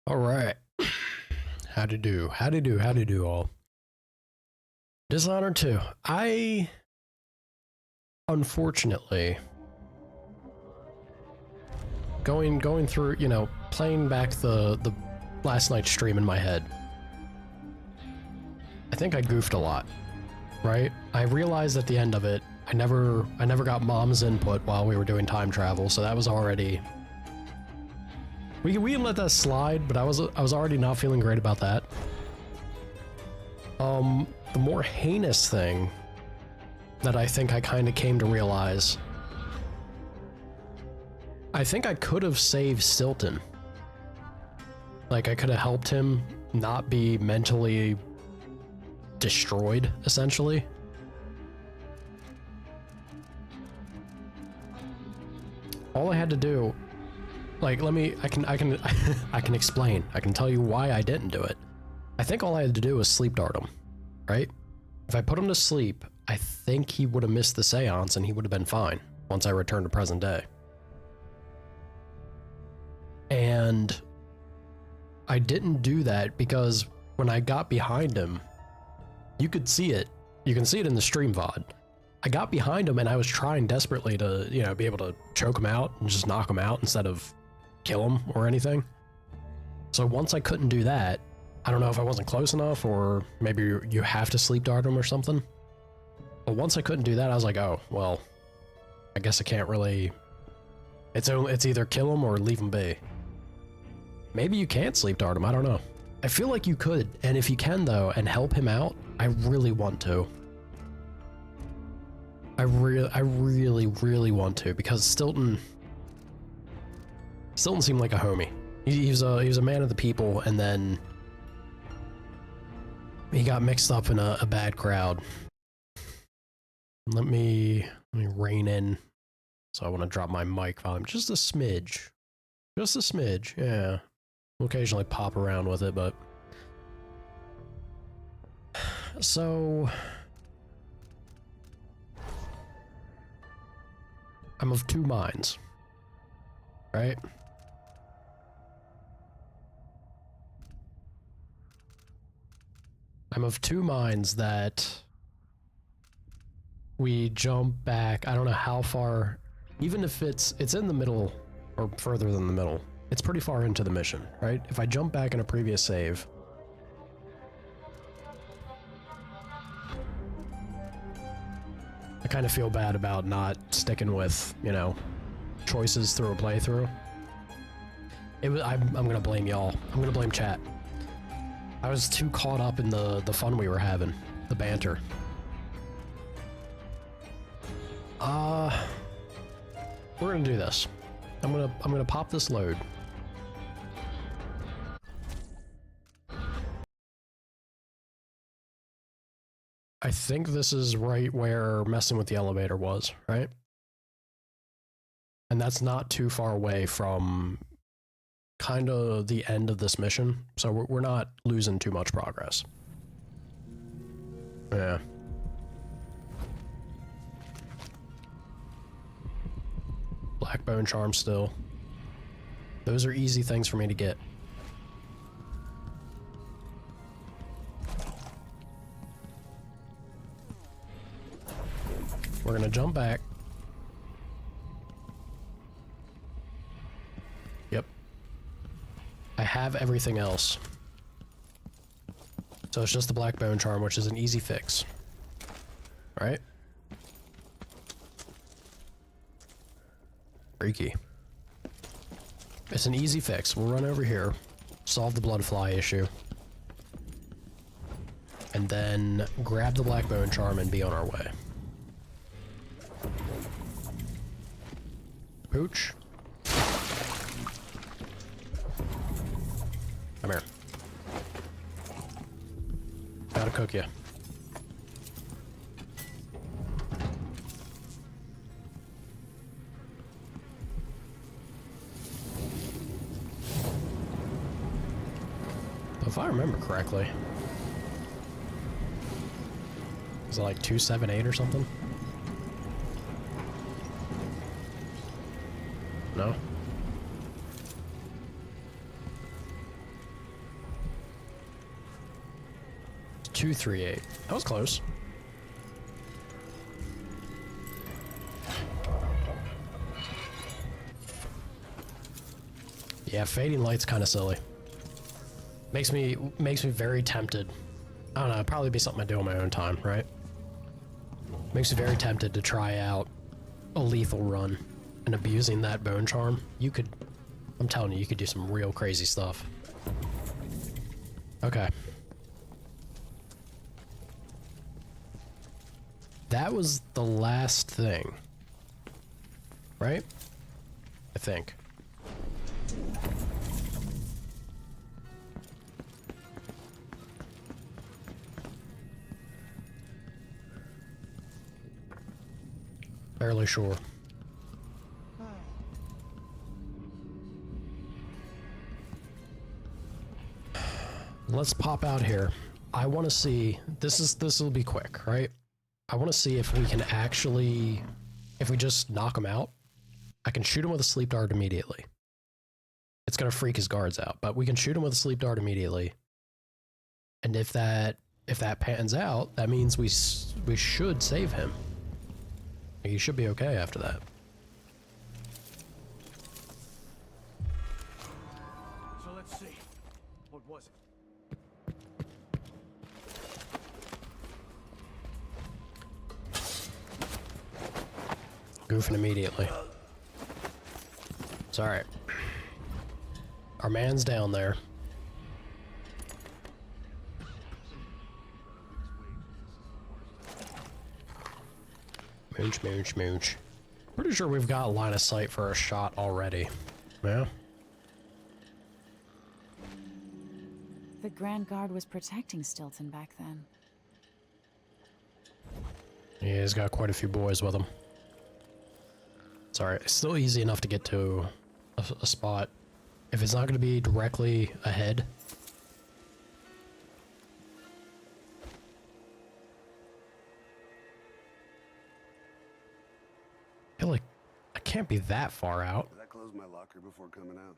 All right. How'd you do? How'd you do? How'd you do all? Dishonored 2. I, unfortunately, going through, playing back the last night's stream in my head, I think I goofed a lot, right? I realized at the end of it, I never got mom's input while we were doing time travel, so that was already... We can let that slide, but I was already not feeling great about that. The more heinous thing that I think I kind of came to realize, I think I could have saved Stilton. Like, I could have helped him not be mentally destroyed, essentially. All I had to do, like, I can explain. I can tell you why I didn't do it. I think all I had to do was sleep dart him, right? If I put him to sleep, I think he would have missed the seance and he would have been fine once I returned to present day. And I didn't do that because when I got behind him, you could see it. You can see it in the stream VOD. I got behind him and I was trying desperately to, be able to choke him out and just knock him out instead of kill him or anything. So once I couldn't do that, I don't know if I wasn't close enough or maybe you have to sleep dart him or something. But once I couldn't do that, I was like, oh, well, I guess I can't really... It's either kill him or leave him be. Maybe you can't sleep dart him, I don't know. I feel like you could, and if you can though, and help him out, I really want to. I really want to, because Stilton seemed like a homie. He was a man of the people, and then he got mixed up in a bad crowd. Let me rein in. So I want to drop my mic volume just a smidge. Just a smidge, yeah. We'll occasionally pop around with it, but... So... I'm of two minds. Right? I'm of two minds that we jump back, I don't know how far, even if it's in the middle or further than the middle, it's pretty far into the mission, right? If I jump back in a previous save, I kind of feel bad about not sticking with, choices through a playthrough. I'm gonna blame y'all. I'm gonna blame chat. I was too caught up in the fun we were having, the banter. We're gonna do this. I'm gonna pop this load. I think this is right where messing with the elevator was, right? And that's not too far away from kind of the end of this mission, so we're not losing too much progress. Yeah. Black bone charm still. Those are easy things for me to get. We're gonna jump back. Yep. I have everything else. So it's just the black bone charm, which is an easy fix. Alright? Freaky. It's an easy fix. We'll run over here, solve the blood fly issue, and then grab the black bone charm and be on our way. Pooch. Come here. Gotta cook ya. If I remember correctly, is it like 278 or something? No? 238. That was close. Yeah, fading light's kind of silly. Makes me very tempted. I don't know, it'd probably be something I do on my own time, right? Makes me very tempted to try out a lethal run and abusing that bone charm. You could, I'm telling you, you could do some real crazy stuff. Okay. That was the last thing, right? I think. Fairly sure. Let's pop out here. I want to see, this will be quick, right? I want to see if we can actually, if we just knock him out, I can shoot him with a sleep dart immediately. It's going to freak his guards out, but we can shoot him with a sleep dart immediately. And if that pans out, that means we should save him. He should be okay after that. So let's see. What was it? Goofing immediately. It's alright. Our man's down there. Mooch, mooch, mooch. Pretty sure we've got line of sight for a shot already. Yeah. The Grand Guard was protecting Stilton back then. Yeah, he's got quite a few boys with him. It's alright. It's still easy enough to get to a spot. If it's not going to be directly ahead. I feel like I can't be that far out. Did I close my locker before coming out?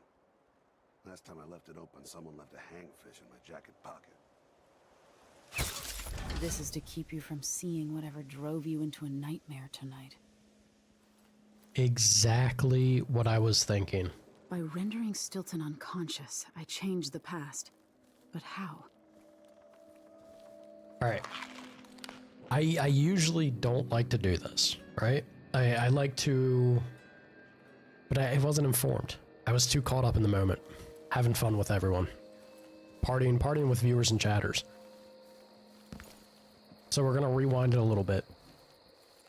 Last time I left it open, someone left a hangfish in my jacket pocket. This is to keep you from seeing whatever drove you into a nightmare tonight. Exactly what I was thinking. By rendering Stilton unconscious, I changed the past. But how? Alright. I usually don't like to do this, right? I like to... But I wasn't informed. I was too caught up in the moment. Having fun with everyone. Partying with viewers and chatters. So we're gonna rewind it a little bit.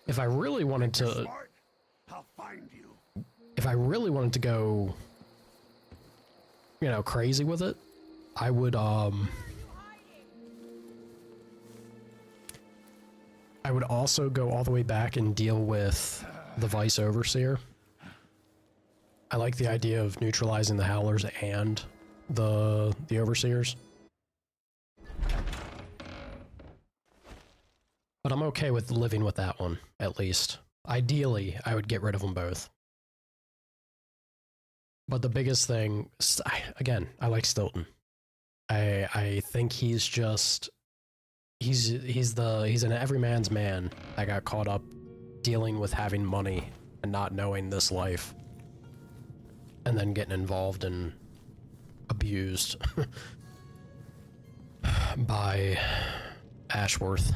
If I really wanted to... Smart, I'll find you. If I really wanted to go... You know, crazy with it, I would, I would also go all the way back and deal with the Vice Overseer. I like the idea of neutralizing the Howlers and the Overseers. But I'm okay with living with that one, at least. Ideally, I would get rid of them both. But the biggest thing, again, I like Stilton. I think he's just, he's an everyman's man that got caught up dealing with having money and not knowing this life. And then getting involved and abused by Ashworth.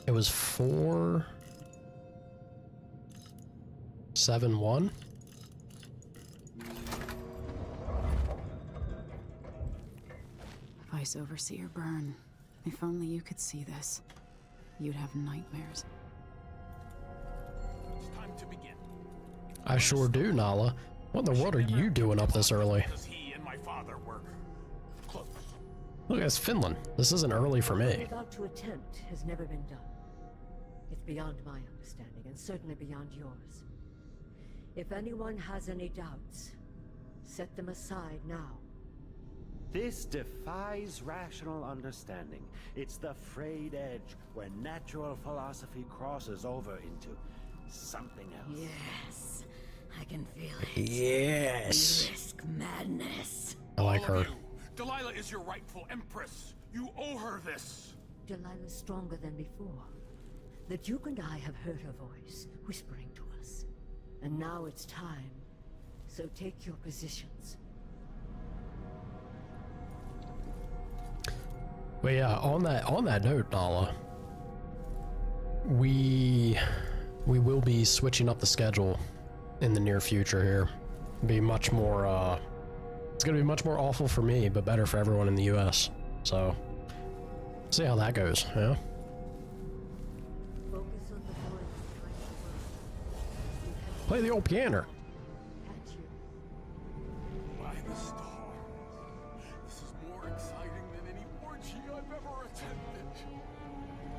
It was 471. Vice Overseer Byrne. If only you could see this. You'd have nightmares. It's time to begin. I sure do, Nala. What in the world are you doing up this early? Does he and my father work close? Look, it's Finland. This isn't early for What me. I'm about to attempt has never been done. It's beyond my understanding, and certainly beyond yours. If anyone has any doubts, set them aside now. This defies rational understanding. It's the frayed edge where natural philosophy crosses over into something else. Yes, I can feel it. Yes. Risk madness. I like her. Delilah is your rightful empress. You owe her this. Delilah's stronger than before. The Duke and I have heard her voice, whispering to us. And now it's time. So take your positions. But yeah, on that note, Nala, we will be switching up the schedule in the near future here. Be much more it's gonna be much more awful for me, but better for everyone in the US. So see how that goes, yeah? Focus on the voice behind the world. Play the old piano. At you. By the stars. This is more exciting than any orgy I've ever attended.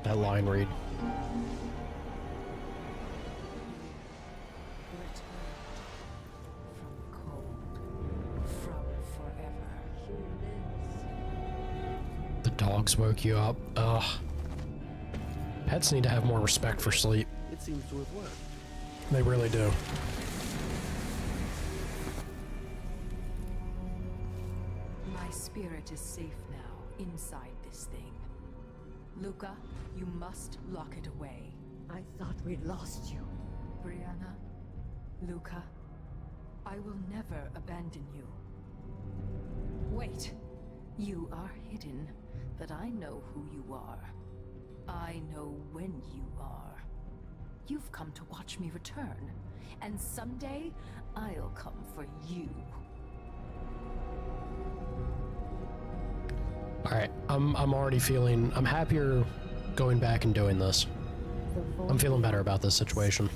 That line read. The dogs woke you up. Ugh. Pets need to have more respect for sleep. It seems to have worked. They really do. My spirit is safe now, inside this thing. Luca, you must lock it away. I thought we'd lost you. Brianna, Luca, I will never abandon you. Wait, you are hidden, but I know who you are. I know when you are. You've come to watch me return, and someday I'll come for you. Alright, I'm already feeling, I'm happier going back and doing this. I'm feeling better about this situation.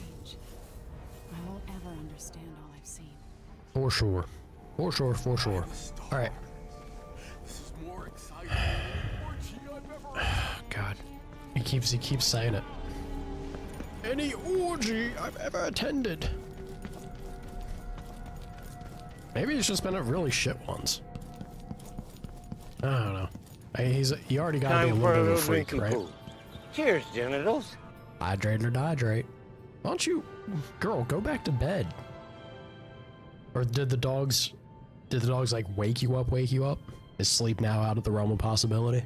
I won't ever understand all I've seen. For sure. For sure, for sure. Alright. This is more exciting than any orgy I've ever attended. God. He keeps saying it. Any orgy I've ever attended. Maybe he's just been at really shit ones. I don't know. Hey, he already got to be a little bit of a freak, right? Cheers, genitals. Hydrate or dehydrate. Why don't you, girl, go back to bed? Or did the dogs like wake you up? Is sleep now out of the realm of possibility?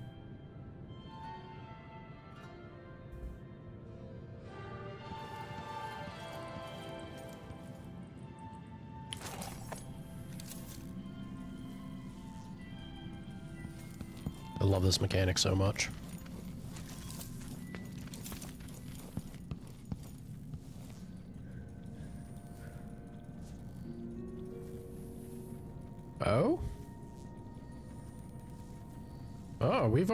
I love this mechanic so much. Oh? Oh, we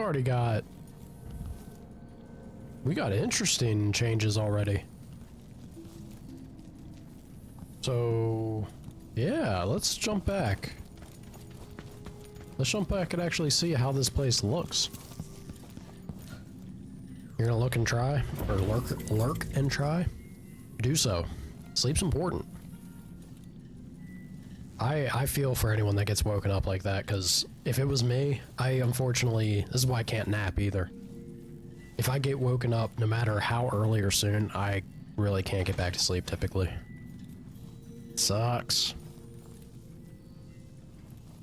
got interesting changes already. So, yeah, let's jump back. Let's jump back and actually see how this place looks. You're gonna look and try? Or lurk and try? Do so. Sleep's important. I feel for anyone that gets woken up like that, because if it was me, unfortunately, this is why I can't nap either. If I get woken up, no matter how early or soon, I really can't get back to sleep typically. Sucks.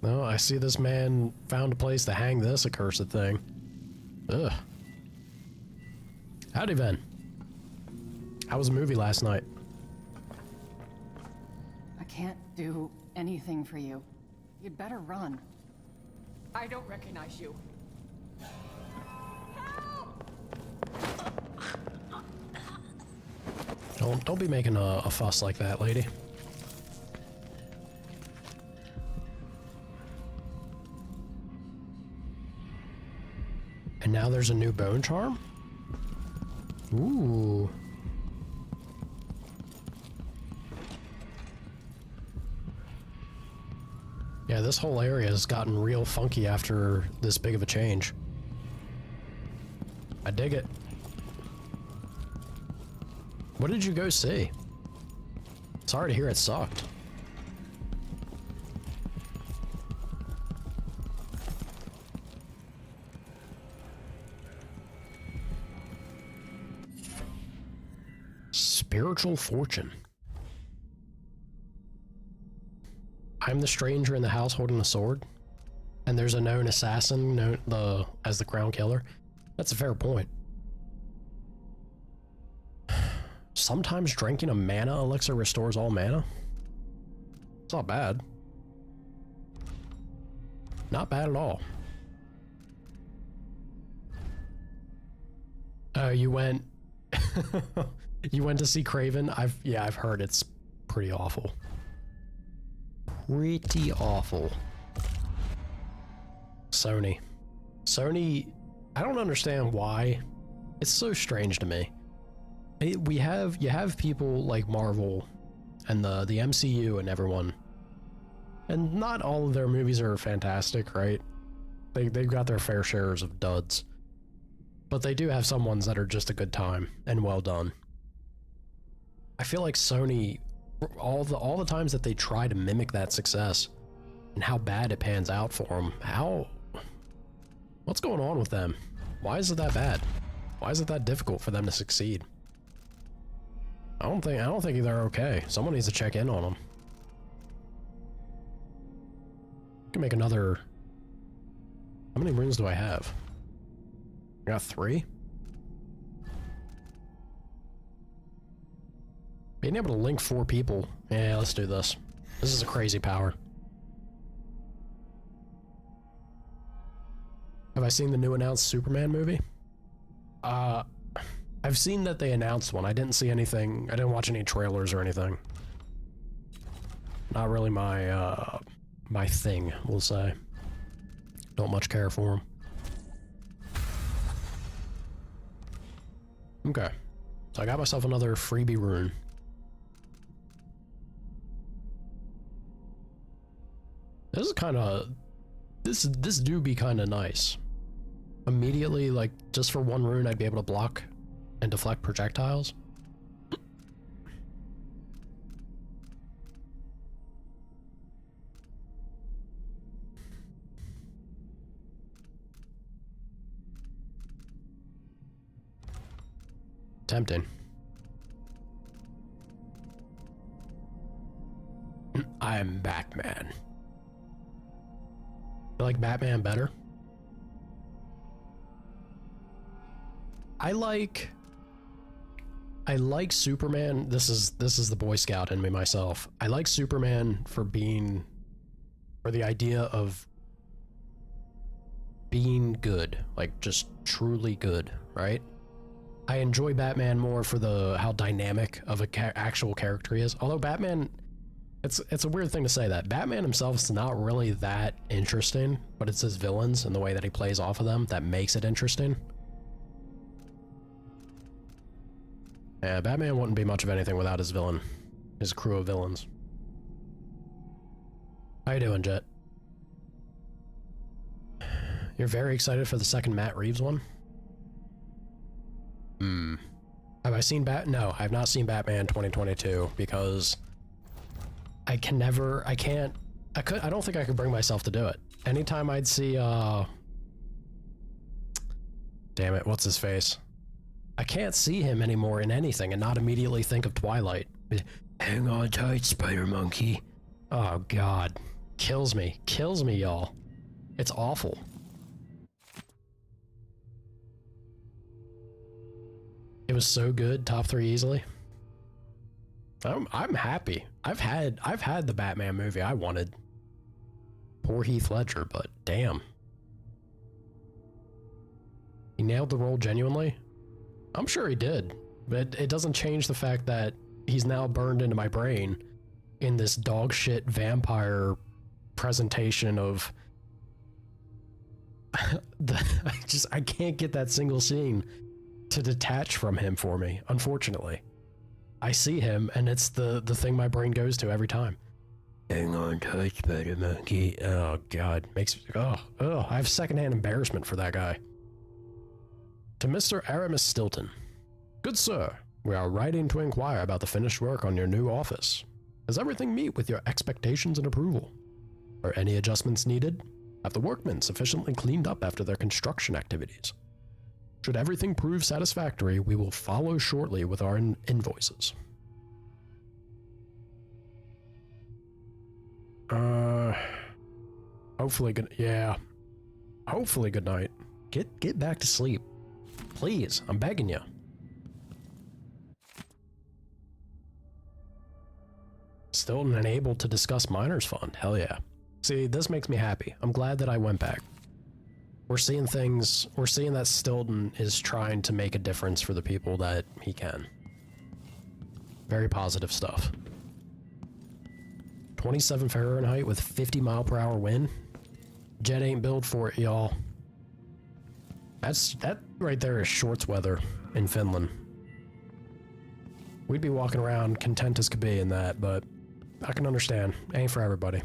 No, I see this man found a place to hang this accursed thing. Ugh. Howdy, Ven. How was the movie last night? I can't do anything for you. You'd better run. I don't recognize you. Don't be making a fuss like that, lady. And now there's a new bone charm? Ooh. Yeah, this whole area has gotten real funky after this big of a change. I dig it. What did you go see? Sorry to hear it sucked. Spiritual fortune. I'm the stranger in the house holding a sword. and there's a known assassin known as the Crown Killer, that's a fair point. Sometimes drinking a mana elixir restores all mana. It's not bad. Not bad at all. You went you went to see Craven? I've heard it's pretty awful. Pretty awful. Sony, I don't understand why. It's so strange to me. You have people like Marvel and the MCU and everyone, and not all of their movies are fantastic, right? They've got their fair shares of duds, but they do have some ones that are just a good time and well done. I feel like Sony, all the times that they try to mimic that success and how bad it pans out for them, what's going on with them? Why is it that bad? Why is it that difficult for them to succeed? I don't think they're okay. Someone needs to check in on them. I can make another. How many runes do I have? I got 3. Being able to link 4 people. Yeah, let's do this. This is a crazy power. Have I seen the new announced Superman movie? I've seen that they announced one. I didn't see anything. I didn't watch any trailers or anything. Not really my my thing, we'll say. Don't much care for them. Okay. So I got myself another freebie rune. This is kind of... This do be kind of nice. Immediately, like, just for 1 rune, I'd be able to block and deflect projectiles. Tempting. I'm Batman. You like Batman better? I like Superman. This is the Boy Scout in me myself. I like Superman for the idea of being good, like just truly good, right? I enjoy Batman more for how dynamic of a actual character he is. Although Batman, it's a weird thing to say that. Batman himself is not really that interesting, but it's his villains and the way that he plays off of them that makes it interesting. Yeah, Batman wouldn't be much of anything without his villain. His crew of villains. How you doing, Jet? You're very excited for the second Matt Reeves one? Have I seen No, I've not seen Batman 2022 because I don't think I could bring myself to do it. Anytime I'd see, damn it, what's his face? I can't see him anymore in anything and not immediately think of Twilight. Hang on tight, Spider Monkey. Oh God, kills me, y'all. It's awful. It was so good, top 3 easily. I'm happy. I've had the Batman movie I wanted. Poor Heath Ledger, but damn. He nailed the role genuinely. I'm sure he did, but it doesn't change the fact that he's now burned into my brain in this dog shit vampire presentation of I can't get that single scene to detach from him for me, unfortunately. I see him and it's the thing my brain goes to every time. Hang on tight, Spider Monkey. Oh God, I have secondhand embarrassment for that guy. To Mr. Aramis Stilton. Good sir, we are writing to inquire about the finished work on your new office. Does everything meet with your expectations and approval? Are any adjustments needed? Have the workmen sufficiently cleaned up after their construction activities? Should everything prove satisfactory, we will follow shortly with our invoices. Hopefully good. Yeah. Hopefully good night. Get back to sleep. Please, I'm begging you. Still unable to discuss Miners Fund. Hell yeah. See, this makes me happy. I'm glad that I went back. We're seeing things, we're seeing that Stilton is trying to make a difference for the people that he can. Very positive stuff. 27 Fahrenheit with 50-mile-per-hour wind. Jet ain't built for it, y'all. That right there is shorts weather in Finland. We'd be walking around content as could be in that, but I can understand. Ain't for everybody.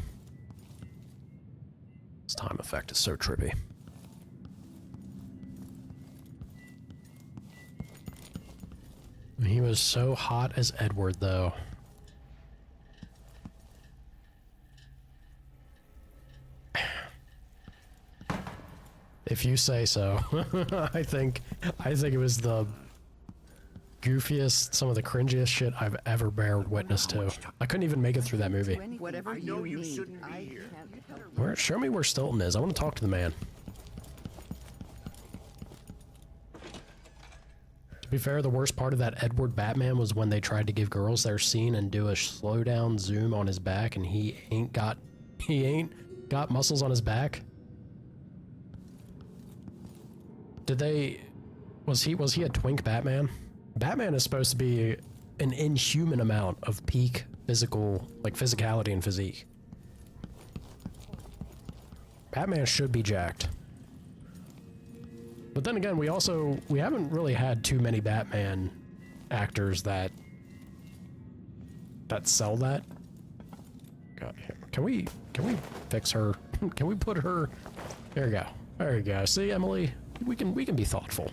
This time effect is so trippy. He was so hot as Edward, though. If you say so. I think it was the goofiest, some of the cringiest shit I've ever bared witness to. I couldn't even make it through that movie. Whatever you need, Show me where Stilton is. I want to talk to the man. To be fair, the worst part of that Edward Batman was when they tried to give girls their scene and do a slow down zoom on his back, and he ain't got muscles on his back. Was he a twink Batman? Batman is supposed to be an inhuman amount of peak physicality and physique. Batman should be jacked. But then again, we haven't really had too many Batman actors that sell that. God, can we fix her? Can we put her? There you go. There you go. See, Emily, we can be thoughtful.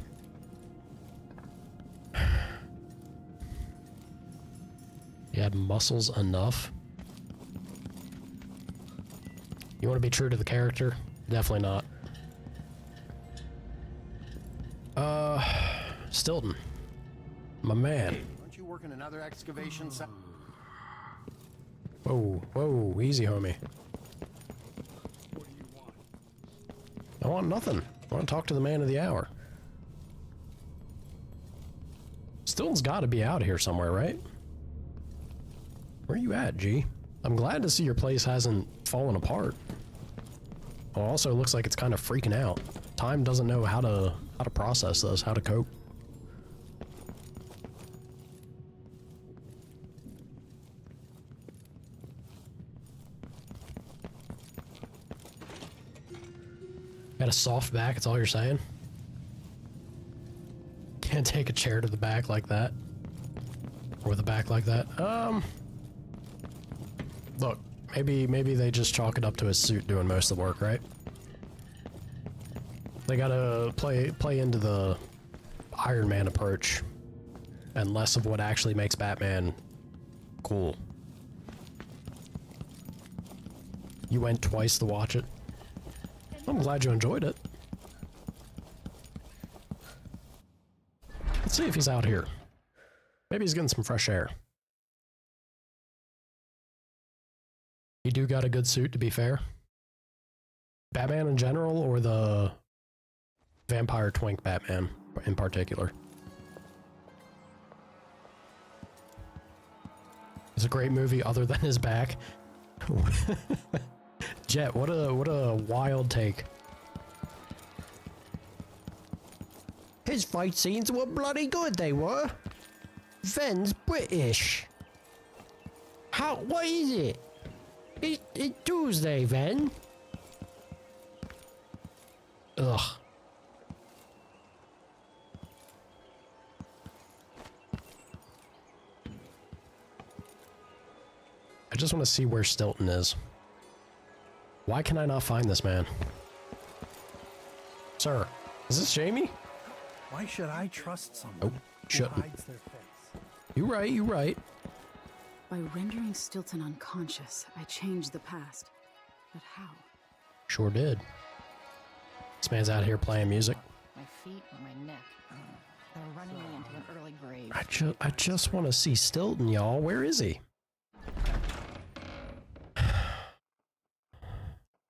You had muscles enough. You want to be true to the character? Definitely not. Stilton. My man. Aren't you working another excavation site? Whoa, easy, homie. What do you want? I want nothing. I want to talk to the man of the hour. Stilton's got to be out here somewhere, right? Where you at, G? I'm glad to see your place hasn't fallen apart. Well, also, it looks like it's kind of freaking out. Time doesn't know how to process this, how to cope. Got a soft back, that's all you're saying? Can't take a chair to the back like that. Or the back like that. Look, maybe they just chalk it up to his suit doing most of the work, right? They gotta play into the Iron Man approach and less of what actually makes Batman cool. You went twice to watch it. I'm glad you enjoyed it. Let's see if he's out here. Maybe he's getting some fresh air. You do got a good suit, to be fair. Batman in general, or the vampire twink Batman in particular? It's a great movie other than his back. Jet, what a wild take. His fight scenes were bloody good, they were. Ven's British. What is it? It's Tuesday, Ven. Ugh. I just want to see where Stilton is. Why can I not find this man? Sir, is this Jamie? Why should I trust someone Oh, shouldn't. who hides their face? You right. By rendering Stilton unconscious, I changed the past. But how? Sure did. This man's out here playing music. My feet or my neck. They're running me into an early grave. I just want to see Stilton, y'all. Where is he?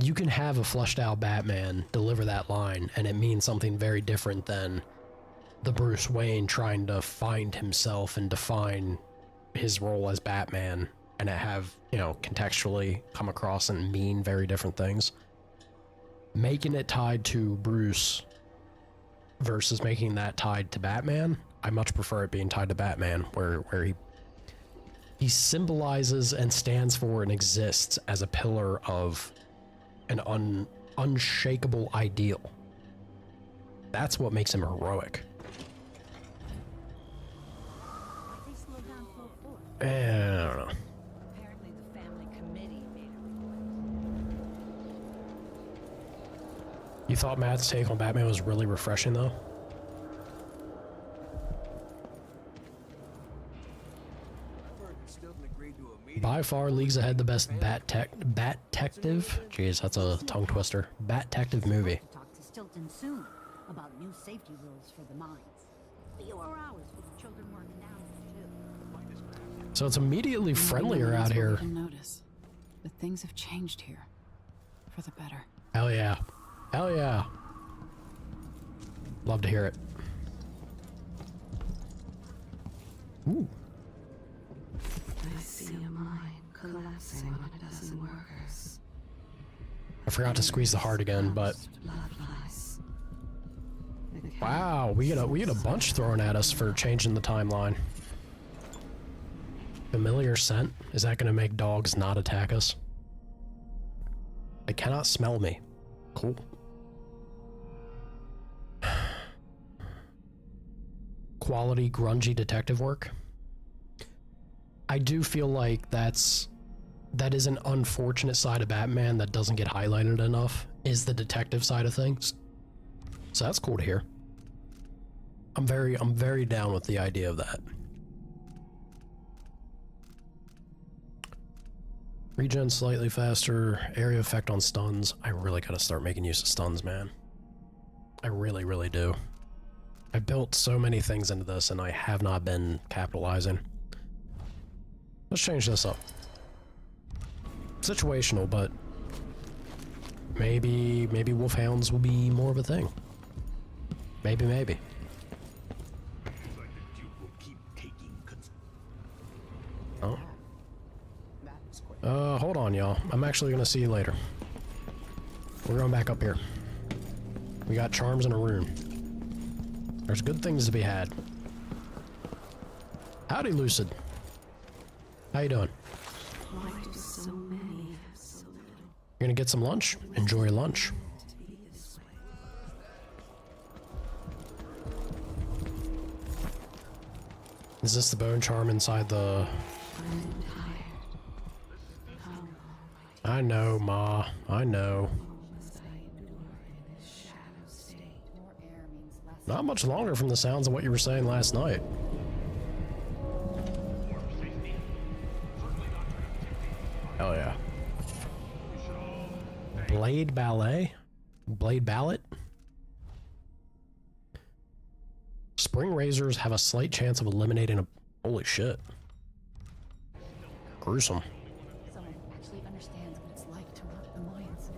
you can have a fleshed out Batman deliver that line and it means something very different than the Bruce Wayne trying to find himself and define his role as Batman and it have, you know, contextually come across and mean very different things. Making it tied to Bruce versus making that tied to Batman, I much prefer it being tied to Batman, where he symbolizes and stands for and exists as a pillar of an unshakable ideal. That's what makes him heroic. I don't know. Apparently the family committee made You thought Matt's take on Batman was really refreshing, though? By far, leagues ahead the best Bat-Tective. Jeez, that's a tongue twister. Bat-Tective movie. Talk to Stilton soon about new safety rules for the mines. Fewer hours for the children working down there, too. So it's immediately friendlier out here. Notice that things have changed here for the better. Hell yeah. Hell yeah. Love to hear it. Ooh. I see a mine collapsing on a dozen workers. I forgot to squeeze the heart again, but wow, we get a bunch thrown at us for changing the timeline. Familiar scent? Is that gonna make dogs not attack us? They cannot smell me. Cool. Quality, grungy detective work. I do feel like that is an unfortunate side of Batman that doesn't get highlighted enough, is the detective side of things. So that's cool to hear. I'm very down with the idea of that. Regen slightly faster, area effect on stuns. I really gotta start making use of stuns, man. I really, really do. I built so many things into this and I have not been capitalizing. Let's change this up. Situational, but maybe wolfhounds will be more of a thing. Maybe. Oh. Hold on, y'all. I'm actually gonna see you later. We're going back up here. We got charms in a room. There's good things to be had. Howdy, Lucid. How you doing? Why do so many have so little? You're gonna get some lunch? Enjoy your lunch. Is this the bone charm inside the... I know, Ma. I know. Not much longer from the sounds of what you were saying last night. Hell yeah. Blade Ballet? Blade Ballot? Spring razors have a slight chance of eliminating a... Holy shit. Gruesome. Someone who actually understands what it's like to work the mines.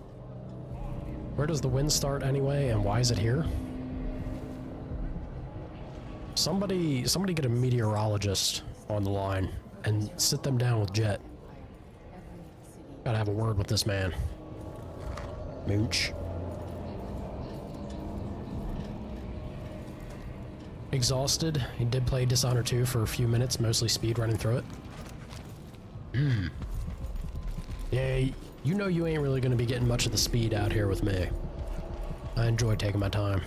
Where does the wind start anyway, and why is it here? Somebody get a meteorologist on the line and sit them down with Jet. Gotta have a word with this man. Mooch. Exhausted. He did play Dishonored 2 for a few minutes, mostly speed running through it. Yeah, you know you ain't really gonna be getting much of the speed out here with me. I enjoy taking my time.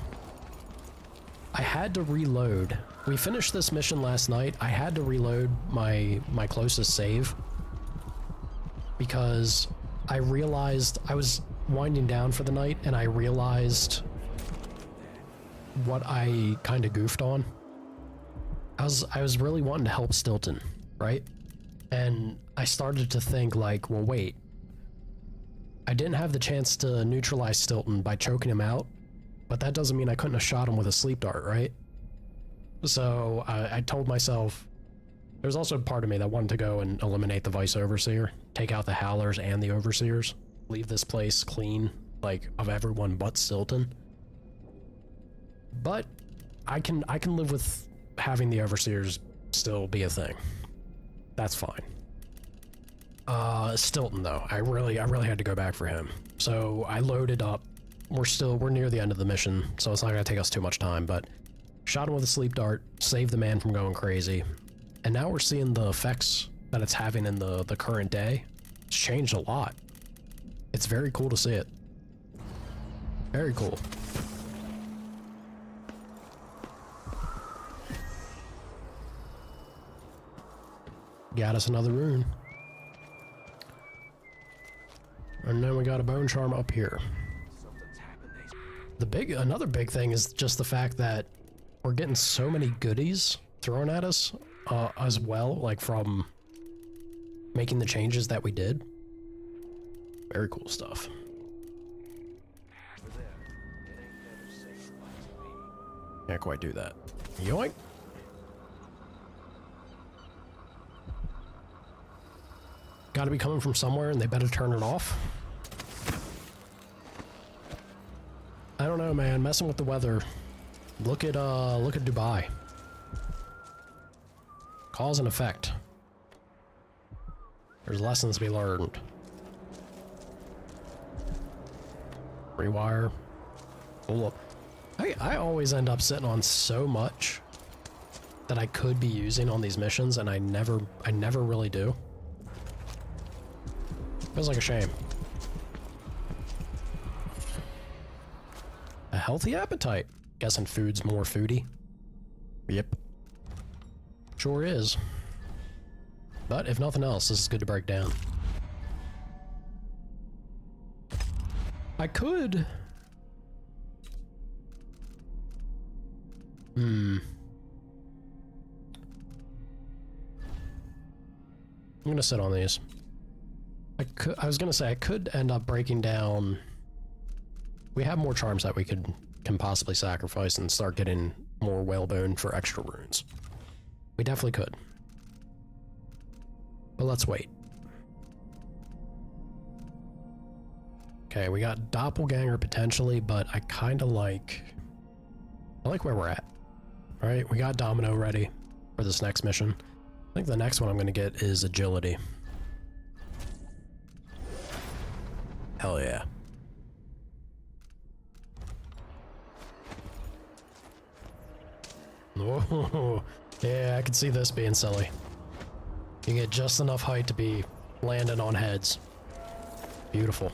I had to reload. We finished this mission last night. I had to reload my closest save because I realized I was winding down for the night and I realized what I kind of goofed on. I was really wanting to help Stilton, right? And I started to think like, well, wait. I didn't have the chance to neutralize Stilton by choking him out, but that doesn't mean I couldn't have shot him with a sleep dart, right? So I told myself, there's also a part of me that wanted to go and eliminate the Vice Overseer, take out the Howlers and the Overseers, leave this place clean, like, of everyone but Stilton. But I can live with having the Overseers still be a thing. That's fine. Stilton though, I really had to go back for him. So I loaded up. We're near the end of the mission, so it's not gonna take us too much time, but shot him with a sleep dart, saved the man from going crazy. And now we're seeing the effects that it's having in the current day. It's changed a lot. It's very cool to see it. Very cool. Got us another rune. And then we got a bone charm up here. Another big thing is just the fact that we're getting so many goodies thrown at us as well, like from making the changes that we did. Very cool stuff. Can't quite do that. Yoink! Gotta be coming from somewhere, and they better turn it off. I don't know, man. Messing with the weather. Look at Dubai. Cause and effect. There's lessons to be learned. Rewire. Pull up. I always end up sitting on so much that I could be using on these missions, and I never really do. Feels like a shame. A healthy appetite. Guessing food's more foody. Yep. Sure is. But if nothing else, this is good to break down. I could... I'm gonna sit on these. I was gonna say I could end up breaking down. We have more charms that we can possibly sacrifice and start getting more whalebone for extra runes. We definitely could. But let's wait. Okay, we got Doppelganger potentially, but I like where we're at. Alright, we got Domino ready for this next mission. I think the next one I'm gonna get is Agility. Hell yeah. Whoa. Yeah, I can see this being silly. You get just enough height to be landing on heads. Beautiful.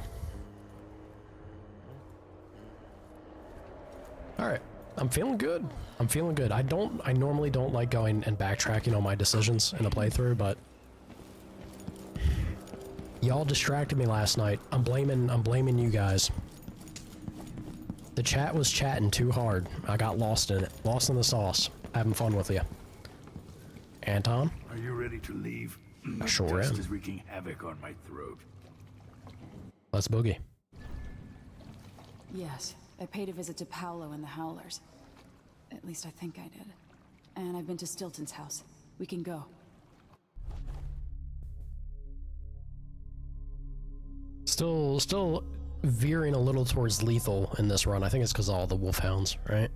Alright, I'm feeling good. I'm feeling good. I normally don't like going and backtracking on my decisions in a playthrough, but y'all distracted me last night. I'm blaming you guys. The chat was chatting too hard. I got lost in it. Lost in the sauce. Having fun with you. Anton? Are you ready to leave? I sure Dust am. is wreaking havoc on my throat. Let's boogie. Yes, I paid a visit to Paolo and the Howlers. At least I think I did. And I've been to Stilton's house. We can go. Still veering a little towards lethal in this run. I think it's because of all the wolfhounds, right?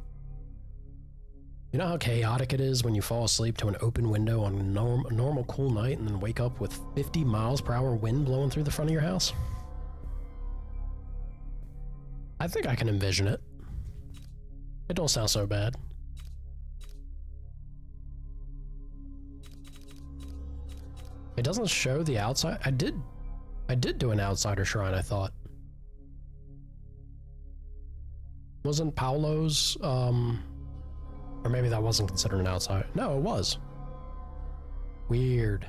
You know how chaotic it is when you fall asleep to an open window on a normal cool night and then wake up with 50 miles per hour wind blowing through the front of your house? I think I can envision it. It don't sound so bad. It doesn't show the outside. I did do an outsider shrine, I thought. Wasn't Paolo's, or maybe that wasn't considered an outsider. No, it was. Weird.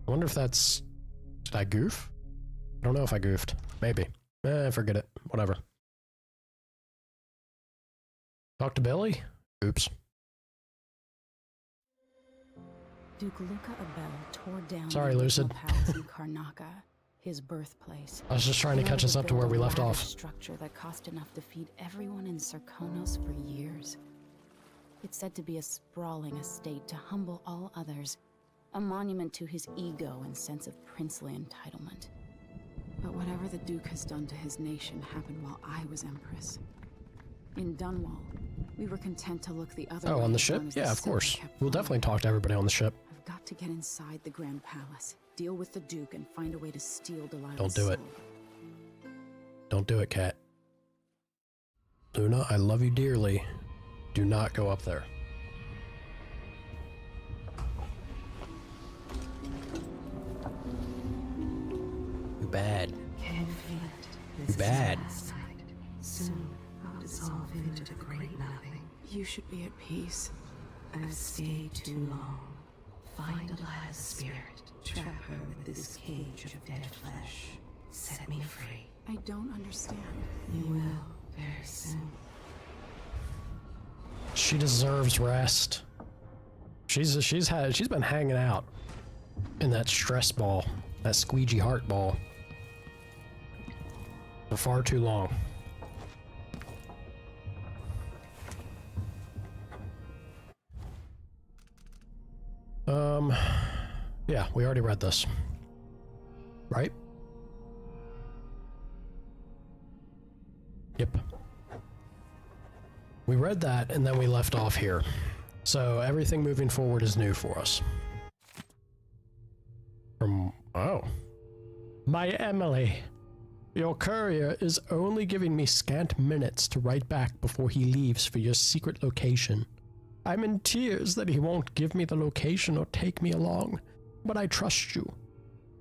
I wonder if that's... Did I goof? I don't know if I goofed. Maybe. Forget it. Whatever. Talk to Billy? Oops. Duke Luca Abel tore down Sorry, the Lucid. palace in Karnaca, his birthplace. I was just trying to catch us up to where we left off. Structure that cost enough to feed everyone in Sarkonos for years. It's said to be a sprawling estate to humble all others, a monument to his ego and sense of princely entitlement. But whatever Whatever the Duke has done to his nation happened while I was Empress. In Dunwall, we were content to look the other way. Oh, on the as ship? long as Yeah, of silver course. kept We'll flowing. definitely talk to everybody on the ship. I've got to get inside the Grand Palace, deal with the Duke, and find a way to steal Delilah's Don't do it. soul. Don't do it, Cat. Luna, I love you dearly. Do not go up there. You bad. Can feel it. You bad. Soon I'll dissolve into the great nothing. You should be at peace. I've stayed too long. Find Delilah's spirit. Trap her with this cage of dead flesh. Set me free. I don't understand. You will very soon. She deserves rest. She's been hanging out in that stress ball, that squeegee heart ball, for far too long. Yeah, we already read this, right? Yep. We read that and then we left off here. So everything moving forward is new for us. Oh. My Emily, your courier is only giving me scant minutes to write back before he leaves for your secret location. I'm in tears that he won't give me the location or take me along, but I trust you.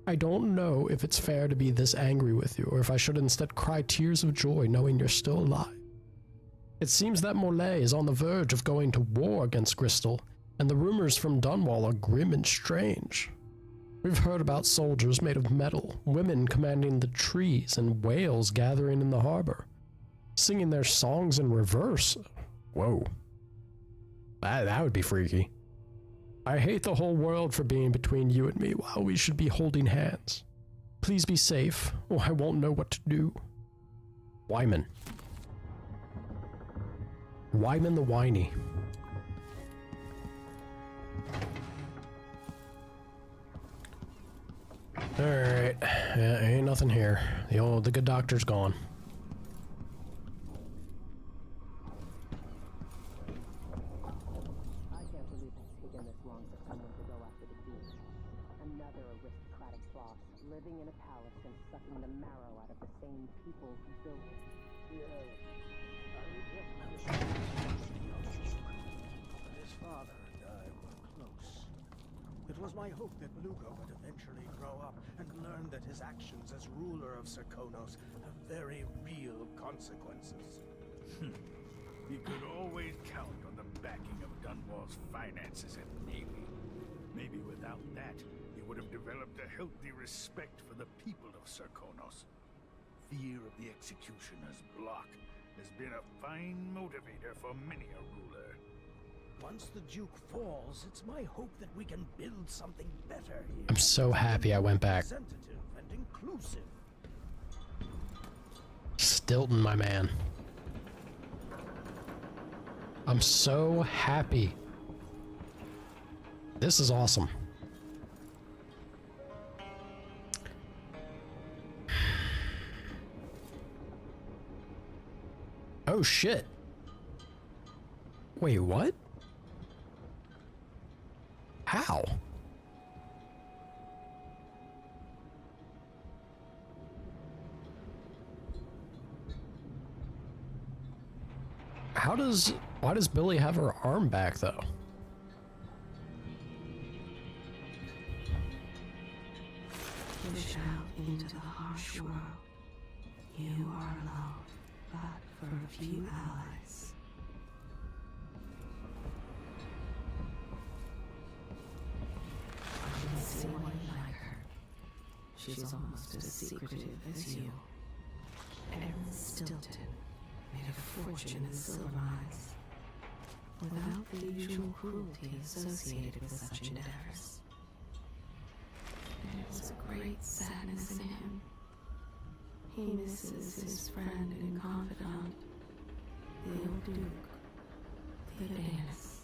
I don't know if it's fair to be this angry with you, or if I should instead cry tears of joy knowing you're still alive. It seems that Morlaix is on the verge of going to war against Crystal, and the rumors from Dunwall are grim and strange. We've heard about soldiers made of metal, women commanding the trees, and whales gathering in the harbor, singing their songs in reverse. Whoa. That would be freaky. I hate the whole world for being between you and me while we should be holding hands. Please be safe, or I won't know what to do. Wyman. Wyman the Whiny. Alright. Yeah, ain't nothing here. The good doctor's gone. I can't believe it's taken this long for someone to go after the Duke. Another aristocratic boss, living in a palace and sucking the marrow out of the same people who built it. His father and I were close. It was my hope that Beluga would eventually grow up and learn that his actions as ruler of Serkonos have very real consequences. He could always count on the backing of Dunwall's finances and navy. Maybe without that, he would have developed a healthy respect for the people of Serkonos. Fear of the executioner's block has been a fine motivator for many a ruler. Once the Duke falls, it's my hope that we can build something better here. I'm so happy I went back. Representative and inclusive. Stilton, my man. I'm so happy. This is awesome. Oh shit. Wait, what? How? Why does Billy have her arm back though? Push out into the harsh world. You are alone, but for a few allies. I can see one like her. She's almost as secretive as you. Erin Stilton made a fortune in silver mines, without the usual cruelty associated with such endeavors. There was a great sadness in him. He misses his friend and confidant, the old Duke, Theodanis.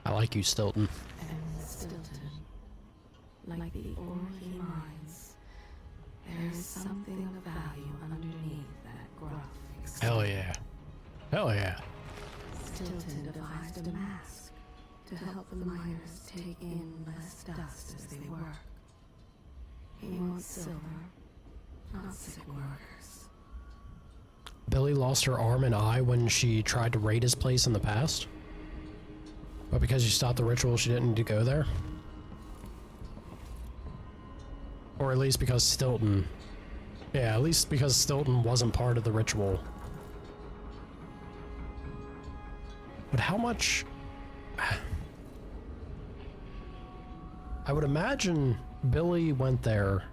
I like you, Stilton. And Stilton, like the ore he mines, there is There's something of value underneath that gruff exterior. Hell yeah. Hell yeah. Stilton devised a mask to help the miners take in less dust as they work. He wants silver, not sick workers. Billy lost her arm and eye when she tried to raid his place in the past? But because she stopped the ritual, she didn't need to go there? Or at least because Stilton... Yeah, at least because Stilton wasn't part of the ritual. But how much... I would imagine Billy went there...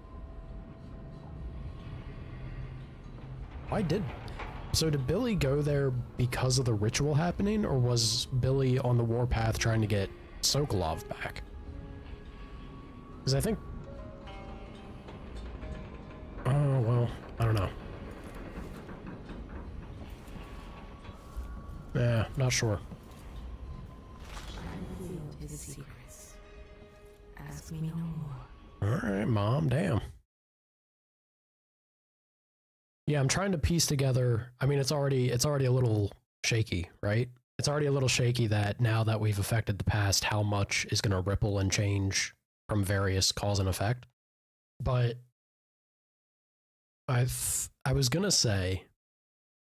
Why did... So did Billy go there because of the ritual happening, or was Billy on the warpath trying to get Sokolov back? Because I think... Oh, well, I don't know. Yeah, not sure. I revealed his secrets. Ask me no more. Alright, Mom, damn. Yeah, I'm trying to piece together. I mean, it's already a little shaky, right? It's already a little shaky that now that we've affected the past, how much is going to ripple and change from various cause and effect. But I was going to say,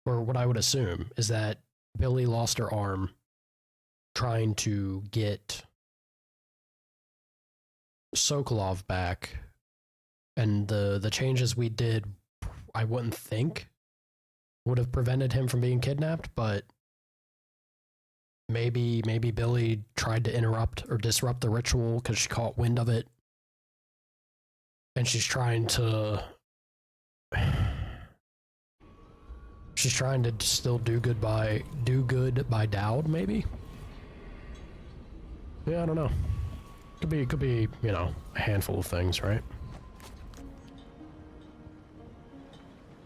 or what I would assume, is that Billy lost her arm trying to get Sokolov back, and the changes we did, I wouldn't think would have prevented him from being kidnapped, but maybe Billy tried to interrupt or disrupt the ritual because she caught wind of it, and she's trying to still do good by Dowd, maybe. Yeah, I don't know. Could be, you know, a handful of things, right?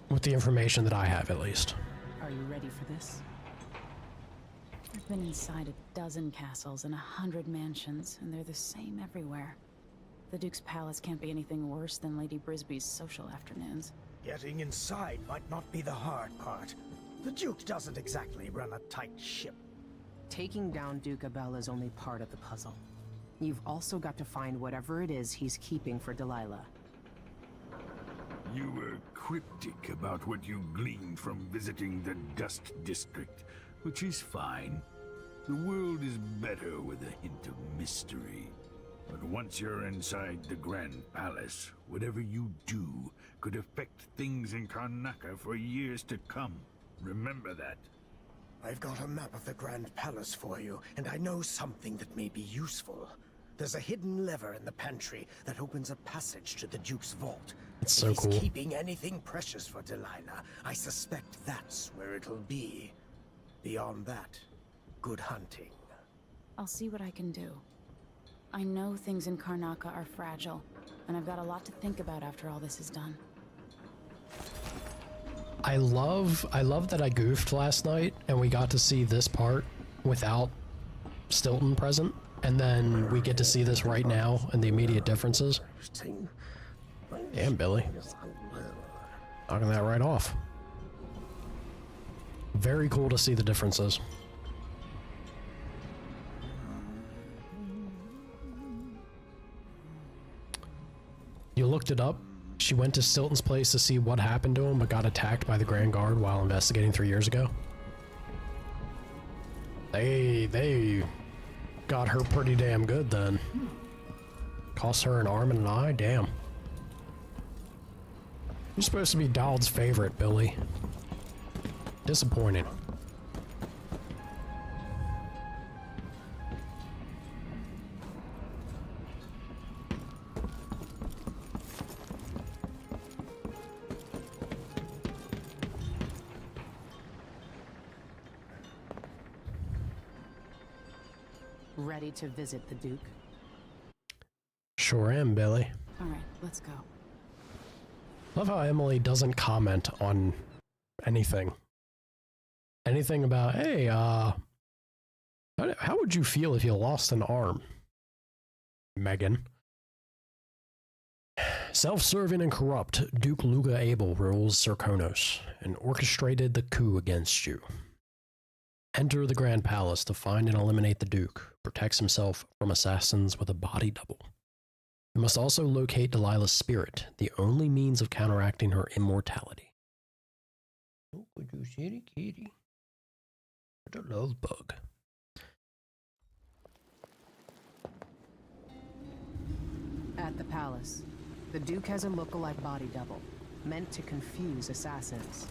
With the information that I have, at least. Are you ready for this? I've been inside a dozen castles and 100 mansions, and they're the same everywhere. The Duke's palace can't be anything worse than Lady Brisby's social afternoons. Getting inside might not be the hard part. The Duke doesn't exactly run a tight ship. Taking down Duke Abel is only part of the puzzle. You've also got to find whatever it is he's keeping for Delilah. You were cryptic about what you gleaned from visiting the Dust District, which is fine. The world is better with a hint of mystery. But once you're inside the Grand Palace, whatever you do could affect things in Karnaca for years to come. Remember that. I've got a map of the Grand Palace for you, and I know something that may be useful. There's a hidden lever in the pantry that opens a passage to the Duke's vault. It's so cool. If he's keeping anything precious for Delilah, I suspect that's where it'll be. Beyond that, good hunting. I'll see what I can do. I know things in Karnaca are fragile, and I've got a lot to think about after all this is done. I love that I goofed last night and we got to see this part without Stilton present, and then we get to see this right now and the immediate differences. Damn, Billy. Knocking that right off. Very cool to see the differences. You looked it up? She went to Stilton's place to see what happened to him, but got attacked by the Grand Guard while investigating 3 years ago. They got her pretty damn good then. Cost her an arm and an eye? Damn. You're supposed to be Dowd's favorite, Billy. Disappointing. Ready to visit the Duke? Sure am, Billy. All right, let's go. Love how Emily doesn't comment on anything. Anything about, hey, how would you feel if you lost an arm, Megan? Self-serving and corrupt, Duke Luca Abel rules Serkonos and orchestrated the coup against you. Enter the Grand Palace to find and eliminate the Duke, who protects himself from assassins with a body double. You must also locate Delilah's spirit, the only means of counteracting her immortality. Oh, could you see it, kitty? What a love bug. At the palace, the Duke has a lookalike body double, meant to confuse assassins.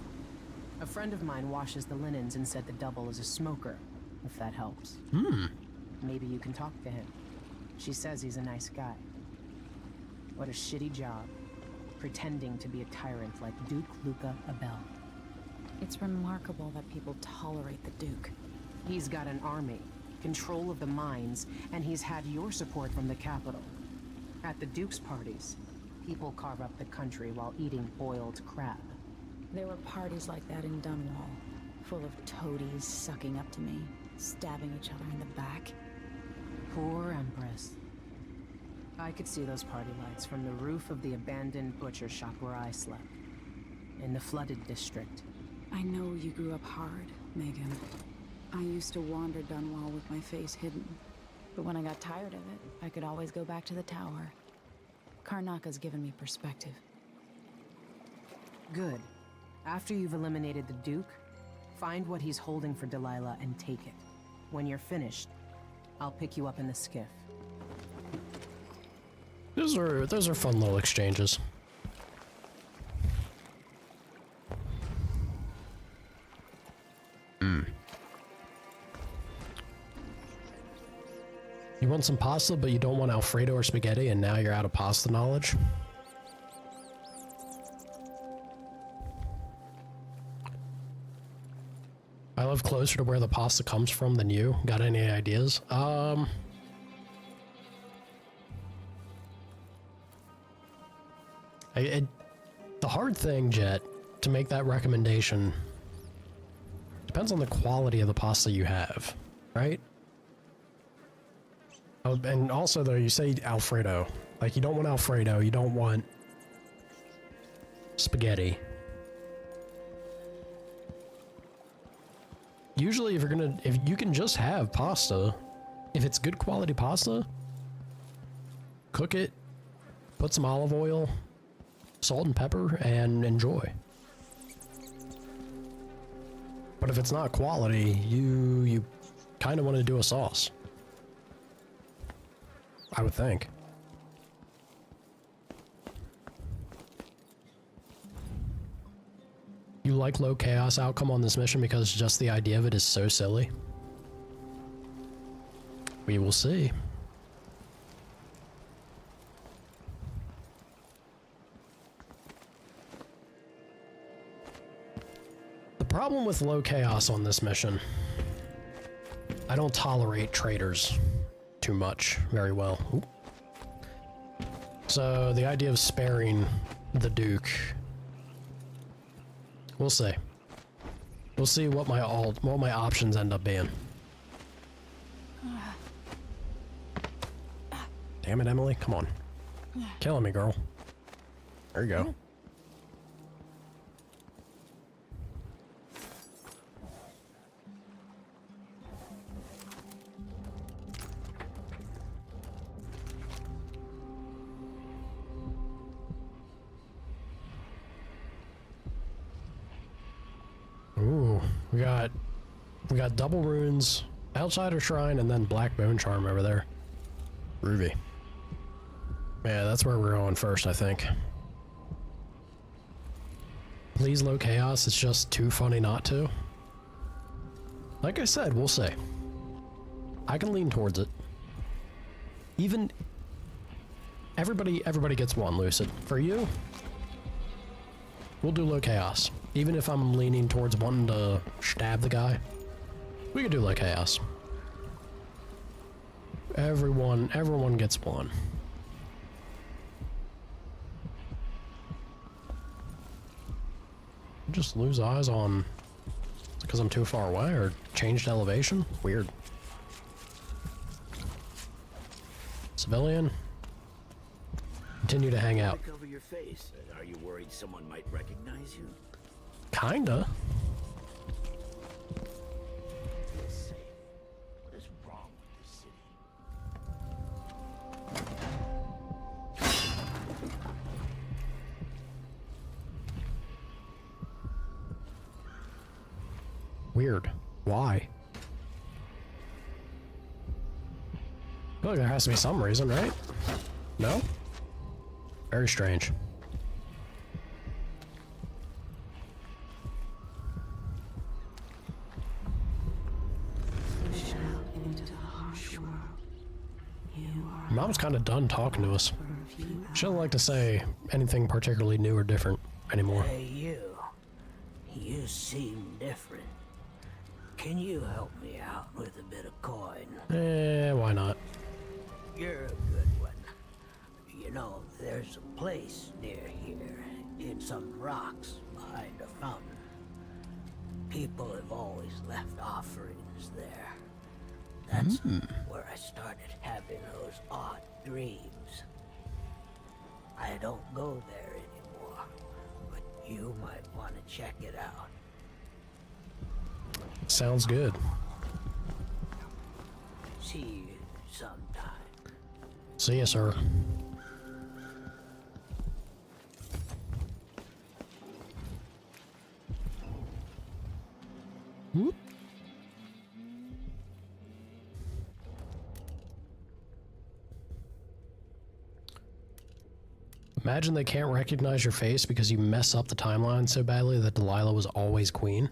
A friend of mine washes the linens and said the double is a smoker, if that helps. Maybe you can talk to him. She says he's a nice guy. What a shitty job, pretending to be a tyrant like Duke Luca Abel. It's remarkable that people tolerate the Duke. He's got an army, control of the mines, and he's had your support from the capital. At the Duke's parties, people carve up the country while eating boiled crab. There were parties like that in Dunwall, full of toadies sucking up to me, stabbing each other in the back. Poor Empress. I could see those party lights from the roof of the abandoned butcher shop where I slept, in the flooded district. I know you grew up hard, Megan. I used to wander Dunwall with my face hidden, but when I got tired of it, I could always go back to the tower. Karnaka's given me perspective. Good. After you've eliminated the Duke, find what he's holding for Delilah and take it. When you're finished, I'll pick you up in the skiff. Those are fun little exchanges. You want some pasta, but you don't want Alfredo or spaghetti, and now you're out of pasta knowledge? I live closer to where the pasta comes from than you. Got any ideas? The hard thing, Jet, to make that recommendation depends on the quality of the pasta you have, right? Oh, and also, though, you say Alfredo. Like, you don't want Alfredo, you don't want spaghetti. Usually, if you can just have pasta, if it's good quality pasta, cook it, put some olive oil, salt and pepper, and enjoy. But if it's not quality, you kind of want to do a sauce. I would think. You like low chaos outcome on this mission because just the idea of it is so silly? We will see. The problem with low chaos on this mission, I don't tolerate traitors too much very well. Oop. So the idea of sparing the Duke, we'll see. We'll see what my options end up being. Damn it, Emily, come on. Killing me, girl. There you go. Ooh, we got double runes, Outsider Shrine, and then Black Bone Charm over there. Groovy. Yeah, that's where we're going first, I think. Please, low chaos, it's just too funny not to. Like I said, we'll see. I can lean towards it. Even everybody gets one, Lucid. For you, we'll do low chaos. Even if I'm leaning towards wanting to stab the guy, we can do low chaos. Everyone gets one. Just lose eyes on because I'm too far away or changed elevation? Weird. Civilian. continue to hang out. Cover your face. Are you worried someone might recognize you? Kinda. What is wrong with this city? Weird. Why? I feel like there has to be some reason, right? No? Very strange. Mom's kind of done talking to us. She doesn't like to say anything particularly new or different anymore. Hey, you. You seem different. Can you help me out with a bit of coin? Why not? You're a good one. You know, there's a place near here, in some rocks behind a fountain. People have always left offerings there. That's where I started having those odd dreams. I don't go there anymore, but you might want to check it out. Sounds good. See you sometime. See ya, sir. Whoop. Imagine they can't recognize your face because you mess up the timeline so badly that Delilah was always queen.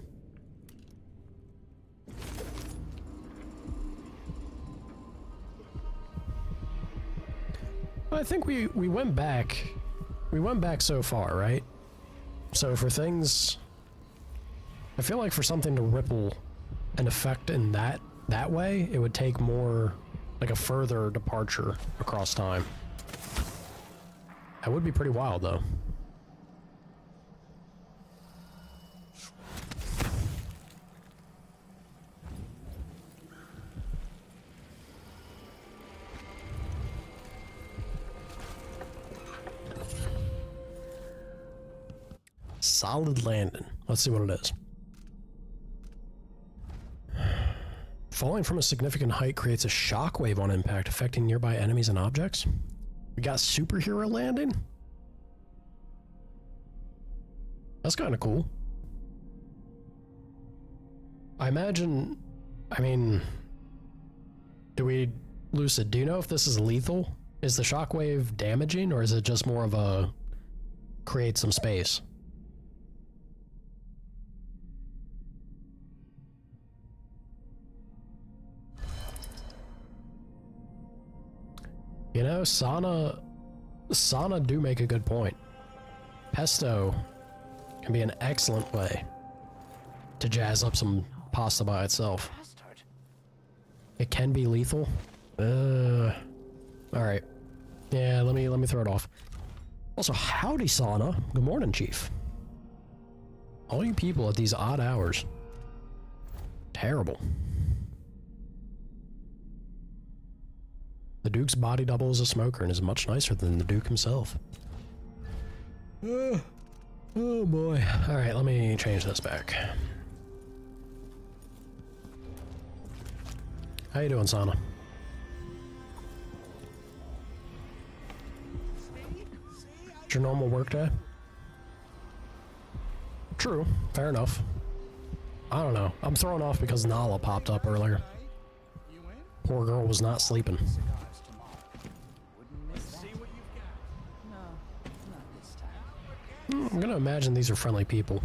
I think we went back so far, right? So for things, I feel like for something to ripple an effect in that way, it would take more, like a further departure across time. That would be pretty wild, though. Solid landing. Let's see what it is. Falling from a significant height creates a shockwave on impact, affecting nearby enemies and objects. We got superhero landing? That's kind of cool. I mean, Lucid, do you know if this is lethal? Is the shockwave damaging, or is it just more of a create some space? You know, Sana do make a good point. Pesto can be an excellent way to jazz up some pasta by itself. It can be lethal. Alright. Yeah, let me throw it off. Also, howdy, Sana. Good morning, Chief. All you people at these odd hours. Terrible. The Duke's body double is a smoker and is much nicer than the Duke himself. Oh boy. Alright, let me change this back. How you doing, Sana? It's your normal work day? True. Fair enough. I don't know. I'm thrown off because Nala popped up earlier. Poor girl was not sleeping. I'm gonna imagine these are friendly people.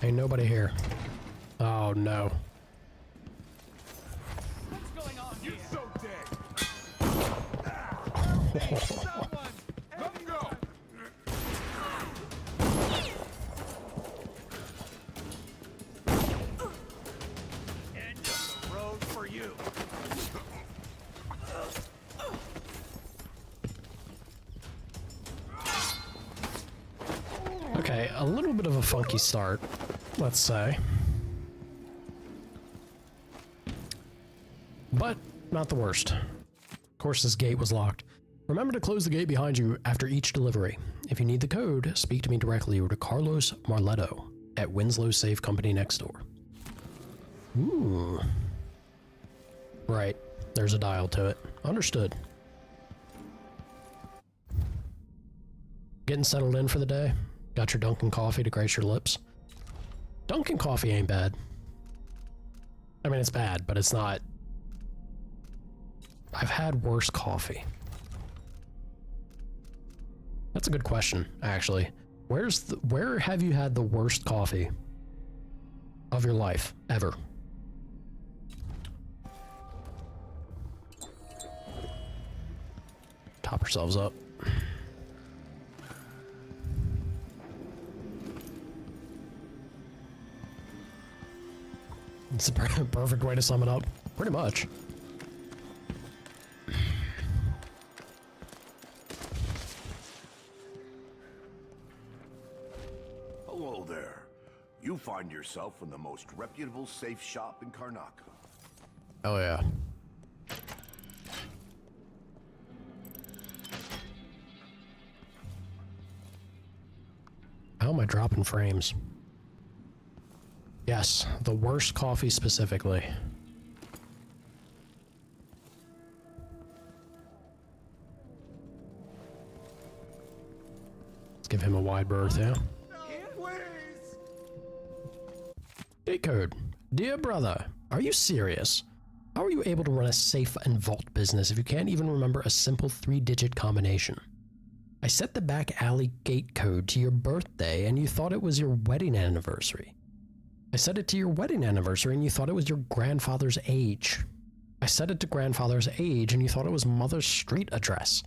Ain't nobody here. Oh no. What's going on here? You're so dead. Someone, let him go. End of the road for you. Okay, a little bit of a funky start, let's say. not the worst. Of course, this gate was locked. Remember to close the gate behind you after each delivery. If you need the code, speak to me directly or to Carlos Marletto at Winslow's Safe Company next door. Ooh. Right, there's a dial to it. Understood. Getting settled in for the day? Got your Dunkin' coffee to grace your lips? Dunkin' coffee ain't bad. I mean, it's bad, but it's not... I've had worse coffee. That's a good question, actually. Where have you had the worst coffee of your life, ever? Top ourselves up. It's a perfect way to sum it up. Pretty much. Hello there. You find yourself in the most reputable safe shop in Karnaca. Oh yeah. How am I dropping frames? Yes, the worst coffee specifically. Let's give him a wide berth, yeah? Gate code. Dear brother, are you serious? How are you able to run a safe and vault business if you can't even remember a simple 3-digit combination? I set the back alley gate code to your birthday and you thought it was your wedding anniversary. I set it to your wedding anniversary and you thought it was your grandfather's age. I set it to grandfather's age and you thought it was mother's street address.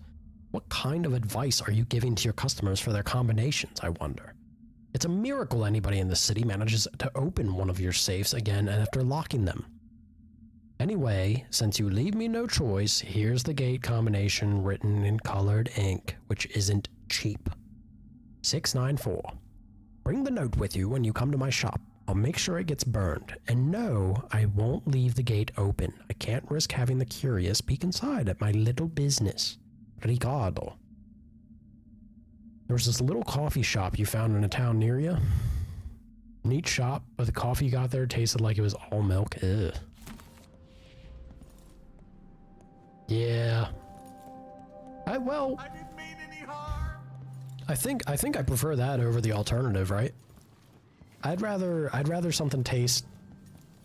What kind of advice are you giving to your customers for their combinations, I wonder? It's a miracle anybody in the city manages to open one of your safes again after locking them. Anyway, since you leave me no choice, here's the gate combination written in colored ink, which isn't cheap. 694. Bring the note with you when you come to my shop. I'll make sure it gets burned. And no, I won't leave the gate open. I can't risk having the curious peek inside at my little business. Ricardo. There was this little coffee shop you found in a town near you. Neat shop, but the coffee you got there tasted like it was all milk. Ugh. Yeah. I didn't mean any harm. I think I prefer that over the alternative, right? I'd rather something taste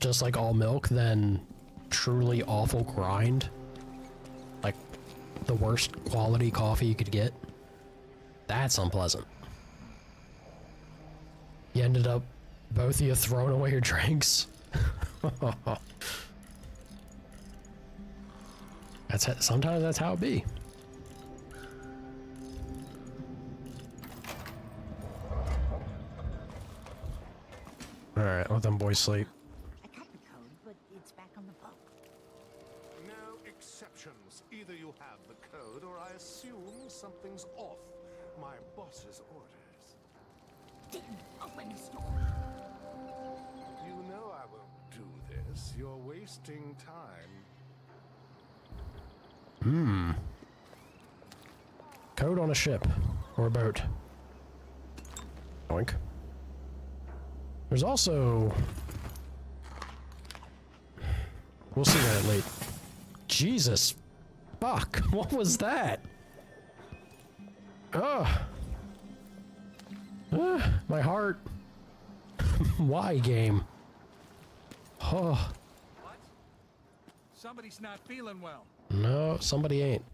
just like all milk than truly awful grind. Like the worst quality coffee you could get. That's unpleasant. You ended up both of you throwing away your drinks. Sometimes that's how it be. Alright, let them boys sleep. I got the code, but it's back on the book. No exceptions. Either you have the code or I assume something's off. My boss's orders. Didn't open this door. You know I won't do this. You're wasting time. Code on a ship or a boat. Oink. There's also... We'll see that late. Jesus. Fuck. What was that? Ugh. My heart. Why game? Oh. What? Somebody's not feeling well. No, somebody ain't.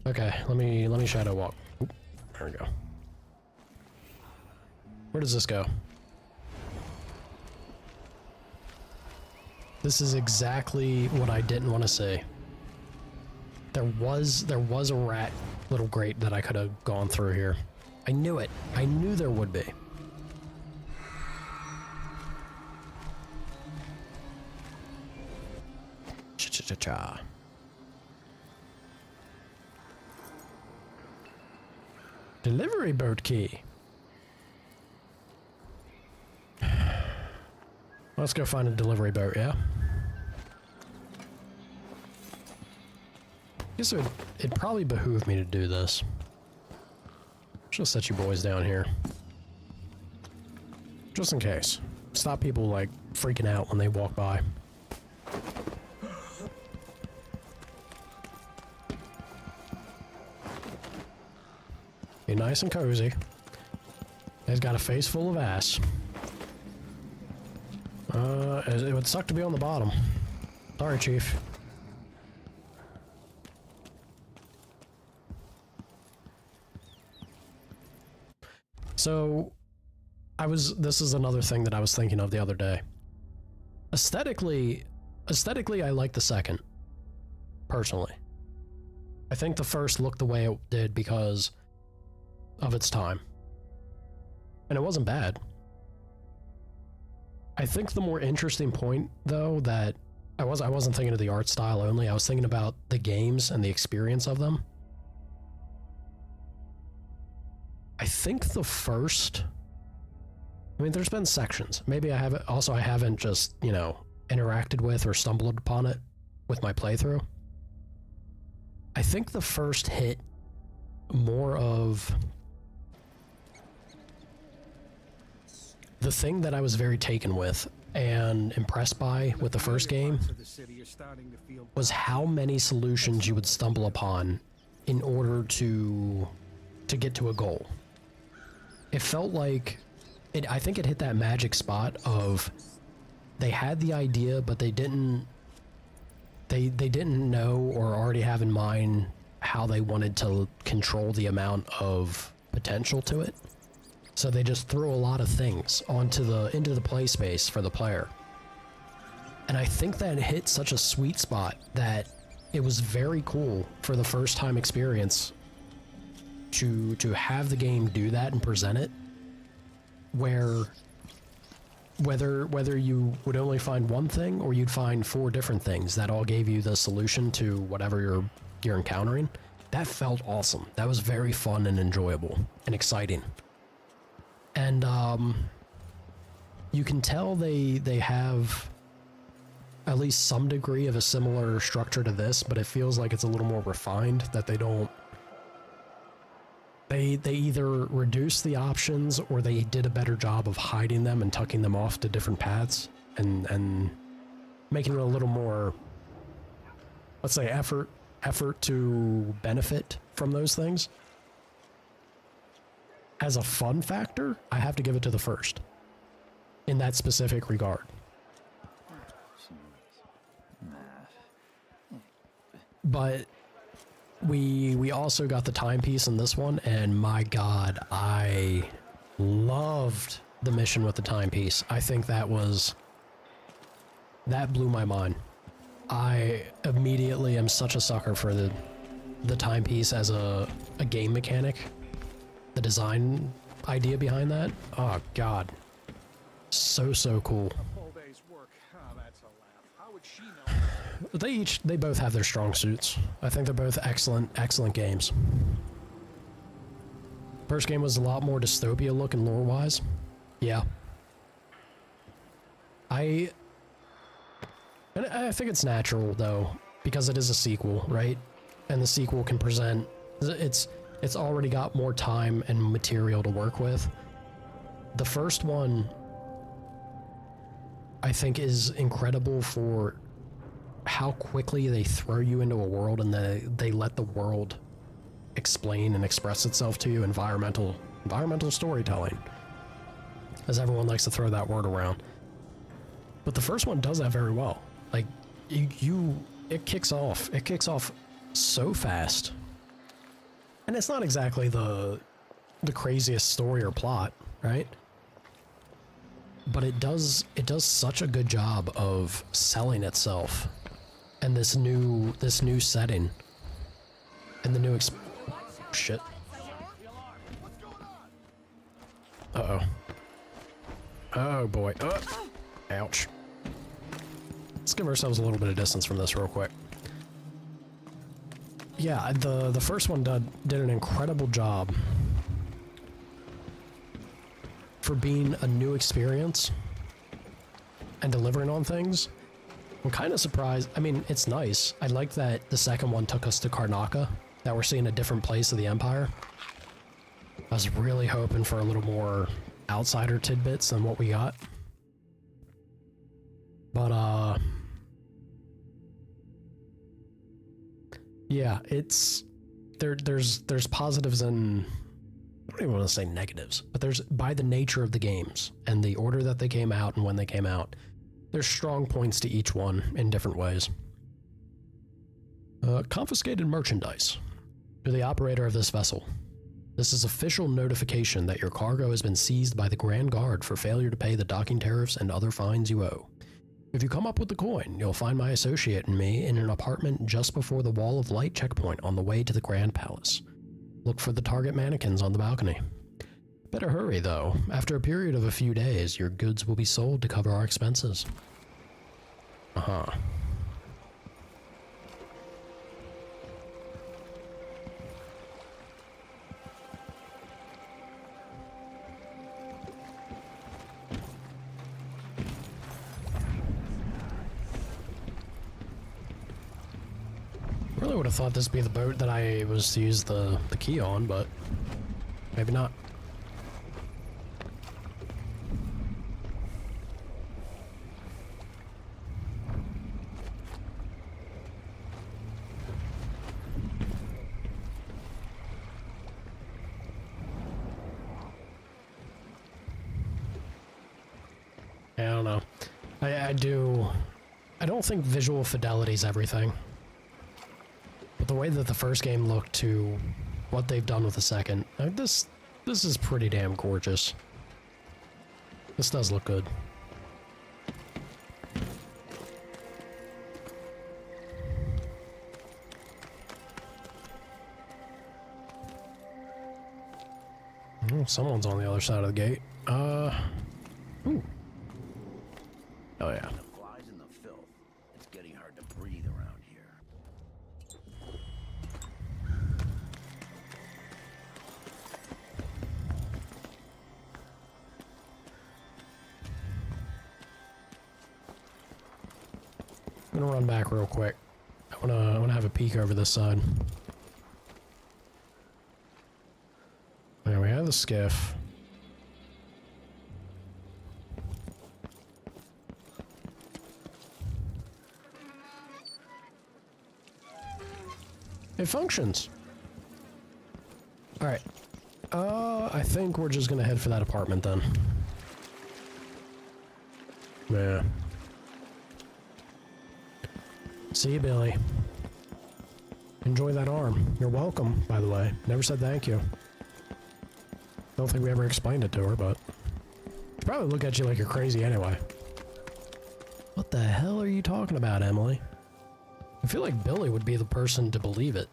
Okay, let me shadow walk. Oop, there we go. Where does this go? This is exactly what I didn't want to say. There was a rat little grate that I could have gone through here. I knew it. I knew there would be. Cha-cha-cha-cha. Delivery boat key. Let's go find a delivery boat, yeah? guess it'd probably behoove me to do this. Just set you boys down here. Just in case. Stop people, like, freaking out when they walk by. Be nice and cozy. He's got a face full of ass. It would suck to be on the bottom. Sorry, Chief. So, this is another thing that I was thinking of the other day. Aesthetically, I like the second, personally. I think the first looked the way it did because of its time. And it wasn't bad. I think the more interesting point, though, that I wasn't thinking of the art style only, I was thinking about the games and the experience of them. I think the first... I mean, there's been sections. Maybe I haven't just, you know, interacted with or stumbled upon it with my playthrough. I think the first hit more of the thing that I was very taken with and impressed by with the first game was how many solutions you would stumble upon in order to get to a goal. It felt like I think it hit that magic spot of they had the idea, but they didn't know or already have in mind how they wanted to control the amount of potential to it. So they just threw a lot of things into the play space for the player. And I think that hit such a sweet spot that it was very cool for the first time experience to have the game do that and present it, where whether you would only find one thing or you'd find 4 different things that all gave you the solution to whatever you're encountering, that felt awesome. That was very fun and enjoyable and exciting. And you can tell they have at least some degree of a similar structure to this, but it feels like it's a little more refined, that they either reduce the options or they did a better job of hiding them and tucking them off to different paths and making it a little more, let's say, effort to benefit from those things. As a fun factor, I have to give it to the first in that specific regard. But we also got the timepiece in this one, and my god, I loved the mission with the timepiece. I think that blew my mind. I immediately am such a sucker for the timepiece as a game mechanic. The design idea behind that, oh god, so cool. They both have their strong suits. I think they're both excellent games. First game was a lot more dystopia looking lore wise. Yeah. I think it's natural though, because it is a sequel, right? And the sequel can present, it's already got more time and material to work with. The first one, I think, is incredible for how quickly they throw you into a world and they let the world explain and express itself to you. Environmental storytelling, as everyone likes to throw that word around. But the first one does that very well. Like, it kicks off so fast. And it's not exactly the craziest story or plot, right? But it does such a good job of selling itself and this new setting and the new shit. Uh-oh. Oh boy. Ouch. Let's give ourselves a little bit of distance from this real quick. Yeah, the first one did an incredible job for being a new experience and delivering on things, I'm kind of surprised. I mean, it's nice. I like that the second one took us to Karnaca, that we're seeing a different place of the Empire. I was really hoping for a little more outsider tidbits than what we got. But, yeah, it's... There's positives and... I don't even want to say negatives, but there's, by the nature of the games and the order that they came out and when they came out, there's strong points to each one in different ways. Confiscated merchandise. To the operator of this vessel. This is official notification that your cargo has been seized by the Grand Guard for failure to pay the docking tariffs and other fines you owe. If you come up with the coin, you'll find my associate and me in an apartment just before the Wall of Light checkpoint on the way to the Grand Palace. Look for the target mannequins on the balcony. Better hurry, though. After a period of a few days, your goods will be sold to cover our expenses. Uh-huh. Really would have thought this would be the boat that I was to use the key on, but maybe not. I don't know. I don't think visual fidelity is everything. But the way that the first game looked to what they've done with the second, this is pretty damn gorgeous. This does look good. Oh, someone's on the other side of the gate. Ooh. Oh yeah. The flies in the filth. It's getting hard to breathe around here. I'm gonna run back real quick. I wanna have a peek over this side. There we have the skiff. It functions. All right. I think we're just gonna head for that apartment then. Yeah. See you, Billy. Enjoy that arm. You're welcome, by the way. Never said thank you. Don't think we ever explained it to her, but she'd probably look at you like you're crazy anyway. What the hell are you talking about, Emily? I feel like Billy would be the person to believe it.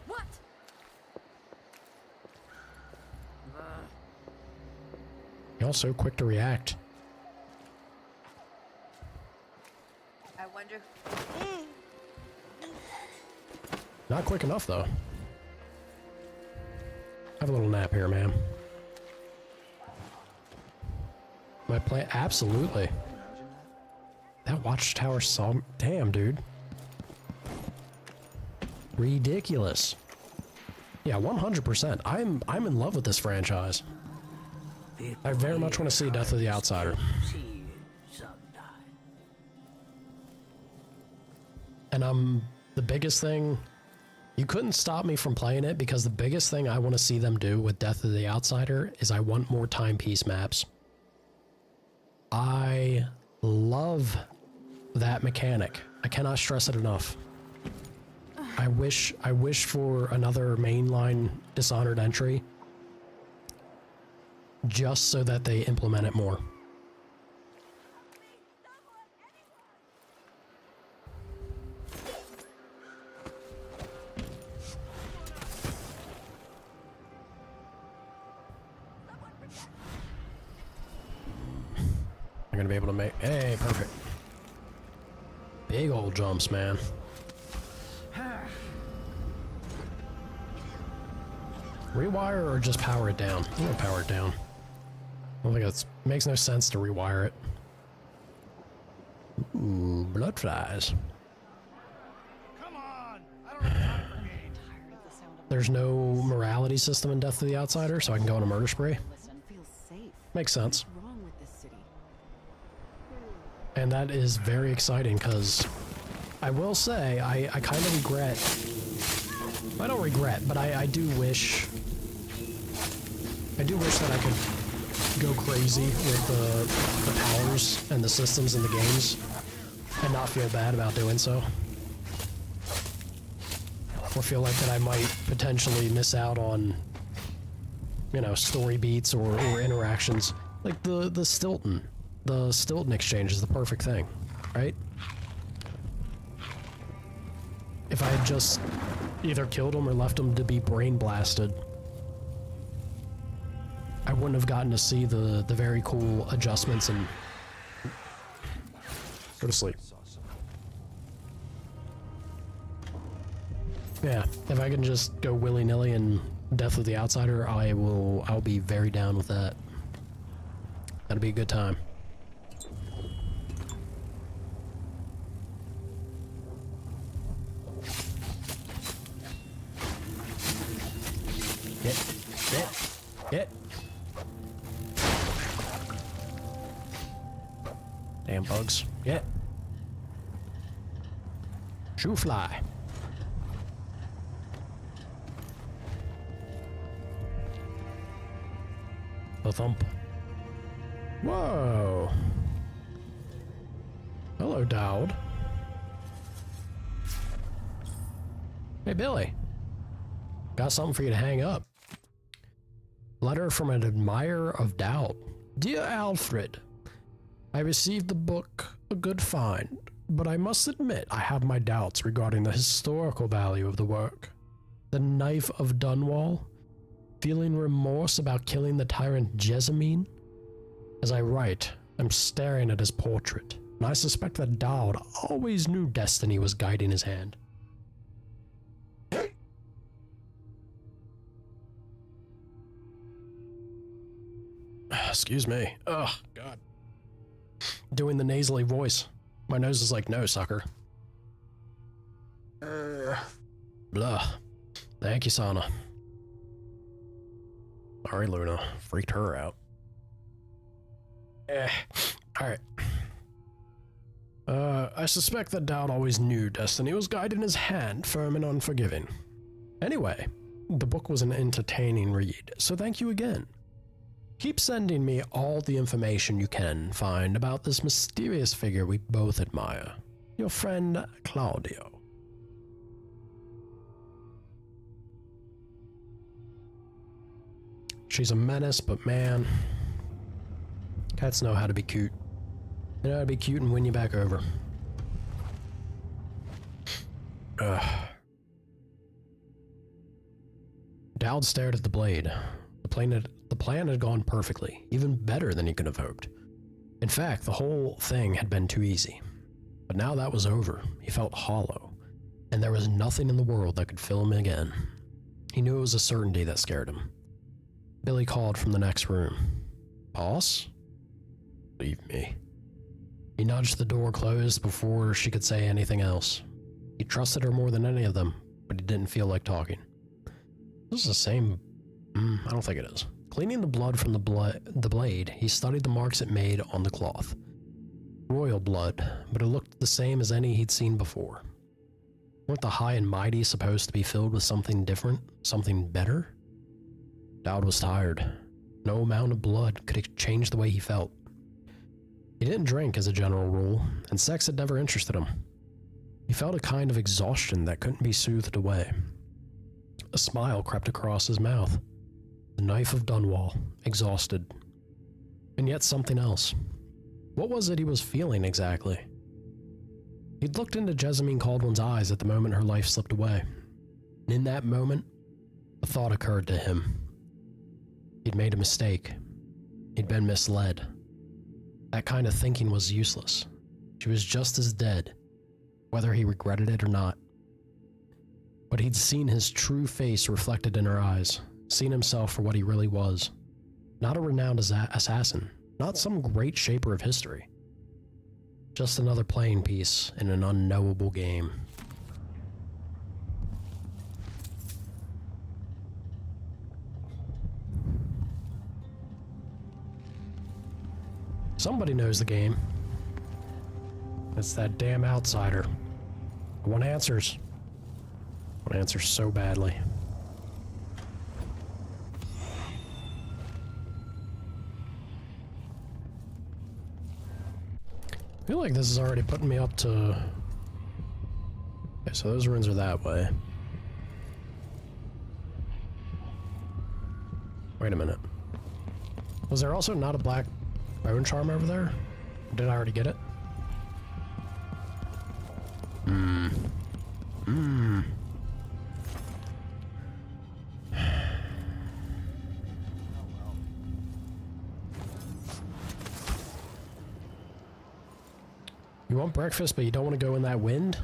What? Y'all so quick to react. I wonder. Not quick enough, though. Have a little nap here, ma'am. My plan? Absolutely. That watchtower saw. Damn, dude. Ridiculous. Yeah, 100%. I'm in love with this franchise. I very much want to see Death of the Outsider. And the biggest thing, you couldn't stop me from playing it because the biggest thing I want to see them do with Death of the Outsider is I want more timepiece maps. I love that mechanic. I cannot stress it enough. I wish for another mainline Dishonored entry just so that they implement it more. I'm gonna be able to make... Hey, perfect. Big old jumps, man. Rewire or just power it down? I'm gonna power it down. I think it makes no sense to rewire it. Ooh, blood flies. There's no morality system in Death of the Outsider, so I can go on a murder spree. Makes sense. And that is very exciting, because I will say, I kind of regret... I don't regret, but I do wish... I do wish that I could go crazy with the powers and the systems in the games, and not feel bad about doing so. Or feel like that I might potentially miss out on, you know, story beats or interactions. Like the Stilton. The Stilton exchange is the perfect thing, right? If I had just either killed him or left him to be brain blasted, I wouldn't have gotten to see the very cool adjustments and go to sleep. Yeah, if I can just go willy-nilly in Death of the Outsider, I'll be very down with that. That'll be a good time. Get. Damn bugs. Get. Shoo fly. A thump. Whoa. Hello, Dowd. Hey, Billy. Got something for you to hang up. Letter from an admirer of Dowd. Dear Alfred, I received the book, a good find, but I must admit I have my doubts regarding the historical value of the work. The Knife of Dunwall, feeling remorse about killing the tyrant Jessamine. As I write, I'm staring at his portrait, and I suspect that Dowd always knew destiny was guiding his hand. Excuse me. Oh, God. Doing the nasally voice. My nose is like, no, sucker. Blah. Thank you, Sana. Sorry, Luna. Freaked her out. Alright. I suspect that Dowd always knew destiny was guiding his hand, firm and unforgiving. Anyway, the book was an entertaining read, so thank you again. Keep sending me all the information you can find about this mysterious figure we both admire. Your friend, Claudio. She's a menace, but man, cats know how to be cute. They know how to be cute and win you back over. Dowd stared at the blade. The plan had gone perfectly, even better than he could have hoped. In fact, the whole thing had been too easy. But now that was over, he felt hollow, and there was nothing in the world that could fill him again. He knew it was a certainty that scared him. Billy called from the next room. Boss? Leave me. He nudged the door closed before she could say anything else. He trusted her more than any of them, but he didn't feel like talking. This is the same... I don't think it is. Cleaning the blood from the blade, he studied the marks it made on the cloth. Royal blood, but it looked the same as any he'd seen before. Weren't the high and mighty supposed to be filled with something different? Something better? Dowd was tired. No amount of blood could change the way he felt. He didn't drink as a general rule, and sex had never interested him. He felt a kind of exhaustion that couldn't be soothed away. A smile crept across his mouth. The Knife of Dunwall, exhausted. And yet something else. What was it he was feeling exactly? He'd looked into Jessamine Caldwell's eyes at the moment her life slipped away. And in that moment, a thought occurred to him. He'd made a mistake. He'd been misled. That kind of thinking was useless. She was just as dead, whether he regretted it or not. But he'd seen his true face reflected in her eyes, seen himself for what he really was. Not a renowned assassin. Not some great shaper of history. Just another playing piece in an unknowable game. Somebody knows the game. It's that damn outsider. I want answers. I want answers so badly. I feel like this is already putting me up to... Okay, so those ruins are that way. Wait a minute. Was there also not a black bone charm over there? Did I already get it? You want breakfast, but you don't want to go in that wind?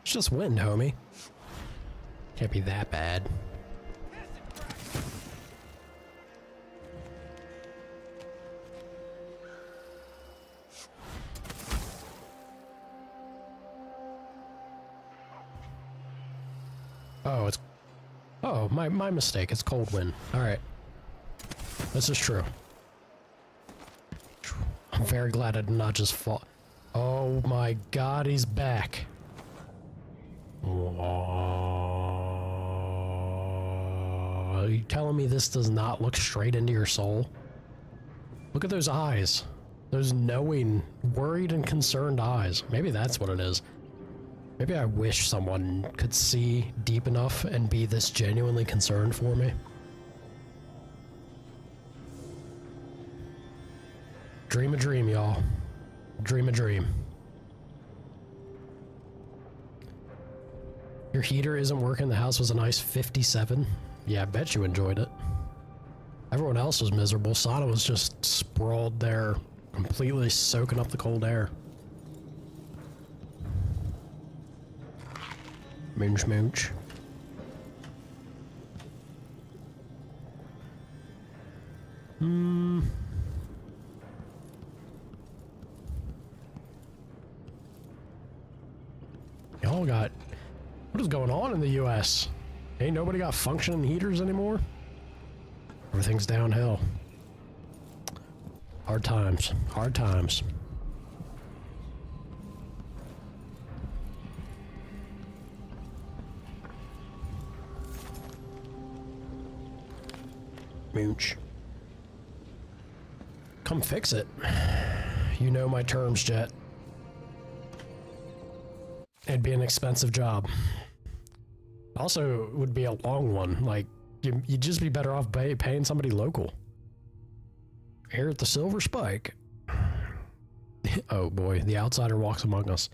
It's just wind, homie. Can't be that bad. Oh, it's... Oh, my mistake. It's cold wind. Alright. This is true. I'm very glad I did not just fall. Oh my god, he's back. Are you telling me this does not look straight into your soul? Look at those eyes. Those knowing, worried and concerned eyes. Maybe that's what it is. Maybe I wish someone could see deep enough and be this genuinely concerned for me. Dream a dream, y'all. Dream a dream. Your heater isn't working. The house was a nice 57. Yeah, I bet you enjoyed it. Everyone else was miserable. Sana was just sprawled there, completely soaking up the cold air. Mooch mooch. Y'all got... What is going on in the US? Ain't nobody got functioning heaters anymore? Everything's downhill. Hard times. Hard times. Mooch. Come fix it. You know my terms, Jet. It'd be an expensive job. Also, it would be a long one. Like, you'd just be better off paying somebody local. Here at the Silver Spike. Oh boy, the outsider walks among us.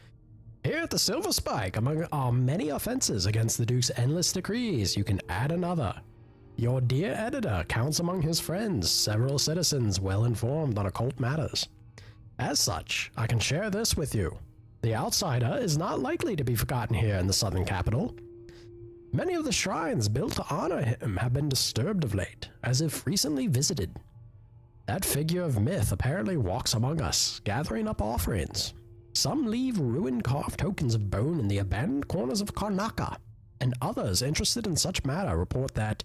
Here at the Silver Spike, among our many offenses against the Duke's endless decrees, you can add another. Your dear editor counts among his friends several citizens well informed on occult matters. As such, I can share this with you. The outsider is not likely to be forgotten here in the southern capital. Many of the shrines built to honor him have been disturbed of late, as if recently visited. That figure of myth apparently walks among us, gathering up offerings. Some leave ruined carved tokens of bone in the abandoned corners of Karnaca, and others interested in such matter report that,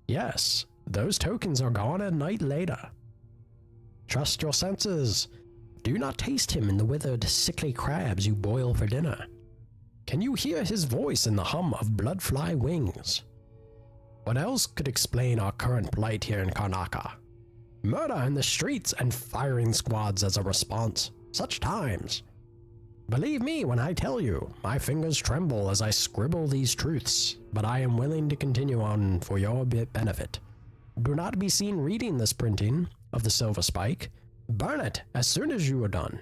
yes, those tokens are gone a night later. Trust your senses. Do not taste him in the withered, sickly crabs you boil for dinner. Can you hear his voice in the hum of bloodfly wings? What else could explain our current plight here in Karnaca? Murder in the streets and firing squads as a response. Such times. Believe me when I tell you, my fingers tremble as I scribble these truths, but I am willing to continue on for your benefit. Do not be seen reading this printing of the Silver Spike. Burn it as soon as you are done,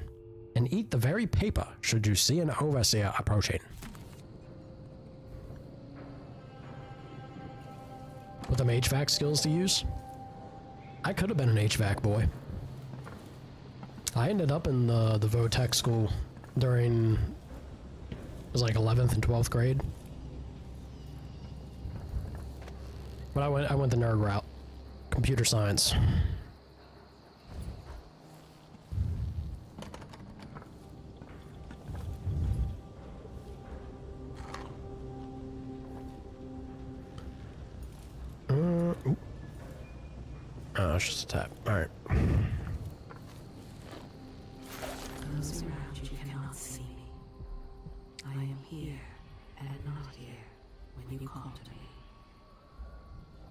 and eat the very paper should you see an overseer approaching. With them HVAC skills to use? I could have been an HVAC boy. I ended up in the Votech school during, it was like 11th and 12th grade. But I went the nerd route. Computer science. Oop. Oh, it's just a tap. Alright. Those around you cannot see me. I am here and not here when you call to me.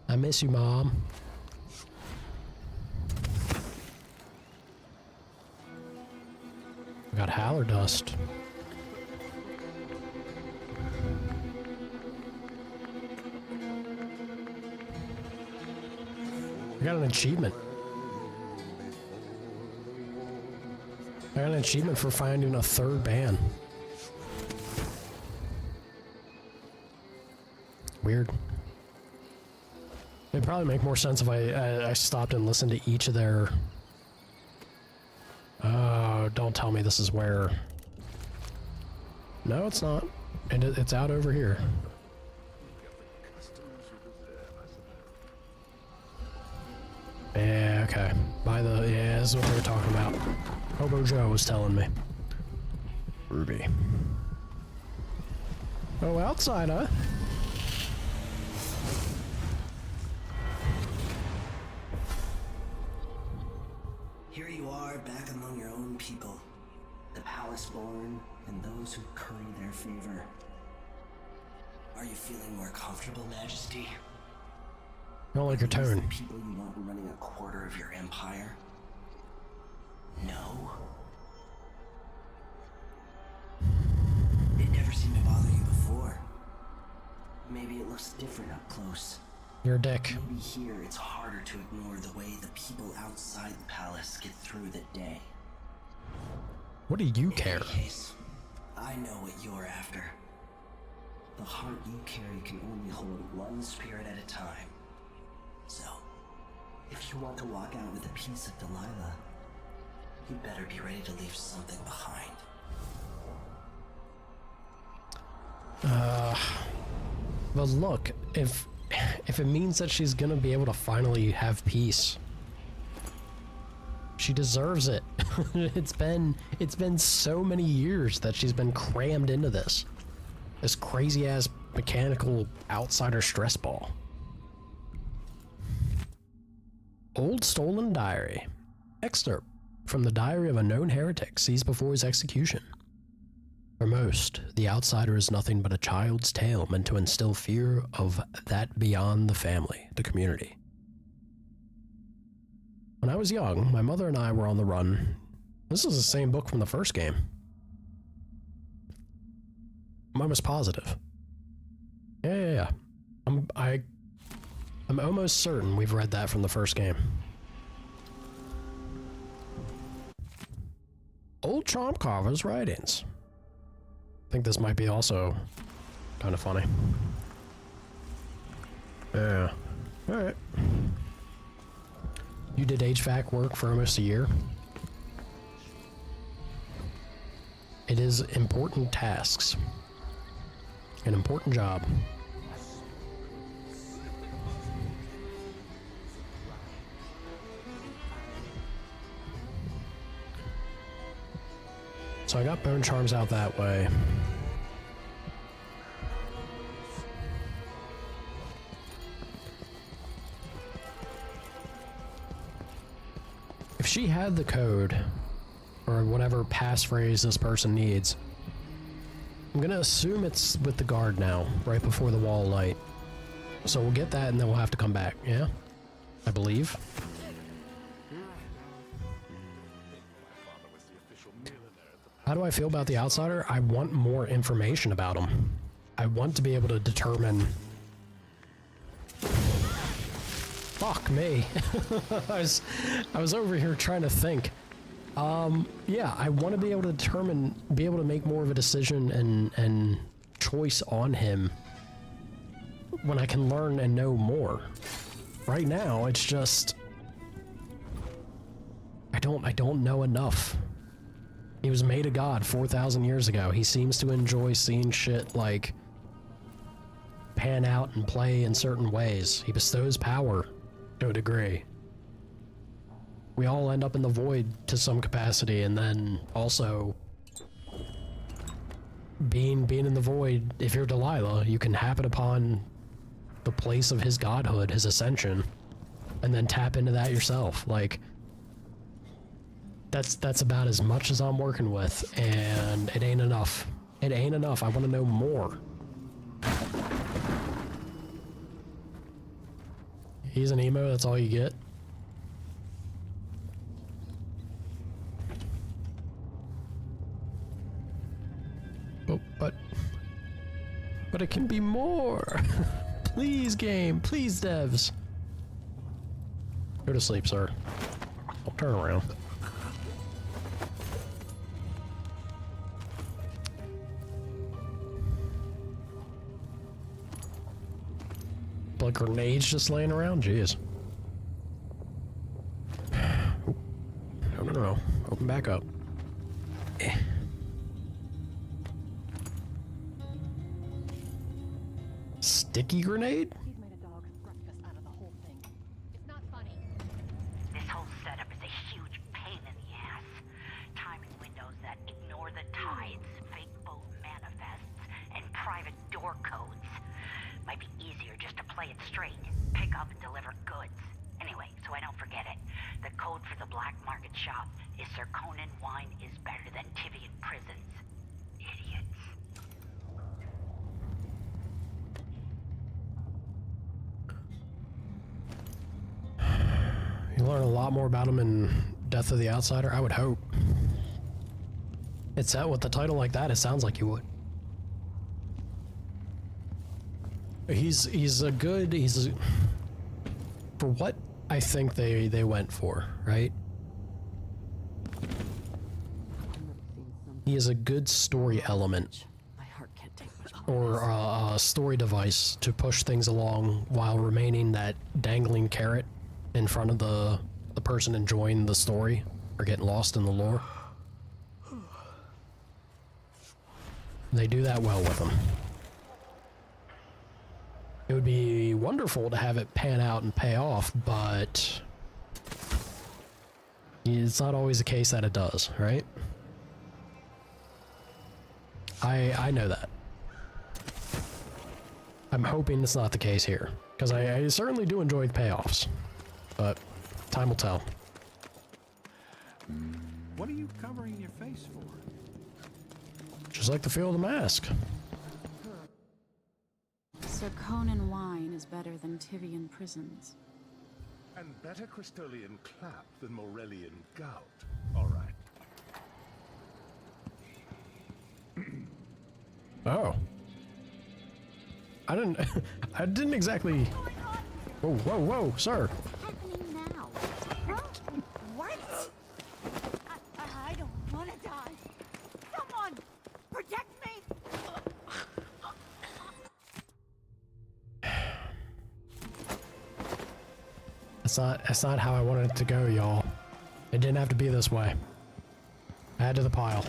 I miss you, Mom. I got howler dust. I got an achievement. I got an achievement for finding a third band. Weird. It'd probably make more sense if I stopped and listened to each of their... Oh, don't tell me this is where... No, it's not. And it's out over here. Yeah, okay. By the... Yeah, this is what they were talking about. Hobo Joe was telling me. Ruby. Oh, outside, huh? Here you are, back among your own people. The palace born, and those who curry their favor. Are you feeling more comfortable, Majesty? I don't like your tone. The people you want running a quarter of your empire? No? It never seemed to bother you before. Maybe it looks different up close. You're a dick. Maybe here it's harder to ignore the way the people outside the palace get through the day. What do you care? In any case, I know what you're after. The heart you carry can only hold one spirit at a time. So, if you want to walk out with a piece of Delilah, you better be ready to leave something behind. But look, if it means that she's gonna be able to finally have peace, she deserves it. It's been so many years that she's been crammed into this crazy ass mechanical outsider stress ball. Old stolen diary. Excerpt from the diary of a known heretic seized before his execution. For most, the outsider is nothing but a child's tale meant to instill fear of that beyond the family, the community. When I was young, my mother and I were on the run. This is the same book from the first game. I'm almost positive. Yeah. I'm almost certain we've read that from the first game. Old Charm Carver's writings. I think this might be also kind of funny. Yeah. Alright. You did HVAC work for almost a year. It is important tasks. An important job. So I got bone charms out that way. If she had the code, or whatever passphrase this person needs, I'm gonna assume it's with the guard now, right before the wall light. So we'll get that and then we'll have to come back, yeah? I believe. How do I feel about the outsider? I want more information about him. I want to be able to determine... Fuck me. I was over here trying to think. Yeah, I want to be able to determine, be able to make more of a decision and choice on him when I can learn and know more. Right now, it's just... I don't know enough. He was made a god 4,000 years ago. He seems to enjoy seeing shit like pan out and play in certain ways. He bestows power to a degree. We all end up in the void to some capacity, and then also being in the void, if you're Delilah, you can happen upon the place of his godhood, his ascension, and then tap into that yourself. Like, that's about as much as I'm working with, and it ain't enough. It ain't enough. I want to know more. He's an emo, that's all you get? Oh, but it can be more. Please, game. Please, devs. Go to sleep, sir. I'll turn around. Like grenades just laying around? Jeez. No. Open back up. Sticky grenade? He's made a dog's breakfast out of the whole thing. It's not funny. This whole setup is a huge pain in the ass. Timing windows that ignore the tides, fake boat manifests, and private door codes. Might be easier just to play it straight. Pick up and deliver goods. Anyway, so I don't forget it. The code for the black market shop is Sir Conan wine is better than Tivian prisons. Idiots. You learn a lot more about him in Death of the Outsider, I would hope. It's that with the title like that, it sounds like you would. For what I think they went for, right? He is a good story element. Or a story device to push things along while remaining that dangling carrot in front of the person enjoying the story or getting lost in the lore. They do that well with them. It would be wonderful to have it pan out and pay off, but it's not always the case that it does, right? I know that. I'm hoping it's not the case here, because I certainly do enjoy the payoffs, but time will tell. What are you covering your face for? Just like the feel of the mask. Sir Conan wine is better than Tivian prisons. And better Crystolian clap than Morellian gout. All right. Oh. I didn't exactly... Whoa, sir. Happening now? What? I don't want to die. Someone protect me. That's not how I wanted it to go, y'all. It didn't have to be this way. Add to the pile.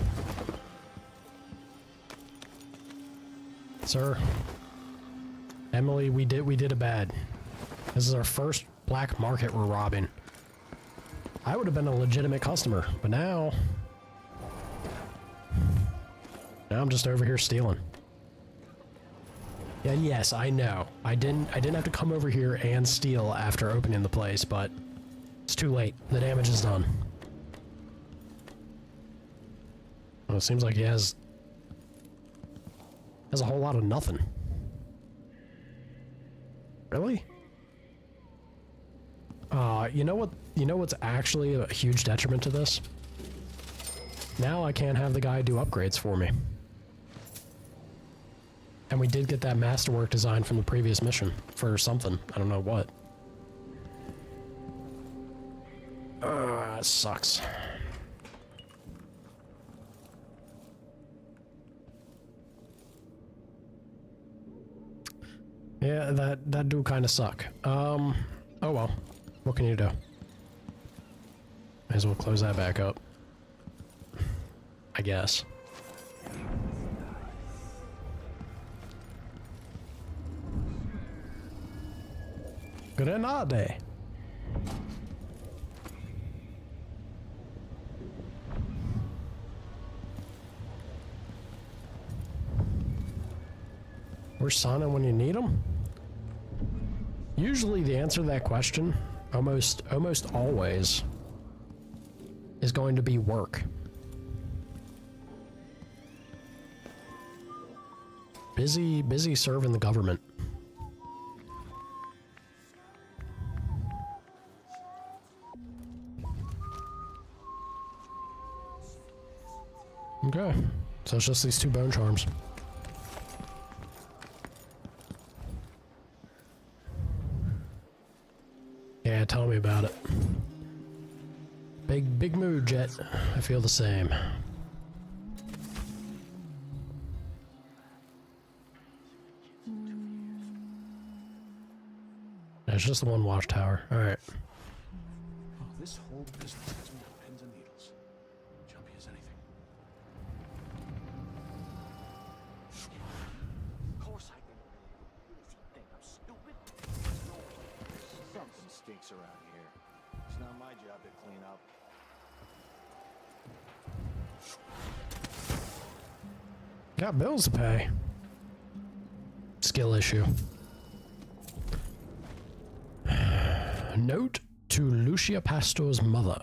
Sir. Emily, we did a bad. This is our first black market we're robbing. I would have been a legitimate customer, but now I'm just over here stealing. Yeah, yes, I know. I didn't have to come over here and steal after opening the place, but it's too late. The damage is done. Well, it seems like he has a whole lot of nothing. Really? You know what? You know what's actually a huge detriment to this? Now I can't have the guy do upgrades for me. And we did get that masterwork design from the previous mission for something. I don't know what. That sucks. Yeah, that do kind of suck. Oh well. What can you do? Might as well close that back up. I guess. Grenade. Where's Sana when you need him? Usually the answer to that question, almost always, is going to be work. Busy serving the government. Okay, so it's just these 2 bone charms. Yeah, tell me about it. Big mood, Jet. I feel the same. There's just the one watchtower. Alright. Oh, this whole business has me on pins and needles. Jumpy as anything. Of course I can. Who does he think? I'm stupid? Something stinks around here. It's not my job to clean up. Got bills to pay. Skill issue. Note to Lucia Pastor's mother.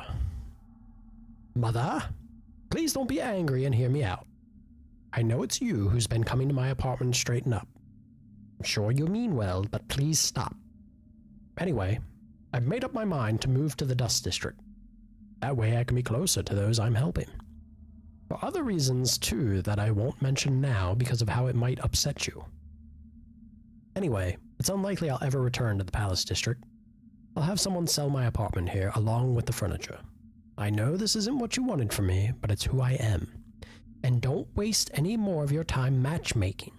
Mother, please don't be angry and hear me out. I know it's you who's been coming to my apartment to straighten up. I'm sure you mean well, but please stop. Anyway, I've made up my mind to move to the Dust District. That way I can be closer to those I'm helping. For other reasons, too, that I won't mention now because of how it might upset you. Anyway, it's unlikely I'll ever return to the Palace District. I'll have someone sell my apartment here along with the furniture. I know this isn't what you wanted from me, but it's who I am. And don't waste any more of your time matchmaking.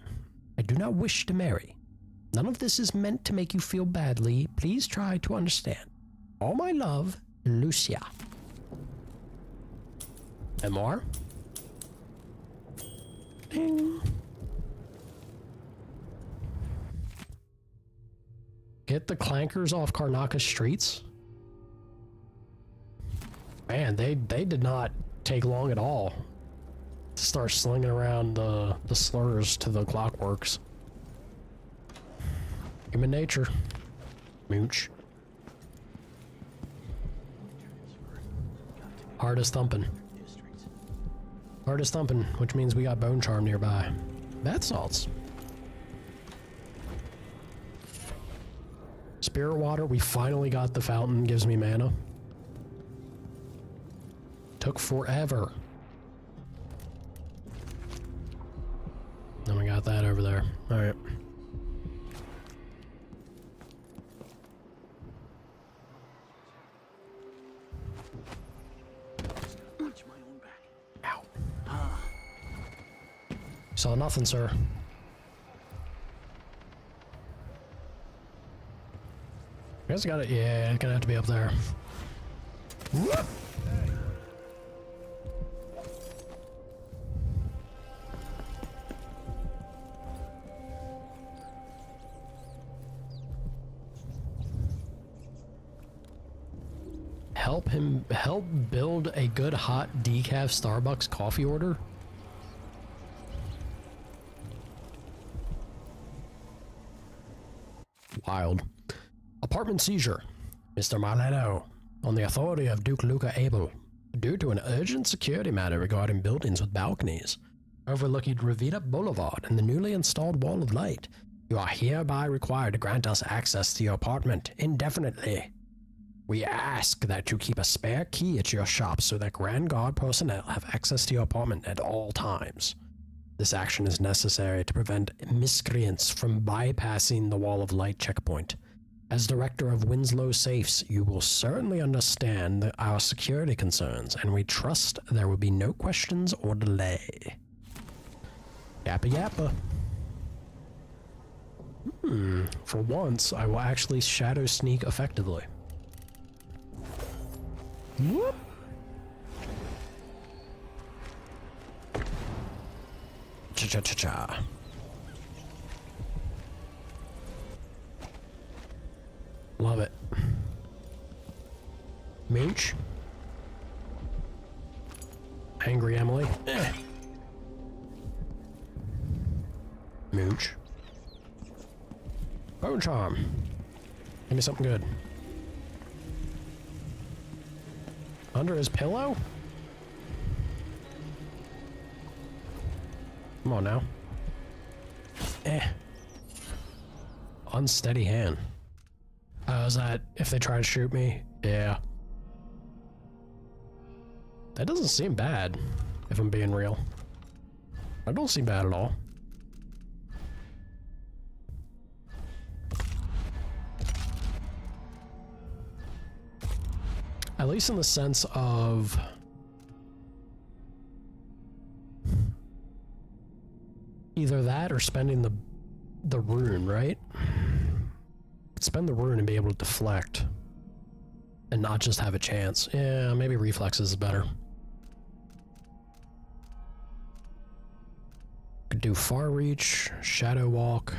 I do not wish to marry. None of this is meant to make you feel badly. Please try to understand. All my love, Lucia. And more? Ding. Get the clankers off Karnaka's streets? Man, they did not take long at all to start slinging around the slurs to the clockworks. Human nature. Mooch. Hardest thumping. Hardest thumping, which means we got bone charm nearby. Bath salts. Spirit water, we finally got the fountain, gives me mana. Took forever. Then we got that over there. Alright. Ow. Saw nothing, sir. I guess I got it. Yeah, it's gonna have to be up there. Whoop! Help build a good hot decaf Starbucks coffee order. Wild. Apartment seizure. Mr. Marletto, on the authority of Duke Luca Abel, due to an urgent security matter regarding buildings with balconies overlooking Revita Boulevard and the newly installed Wall of Light, you are hereby required to grant us access to your apartment indefinitely. We ask that you keep a spare key at your shop so that Grand Guard personnel have access to your apartment at all times. This action is necessary to prevent miscreants from bypassing the Wall of Light checkpoint. As director of Winslow Safes, you will certainly understand our security concerns, and we trust there will be no questions or delay. Yappa yappa. For once, I will actually shadow sneak effectively. Whoop! Cha-cha-cha-cha. Love it. Mooch. Angry Emily. Mooch. Bone charm. Give me something good. Under his pillow? Come on now. Unsteady hand. Is that if they try to shoot me? Yeah. That doesn't seem bad, if I'm being real. That don't seem bad at all. At least in the sense of either that or spending the rune, right? Spend the rune and be able to deflect and not just have a chance. Yeah, maybe reflexes is better. Could do far reach, shadow walk.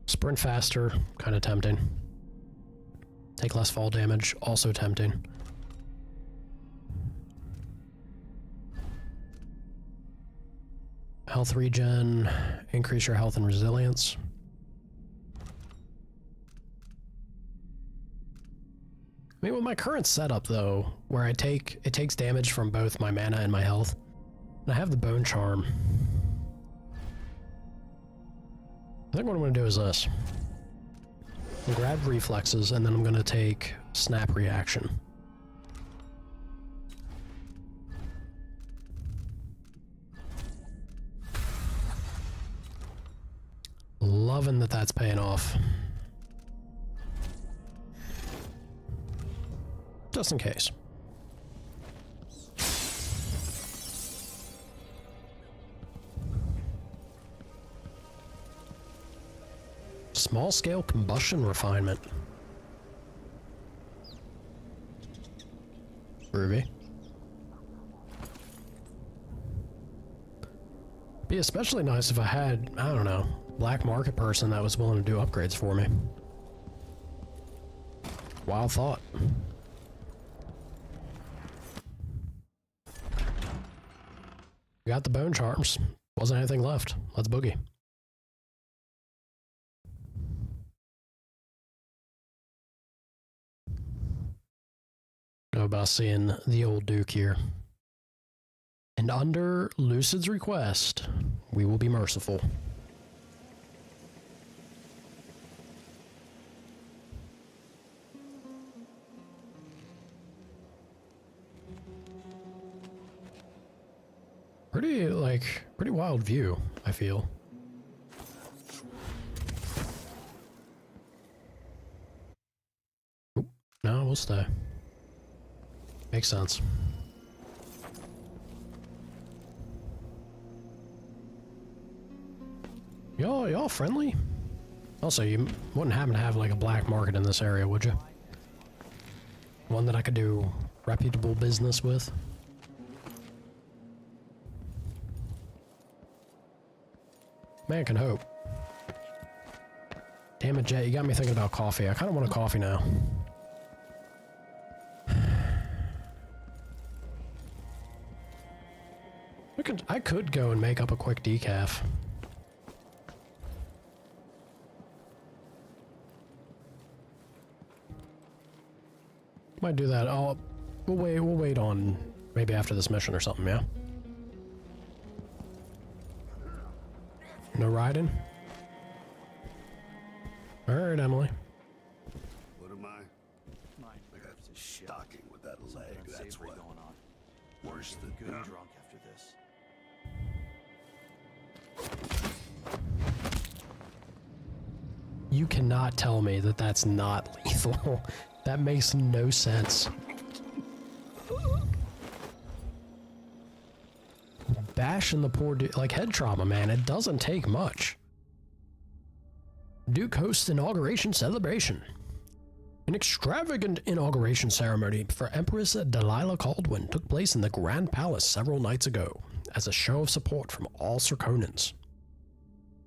Sprint faster, kind of tempting. Take less fall damage, also tempting. Health regen, increase your health and resilience. I mean, with my current setup though, where it takes damage from both my mana and my health, and I have the bone charm. I think what I'm going to do is this. I'll grab reflexes, and then I'm going to take snap reaction. Loving that that's paying off. Just in case. Small-scale combustion refinement. Ruby. Be especially nice if I had, I don't know, black market person that was willing to do upgrades for me. Wild thought. Got the bone charms. Wasn't anything left. Let's boogie. Go about seeing the old Duke here. And under Lucid's request, we will be merciful. Pretty wild view, I feel. Oop, no, we'll stay. Makes sense. Y'all friendly? Also, you wouldn't happen to have like a black market in this area, would you? One that I could do reputable business with? Man can hope. Damn it, Jet, you got me thinking about coffee. I kind of want a coffee now. I could go and make up a quick decaf. Might do that. We'll wait on maybe after this mission or something, yeah? No riding? Alright, Emily. What am I? I got a stocking with that leg, that's what. Going on. Worse than Good drunk after this. You cannot tell me that that's not lethal. That makes no sense. bashing the poor dude. Like, head trauma, man. It doesn't take much. Duke hosts inauguration celebration. An extravagant inauguration ceremony for Empress Delilah Caldwin took place in the Grand Palace several nights ago as a show of support from all Serkonans.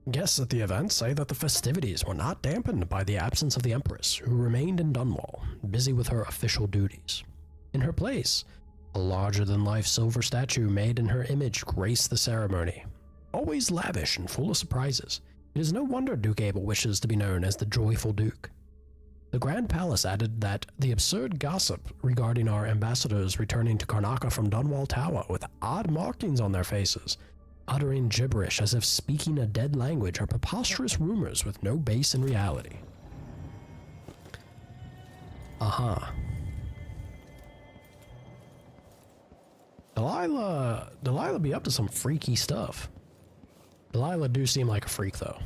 Guests at the event say that the festivities were not dampened by the absence of the Empress, who remained in Dunwall, busy with her official duties. In her place, a larger-than-life silver statue made in her image graced the ceremony. Always lavish and full of surprises, it is no wonder Duke Abel wishes to be known as the Joyful Duke. The Grand Palace added that the absurd gossip regarding our ambassadors returning to Karnaca from Dunwall Tower with odd markings on their faces, uttering gibberish as if speaking a dead language, are preposterous rumors with no base in reality. Delilah be up to some freaky stuff. Delilah do seem like a freak, though.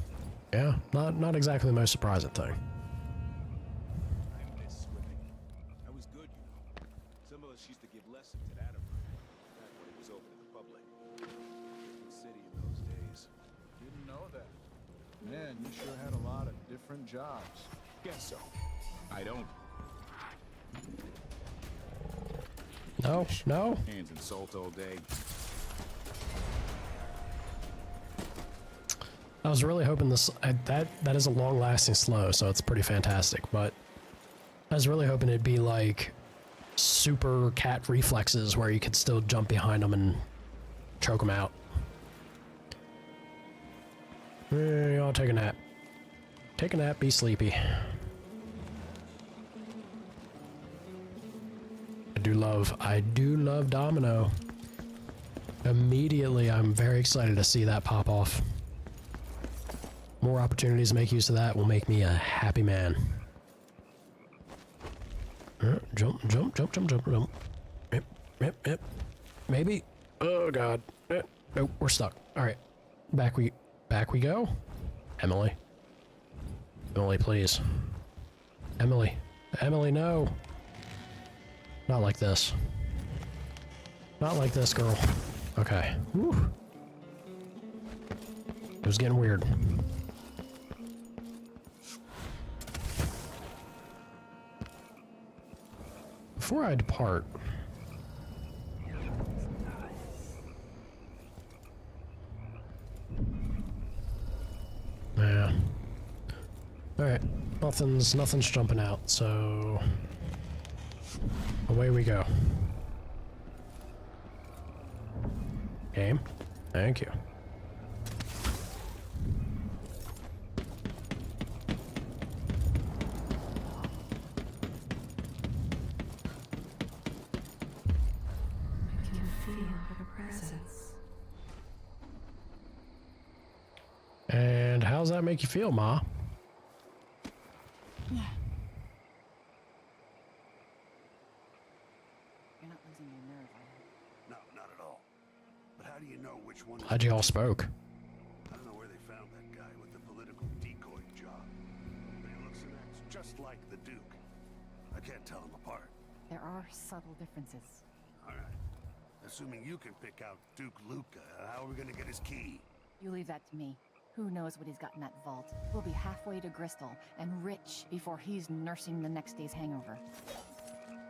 Yeah, not exactly the most surprising thing. I miss swimming. I was good, you know. Some of us used to give lessons at Atterbury, back when it was open to the public. Different city in those days. Didn't know that. Man, you sure had a lot of different jobs. Guess so. I don't. No. Hands and salt all day. I was really hoping that is a long-lasting slow, so it's pretty fantastic, but I was really hoping it'd be like super cat reflexes where you could still jump behind them and choke them out. I'll take a nap. Take a nap, be sleepy. I do love Domino. Immediately, I'm very excited to see that pop off. More opportunities to make use of that will make me a happy man. Jump. Yep. Maybe. Oh god. Nope, we're stuck. Alright. Back we go. Emily, please. Emily, no. Not like this. Not like this, girl. Okay. Whew. It was getting weird. Before I depart, yeah. Alright, nothing's jumping out, so away we go. Game. Thank you. I can feel her presence. And how's that make you feel, Ma? You're not losing your nerve, are you? No, not at all. But how do you know which one? Glad you all spoke. I don't know where they found that guy with the political decoy job, but he looks and acts just like the Duke. I can't tell them apart. There are subtle differences. All right. Assuming you can pick out Duke Luca, how are we gonna get his key? You leave that to me. Who knows what he's got in that vault? We'll be halfway to Bristol and rich before he's nursing the next day's hangover.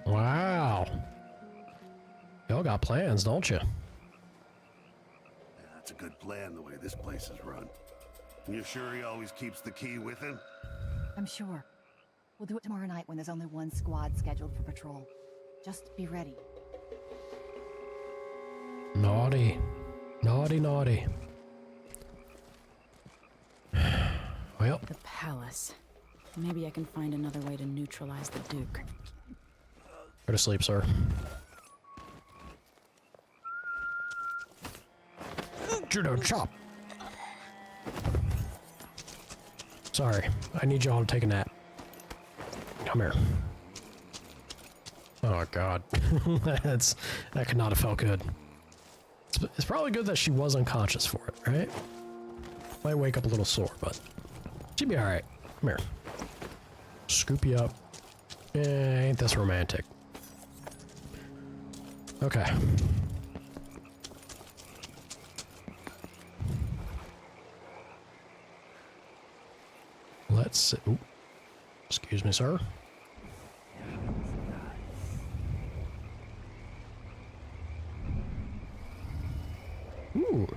Wow. Y'all got plans, don't you? Yeah, that's a good plan, the way this place is run. You sure he always keeps the key with him? I'm sure. We'll do it tomorrow night when there's only one squad scheduled for patrol. Just be ready. Naughty. Naughty. Well. The palace. Maybe I can find another way to neutralize the Duke. Go to sleep, sir. Judo chop. Sorry, I need y'all to take a nap. Come here. Oh god, that could not have felt good. It's probably good that she was unconscious for it, right? Might wake up a little sore, but she'd be all right. Come here. Scoop you up. Ain't this romantic? let's see. Ooh. Excuse me, sir. Ooh.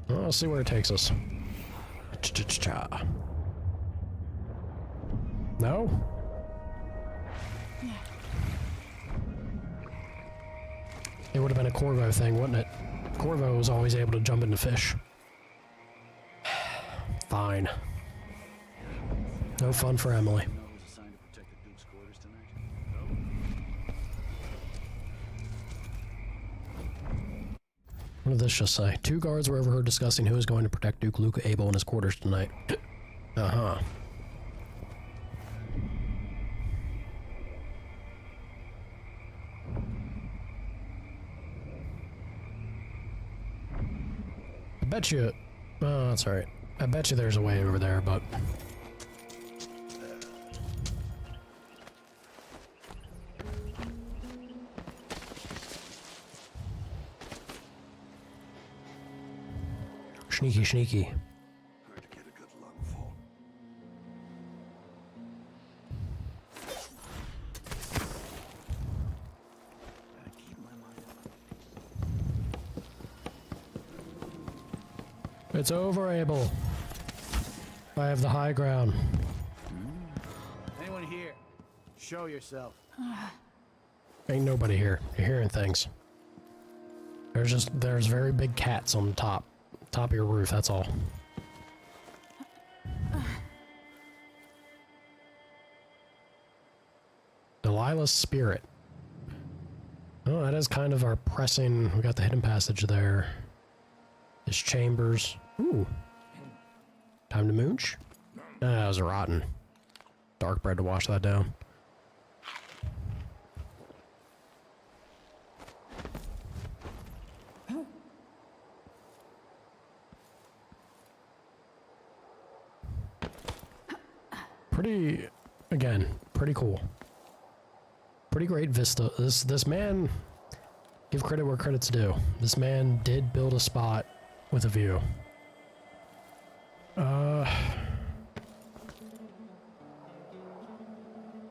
Well, let's see where it takes us. Cha-cha-cha. No? It would have been a Corvo thing, wouldn't it? Corvo was always able to jump into fish. Fine. No fun for Emily. What did this just say? 2 guards were overheard discussing who is going to protect Duke Luca Abel in his quarters tonight. Uh-huh. I bet you... Oh, that's alright. I bet you there's a way over there, but... Sneaky, sneaky. Hard to get a good lungful. Gotta keep my mind. It's over, Abel. I have the high ground. Anyone here? Show yourself. Ain't nobody here. You're hearing things. There's very big cats on the top of your roof, that's all. Delilah's spirit. Oh, that is kind of our pressing. We got the hidden passage there. His chambers. Ooh. Time to mooch? That was rotten. Dark bread to wash that down. Pretty cool. Pretty great vista. This man, give credit where credit's due. This man did build a spot with a view.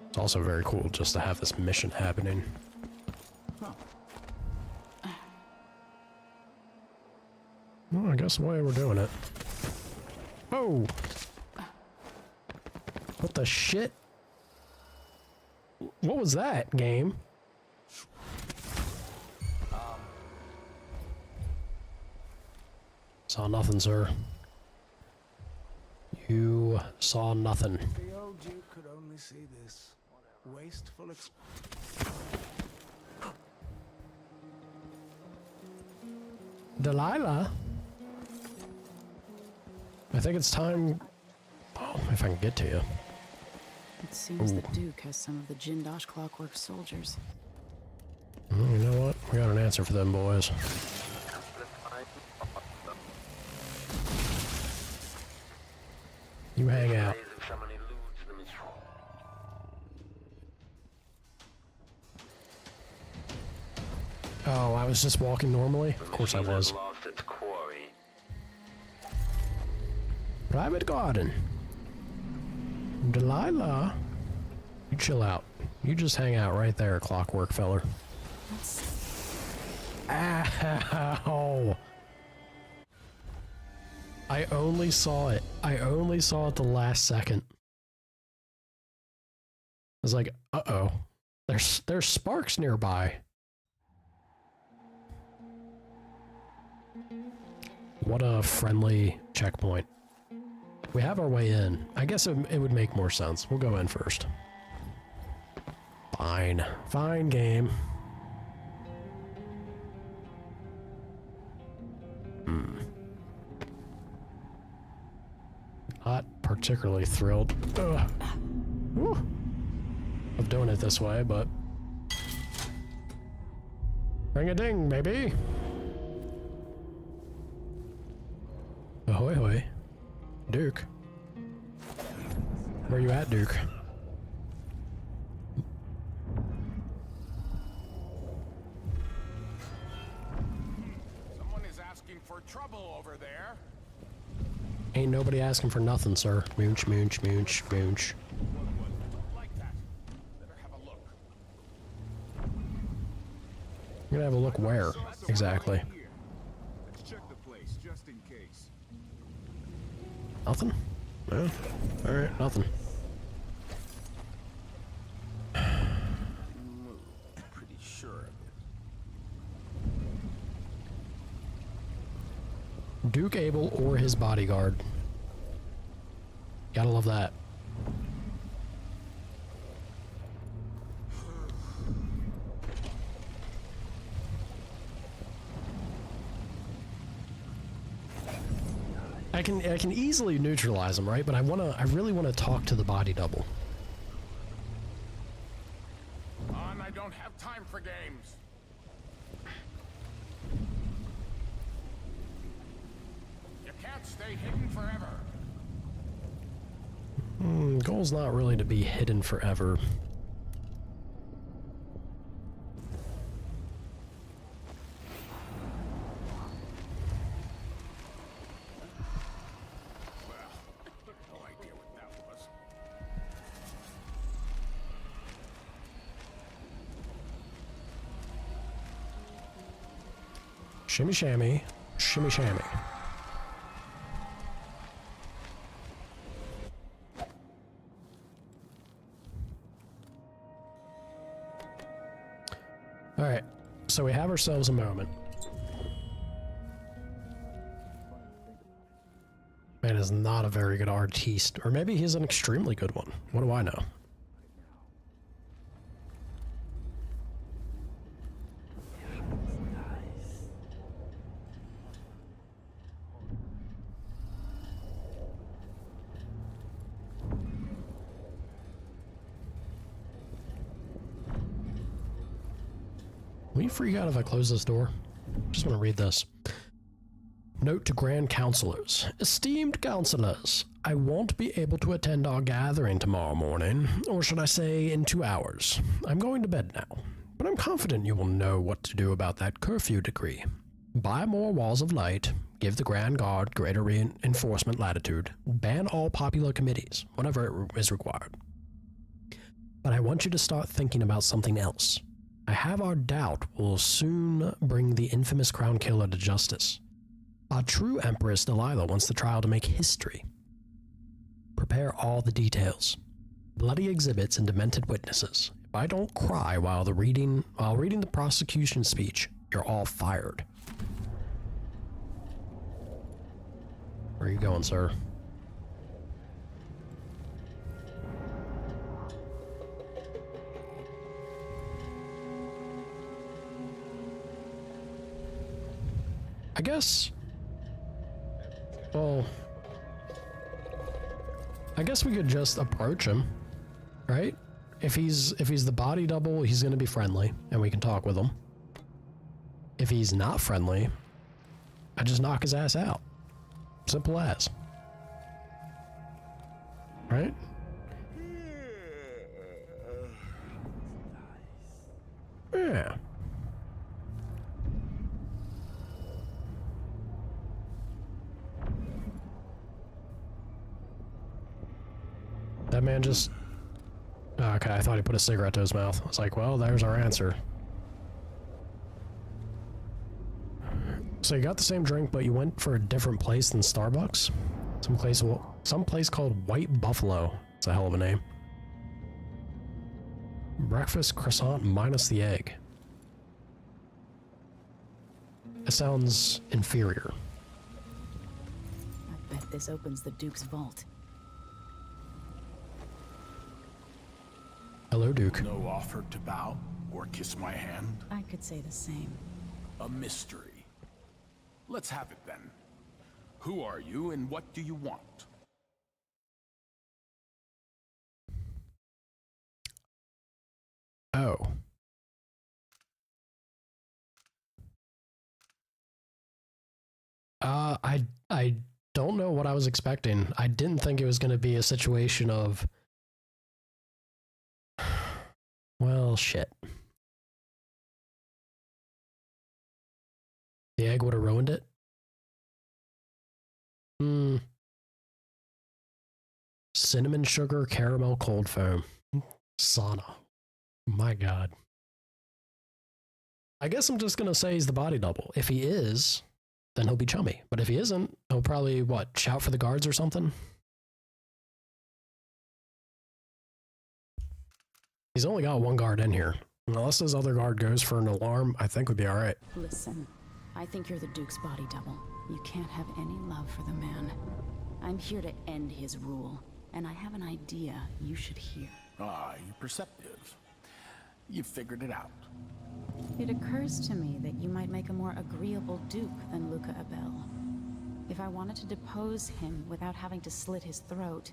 It's also very cool just to have this mission happening. Well, I guess the way we're doing it. Oh! What the shit? What was that, game? Saw nothing, sir. You saw nothing. The old Duke could only see this. Wasteful Delilah? I think it's time... Oh, if I can get to you. It seems the Duke has some of the Jindosh Clockwork soldiers. Well, you know what? We got an answer for them boys. You hang out. Oh, I was just walking normally? Of course I was. Private garden. Delilah. You chill out. You just hang out right there, clockwork feller. Ow! I only saw it. I only saw it the last second. I was like, uh-oh. There's sparks nearby. What a friendly checkpoint. We have our way in. I guess it would make more sense. We'll go in first. Fine. Fine game. Not particularly thrilled of doing it this way, but... Ring-a-ding, baby! Ahoy hoy. Duke. Where you at, Duke? Someone is asking for trouble over there. Ain't nobody asking for nothing, sir. Moonch, moonch, moonch, moonch. Like that. Better have a look. You're gonna have a look where, exactly? Let's check the place, just in case. Nothing? No? Alright, nothing. Pretty sure of it. Duke Abel or his bodyguard. Gotta love that. I can easily neutralize him, right? But I really wanna talk to the body double. On, I don't have time for games. You can't stay hidden forever. Goal's not really to be hidden forever. No idea what that was. Shimmy shammy, shimmy shammy. Alright, so we have ourselves a moment. Man is not a very good artiste, or maybe he's an extremely good one. What do I know? Will you freak out if I close this door? Just want to read this. Note to Grand Counselors. Esteemed Counselors, I won't be able to attend our gathering tomorrow morning, or should I say in 2 hours. I'm going to bed now, but I'm confident you will know what to do about that curfew decree. Buy more walls of light, give the Grand Guard greater reinforcement latitude, ban all popular committees, whenever it is required. But I want you to start thinking about something else. I have our doubt will soon bring the infamous Crown Killer to justice. Our true Empress Delilah wants the trial to make history. Prepare all the details. Bloody exhibits and demented witnesses. If I don't cry while reading the prosecution speech, you're all fired. Where are you going, sir? I guess... Well... I guess we could just approach him, right? If he's the body double, he's gonna be friendly, and we can talk with him. If he's not friendly, I just knock his ass out. Simple as. Right? Yeah. That man just... Oh, okay, I thought he put a cigarette to his mouth. I was like, well, there's our answer. So you got the same drink, but you went for a different place than Starbucks? Some place called White Buffalo. It's a hell of a name. Breakfast croissant minus the egg. It sounds inferior. I bet this opens the Duke's vault. Hello, Duke. No offer to bow or kiss my hand? I could say the same. A mystery. Let's have it then. Who are you and what do you want? Oh. I don't know what I was expecting. I didn't think it was going to be a situation of... Well, shit. The egg would have ruined it? Hmm. Cinnamon sugar caramel cold foam. Sauna. My god. I guess I'm just gonna say he's the body double. If he is, then he'll be chummy. But if he isn't, he'll probably, what, shout for the guards or something? He's only got one guard in here. Unless his other guard goes for an alarm, I think we'd be alright. Listen, I think you're the Duke's body double. You can't have any love for the man. I'm here to end his rule, and I have an idea you should hear. Ah, you're perceptive. You figured it out. It occurs to me that you might make a more agreeable Duke than Luca Abel. If I wanted to depose him without having to slit his throat,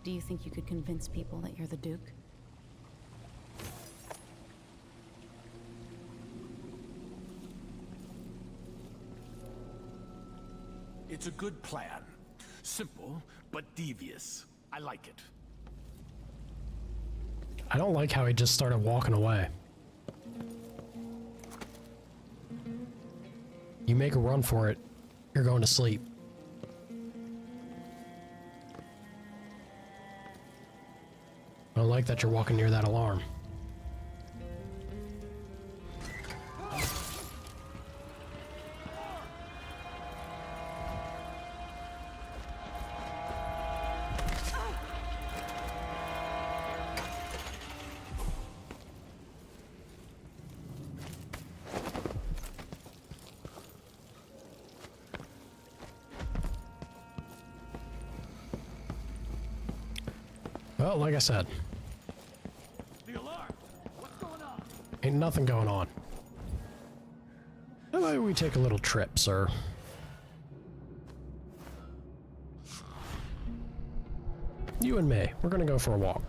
do you think you could convince people that you're the Duke? It's a good plan. Simple, but devious. I like it. I don't like how he just started walking away. You make a run for it, you're going to sleep. I don't like that you're walking near that alarm. Well, like I said, The alarm! What's going on? ain't nothing going on. How about we take a little trip, sir? You and me, we're gonna go for a walk.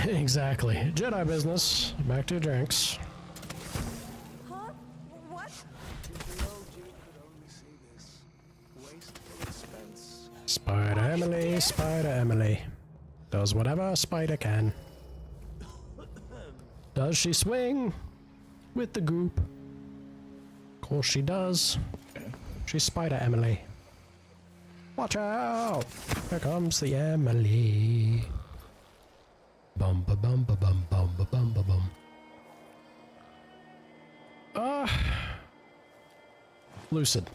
Exactly. Jedi business. Back to your drinks. Huh? What? Spider Emily, Spider Emily. Does whatever a spider can. Does she swing with the goop? Of course she does. She's Spider Emily. Watch out! Here comes the Emily. Bum ba bum ba bum bum ba bum ba bum. Lucid.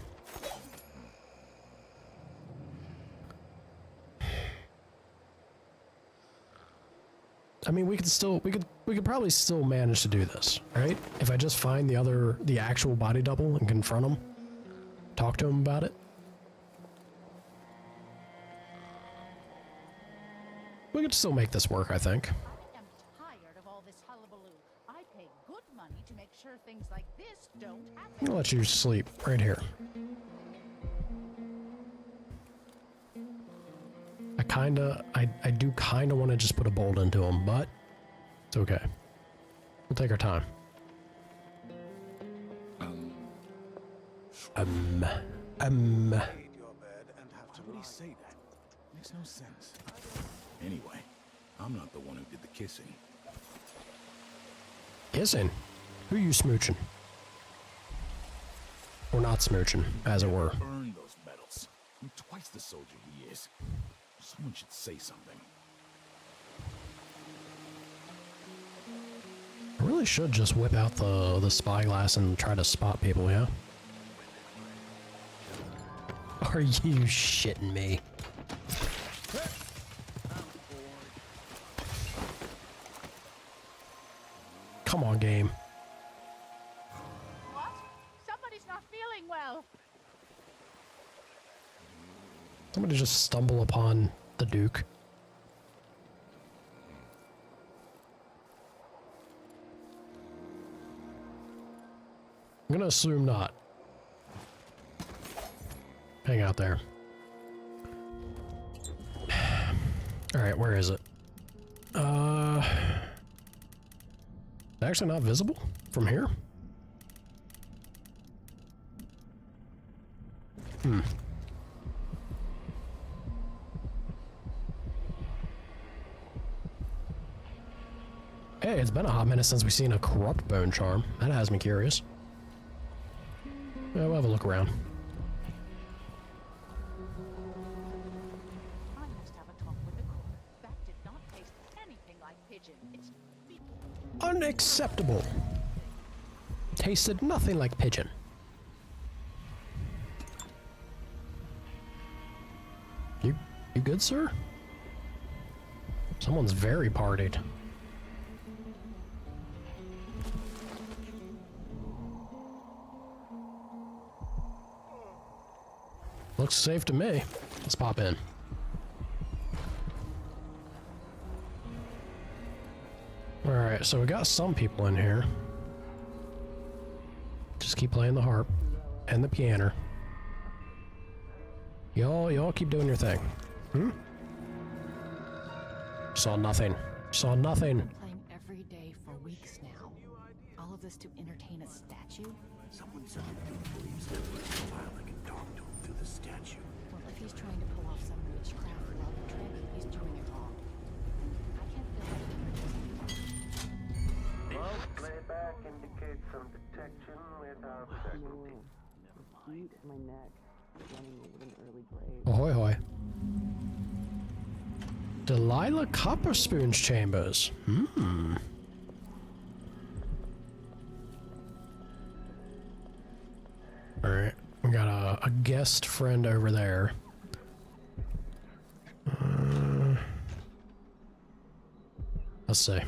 I mean, we could probably still manage to do this, right? If I just find the actual body double and confront him, talk to him about it. We could still make this work, I think. I am tired of all this hullabaloo. I pay good money to make sure things like this don't happen. I'm gonna let you sleep right here. I do kinda want to just put a bolt into him, but it's okay. We'll take our time. Why would he say that? Makes no sense. Anyway, I'm not the one who did the kissing. Kissing? Who you smooching? Or not smooching, as it were. Earn those medals. I'm twice the soldier he is. Someone should say something. I really should just whip out the spyglass and try to spot people, yeah? Are you shitting me? Come on, game. What? Somebody's not feeling well. Somebody just stumble upon the Duke. I'm gonna assume not. Hang out there. Alright, where is it? Actually not visible from here? Hmm. Hey, it's been a hot minute since we've seen a corrupt bone charm. That has me curious. Yeah, we'll have a look around. I must have a talk with the cook. That did not taste anything like pigeon. It's Unacceptable. Tasted nothing like pigeon. You good, sir? Someone's very partied. Looks safe to me. Let's pop in. Alright, so we got some people in here. Just keep playing the harp and the piano. Y'all keep doing your thing. Hmm? Saw nothing. Saw nothing. Playing every day for weeks now. All of this to entertain a statue? Someone said the Duke believes that Lila can talk to him through the statue. Well, if he's trying to pull off some witchcraft love trick, he's doing it wrong. I can't feel like Playback indicates some detection without faculty. My neck. Running over an early grave. Ahoy hoy. Delilah Copperspoon's chambers. Hmm. Alright, we got a guest friend over there. Let's see.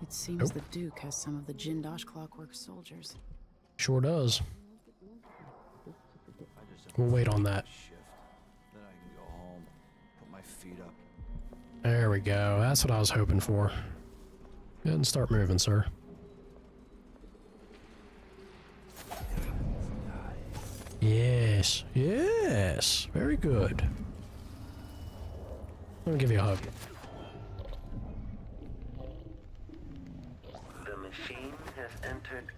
It seems the Duke has some of the Jindosh Clockwork soldiers. Sure does. We'll wait on that. Then I can go home, put my feet up. There we go. That's what I was hoping for. Go ahead and start moving, sir. Yes. Yes. Very good. Let me give you a hug. The machine has entered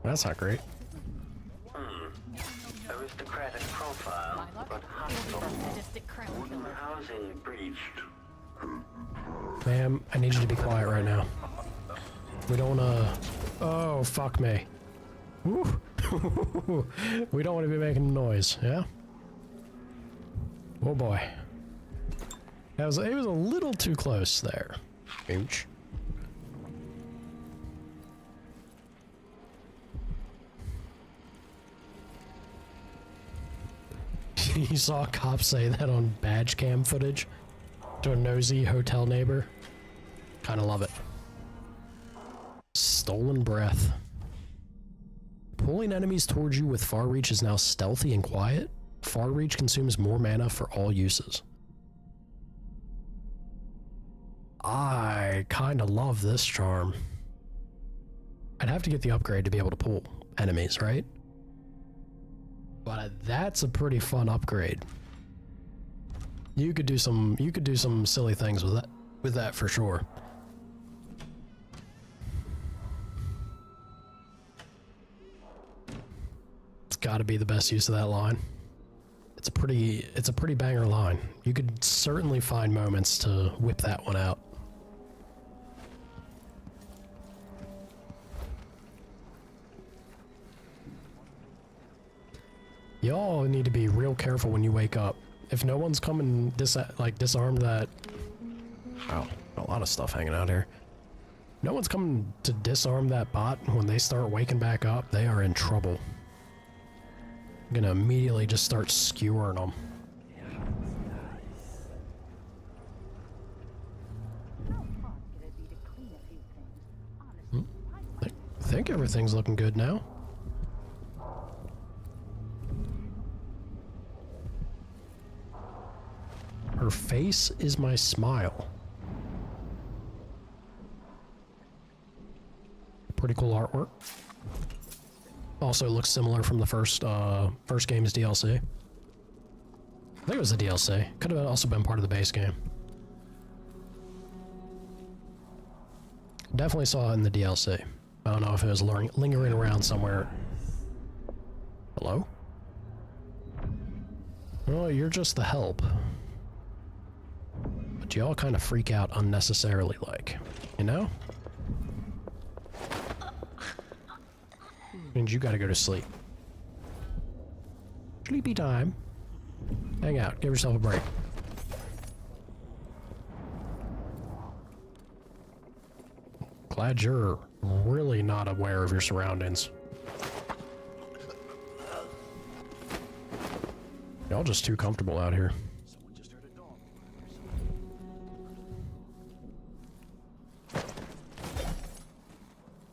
That's not great. aristocratic profile, but hostile. Wooden housing breached. Ma'am, I need you to be quiet right now. We don't wanna... Oh, fuck me. Woo. We don't want to be making noise, yeah? Oh boy. It was a little too close there. Ouch. You saw a cop say that on badge cam footage to a nosy hotel neighbor. Kinda love it. Stolen breath. Pulling enemies towards you with far reach is now stealthy and quiet. Far reach consumes more mana for all uses. I kinda love this charm. I'd have to get the upgrade to be able to pull enemies, right? But that's a pretty fun upgrade. You could do some silly things with that for sure. It's got to be the best use of that line. It's a pretty banger line. You could certainly find moments to whip that one out. Y'all need to be real careful when you wake up. If no one's coming disarm that... Wow, a lot of stuff hanging out here. No one's coming to disarm that bot when they start waking back up, they are in trouble. I'm gonna immediately just start skewering them. I think everything's looking good now. Her face is my smile. Pretty cool artwork. Also looks similar from the first game's DLC. I think it was the DLC. Could have also been part of the base game. Definitely saw it in the DLC. I don't know if it was lingering around somewhere. Hello? Oh, you're just the help. but y'all kind of freak out unnecessarily, like, you know? Means you gotta go to sleep. Sleepy time. Hang out, give yourself a break. Glad you're really not aware of your surroundings. Y'all just too comfortable out here.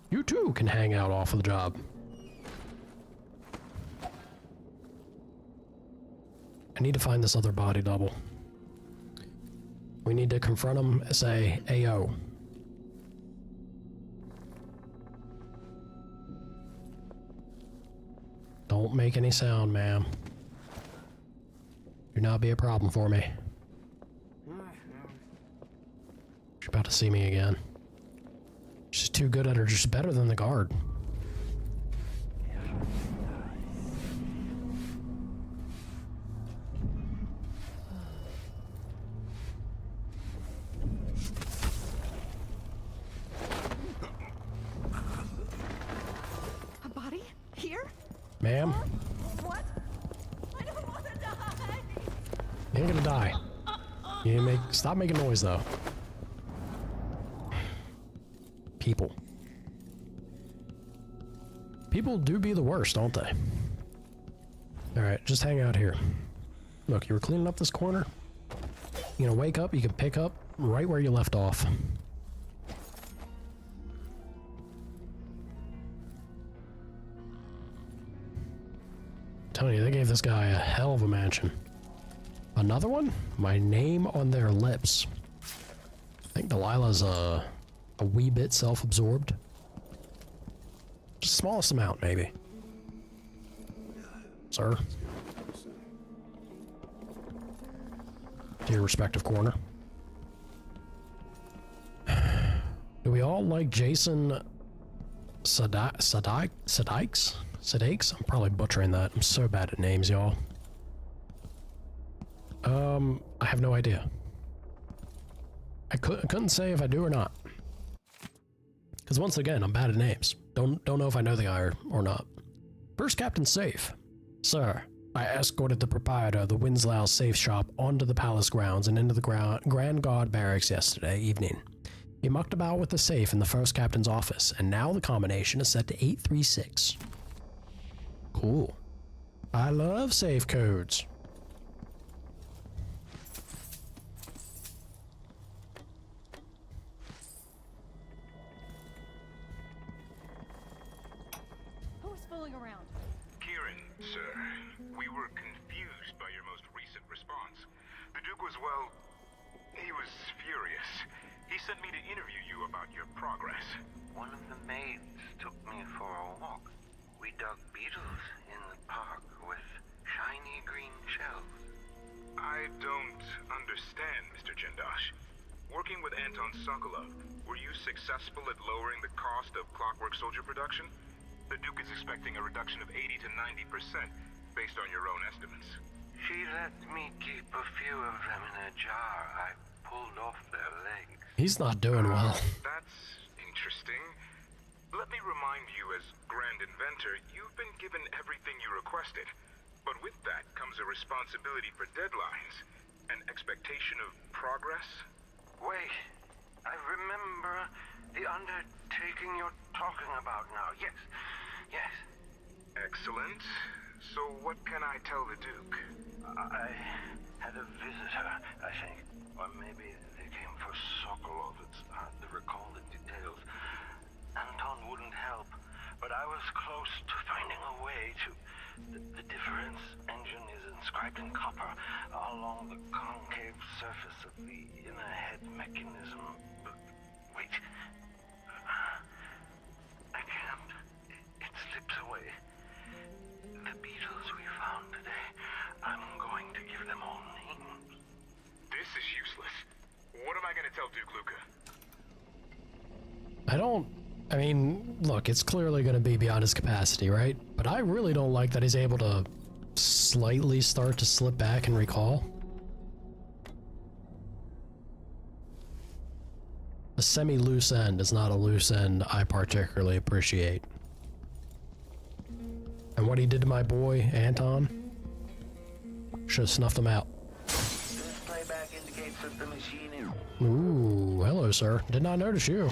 You too can hang out off of the job. I need to find this other body double. We need to confront him and say, "Ayo." Don't make any sound, ma'am. Do not be a problem for me. She's about to see me again. She's too good at her, just better than the guard. A body? Here? Ma'am? What? I don't want to die! You ain't gonna die. You ain't stop making noise, though. People. People do be the worst, don't they? Alright, just hang out here. Look, you were cleaning up this corner. You gonna wake up, you can pick up right where you left off. I'm telling you, they gave this guy a hell of a mansion. Another one? My name on their lips. I think Delilah's a wee bit self-absorbed. Just smallest amount, maybe. Sir. To your respective corner. Do we all like Jason Sudeikis? I'm probably butchering that. I'm so bad at names, y'all. I have no idea. I couldn't say if I do or not. Because once again, I'm bad at names. Don't know if I know the guy or not. First Captain Safe. Sir, I escorted the proprietor of the Winslow safe shop onto the palace grounds and into the Grand Guard barracks yesterday evening. He mucked about with the safe in the first captain's office, and now the combination is set to 836. Cool. I love safe codes. Who's fooling around? Kieran, sir. We were confused by your most recent response. The Duke was, well, he was furious. He sent me to interview you about your progress. One of the maids took me for a walk. We dug beetles in the park with shiny green shells. I don't understand, Mr. Jindosh. Working with Anton Sokolov, were you successful at lowering the cost of Clockwork Soldier production? The Duke is expecting a reduction of 80 to 90% based on your own estimates. She let me keep a few of them in a jar. I pulled off their legs. He's not doing well. That's interesting. Let me remind you, as Grand Inventor, you've been given everything you requested. But with that comes a responsibility for deadlines, an expectation of progress. Wait, I remember the undertaking you're talking about now. Yes, yes. Excellent. So what can I tell the Duke? I had a visitor, I think. Or maybe they came for Sokolov. It's hard to recall the details. Anton wouldn't help, but I was close to finding a way to... The difference engine is inscribed in copper along the concave surface of the inner head mechanism. But wait. I can't. It slips away. The beetles we found today, I'm going to give them all names. This is useless. What am I going to tell Duke Luca? I mean, look, it's clearly going to be beyond his capacity, right? But I really don't like that he's able to slightly start to slip back and recall. A semi-loose end is not a loose end I particularly appreciate. And what he did to my boy, Anton, should have snuffed him out. Playback indicates that the machine is... Ooh, hello, sir. Did not notice you.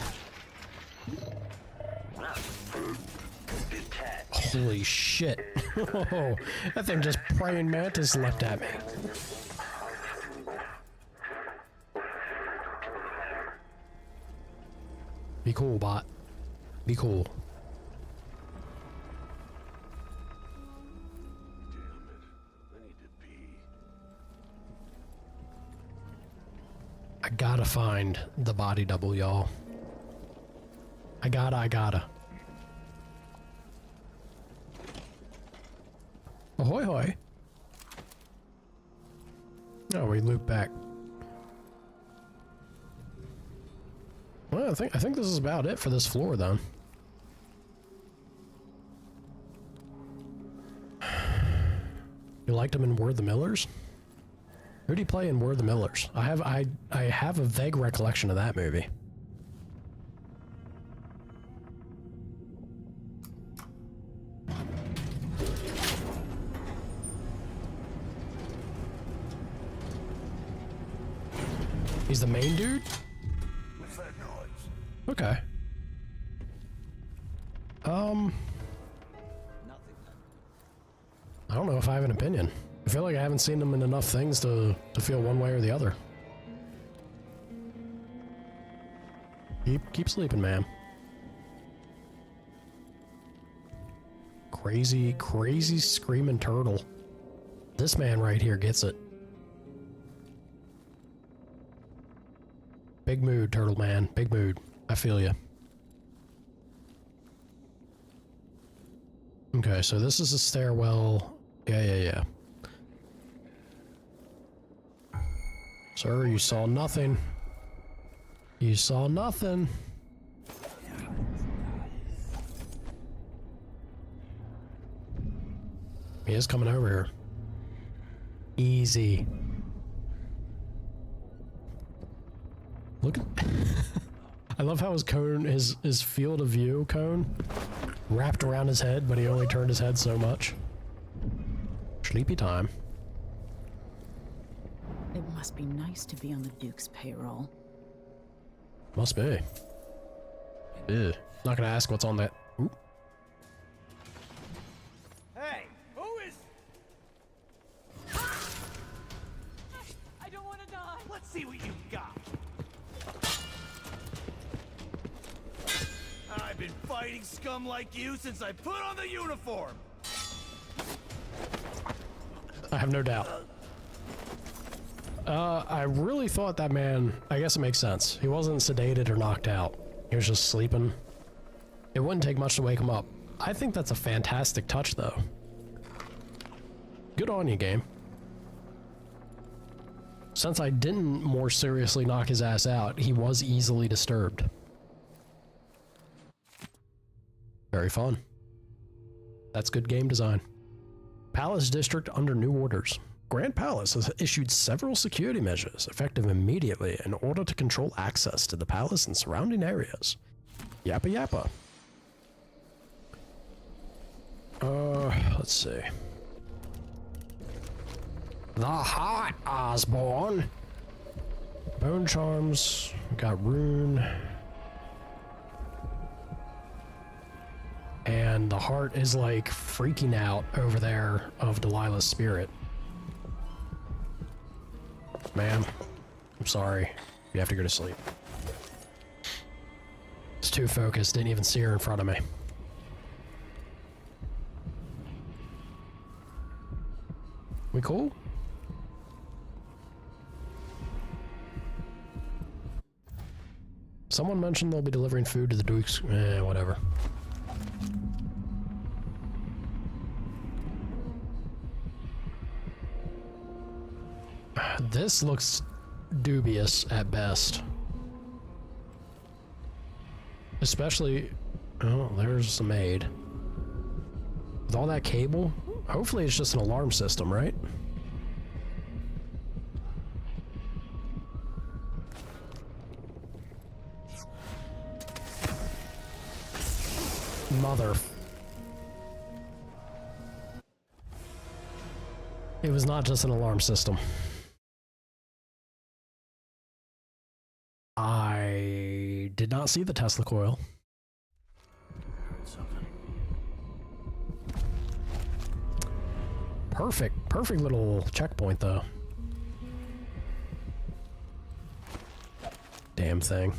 Holy shit. Oh, that thing just praying mantis leapt at me. Be cool, bot. Be cool. I gotta find the body double, y'all. I gotta. Ahoy hoy. Oh, we loop back. Well, I think this is about it for this floor, then. You liked him in We're the Millers? Who did he play in We're the Millers? I have a vague recollection of that movie. He's the main dude? What's that noise? Okay. I don't know if I have an opinion. I feel like I haven't seen him in enough things to feel one way or the other. Keep sleeping, man. Crazy screaming turtle. This man right here gets it. Big mood, turtle man. Big mood. I feel ya. Okay, so this is a stairwell. Yeah. Sir, you saw nothing. You saw nothing. He is coming over here. Easy. Look at... I love how his cone, his field of view cone wrapped around his head, but he only turned his head so much. Sleepy time. It must be nice to be on the Duke's payroll. Must be. Ew. Not gonna ask what's on that. Ooh. Hey, who is... I don't want to die. Let's see what you've got. I've been fighting scum like you since I put on the uniform. I have no doubt. I really thought that man, I guess it makes sense. He wasn't sedated or knocked out. He was just sleeping. It wouldn't take much to wake him up. I think that's a fantastic touch, though. Good on you, game. Since I didn't more seriously knock his ass out, he was easily disturbed. Very fun. That's good game design. Palace District under new orders. Grand Palace has issued several security measures effective immediately in order to control access to the palace and surrounding areas. Yappa yappa. Let's see. The Hot Osborne. Bone Charms. We got Rune. And the heart is like freaking out over there of Delilah's spirit. Ma'am, I'm sorry. You have to go to sleep. It's too focused, didn't even see her in front of me. We cool? Someone mentioned they'll be delivering food to the Dukes. Whatever. This looks dubious at best. Especially... Oh, there's a maid. With all that cable, hopefully it's just an alarm system, right? Mother. It was not just an alarm system. I did not see the Tesla coil. Heard something. Perfect little checkpoint though. Damn thing.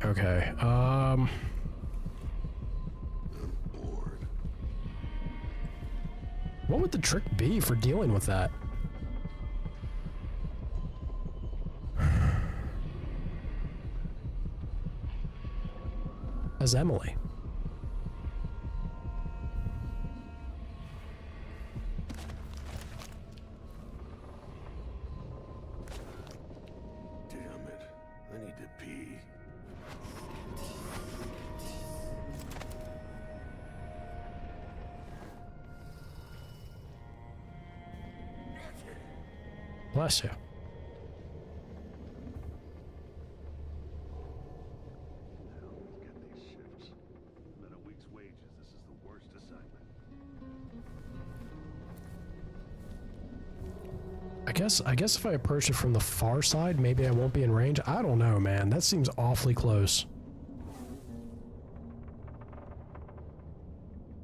Okay, what would the trick be for dealing with that? As Emily. Damn it. I need to pee. Bless you. Not a week's wages. This is the worst assignment. I guess if I approach it from the far side, maybe I won't be in range. I don't know, man. That seems awfully close.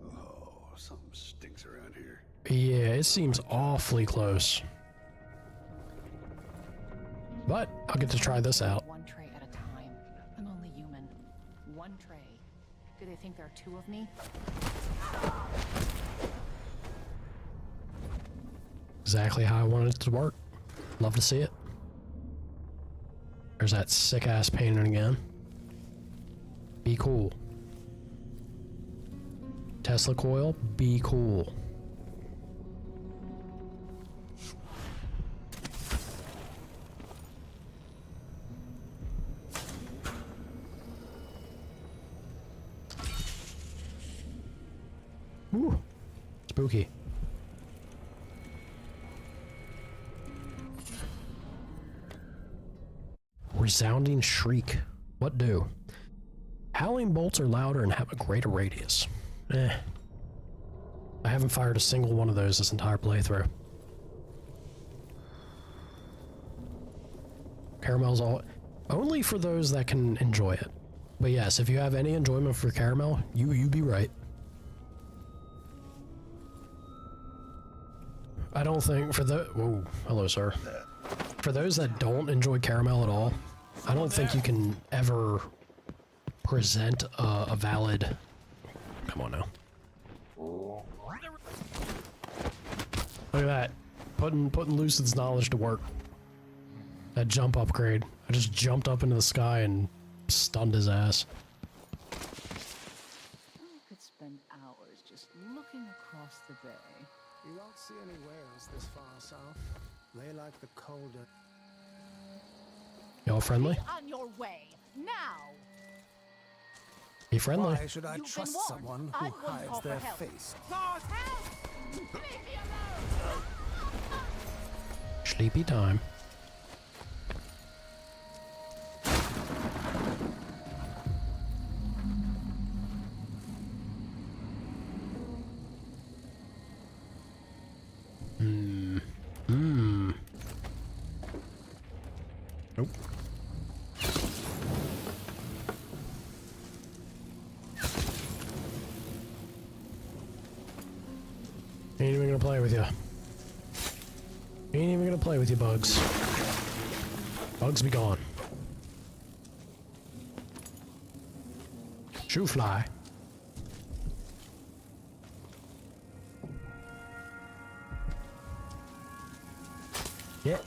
Oh, something stinks around here. Yeah, it seems awfully close. But I'll get to try this out. One tray at a time. I'm only human. One tray. Do they think there are two of me? Exactly how I wanted it to work. Love to see it. There's that sick ass painting again. Be cool. Tesla coil, be cool. Ooh, spooky. Resounding shriek. What do? Howling bolts are louder and have a greater radius. I haven't fired a single one of those this entire playthrough. Caramel's only for those that can enjoy it. But yes, if you have any enjoyment for caramel, you be right. I don't think for the whoa, hello sir. For those that don't enjoy caramel at all, I don't think you can ever present a valid. Come on now. Look at that, putting Lucid's knowledge to work. That jump upgrade. I just jumped up into the sky and stunned his ass. I could spend hours just looking across the bay. You won't see any whales this far south. They like the colder. Y'all friendly? On your way now. Be friendly. Why should I trust someone who hides their face? Help! Leave me alone! Sleepy time. Nope. Ain't even gonna play with you. Ain't even gonna play with you, Bugs. Bugs be gone. Shoe fly. Yeah.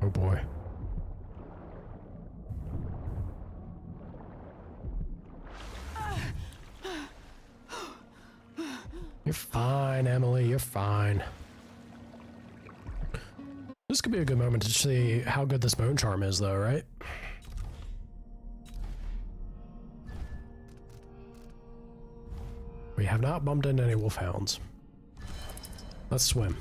Oh boy. You're fine, Emily, you're fine. This could be a good moment to see how good this bone charm is, though, right? We have not bumped into any wolfhounds. Let's swim.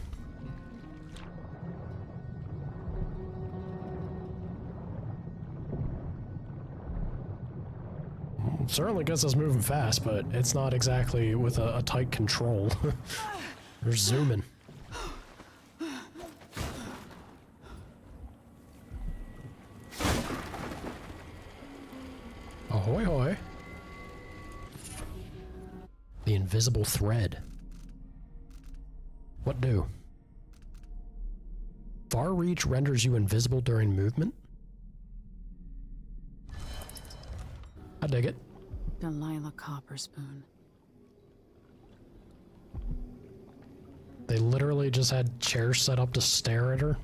Certainly gets us moving fast, but it's not exactly with a tight control. We're zooming. Ahoy hoy. The invisible thread. What do? Far reach renders you invisible during movement? I dig it. Delilah Copperspoon. They literally just had chairs set up to stare at her.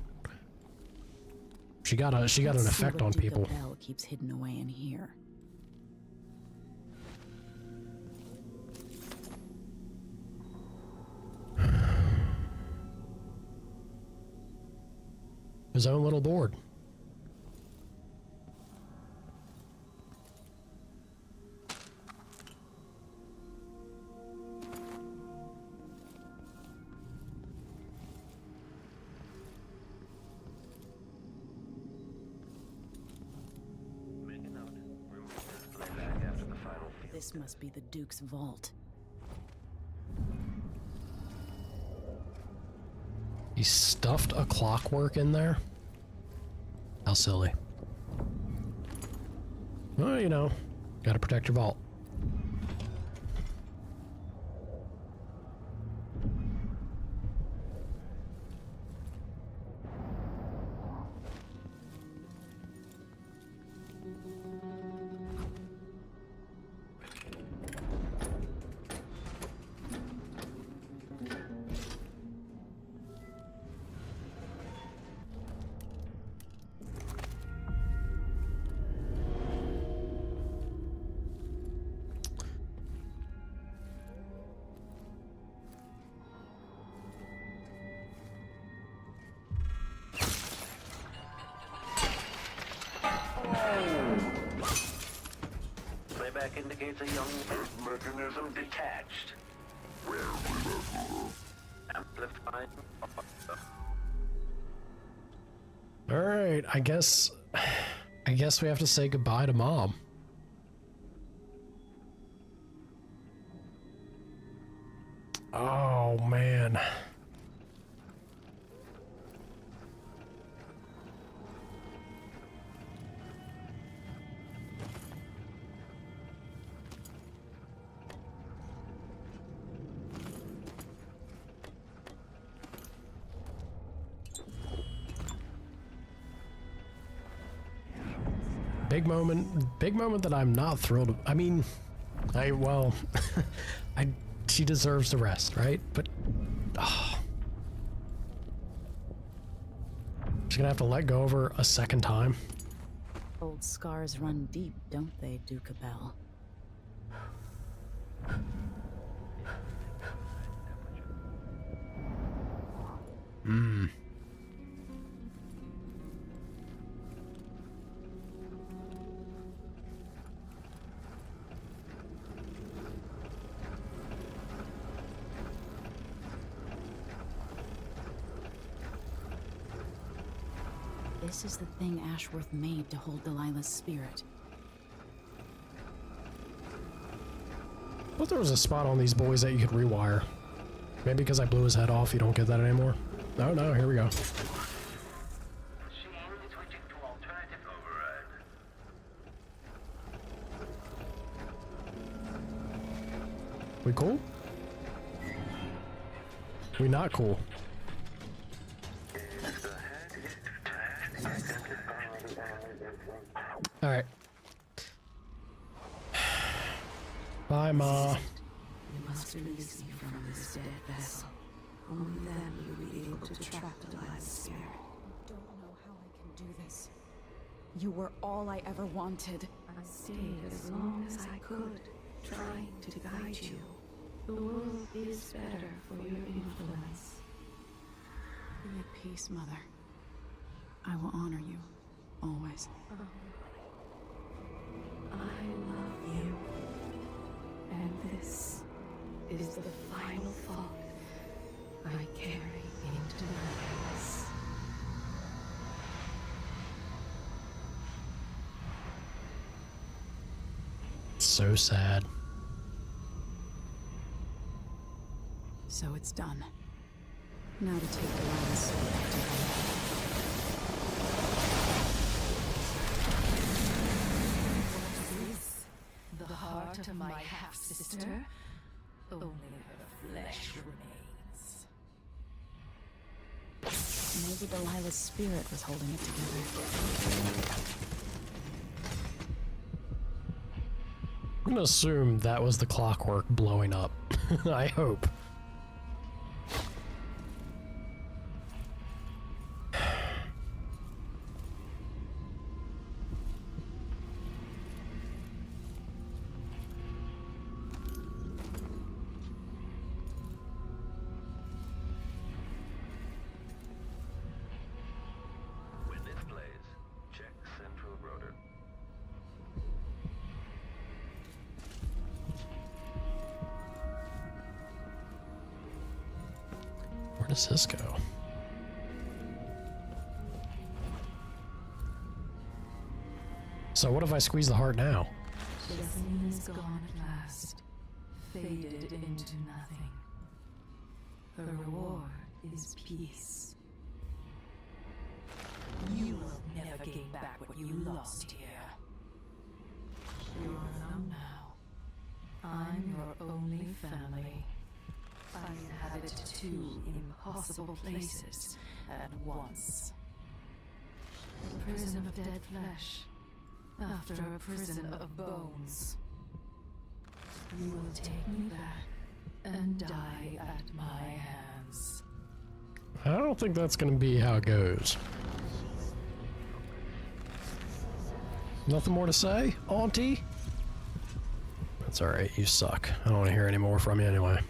She got an effect on people. Bell keeps hidden away in here. His own little board. This must be the Duke's vault. He stuffed a clockwork in there? How silly. Well, you know, gotta protect your vault. Playback indicates a young mechanism detached. Amplifying. Alright, I guess we have to say goodbye to Mom. Oh, man. Big moment that I'm not thrilled. I mean, she deserves the rest, right? But, she's gonna have to let go of her a second time. Old scars run deep, don't they, Duke Bell? This is the thing Ashworth made to hold Delilah's spirit. Well, there was a spot on these boys that you could rewire. Maybe because I blew his head off, you don't get that anymore. Oh no, here we go. We cool? We not cool. Alright. Bye, Ma. You must release me from this dead vessel. Only then will you be able to trap Delilah's spirit. I don't know how I can do this. You were all I ever wanted. I stayed as long as I could, trying to guide you. The world is better for your influence. Be at peace, Mother. I will honor you, always. I love you. And this is the final thought I carry into my house. So sad. So it's done. Now to take Delilah's soul back to her. The heart of my half-sister? Only her flesh remains. Maybe Delilah's spirit was holding it together. I'm gonna assume that was the clockwork blowing up. I hope. When this plays, check central rotor. Where does this go? So what if I squeeze the heart now? Jessamine is gone at last, faded into nothing. Her reward is peace. You will never gain back what you lost here. You're alone now. I'm your only family. I inhabit two impossible places at once. A prison of dead flesh, after a prison of bones. You will take me back and die at my hands. I don't think that's gonna be how it goes. Nothing more to say, Auntie? That's alright, you suck. I don't want to hear any more from you anyway.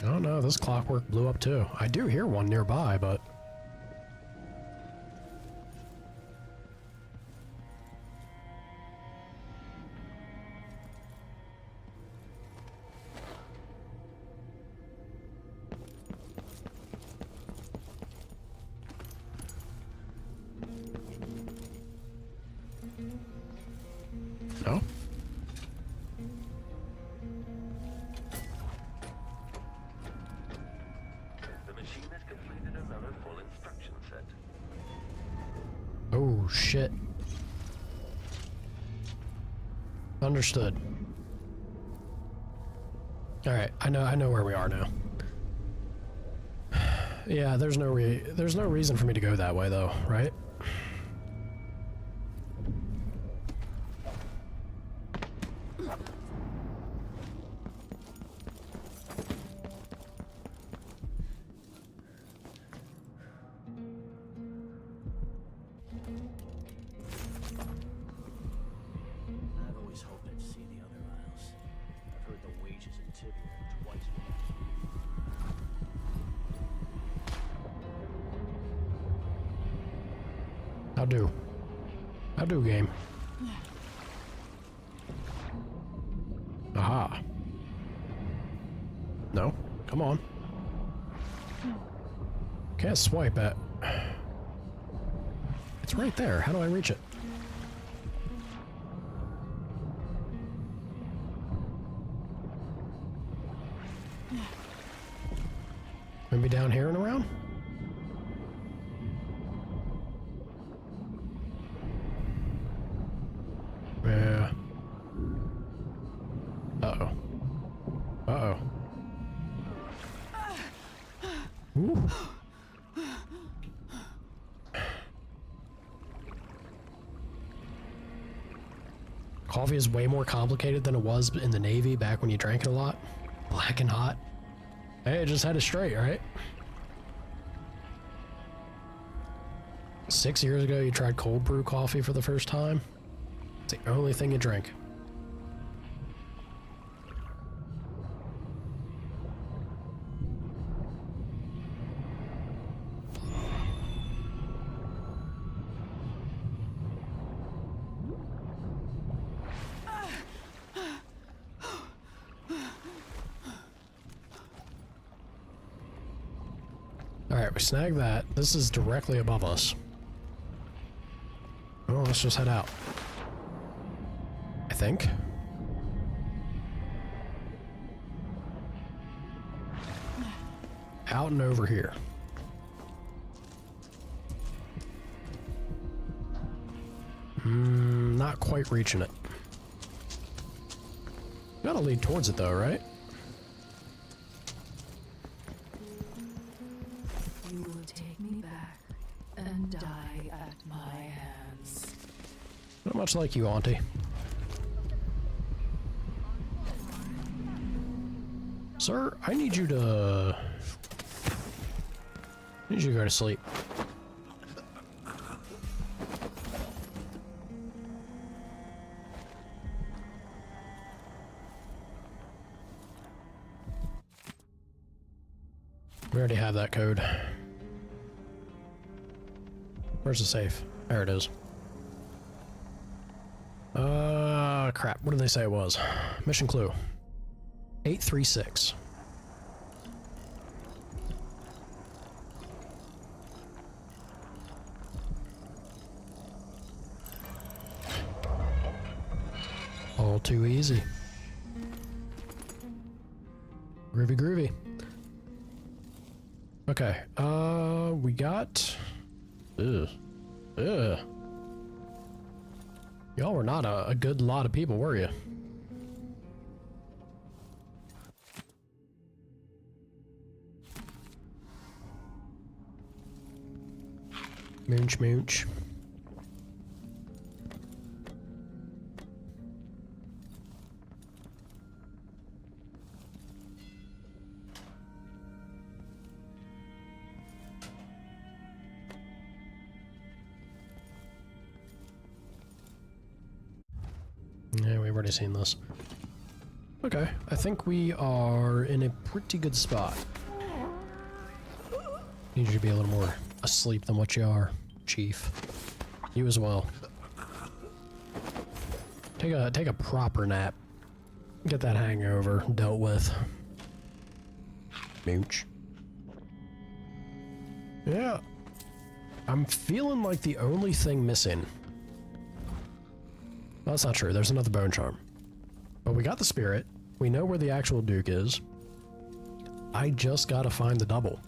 Oh no, this clockwork blew up too. I do hear one nearby, but... No? The machine has completed another full instruction set. Oh shit. Understood. Alright, I know where we are now. Yeah, there's no reason for me to go that way though, right? I've always hoped I'd see the other isles. I've heard the wages in Tibia are twice How do? How do, game? Aha. No? Come on. Can't swipe at... It's right there. How do I reach it? Maybe down here and around? Yeah. Uh-oh. Uh-oh. Ooh. Coffee is way more complicated than it was in the Navy back when you drank it a lot. Black and hot. Hey, just had it straight, right? 6 years ago, you tried cold brew coffee for the first time. It's the only thing you drink. Alright, we snagged that. This is directly above us. Oh, let's just head out. I think. Out and over here. Not quite reaching it. Gotta lead towards it though, right? You will take me back and die at my hands. Not much like you, Auntie. Sir, I need you to go to sleep. We already have that code. Where's the safe? There it is. Crap. What did they say it was? Mission clue. 836. All too easy. Groovy, groovy. Okay, we got... Ugh. Ugh. Y'all were not a good lot of people, were you? Moonch, mooch. Yeah, we've already seen this. Okay, I think we are in a pretty good spot. Need you to be a little more asleep than what you are, Chief. You as well. Take a proper nap. Get that hangover dealt with. Mooch. Yeah. I'm feeling like the only thing missing... Well, that's not true. There's another bone charm. But we got the spirit. We know where the actual Duke is. I just gotta find the double.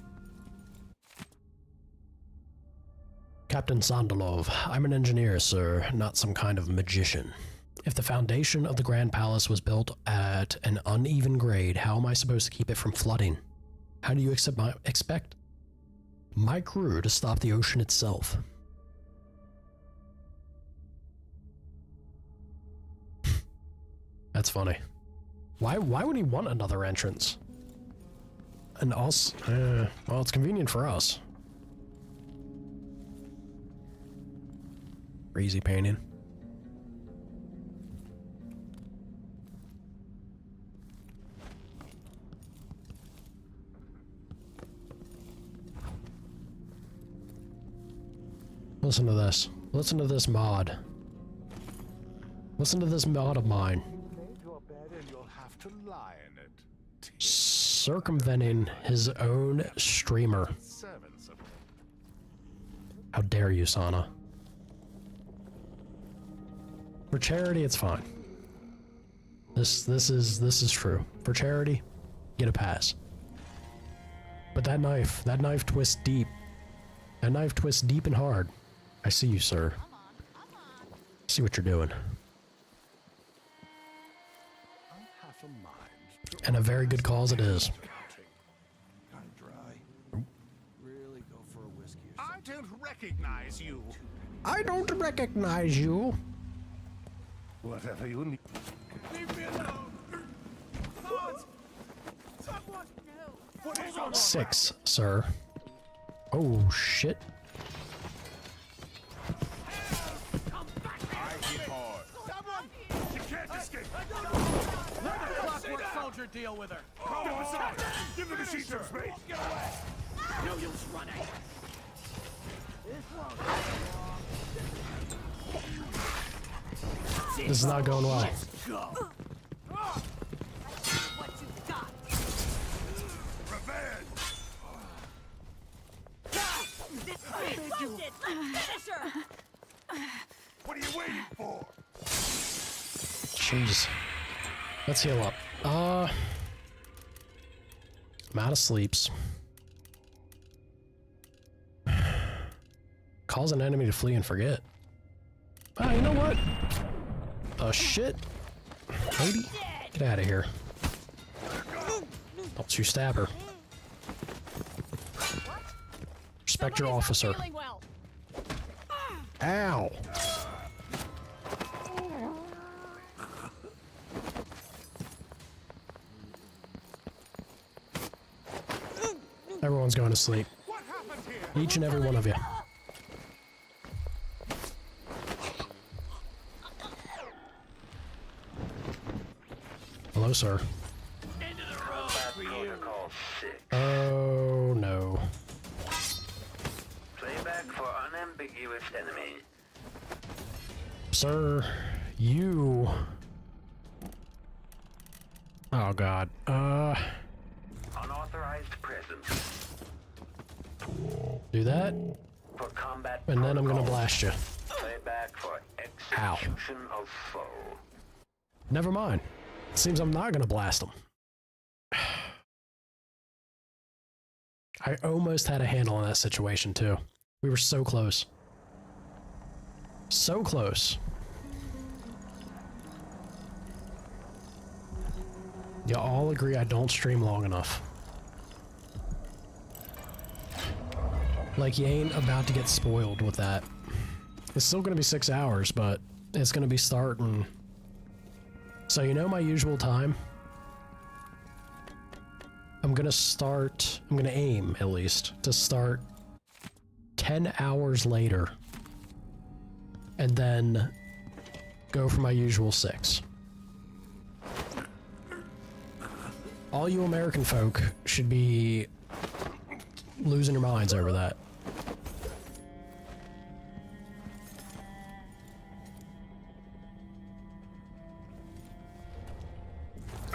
Captain Sandalov, I'm an engineer, sir, not some kind of magician. If the foundation of the Grand Palace was built at an uneven grade, how am I supposed to keep it from flooding? How do you expect my crew to stop the ocean itself? That's funny. Why would he want another entrance? And us? Well, it's convenient for us. Crazy painting. Listen to this. Listen to this mod. Listen to this mod of mine. Circumventing his own streamer. How dare you, Sana? For charity, it's fine. This is true. For charity, get a pass. But that knife twists deep. That knife twists deep and hard. I see you, sir. I see what you're doing. And a very good cause it is. I don't recognize you. I don't recognize you. Whatever you need. Leave me alone! Someone! No! 6, sir. Oh, shit. You can't escape! Let the clockwork soldier deal with her! Step aside! Give the machine some space! Get away! No use running! This is not going well. Let's go! Revenge! Found it! Finish her! What are you waiting for? Jeez. Let's heal up. I'm out of sleeps. Cause an enemy to flee and forget. Ah, you know what? Shit. Lady, get out of here. Don't you stab her. Respect your officer. Ow. Everyone's going to sleep. Each and every one of you. Hello, sir. Oh, no. Playback for unambiguous enemy. Sir, you... Oh, God. Unauthorized presence. Do that. For combat And then I'm gonna blast you. Playback for execution of foe. Never mind. Seems I'm not gonna blast him. I almost had a handle on that situation, too. We were so close. So close. You all agree I don't stream long enough. Like, you ain't about to get spoiled with that. It's still gonna be 6 hours, but it's gonna be starting... So you know my usual time? I'm gonna aim, at least, to start 10 hours later. And then go for my usual 6. All you American folk should be losing your minds over that.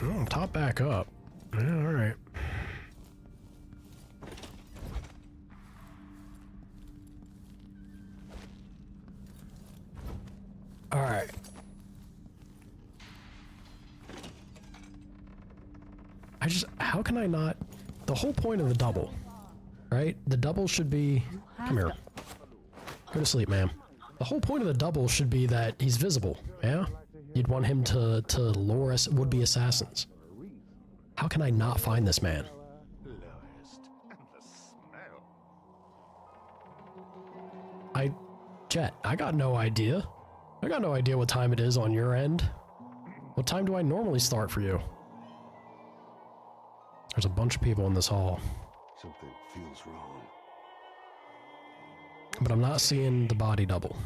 Oh, top back up. Yeah, alright. Alright. How can I not? The whole point of the double, right? The double should be, come here. Go to sleep, ma'am. The whole point of the double should be that he's visible, yeah? You'd want him to lure us would-be assassins. How can I not find this man? Jet, I got no idea. I got no idea what time it is on your end. What time do I normally start for you? There's a bunch of people in this hall. Something feels wrong. But I'm not seeing the body double.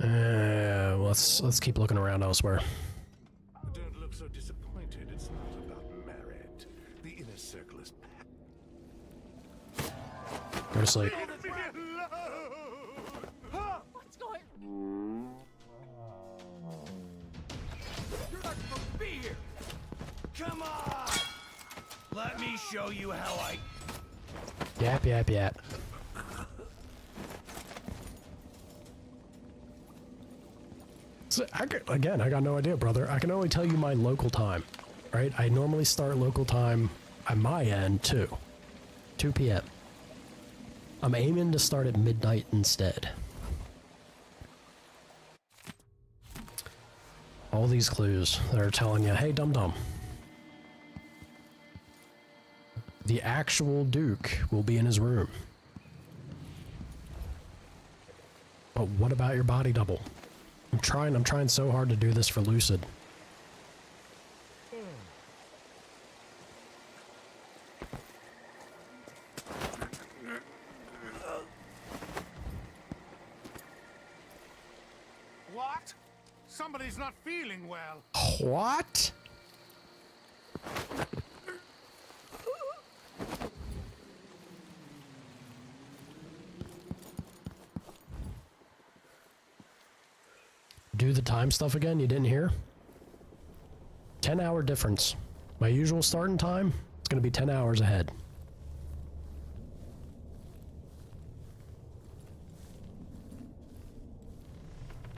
Let's keep looking around elsewhere. Don't look so disappointed. It's not about merit. The inner circle is packed. Go to sleep. What's going You're not supposed to be here! Come on! Let me show you how I... Yap, yap, yap. So, I got no idea, brother. I can only tell you my local time, right? I normally start local time at my end, 2 p.m. I'm aiming to start at midnight instead. All these clues that are telling you, hey, dum-dum. The actual Duke will be in his room. But what about your body double? I'm trying so hard to do this for Lucid. What? Somebody's not feeling well. What? Do the time stuff again? You didn't hear? 10-hour difference. My usual starting time, it's going to be 10 hours ahead.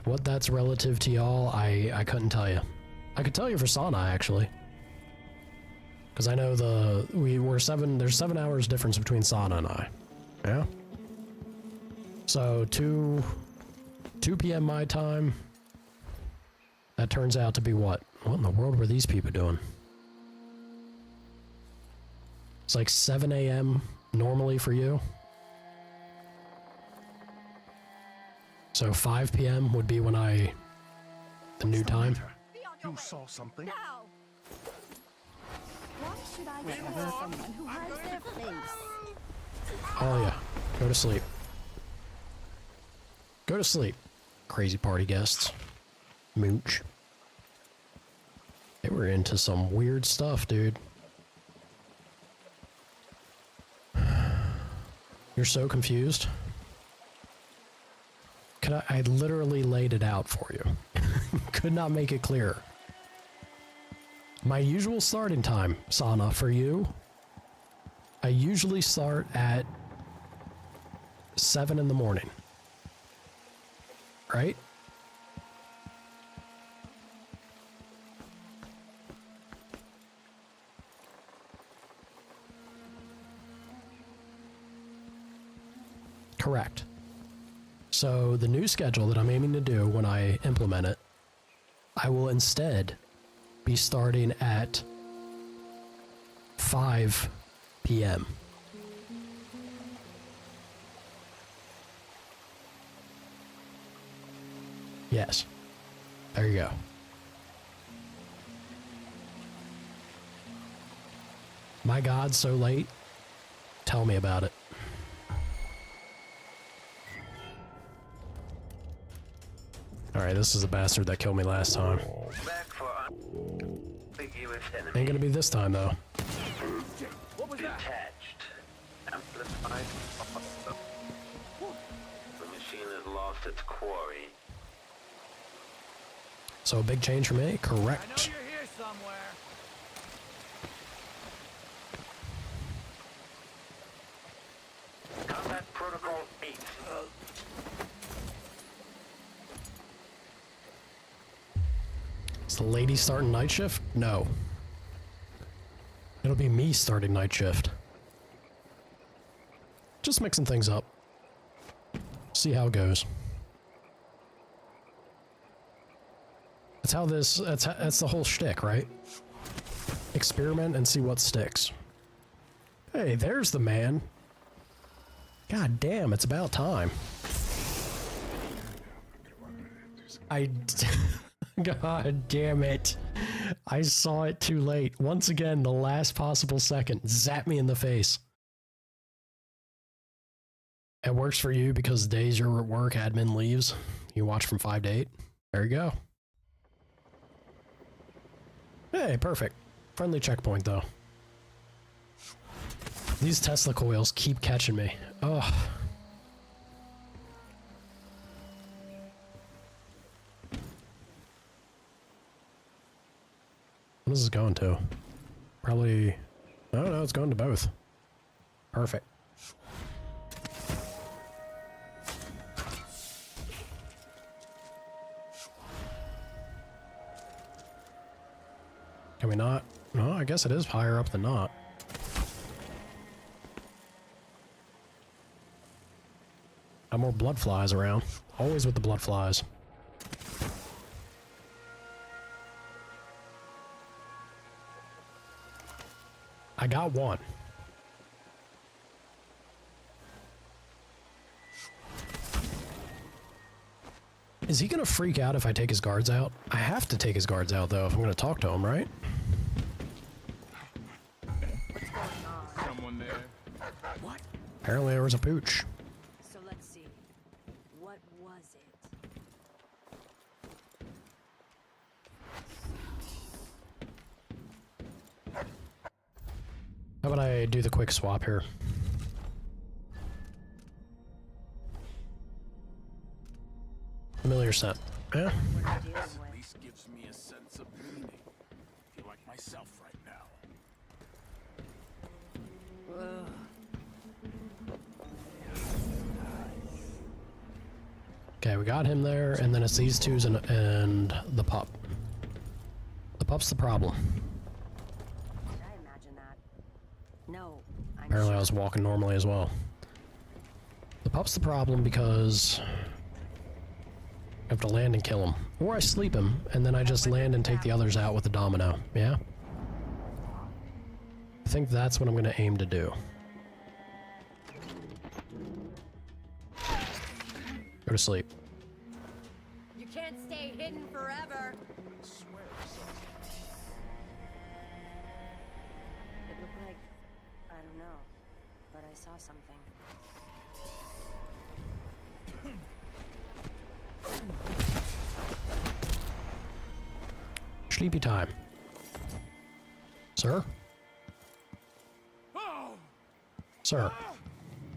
What that's relative to y'all, I couldn't tell you. I could tell you for Sana, actually. Because I know there's 7 hours difference between Sana and I. Yeah? So 2 p.m. my time. That turns out to be what? What in the world were these people doing? It's like 7 a.m. normally for you. So 5 p.m. would be when the new time. You saw something? No! Why should I fear someone who hides their face? Oh yeah. Go to sleep. Go to sleep. Crazy party guests. Mooch. They were into some weird stuff, dude. You're so confused. I literally laid it out for you. Could not make it clearer. My usual starting time, Sana, for you, I usually start at 7 in the morning. Right? Correct. So the new schedule that I'm aiming to do when I implement it, I will instead be starting at 5 p.m. Yes. There you go. My God, so late? Tell me about it. Alright, this is the bastard that killed me last time. Ain't gonna be this time, though. What was that? Detached. Amplified. The machine has lost its quarry. So a big change for me? Correct. I know you're here somewhere. Combat Protocol 8. Is the lady starting night shift? No. It'll be me starting night shift. Just mixing things up. See how it goes. That's the whole shtick, right? Experiment and see what sticks. Hey, there's the man. God damn, it's about time. God damn it. I saw it too late. Once again, the last possible second. Zap me in the face. It works for you because the days you're at work, admin leaves. You watch from 5 to 8. There you go. Hey, perfect. Friendly checkpoint, though. These Tesla coils keep catching me. Ugh. What is this going to? Probably... No, it's going to both. Perfect. Can we not? No, I guess it is higher up than not. Got more blood flies around. Always with the blood flies. I got one. Is he gonna freak out if I take his guards out? I have to take his guards out, though, if I'm gonna talk to him, right? Someone there? What? Apparently there was a pooch. So let's see. What was it? How about I do the quick swap here? Familiar scent. Yeah. This at least gives me a sense of meaning. I feel like myself right now. Okay, we got him there, and then it's these twos and the pup. The pup's the problem. Did I imagine that? No, I'm Apparently sure. I was walking normally as well. The pup's the problem because I have to land and kill him. Or I sleep him, and then I just land and take the others out with a domino. Yeah? I think that's what I'm going to aim to do. Go to sleep. You can't stay hidden forever. It looked like, I don't know, but I saw something. Sleepy time. Sir? Sir.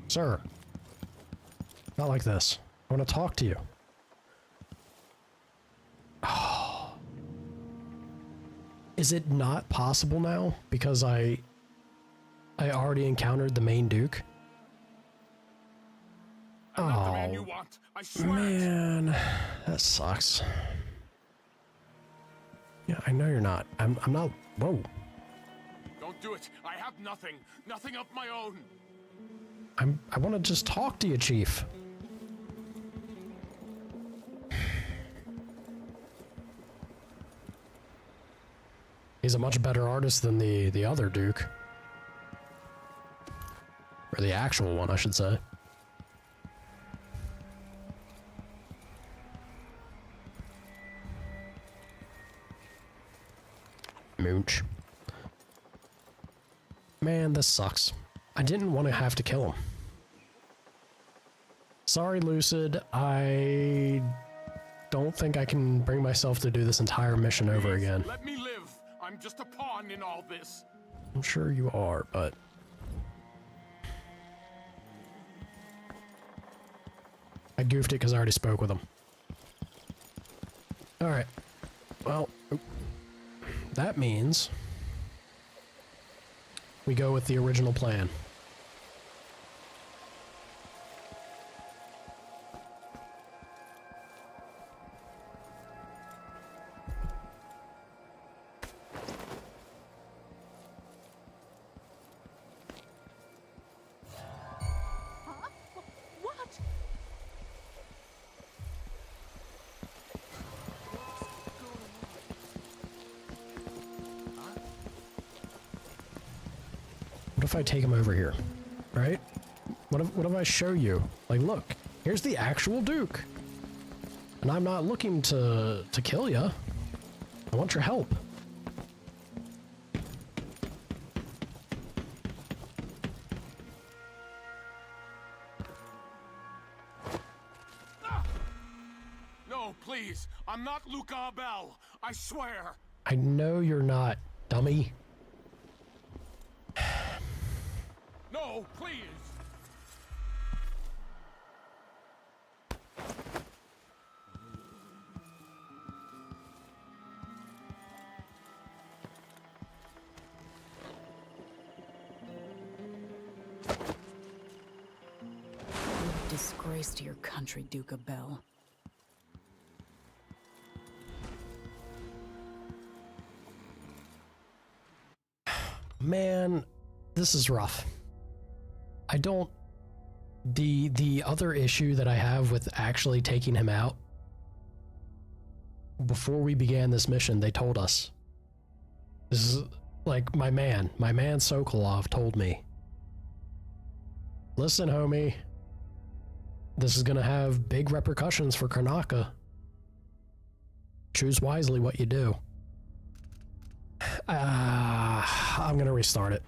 Sir. Not like this. I want to talk to you. Oh. Is it not possible now? Because I already encountered the main Duke? Oh, man. That sucks. Yeah, I know you're not. I'm not. Whoa. Don't do it. I have nothing. Nothing of my own. I want to just talk to you, Chief. He's a much better artist than the other Duke. Or the actual one, I should say. Mooch. Man, this sucks. I didn't want to have to kill him. Sorry, Lucid. I don't think I can bring myself to do this entire mission over again. Let me live. I'm just a pawn in all this. I'm sure you are, but... I goofed it because I already spoke with him. Alright. Well, that means... we go with the original plan. What if I take him over here, right? What if I show you? Like, look, here's the actual Duke. And I'm not looking to kill you. I want your help. No, please. I'm not Luca Abel. I swear. I know you're not, dummy. No, please. You're a disgrace to your country, Duke of Bell. Man, this is rough. I don't... The other issue that I have with actually taking him out, before we began this mission, they told us. This is, like, my man Sokolov told me. Listen, homie. This is gonna have big repercussions for Karnaka. Choose wisely what you do. I'm gonna restart it.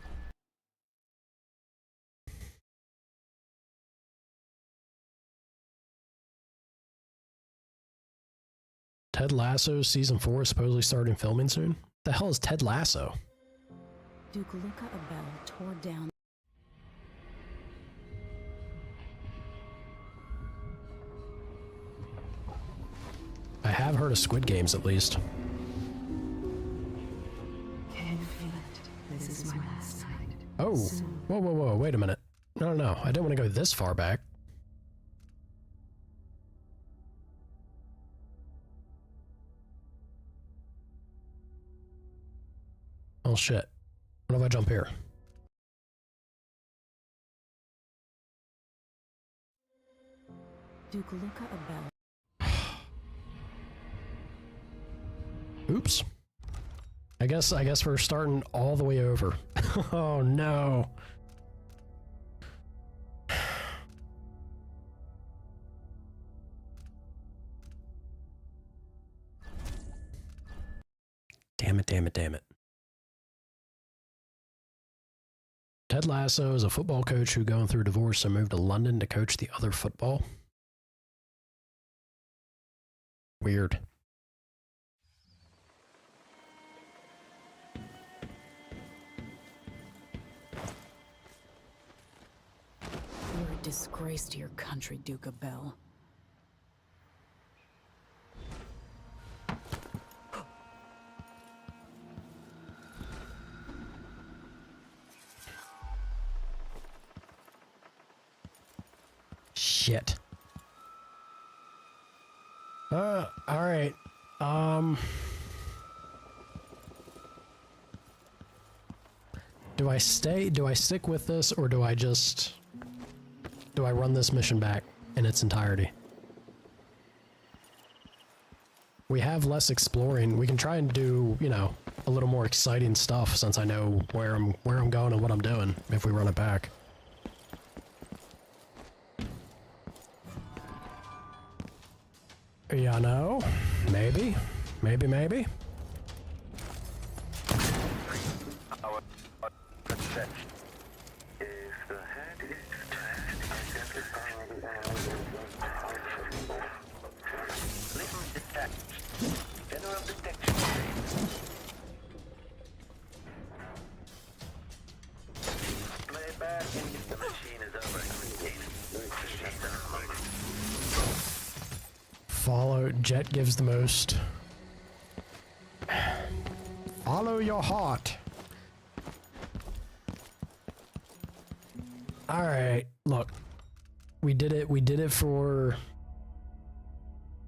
Ted Lasso season 4 is supposedly starting filming soon? The hell is Ted Lasso? Duke Luca Abel tore down. I have heard of Squid Games at least. Can you feel it? This is my last night. Oh, whoa, wait a minute. No, I didn't want to go this far back. Well, shit. What if I jump here? Duke Luca Abel. Oops. I guess we're starting all the way over. Oh no. Damn it, damn it, damn it. Ted Lasso is a football coach who, going through divorce, so moved to London to coach the other football. Weird. You're a disgrace to your country, Duke Abel. Shit. Alright. Do I stick with this, or do I run this mission back in its entirety? We have less exploring. We can try and do, you know, a little more exciting stuff since I know where I'm going and what I'm doing if we run it back. Yeah, no. Maybe. Maybe. Our perception is the head is tasked identifying the animals impossible. Little detached. General detection. Play back if the machine is over. Follow. Jet gives the most. Follow your heart. Alright, look. We did it for...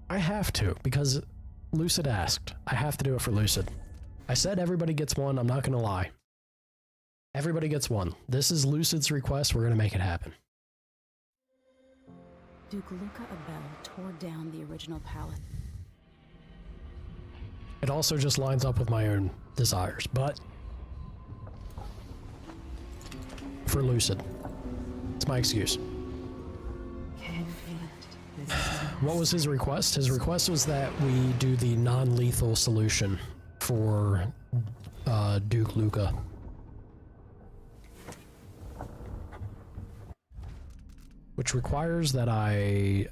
I have to, because Lucid asked. I have to do it for Lucid. I said everybody gets one, I'm not gonna lie. Everybody gets one. This is Lucid's request, we're gonna make it happen. Duke Luca Abel tore down the original palace. It also just lines up with my own desires, but for Lucid. It's my excuse. What was his request? His request was that we do the non-lethal solution for Duke Luca. Which requires that I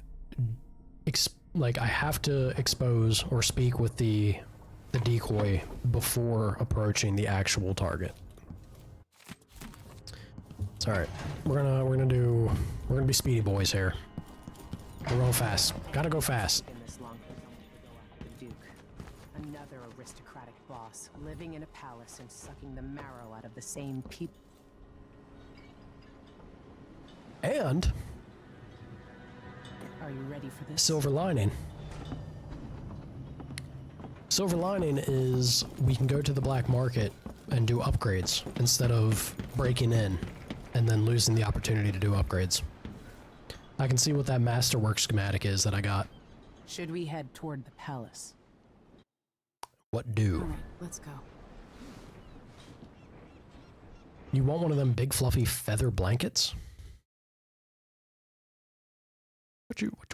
have to expose or speak with the decoy before approaching the actual target. It's alright. We're gonna be speedy boys here. We're going fast. Gotta go fast. The Duke, another aristocratic boss, living in a palace and sucking the marrow out of the same people. And are you ready for this? silver lining. Silver lining is we can go to the black market and do upgrades instead of breaking in and then losing the opportunity to do upgrades. I can see what that masterwork schematic is that I got. Should we head toward the palace? What do? All right, let's go. You want one of them big fluffy feather blankets?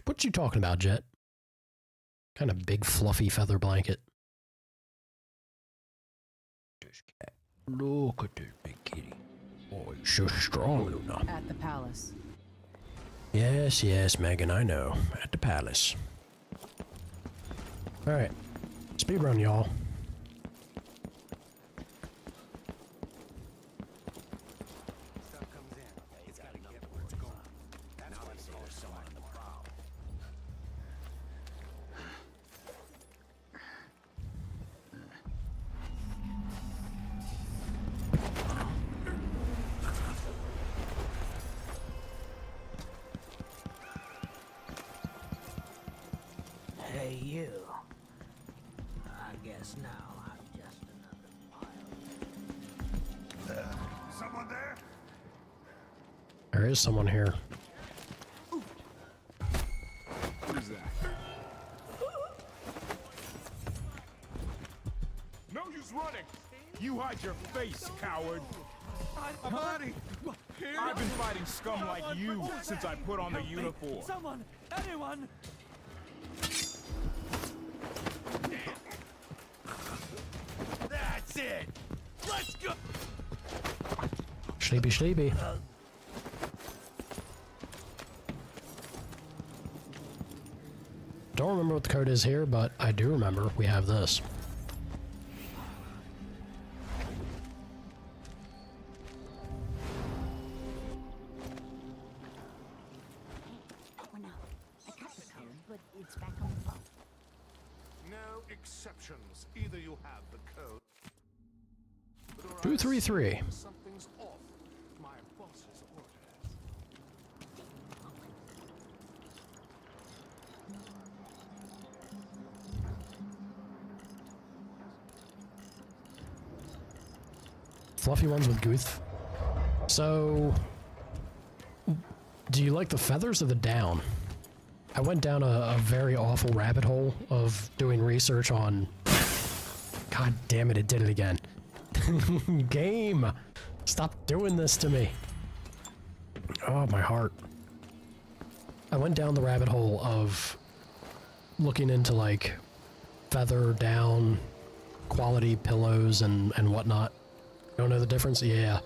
What you talking about, Jet? Kind of big fluffy feather blanket. This cat. Look at this big kitty. Oh, he's so strong, Luna. At the palace. Yes, Megan, I know. At the palace. Alright. Speedrun, y'all. Hey, you. I guess now I'm just another pile. Someone there? There is someone here. Who's that? No use running! You hide your face, coward! A body! I've been fighting scum like you since I put on the uniform. Someone! Anyone! That's it! Let's go! Sleepy, sleepy. Don't remember what the code is here, but I do remember we have this. Oh no. I got the code, but it's back on the phone. No exceptions. Either you have the code, or I 233. assume something's off. My boss's orders. Fluffy ones with Guth. So, do you like the feathers or the down? I went down a very awful rabbit hole of doing research on... God damn it, it did it again. Game! Stop doing this to me. Oh, my heart. I went down the rabbit hole of looking into, like, feather, down, quality pillows and whatnot. Don't know the difference? Yeah.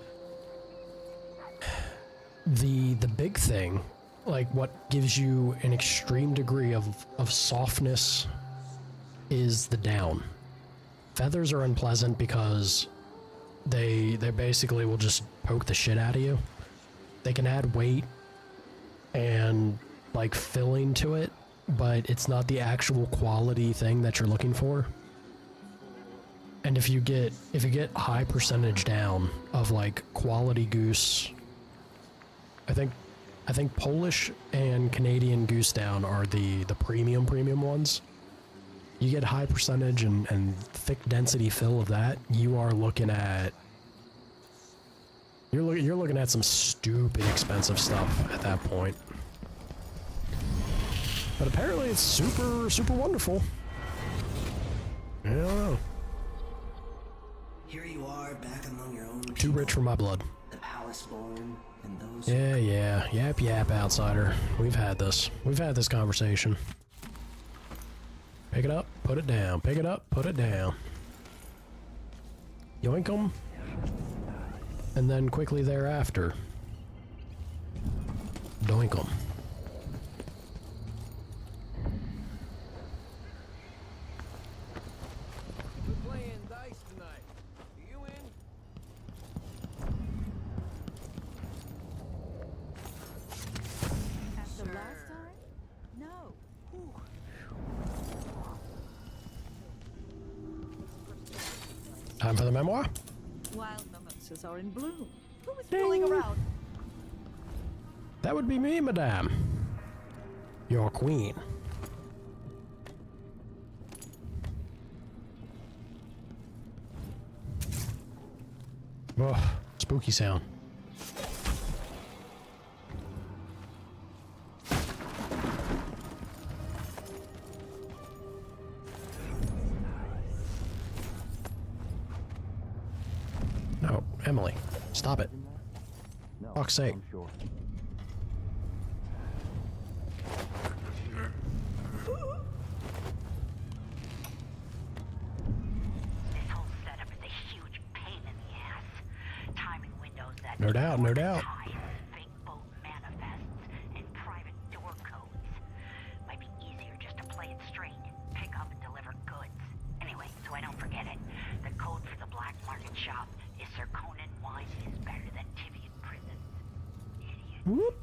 The big thing, like what gives you an extreme degree of softness, is the down. Feathers are unpleasant because they basically will just poke the shit out of you. They can add weight and like filling to it, but it's not the actual quality thing that you're looking for. And if you get high percentage down of like quality goose, I think Polish and Canadian goose down are the premium ones. You get high percentage and thick density fill of that, you are looking at you're looking at some stupid expensive stuff at that point. But apparently it's super wonderful. I don't know. Here you are, back among your own Too people, rich for my blood. the palace born, and those Yeah. Yap, outsider. We've had this conversation. Pick it up, put it down. Pick it up, put it down. Yoink 'em. And then quickly thereafter, doink 'em. We're playing dice tonight. Are you in? After last time? No. Whew. Time for the memoir? Wild mimosas are in bloom. Who was fooling around? That would be me, madame. Your queen. Ugh, spooky sound. No, Emily, stop it. Fuck's sake. This whole setup is a huge pain in the ass. Timing windows that No doubt, no doubt. fake boat manifests, and private door codes. Might be easier just to play it straight. Pick up and deliver goods. Anyway, so I don't forget it. The code for the black market shop is Sir Conan wine is better than Tivian prisons. Idiot. Whoop.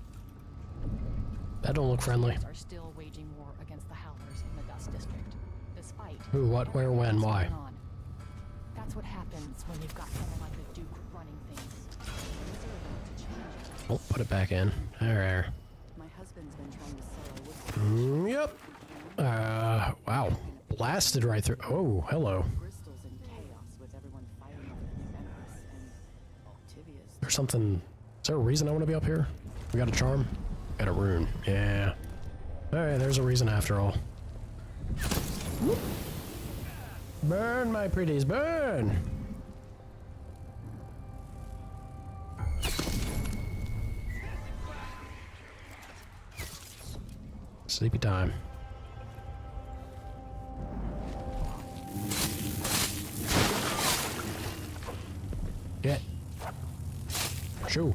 That don't look friendly. Are still waging war against the Howlers in the Dust District, despite Who, what, where, when, why? going on. That's what happens when you've got someone like the Duke running things. There's a way to change it. Oh, put it back in. There. My husband's been trying to sell a wood. Yep. Wow. Blasted right through. Oh, hello. Bristol's in chaos with everyone fighting over the new Empress, and Tivia's something? Is there a reason I want to be up here? We got a charm? Got a rune. Yeah. Alright, there's a reason after all. Whoop. Burn, my pretties, burn! Sleepy time. Get. Shoo.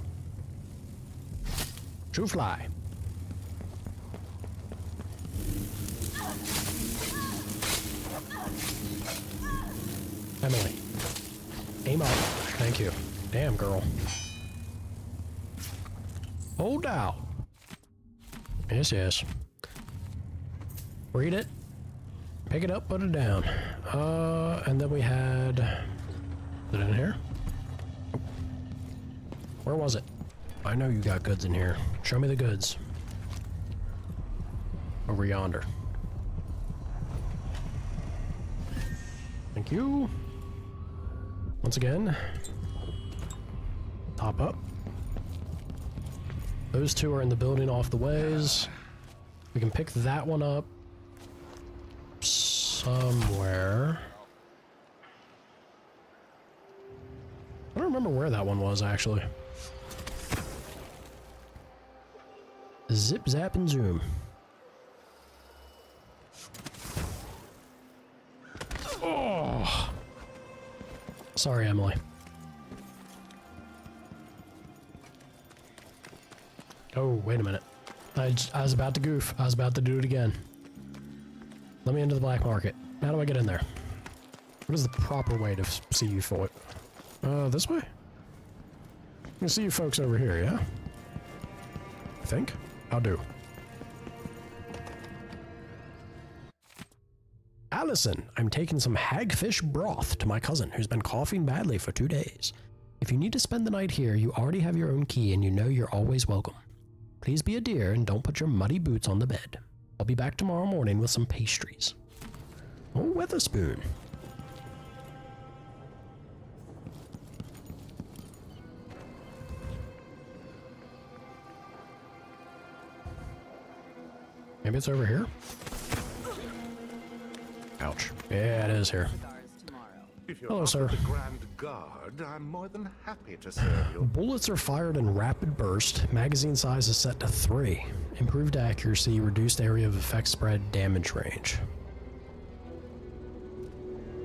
Shoo fly. Emily. Aim up. Thank you. Damn, girl. Hold out. Yes, yes. Read it. Pick it up, put it down. And then we had... Is it in here? Where was it? I know you got goods in here. Show me the goods. Over yonder. Thank you. Once again. Top up. Those two are in the building off the ways. We can pick that one up somewhere. I don't remember where that one was, actually. Zip, zap, and zoom. Oh! Sorry, Emily. Oh, wait a minute. I was about to goof. I was about to do it again. Let me into the black market. How do I get in there? What is the proper way to see you for it? This way? I can see you folks over here, yeah? I think. I'll do. Allison, I'm taking some hagfish broth to my cousin who's been coughing badly for 2 days. If you need to spend the night here, you already have your own key and you know you're always welcome. Please be a dear and don't put your muddy boots on the bed. I'll be back tomorrow morning with some pastries. Oh, Weatherspoon. Maybe it's over here? Ouch. Yeah, it is here. If you're Hello, up sir. with the Grand Guard, I'm more than happy to serve you. Bullets are fired in rapid burst. Magazine size is set to 3. Improved accuracy, reduced area of effect spread, damage range.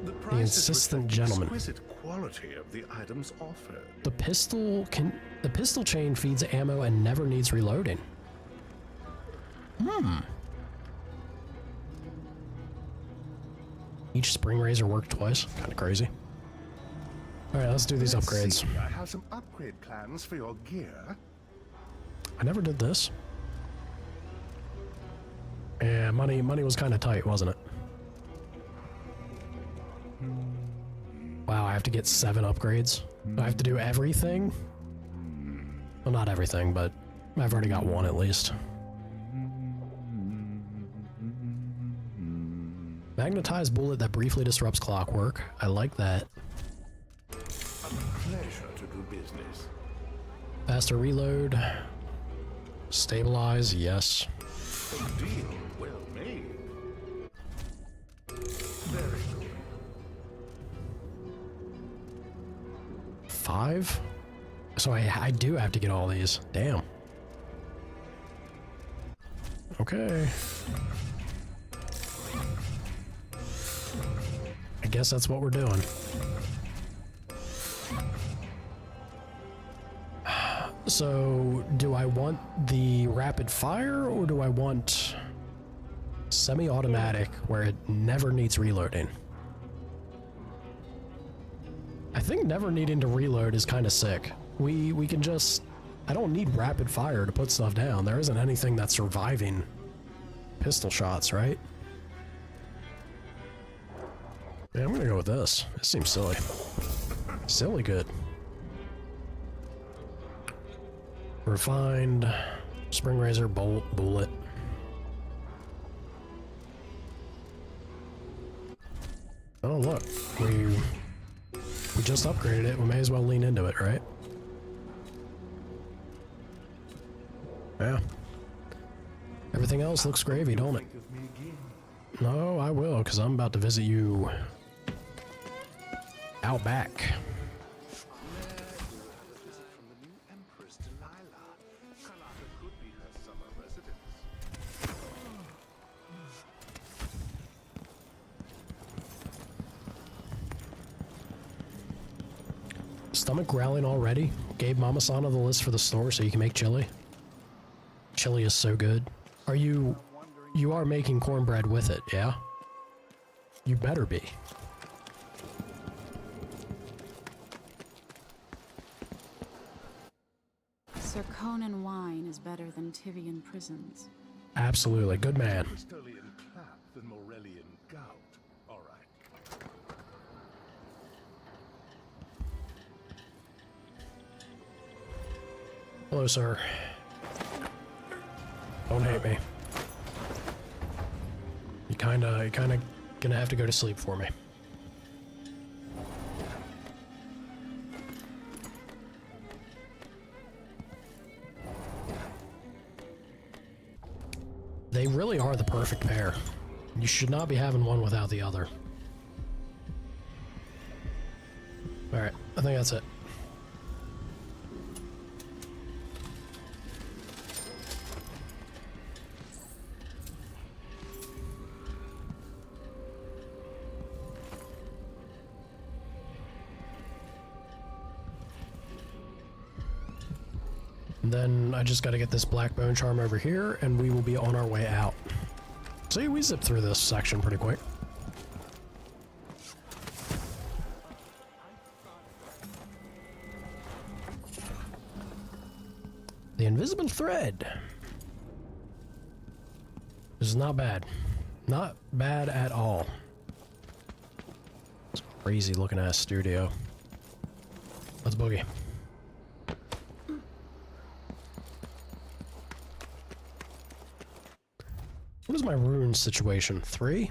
The The insistent gentleman. Exquisite quality of the items offered. The pistol chain feeds ammo and never needs reloading. Each spring razor worked twice. Kind of crazy. Alright, let's do these upgrades. See, I have some upgrade plans for your gear. I never did this. Yeah, money was kind of tight, wasn't it? Wow, I have to get 7 upgrades. I have to do everything? Well, not everything, but I've already got 1 at least. Magnetized bullet that briefly disrupts clockwork. I like that. A pleasure to do business. Faster reload. Stabilize, yes. A deal well made. Very good. 5? So I do have to get all these. Damn. Okay. I guess that's what we're doing. So, do I want the rapid fire or do I want semi-automatic where it never needs reloading? I think never needing to reload is kind of sick. We can just... I don't need rapid fire to put stuff down. There isn't anything that's surviving pistol shots, right? Yeah, I'm gonna go with this. This seems silly. Silly good. Refined, spring razor, bolt, bullet. Oh look, we just upgraded it. We may as well lean into it, right? Yeah. Everything else looks gravy, don't it? No, I will, because I'm about to visit you out back. Stomach growling already? Gave Mama Sana the list for the store so you can make chili. Chili is so good. Are you are making cornbread with it, yeah? You better be. Serkonan wine is better than Tivian prisons. Absolutely, good man. Crystallian clap than Morellian gout. All right. Hello, sir. Don't hate me. You kinda gonna have to go to sleep for me. They really are the perfect pair. You should not be having one without the other. Alright, I think that's it. And then I just gotta get this black bone charm over here, and we will be on our way out. See, we zipped through this section pretty quick. The invisible thread. This is not bad. Not bad at all. It's a crazy looking ass studio. Let's boogie. What is my rune situation? 3?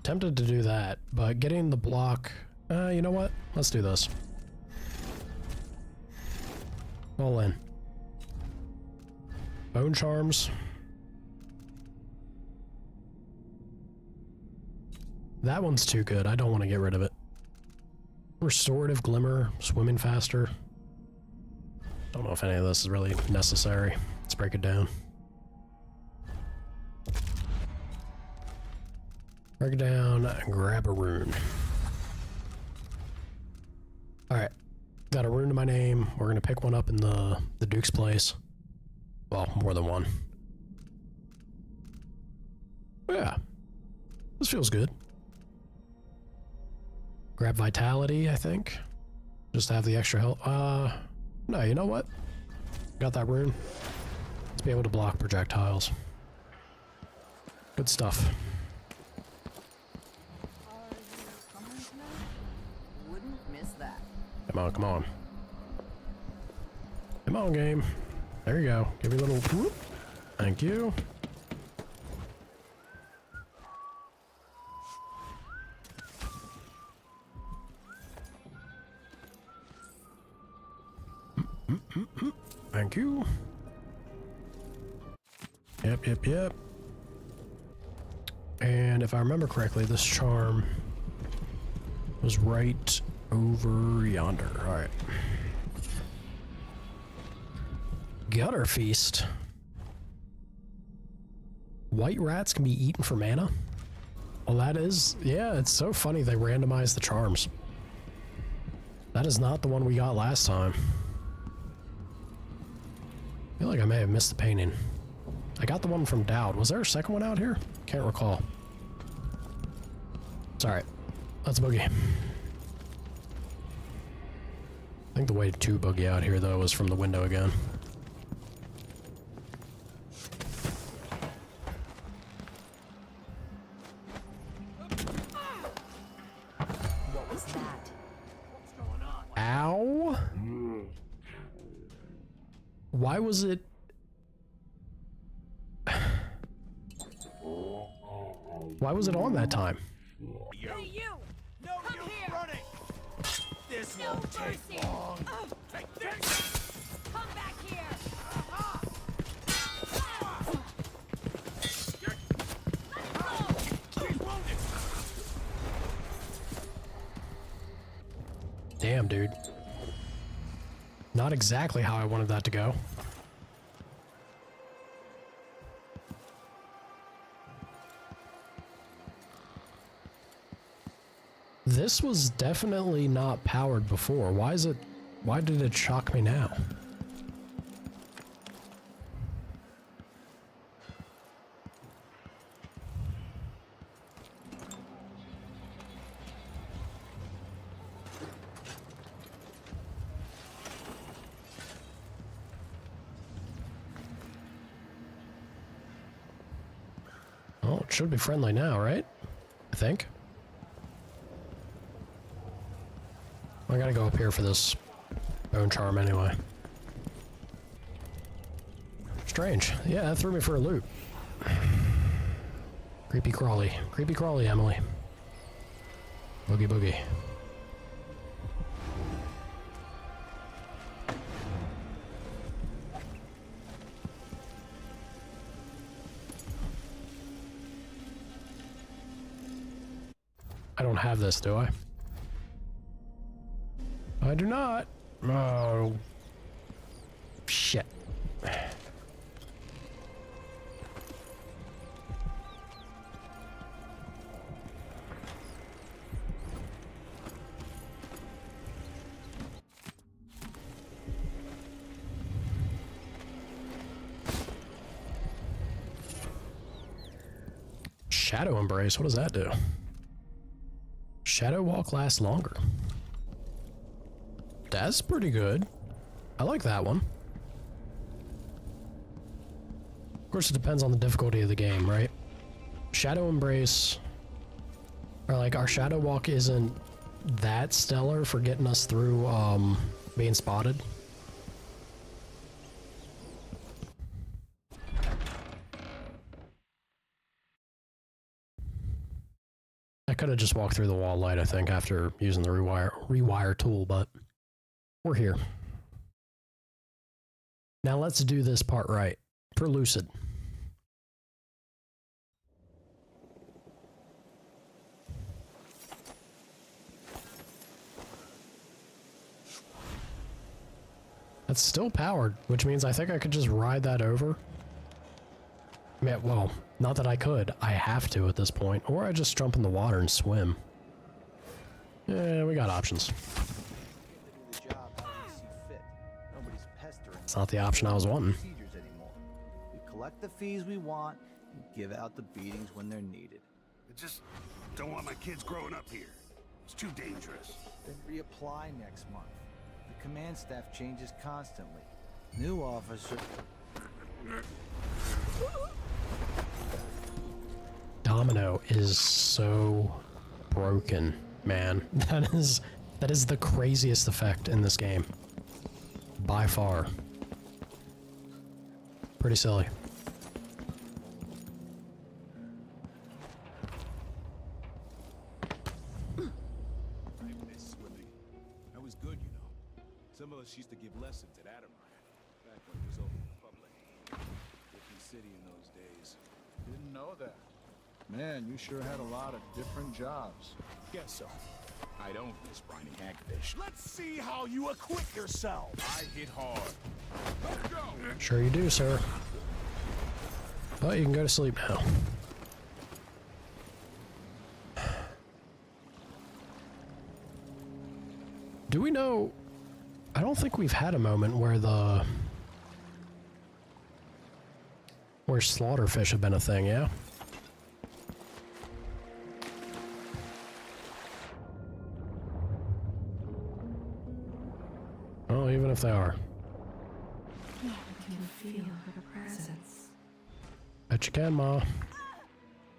Tempted to do that, but getting the block... you know what? Let's do this. All in. Bone charms. That one's too good. I don't want to get rid of it. Restorative glimmer, swimming faster. Don't know if any of this is really necessary. Let's break it down. Break it down and grab a rune. Alright. Got a rune to my name. We're gonna pick one up in the Duke's place. Well, more than one. Yeah. This feels good. Grab vitality, I think. Just to have the extra health. No, you know what? Got that rune. Let's be able to block projectiles. Good stuff. Wouldn't miss that. Come on, come on. Come on, game. There you go. Give me a little whoop. Thank you. Thank you. Yep. And if I remember correctly, this charm was right over yonder. Alright. Gutter Feast. White rats can be eaten for mana? Well, that is... Yeah, it's so funny they randomized the charms. That is not the one we got last time. I feel like I may have missed the painting. I got the one from Dowd. Was there a second one out here? Can't recall. It's alright. Let's boogie. I think the way to boogie out here, though, was from the window again. What was that? What's going on? Ow! Why was it... Why was it on that time? Hey, you! No, Come you're here! running! This No won't take mercy! long. Take this! Come back here! He's wounded! Damn, dude. Not exactly how I wanted that to go. This was definitely not powered before. Why did it shock me now? Oh, it should be friendly now, right? I think. I gotta go up here for this bone charm anyway. Strange. Yeah, that threw me for a loop. Creepy crawly. Creepy crawly, Emily. Boogie boogie. I don't have this, do I? I do not. Oh. Shit. Shadow Embrace, what does that do? Shadow Walk lasts longer. That's pretty good. I like that one. Of course, it depends on the difficulty of the game, right? Shadow Embrace, or like our Shadow Walk isn't that stellar for getting us through being spotted. I could have just walked through the wall light, I think, after using the rewire tool, but we're here. Now let's do this part right. For Lucid. That's still powered, which means I think I could just ride that over. Yeah, well, not that I could. I have to at this point. Or I just jump in the water and swim. Yeah, we got options. It's not the option I was wanting. We collect the fees we want and give out the beatings when they're needed. I just don't want my kids growing up here. It's too dangerous. Then reapply next month. The command staff changes constantly. New officer... Domino is so broken, man. That is the craziest effect in this game. By far. Pretty silly. I miss swimming. That was good, you know. Some of us used to give lessons at Adamant, back when it was open to the public. Different city in those days. Didn't know that. Man, you sure had a lot of different jobs. Guess so. I don't miss brining hagfish. Let's see how you acquit yourself. I hit hard. Let's go. Sure you do, sir. But you can go to sleep now. Do we know... I don't think we've had a moment where slaughterfish have been a thing, yeah? Well, even if they are. I can feel her presence. Bet you can, Ma.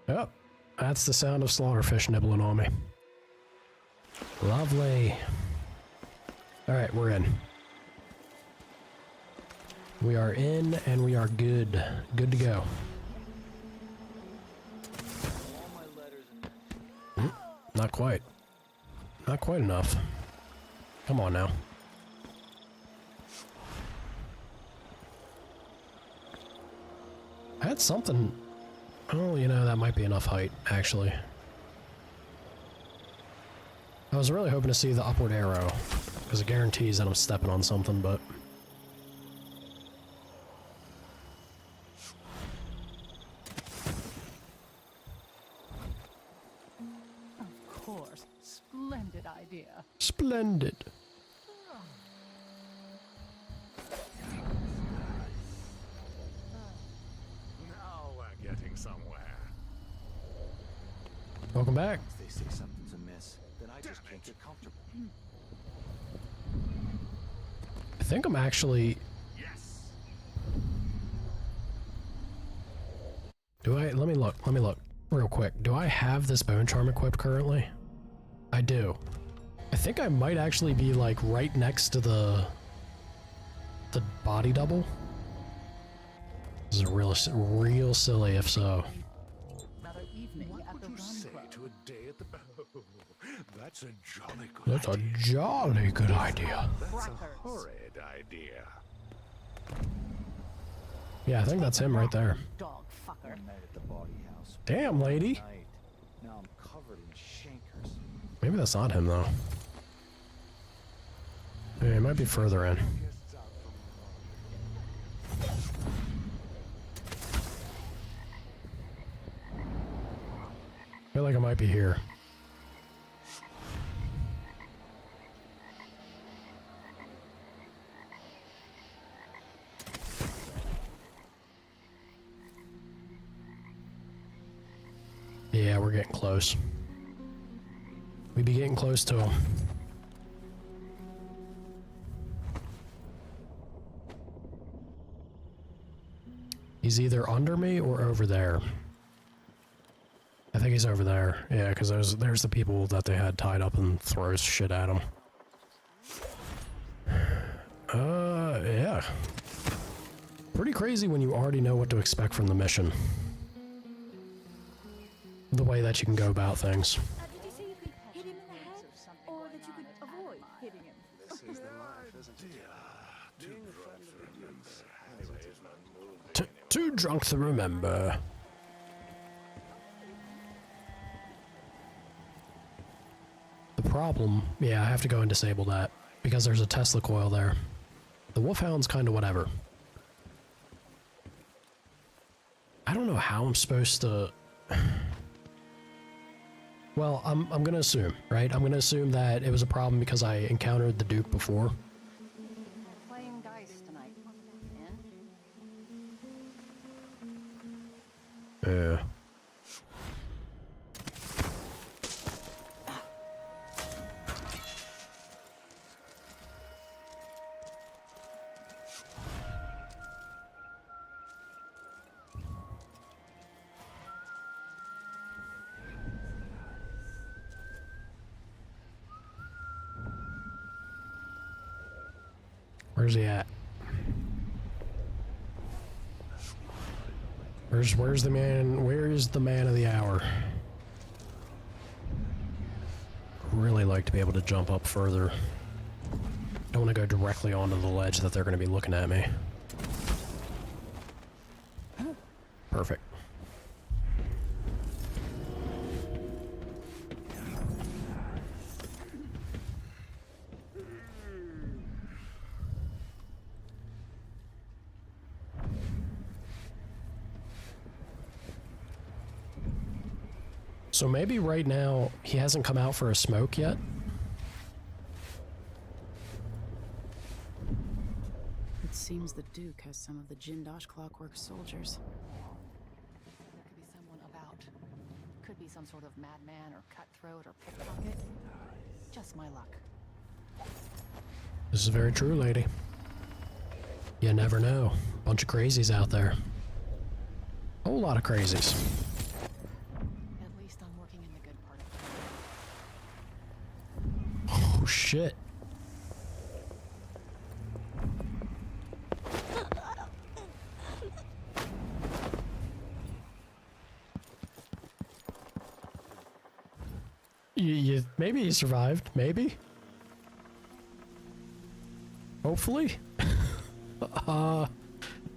Yep, that's the sound of slaughterfish nibbling on me. Lovely. Alright, we're in. We are in, and we are good. Good to go. All my letters and Not quite. Not quite enough. Come on now. I had something... Oh, you know, that might be enough height, actually. I was really hoping to see the upward arrow, because it guarantees that I'm stepping on something, but... Of course. Splendid idea. Splendid. Now we're getting somewhere. Welcome back. If they say something's amiss, then I just can't get comfortable. I think I'm actually... Yes. Do I... Let me look real quick. Do I have this bone charm equipped currently? I do. I think I might actually be like right next to the body double. This is real silly if so. Another evening at the What would you Rum say Club. to a day at the... That's a jolly good That's a jolly good idea. That's a horrid idea. Yeah, I think that's him right there. Dog fucker. One night at the body house. Damn, lady. Night. Now I'm covered in chancres. Maybe that's not him though. Yeah, he might be further in. I feel like I might be here. Yeah, we're getting close. We be getting close to him. He's either under me or over there. I think he's over there. Yeah, because there's the people that they had tied up and throws shit at him. Yeah. Pretty crazy when you already know what to expect from the mission. The way that you can go about things. Did you say you could hit him in the head? Or that you could avoid hitting him? This is the life, isn't it? Being a friend of the Duke's. Too drunk to remember. The problem, yeah, I have to go and disable that because there's a Tesla coil there. The Wolfhound's kind of whatever. I don't know how I'm supposed to... Well, I'm gonna assume, right? I'm gonna assume that it was a problem because I encountered the Duke before. We're playing dice tonight. In? Yeah. Where's he at? Where's the man? Where is the man of the hour? Really like to be able to jump up further. Don't want to go directly onto the ledge that they're going to be looking at me. Perfect. So maybe right now he hasn't come out for a smoke yet. It seems the Duke has some of the Jindosh Clockwork soldiers. There could be someone about. Could be some sort of madman or cutthroat or pickpocket. Just my luck. This is very true, lady. You never know. Bunch of crazies out there. Whole lot of crazies. At least I'm working in the good part of Oh shit. Maybe he survived. Maybe. Hopefully.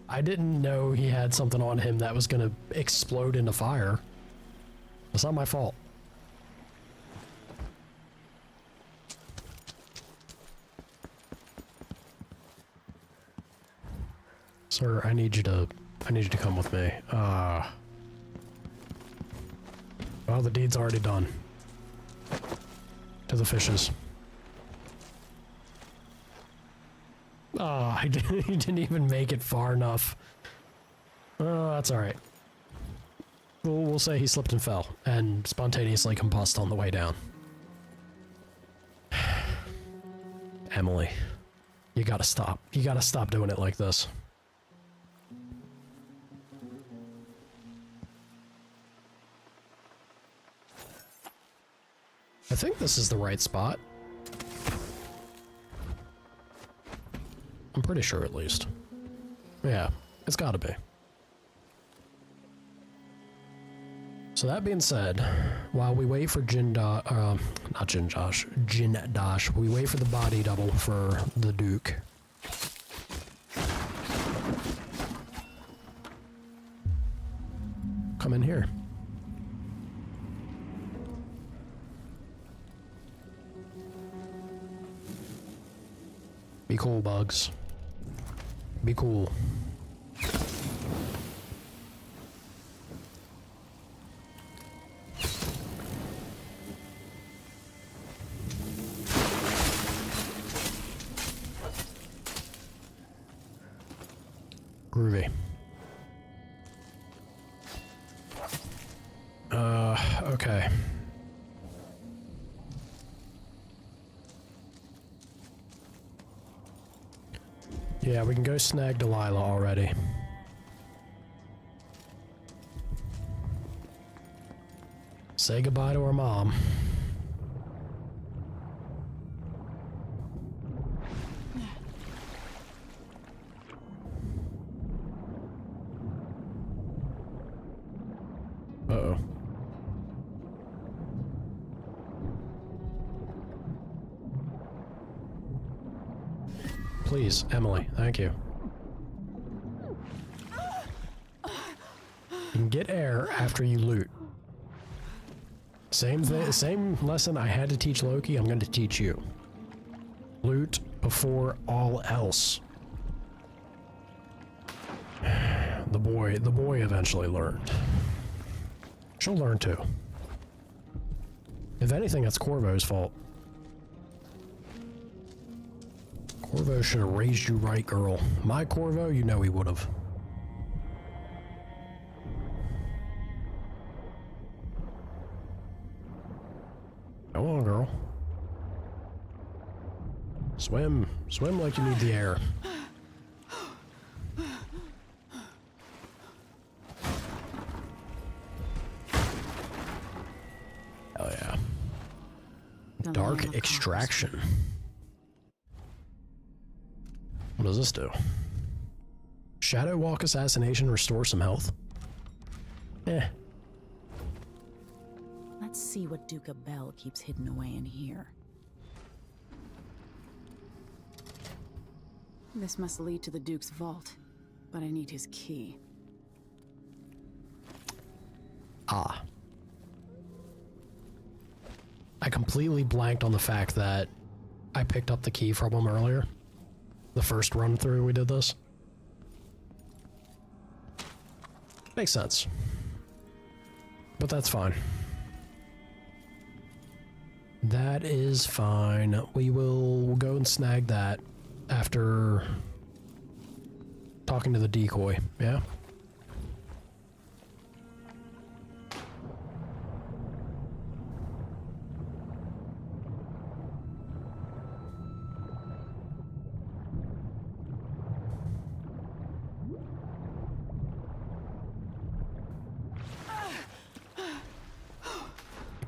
I didn't know he had something on him that was gonna explode into fire. It's not my fault. Sir, I need you to come with me. Well, the deed's already done. To the fishes. Oh, he didn't even make it far enough. Oh, that's alright. We'll say he slipped and fell, and spontaneously combust on the way down. Emily, you gotta stop. You gotta stop doing it like this. I think this is the right spot. I'm pretty sure, at least. Yeah, it's gotta be. So that being said, while we wait for Jin Dash, we wait for the body double for the Duke. Come in here. Be cool, Bugs. Be cool. Groovy. Okay. Yeah, we can go snag Delilah already. Say goodbye to her mom. Uh-oh. Please, Emily, thank you. You can get air after you loot. Same lesson I had to teach Loki, I'm going to teach you. Loot before all else. The boy eventually learned. She'll learn too. If anything, that's Corvo's fault. Corvo should have raised you right, girl. My Corvo, you know he would have. Come on, girl. Swim. Swim like you need the air. Hell yeah. Dark extraction. What does this do? Shadow Walk assassination restores some health? Eh. Let's see what Duke Bell keeps hidden away in here. This must lead to the Duke's vault, but I need his key. Ah. I completely blanked on the fact that I picked up the key from him earlier. The first run through we did this. Makes sense. But that's fine. That is fine. We'll go and snag that after talking to the decoy, yeah?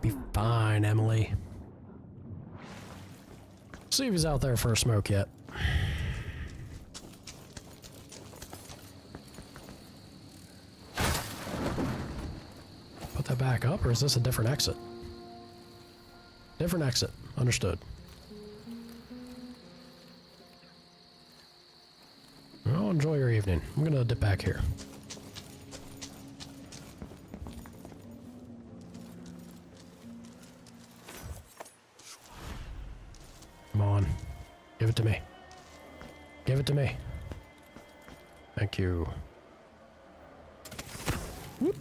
Be fine, Emily. See if he's out there for a smoke yet. Put that back up, or is this a different exit? different exit. Understood. Well, enjoy your evening. I'm gonna dip back here. Come on. Give it to me. Give it to me. Thank you. Whoop.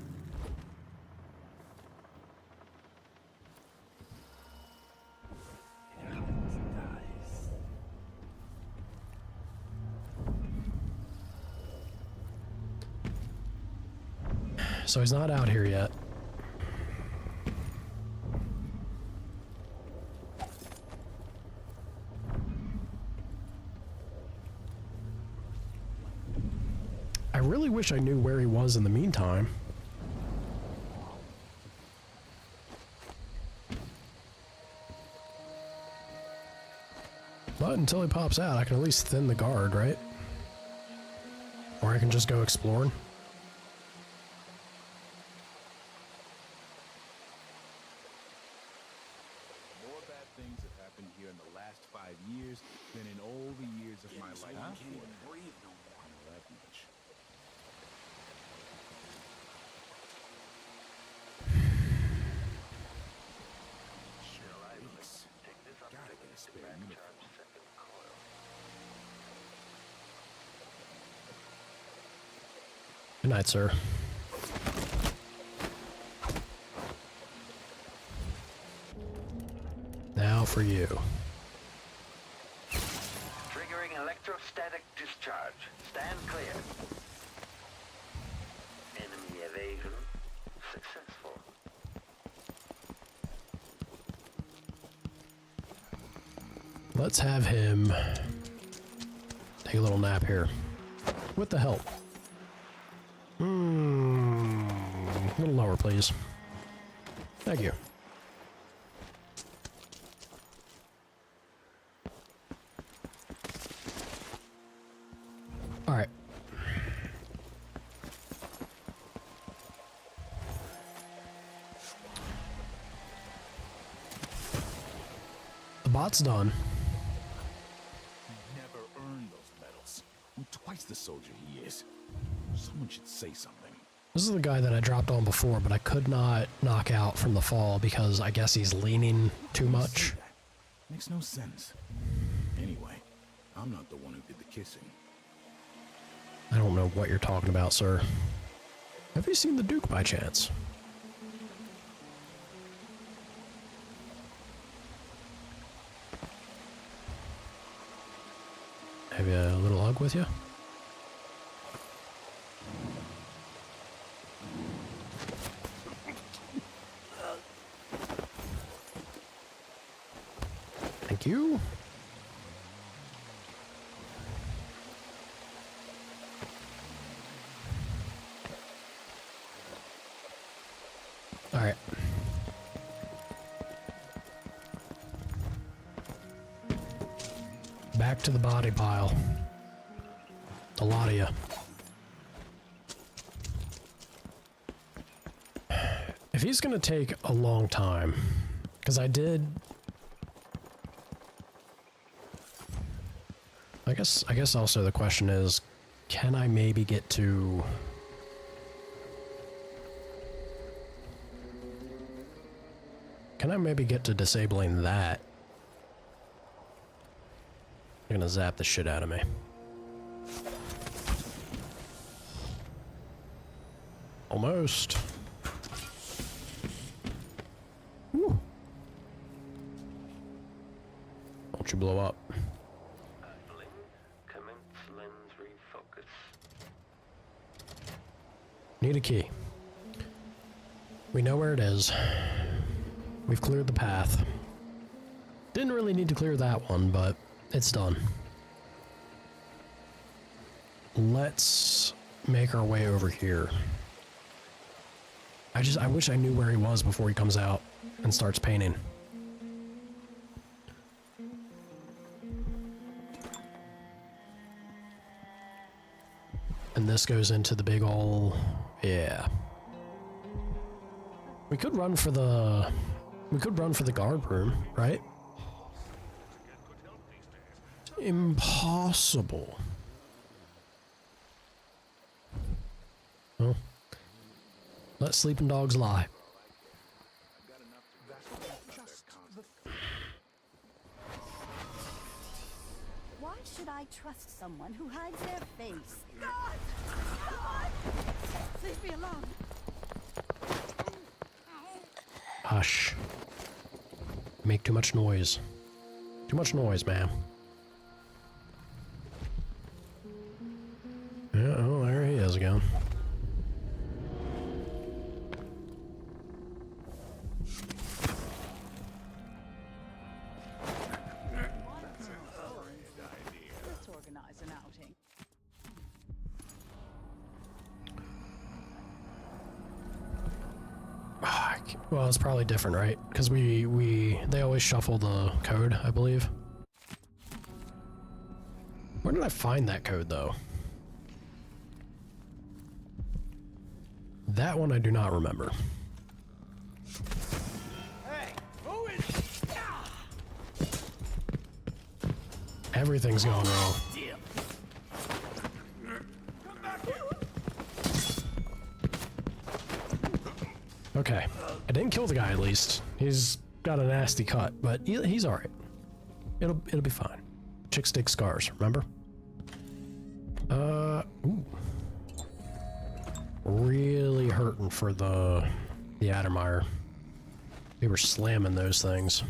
So he's not out here yet. I really wish I knew where he was in the meantime. But until he pops out, I can at least thin the guard, right? Or I can just go exploring. More bad things have happened here in the last 5 years than in all the years of my life. I can't even breathe no more. I know that much. Gotta get a spare uniform. Good night, sir. Now for you. Triggering electrostatic discharge. Stand clear. Enemy evasion successful. Let's have him take a little nap here. With the help. A little lower, please. Thank you. All right. The bot's done. Never earned those medals. I'm twice the soldier he is. Someone should say something. This is the guy that I dropped on before, but I could not knock out from the fall because I guess he's leaning too much. Makes no sense. Anyway, I'm not the one who did the kissing. I don't know what you're talking about, sir. Have you seen the Duke by chance? Have you a little hug with you? Thank you. All right. Back to the body pile. A lot of you. If he's gonna take a long time, because I guess also the question is, can I maybe get to... Can I maybe get to disabling that? They're gonna zap the shit out of me. Almost. Woo. Don't you blow up. Need a key. We know where it is. We've cleared the path. Didn't really need to clear that one, but it's done. Let's make our way over here. I wish I knew where he was before he comes out and starts painting. And this goes into the big ol'... yeah. We could run for the We could run for the guard room, right? Impossible. Well, let sleeping dogs lie. Why should I trust someone who hides their face? God! God! Leave me alone! Hush. Make too much noise. Too much noise, ma'am. Yeah, oh, there he is again. Let's organize an outing. Well, it's probably different, right? Because they always shuffle the code, I believe. Where did I find that code, though? That one I do not remember. Hey, who is? Everything's going wrong. Okay, I didn't kill the guy at least. He's got a nasty cut, but he's all right. It'll be fine. Chick stick scars, remember? Ooh. Really hurting for the Addermire. We were slamming those things.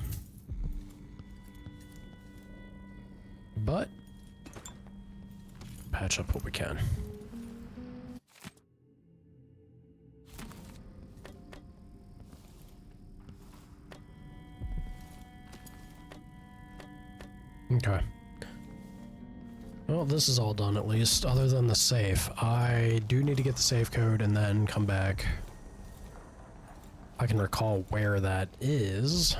But patch up what we can. Okay. Well, this is all done at least, other than the safe. I do need to get the safe code and then come back. I can recall where that is.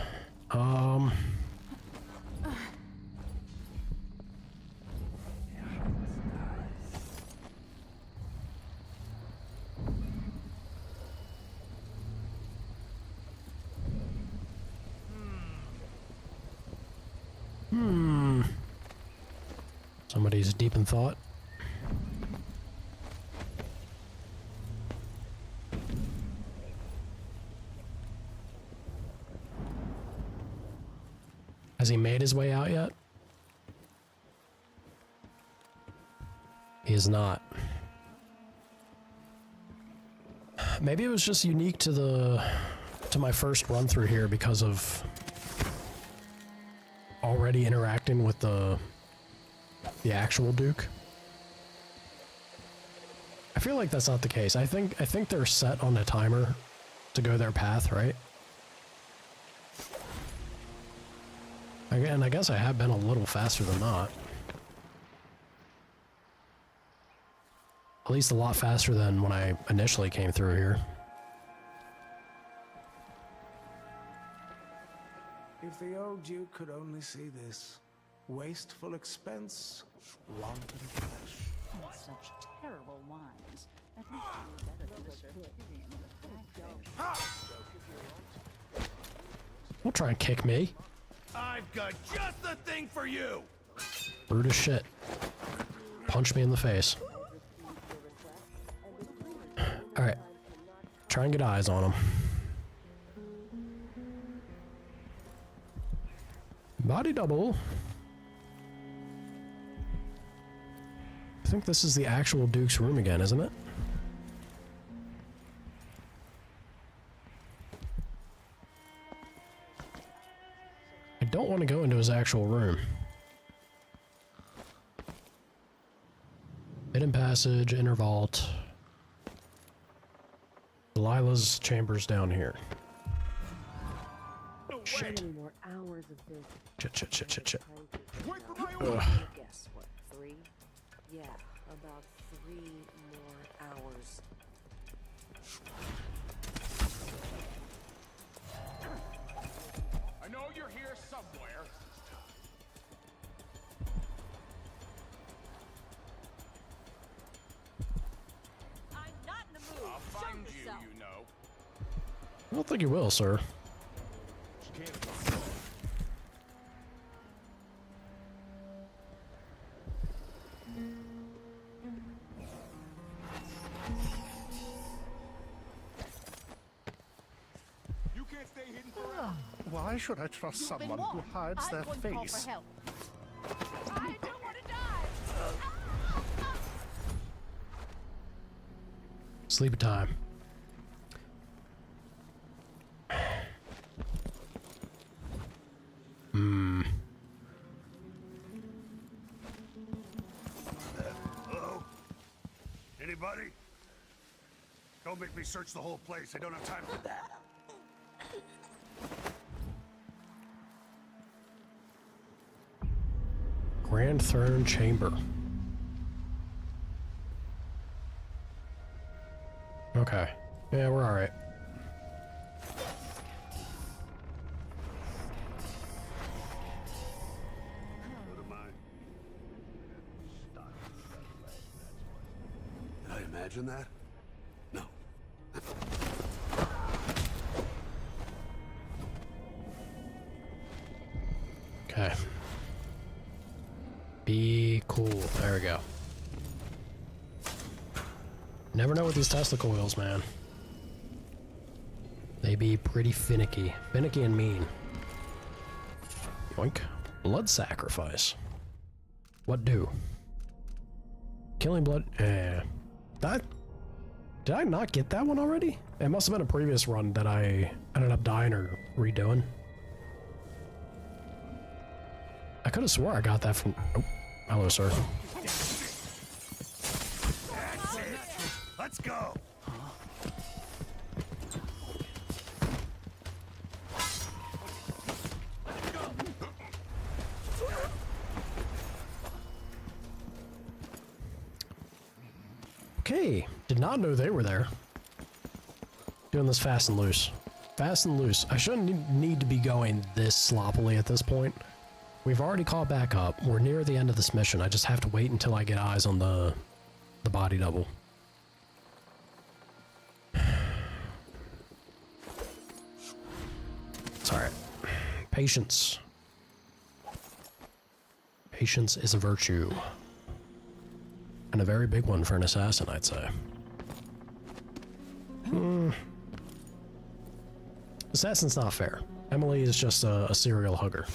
Somebody's deep in thought. Has he made his way out yet? He is not. Maybe it was just unique to my first run through here because of already interacting with the actual Duke. I feel like that's not the case. I think they're set on a timer to go their path, right? And I guess I have been a little faster than not. At least a lot faster than when I initially came through here. If the old Duke could only see this. Wasteful expense, wanton flesh. Such terrible wines. At least you were better than the Serpillion of the Flag. Don't try and kick me. I've got just the thing for you. Rude as shit. Punch me in the face. Alright. Try and get eyes on him. Body double. I think this is the actual Duke's room again, isn't it? I don't want to go into his actual room. Hidden passage, inner vault. Delilah's chamber's down here. Shit. More hours of this. Shit. Ugh. Guess what? 3? Yeah, about 3 more hours. I know you're here somewhere. I'm not in the mood. I'll find you, you know. I don't think you will, sir. Why should I trust someone who hides their face? I don't want to die! Sleep time. Hello? Anybody? Don't make me search the whole place. I don't have time for that. Grand Throne Chamber. Okay. Yeah, we're alright. Did I imagine that? No. Okay. Be cool. There we go. Never know with these Tesla coils, man. They be pretty finicky. Finicky and mean. Yoink. Blood sacrifice. What do? Killing blood. Did I not get that one already? It must have been a previous run that I ended up dying or redoing. I could have swore I got that from... Oh, hello, sir. That's it. Let's go. Okay, did not know they were there. Doing this fast and loose. Fast and loose. I shouldn't need to be going this sloppily at this point. We've already caught back up. We're near the end of this mission. I just have to wait until I get eyes on the body double. It's alright. Patience. Patience is a virtue. And a very big one for an assassin, I'd say. Assassin's not fair. Emily is just a serial hugger.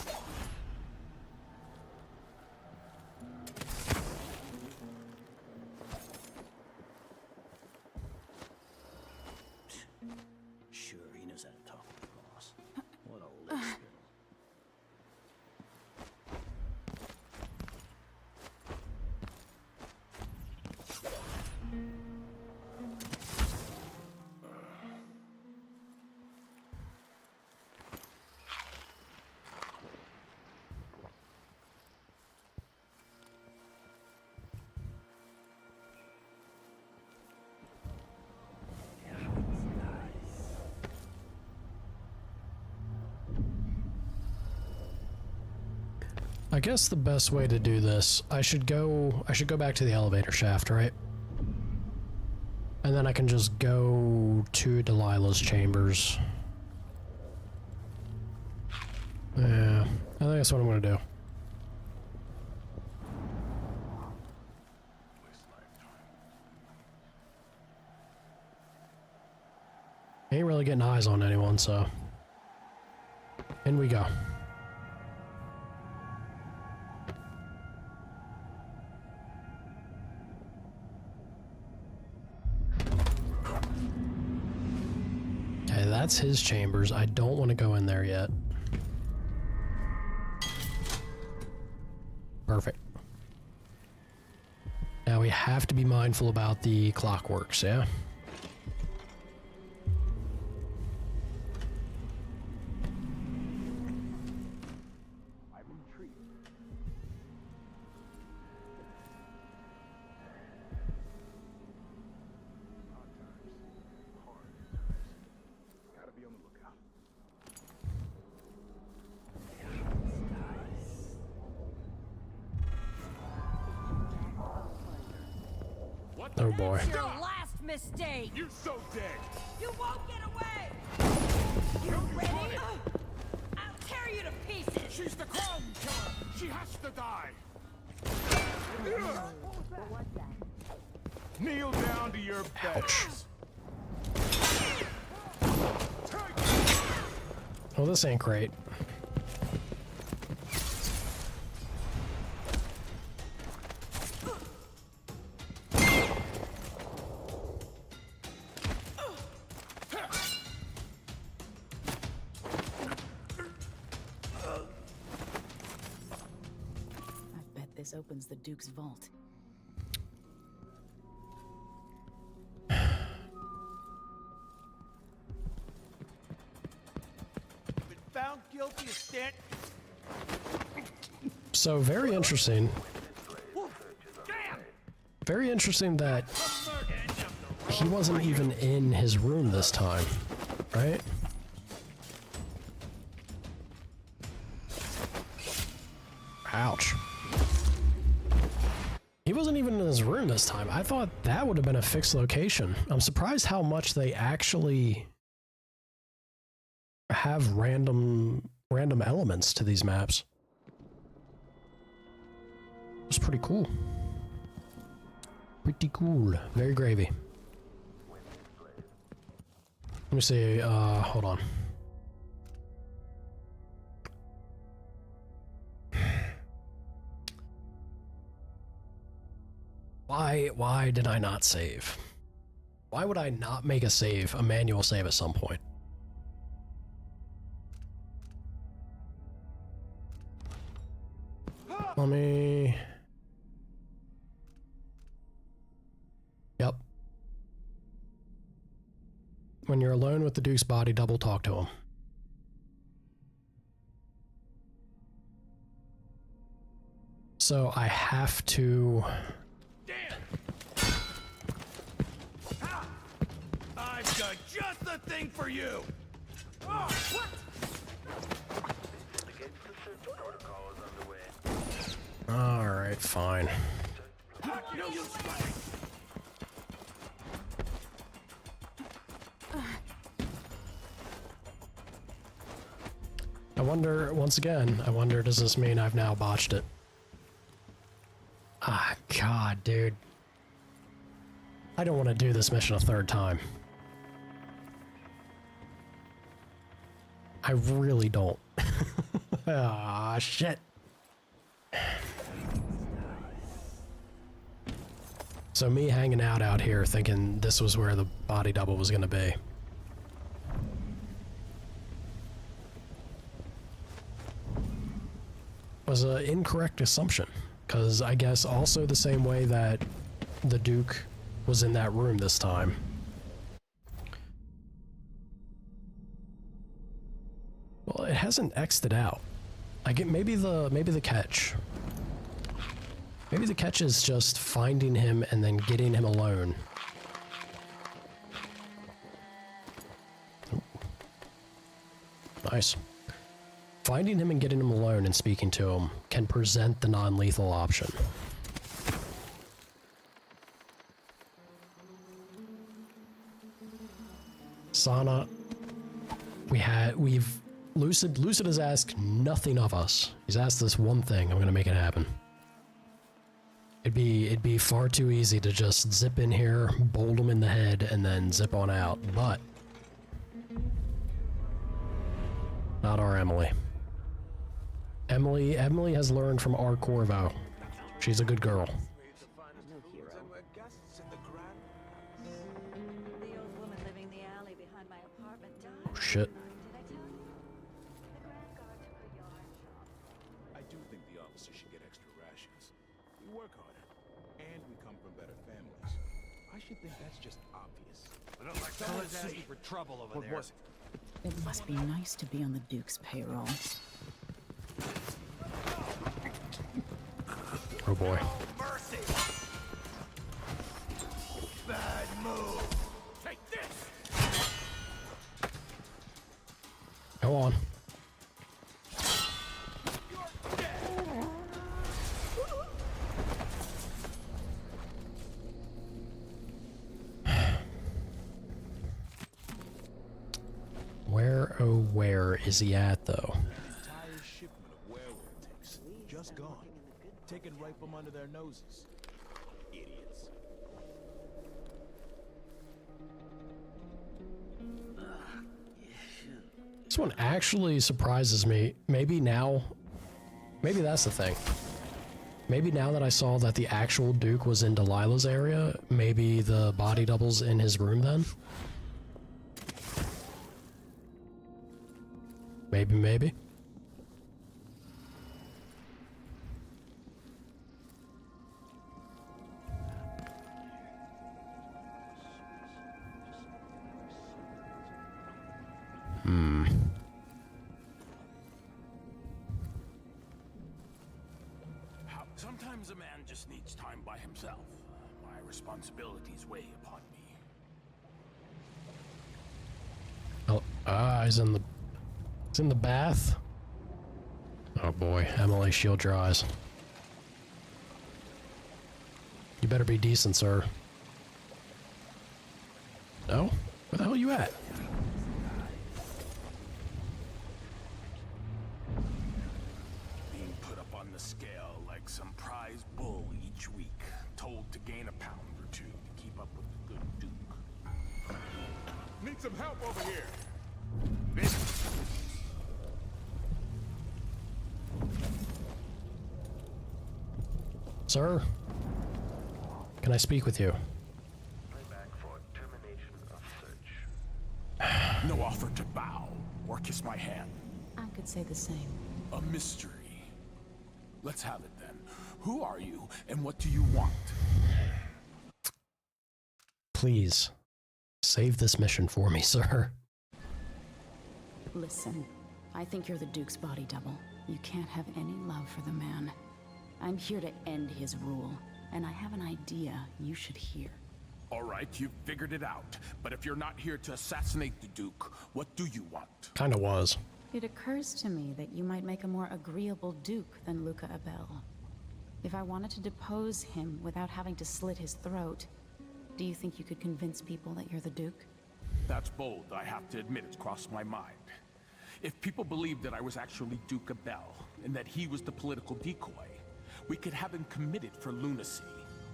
Sure, he knows how to talk to the boss. What a lick. I guess the best way to do this, I should go back to the elevator shaft, right? And then I can just go to Delilah's chambers. Yeah, I think that's what I'm gonna do. Ain't really getting eyes on anyone, so in we go. Okay, that's his chambers. I don't want to go in there yet. Perfect. Now we have to be mindful about the clockworks, yeah? Oh boy. Your last mistake. You're so dead. You won't get away. You ready? I'll tear you to pieces. She's the crown killer. She has to die. Kneel down to your beds. Oh Well, this ain't great. I bet this opens the Duke's vault. Found guilty of stand. So very interesting. Very interesting that he wasn't even in his room this time, right? Ouch. He wasn't even in his room this time. I thought that would have been a fixed location. I'm surprised how much they actually have random elements to these maps. It's pretty cool. Pretty cool. Very gravy. Let me see, hold on. Why did I not save? Why would I not make a manual save at some point? Let me... Yep. When you're alone with the Duke's body, double talk to him. So I have to... I've got just the thing for you. Oh, what? Alright, fine. I wonder, once again, does this mean I've now botched it? Ah, God, dude. I don't want to do this mission a third time. I really don't. Ah, shit. So me hanging out here thinking this was where the body double was gonna be. Was an incorrect assumption, because I guess also the same way that the Duke was in that room this time. Well, it hasn't X'd it out. I get maybe the catch. Maybe the catch is just finding him and then getting him alone. Ooh. Nice. Finding him and getting him alone and speaking to him can present the non-lethal option. Sana, Lucid has asked nothing of us. He's asked this one thing. I'm gonna make it happen. It'd be far too easy to just zip in here, bolt him in the head, and then zip on out, but not our Emily. Emily has learned from our Corvo. She's a good girl. Oh shit. I do think the officers should get extra rations. We work harder, and we come from better families. I should think that's just obvious. Someone's asking for trouble over there. What was it? It must be nice to be on the Duke's payroll. Oh boy. Mercy! Bad move. Take this. Go on. Where is he at, though? Entire shipment of werewolf ticks. Just gone. Taken right from under their noses. Idiots. This one actually surprises me. Maybe now, maybe that's the thing. Maybe now that I saw that the actual Duke was in Delilah's area, maybe the body double's in his room then? Maybe. Sometimes a man just needs time by himself. My responsibilities weigh upon me. Oh, he's in the bath. Oh boy, Emily, shield your eyes. You better be decent, sir. No? Where the hell are you at? Being put up on the scale like some prize bull each week, told to gain a pound or two to keep up with the good Duke. Need some help over here. Sir? Can I speak with you? No offer to bow or kiss my hand. I could say the same. A mystery. Let's have it then. Who are you and what do you want? Please, save this mission for me, sir. Listen, I think you're the Duke's body double. You can't have any love for the man. I'm here to end his rule, and I have an idea you should hear. All right, you've figured it out. But if you're not here to assassinate the Duke, what do you want? Kinda was. It occurs to me that you might make a more agreeable Duke than Luca Abel. If I wanted to depose him without having to slit his throat, do you think you could convince people that you're the Duke? That's bold, I have to admit it's crossed my mind. If people believed that I was actually Duke Abel, and that he was the political decoy, we could have him committed for lunacy.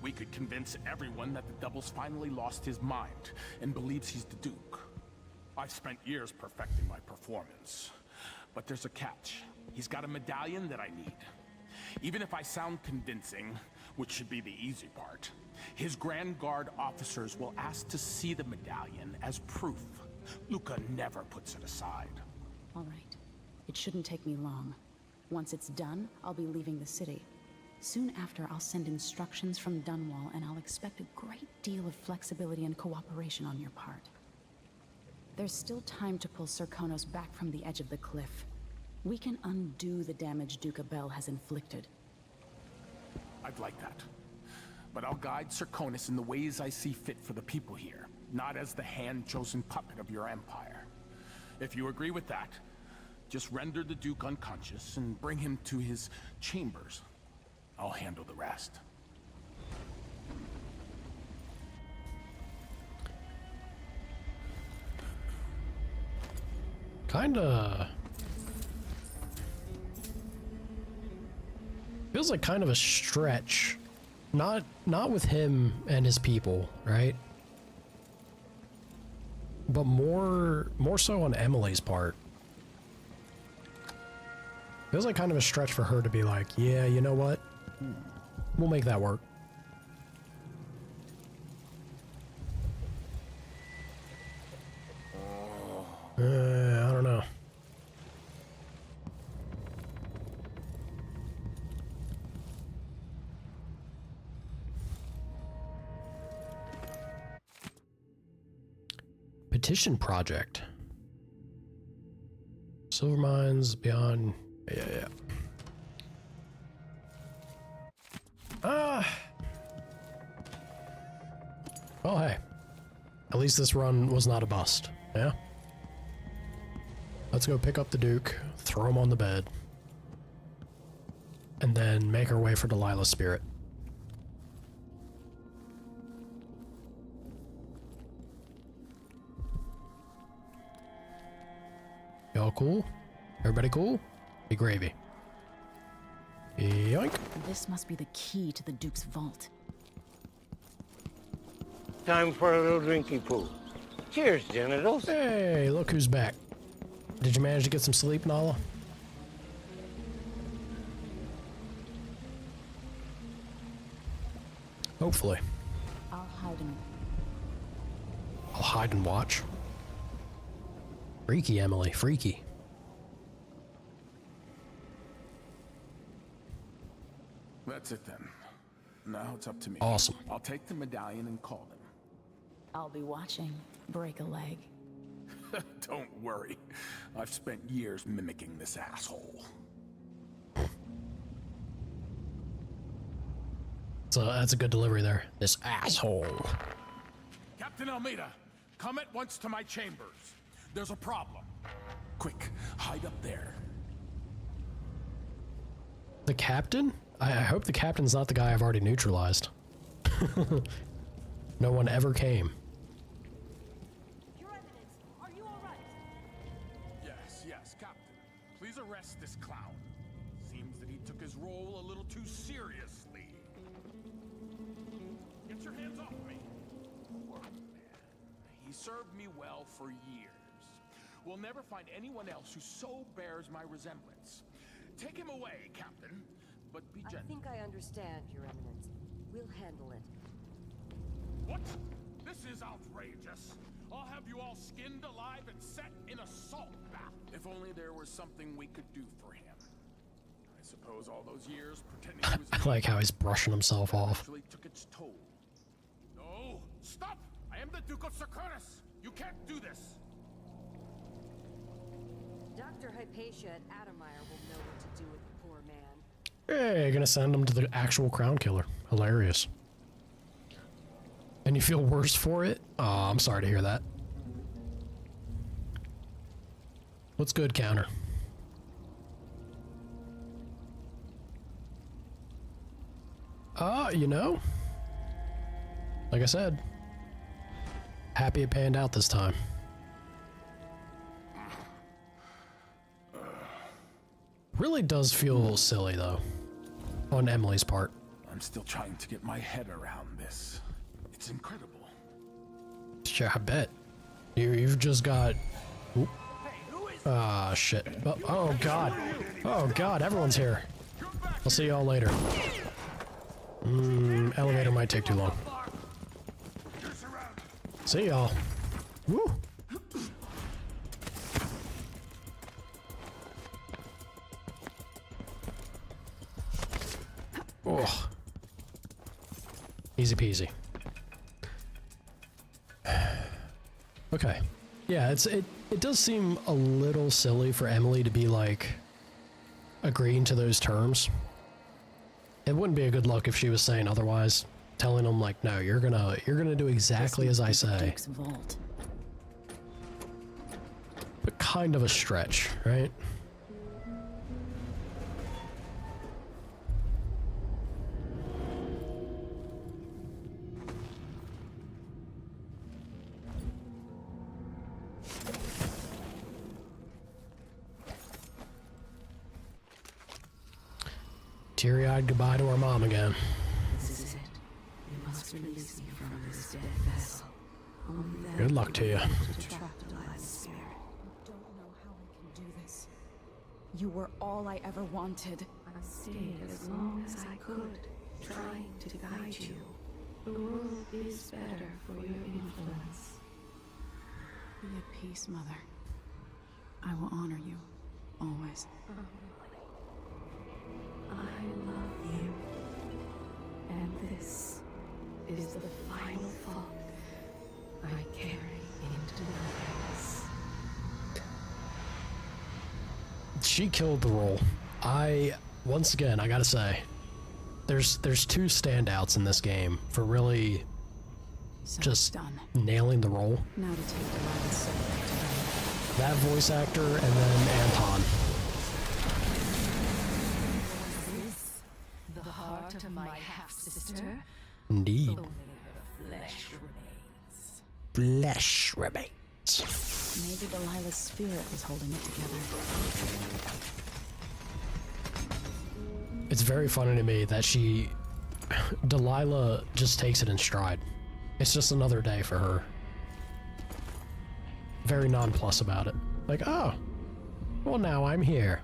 We could convince everyone that the Double's finally lost his mind, and believes he's the Duke. I've spent years perfecting my performance. But there's a catch. He's got a medallion that I need. Even if I sound convincing, which should be the easy part, his Grand Guard officers will ask to see the medallion as proof. Luca never puts it aside. All right. It shouldn't take me long. Once it's done, I'll be leaving the city. Soon after, I'll send instructions from Dunwall, and I'll expect a great deal of flexibility and cooperation on your part. There's still time to pull Serkonos back from the edge of the cliff. We can undo the damage Duke Abel has inflicted. I'd like that. But I'll guide Serkonos in the ways I see fit for the people here, not as the hand-chosen puppet of your empire. If you agree with that, just render the Duke unconscious and bring him to his chambers. I'll handle the rest. Kinda... feels like kind of a stretch. Not with him and his people, right? But more so on Emily's part. Feels like kind of a stretch for her to be like, yeah, you know what? We'll make that work. I don't know. Petition project. Silver mines beyond. Yeah. Well, hey. At least this run was not a bust. Yeah? Let's go pick up the Duke, throw him on the bed, and then make our way for Delilah's spirit. Y'all cool? Everybody cool? Be gravy. Yoink. This must be the key to the Duke's vault. Time for a little drinking pool. Cheers, genitals. Hey, look who's back. Did you manage to get some sleep, Nala? Hopefully. I'll hide and watch. Freaky, Emily, freaky. That's it then. Now it's up to me. Awesome. I'll take the medallion and call them. I'll be watching. Break a leg. Don't worry. I've spent years mimicking this asshole. So that's a good delivery there. This asshole. Captain Almeida, come at once to my chambers. There's a problem. Quick, hide up there. The captain? I hope the captain's not the guy I've already neutralized. No one ever came. Your Eminence, are you all right? Yes, Captain. Please arrest this clown. Seems that he took his role a little too seriously. Get your hands off me. Poor man. He served me well for years. We'll never find anyone else who so bears my resemblance. Take him away, Captain, but be gentle. I think I understand, Your Eminence. We'll handle it. What? This is outrageous. I'll have you all skinned alive and set in a salt bath. If only there was something we could do for him. I suppose all those years pretending he was I like how he's brushing himself off. actually took its toll. No! Stop! I am the Duke of Serconis! You can't do this! Dr. Hypatia at Adamire will know what to do with the poor man. Hey, gonna send him to the actual crown killer. Hilarious. And you feel worse for it? Oh, I'm sorry to hear that. What's good, counter? You know, like I said, happy it panned out this time. Really does feel silly, though, on Emily's part. I'm still trying to get my head around this. It's incredible. Sure, I bet. You've just got... Ah, shit. Oh, God. Oh, God, everyone's here. I'll see y'all later. Elevator might take too long. See y'all. Woo! Oh. Easy peasy. Okay. Yeah, it does seem a little silly for Emily to be like agreeing to those terms. It wouldn't be a good look if she was saying otherwise, telling them like, no, you're gonna do exactly as I say. But kind of a stretch, right? Teary-eyed goodbye to our mom again. This is it. You must release me from this dead vessel. Only then Good luck to you. to trap Delilah's spirit. I don't know how I can do this. You were all I ever wanted. I stayed as long as I could, trying to guide you. The world is better for your influence. Be at peace, Mother. I will honor you, always. I love you. And this is the final thought I carry into my house. She killed the role. Once again, I gotta say, there's two standouts in this game for really just nailing the role. Now to take Delilah's soul back to them. That voice actor and then Anton. The heart of my half-sister? Indeed. Only her flesh remains. Flesh remains. Maybe Delilah's spirit was holding it together. It's very funny to me that Delilah just takes it in stride. It's just another day for her. Very nonplussed about it. Like, oh, Well, now I'm here.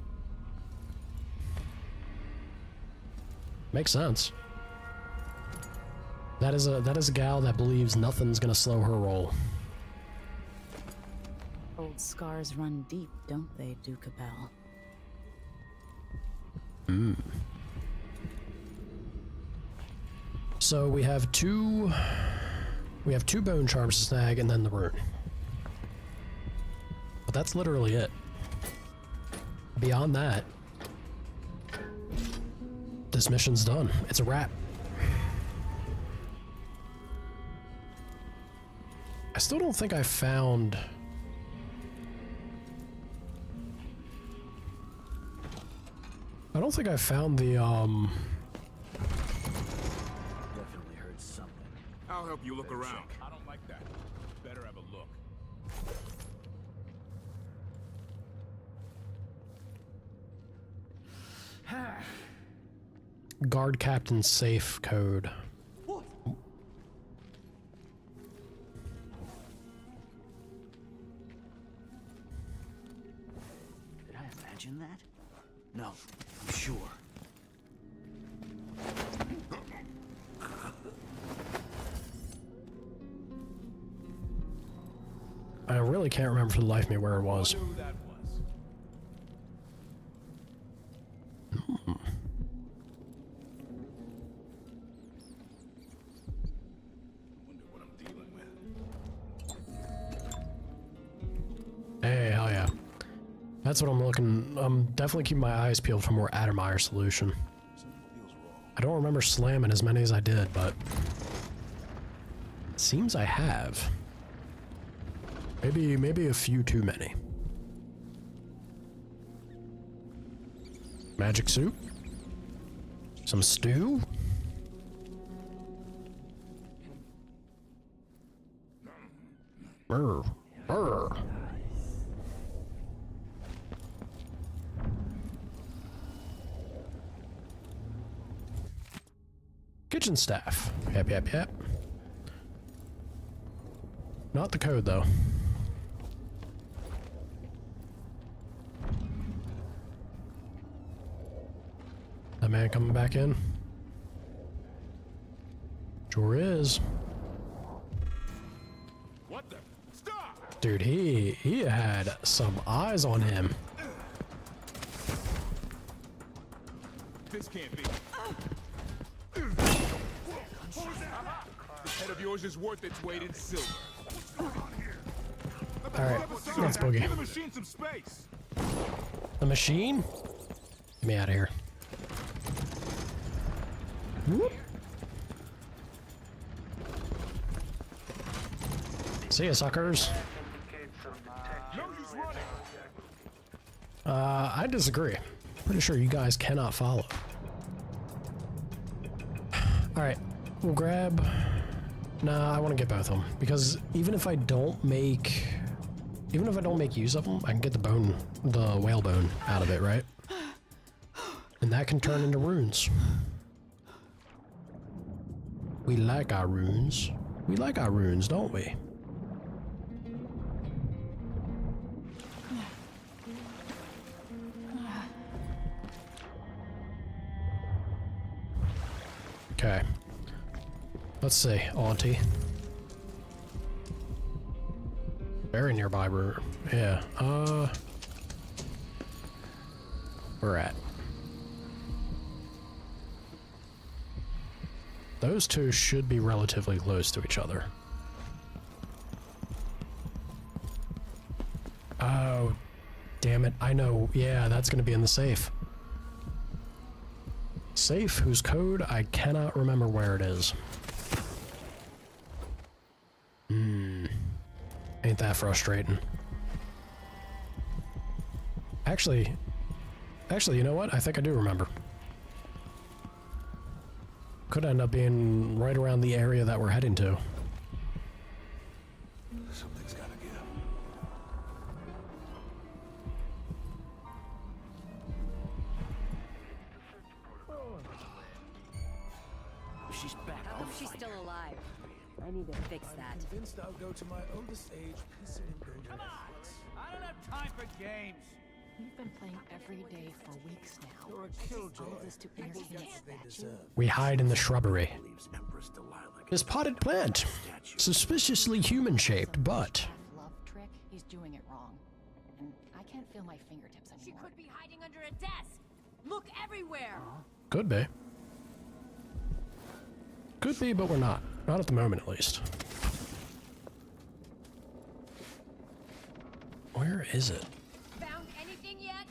Makes sense. That is a gal that believes nothing's gonna slow her roll. Old scars run deep, don't they, Duke Abel? Hmm. So we have two bone charms to snag and then the rune. But that's literally it. Beyond that, this mission's done. It's a wrap. I still don't think I found... I don't think I found the, Definitely heard something. I'll help you look around. I don't like that. Better have a look. guard captain safe code. What? Did I imagine that? No, I'm sure. I really can't remember for the life of me where it was. Hey, hell yeah. That's what I'm looking. I'm definitely keeping my eyes peeled for more Addermeyer solution. I don't remember slamming as many as I did, but it seems I have. Maybe a few too many. Magic soup? Some stew? Brr. Brr. Kitchen staff. Yep, yep, yep. Not the code, though. That man coming back in? Sure is. What the? Stop! Dude, he had some eyes on him. This can't be. This head of yours is worth its weight in silver. Alright, let's boogie. Give the machine some space. The machine? Get me out of here. Whoop. See ya, suckers. I disagree. Pretty sure you guys cannot follow. Alright, we'll grab... Nah, I want to get both of them. Because even if I don't make use of them, I can get the whalebone out of it, right? And that can turn into runes. We like our runes. We like our runes, don't we? Okay. Let's see, Auntie. Very nearby room. Yeah, we're at. Those two should be relatively close to each other. Oh, damn it. I know. Yeah, that's going to be in the safe. Safe whose code I cannot remember where it is. Ain't that frustrating. Actually, you know what? I think I do remember. Could end up being right around the area that we're heading to. Something's gotta give. She's back. I hope she's still alive. I need to fix that. Convinced I'll go to my oldest age pissing in Come on! I don't have time for games. We've been playing every day for weeks now. You're a killjoy. All this to entertain a statue. We hide in the shrubbery. This potted plant, suspiciously human-shaped, but Love trick, he's doing it wrong. And I can't feel my fingertips anymore. She could be hiding under a desk. Look everywhere. could be. Could be, but we're not. Not at the moment, at least. Where is it? Found anything yet?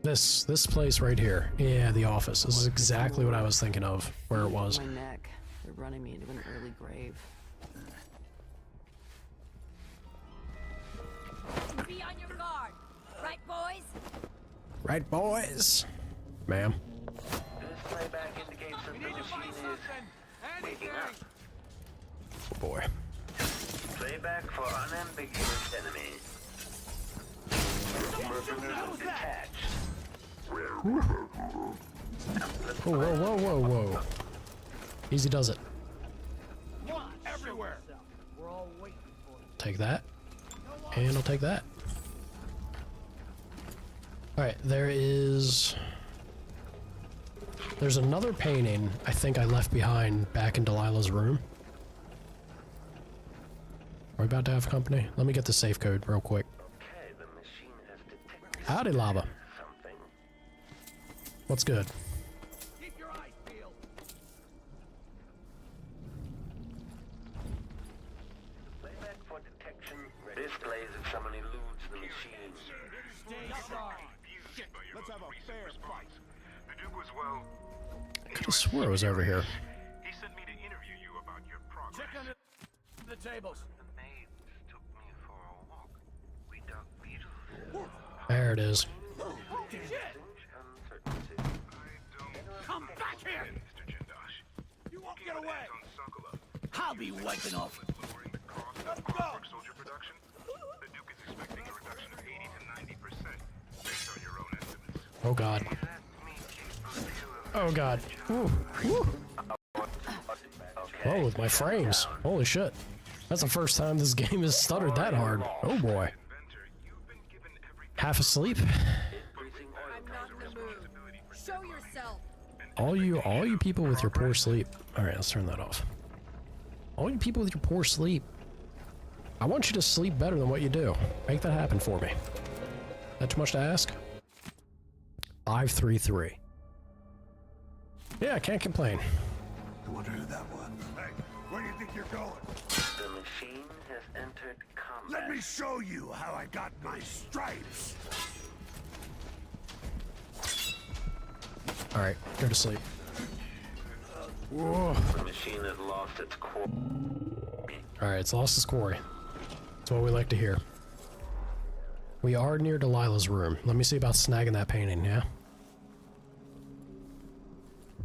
This place right here. Yeah, the office. This is exactly what I was thinking of, where it was. My neck. They're running me into an early grave. Be on your guard. Right, boys? Right, boys? Ma'am. This playback indicates that the machine is waking up. Oh boy. Playback for unambiguous enemies. Mechanism detached. Whoa, whoa, whoa, whoa, whoa. Easy does it. Everywhere. Take that. And I'll take that. Alright, there's another painting I think I left behind back in Delilah's room. Are we about to have company? Let me get the safe code real quick. Okay, the machine has detected Howdy, Lava. something. What's good? Keep your eyes peeled. Playback for detection. Displays if someone eludes the machine. Stay sharp. Let's have a fair fight. The Duke was well. I could have swore it was over here. He sent me to interview you about your progress. Check under the tables. The maids took me for a walk. We dug beetles. There it is. Come back here! You won't get away! I'll be wiping off. Let's go! Soldier production. The Duke is expecting a reduction of 80 to 90% based on your own estimates. Oh god. Oh god. Ooh. Woo. Oh, with my frames. Holy shit. That's the first time this game has stuttered that hard. Oh boy. Half asleep? I'm not in the mood. Show yourself. All you people with your poor sleep. Alright, let's turn that off. All you people with your poor sleep. I want you to sleep better than what you do. Make that happen for me. That too much to ask? 533. Yeah, I can't complain. I wonder who that was. Hey, where do you think you're going? The machine has entered combat. Let me show you how I got my stripes. Alright, go to sleep. Whoa. The machine has lost its core. Alright, it's lost its quarry. That's what we like to hear. We are near Delilah's room. Let me see about snagging that painting, yeah?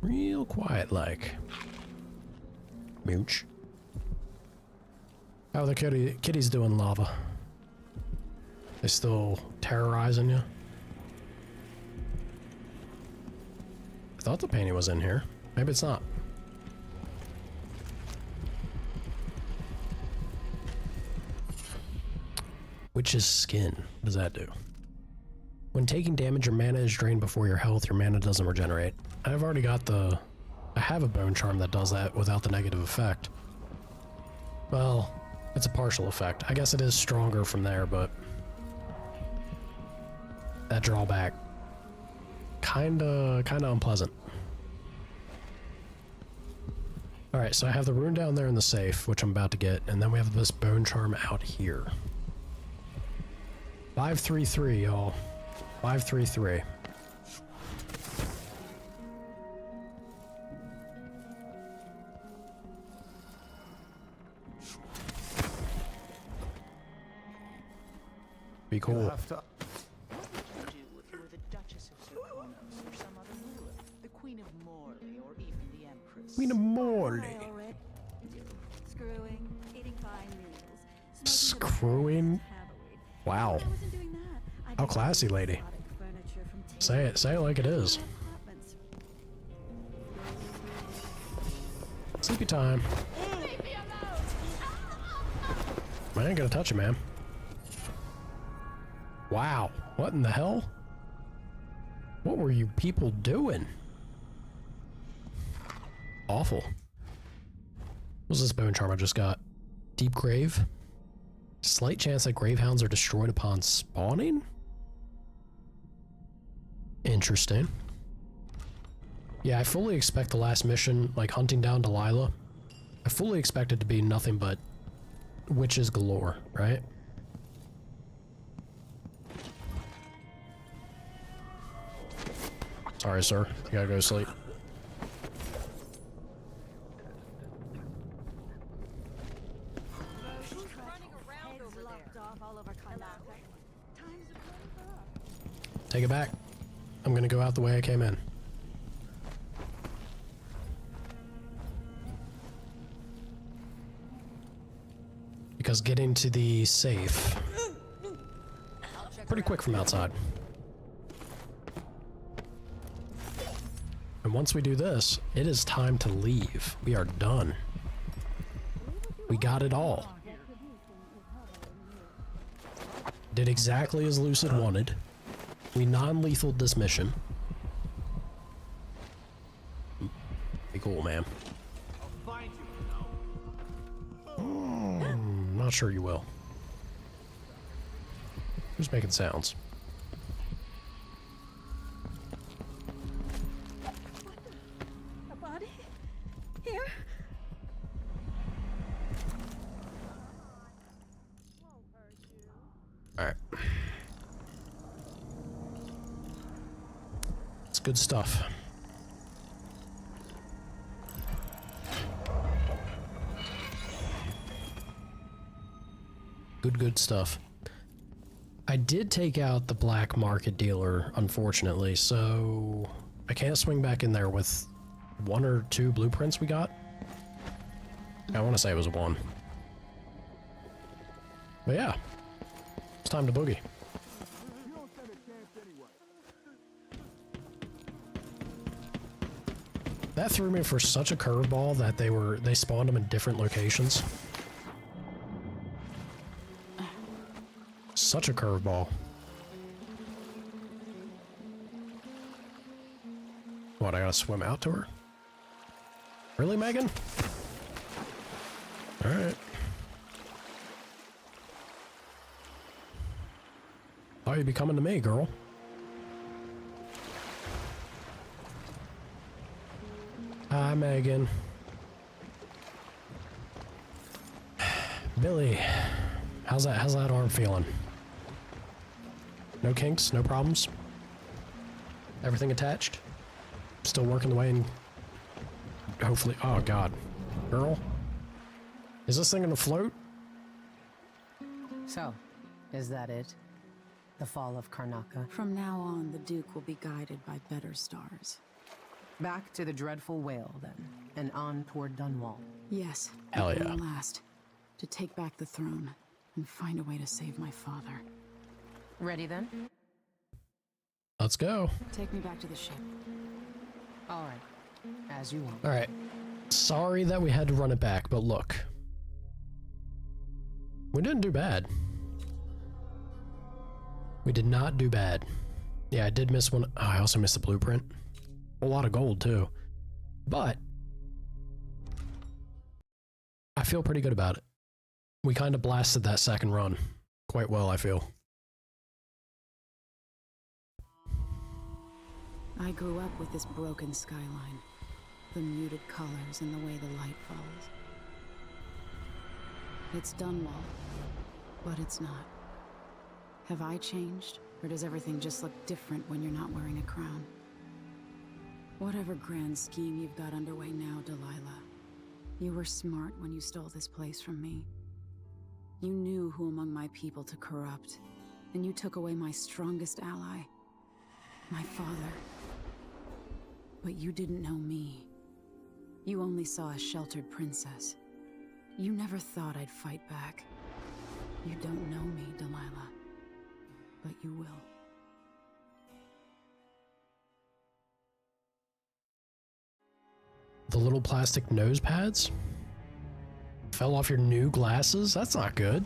Real quiet like. Mooch. How are the kitties doing, Lava? They still terrorizing you? I thought the painting was in here. Maybe it's not. Witch's skin. What does that do? When taking damage, your mana is drained before your health. Your mana doesn't regenerate. I've already got the... I have a bone charm that does that without the negative effect. Well, it's a partial effect. I guess it is stronger from there, but... that drawback... kinda unpleasant. Alright, so I have the rune down there in the safe, which I'm about to get, and then we have this bone charm out here. 533, y'all. 533. Be cool. Do if you were the Duchess of Serkonos or some other ruler, the Queen of Morley, or even the Empress. Queen of Morley. Screwing, eating fine meals. Screwing? Wow. How classy, lady. Say it like it is. Sleepy time. I ain't gonna touch it, man. Wow, what in the hell? What were you people doing? Awful. What's this bone charm I just got? Deep grave? Slight chance that gravehounds are destroyed upon spawning? Interesting. Yeah, I fully expect the last mission, like hunting down Delilah, I fully expect it to be nothing but witches galore, right? Sorry, sir. You gotta go to sleep. Take it back. I'm gonna go out the way I came in. Because getting to the safe pretty quick from outside. And once we do this, it is time to leave. We are done. We got it all. Did exactly as Lucid wanted. We non-lethaled this mission. Be cool, man. Not sure you will. Who's making sounds? A body? Here? Alright. It's good stuff. Good stuff. I did take out the black market dealer, unfortunately, so I can't swing back in there with 1 or 2 blueprints we got. I want to say it was 1. But yeah, it's time to boogie. That threw me for such a curveball that they spawned them in different locations. Such a curveball. What, I gotta swim out to her? Really, Megan? Alright. Thought you'd be coming to me, girl. Hi, Megan. Billy, how's that arm feeling? No kinks, no problems? Everything attached? Still working the way and hopefully, oh god. Girl? Is this thing gonna float? So, is that it? The fall of Karnaca? From now on, the Duke will be guided by better stars. Back to the dreadful whale, then, and on toward Dunwall. Yes. Hell yeah. Last, to take back the throne and find a way to save my father. Ready then? Let's go. Take me back to the ship. All right. As you want. All right. Sorry that we had to run it back, but look. We didn't do bad. We did not do bad. Yeah, I did miss one. Oh, I also missed the blueprint. A lot of gold, too. But I feel pretty good about it. We kind of blasted that second run quite well, I feel. I grew up with this broken skyline, the muted colors and the way the light falls. It's Dunwall, but it's not. Have I changed, or does everything just look different when you're not wearing a crown? Whatever grand scheme you've got underway now, Delilah, you were smart when you stole this place from me. You knew who among my people to corrupt, and you took away my strongest ally, my father. But you didn't know me. You only saw a sheltered princess. You never thought I'd fight back. You don't know me, Delilah, but you will. The little plastic nose pads? Fell off your new glasses? That's not good.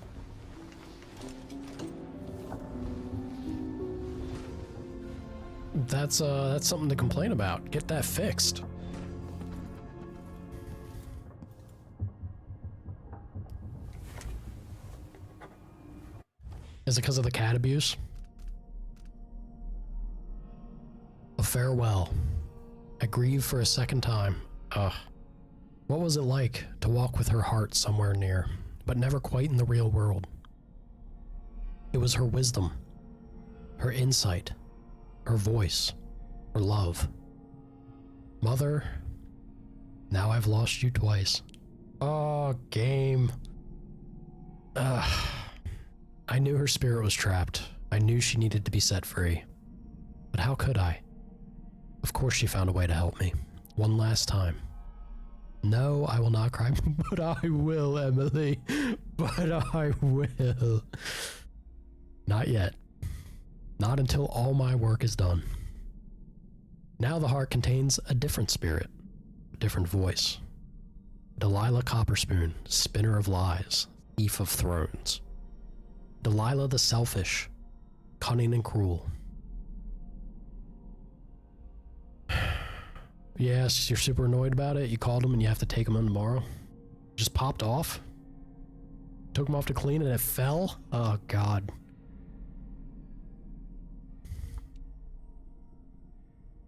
that's something to complain about. Get that fixed. Is it because of the cat abuse? A farewell. I grieve for a second time. Ugh. What was it like to walk with her heart somewhere near, but never quite in the real world? It was her wisdom, her insight, her voice, her love. Mother, now I've lost you twice. Oh, game. Ugh. I knew her spirit was trapped. I knew she needed to be set free. But how could I? Of course she found a way to help me. One last time. No, I will not cry, but I will, Emily. But I will. Not yet. Not until all my work is done. Now the heart contains a different spirit, a different voice. Delilah Copperspoon, spinner of lies, thief of thrones. Delilah the selfish, cunning and cruel. Yes, you're super annoyed about it. You called him and you have to take him in tomorrow. Just popped off. Took him off to clean and it fell? Oh, God.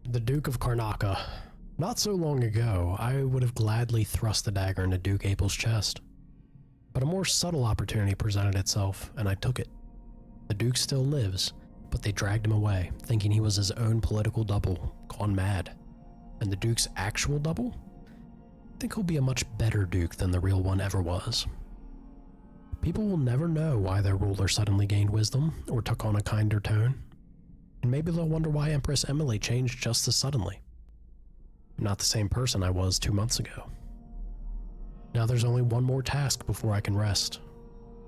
The Duke of Karnaca. Not so long ago, I would have gladly thrust the dagger into Duke Abel's chest. But a more subtle opportunity presented itself, and I took it. The Duke still lives, but they dragged him away, thinking he was his own political double, gone mad. And the Duke's actual double? I think he'll be a much better Duke than the real one ever was. People will never know why their ruler suddenly gained wisdom, or took on a kinder tone. And maybe they'll wonder why Empress Emily changed just as suddenly. I'm not the same person I was 2 months ago. Now there's only one more task before I can rest.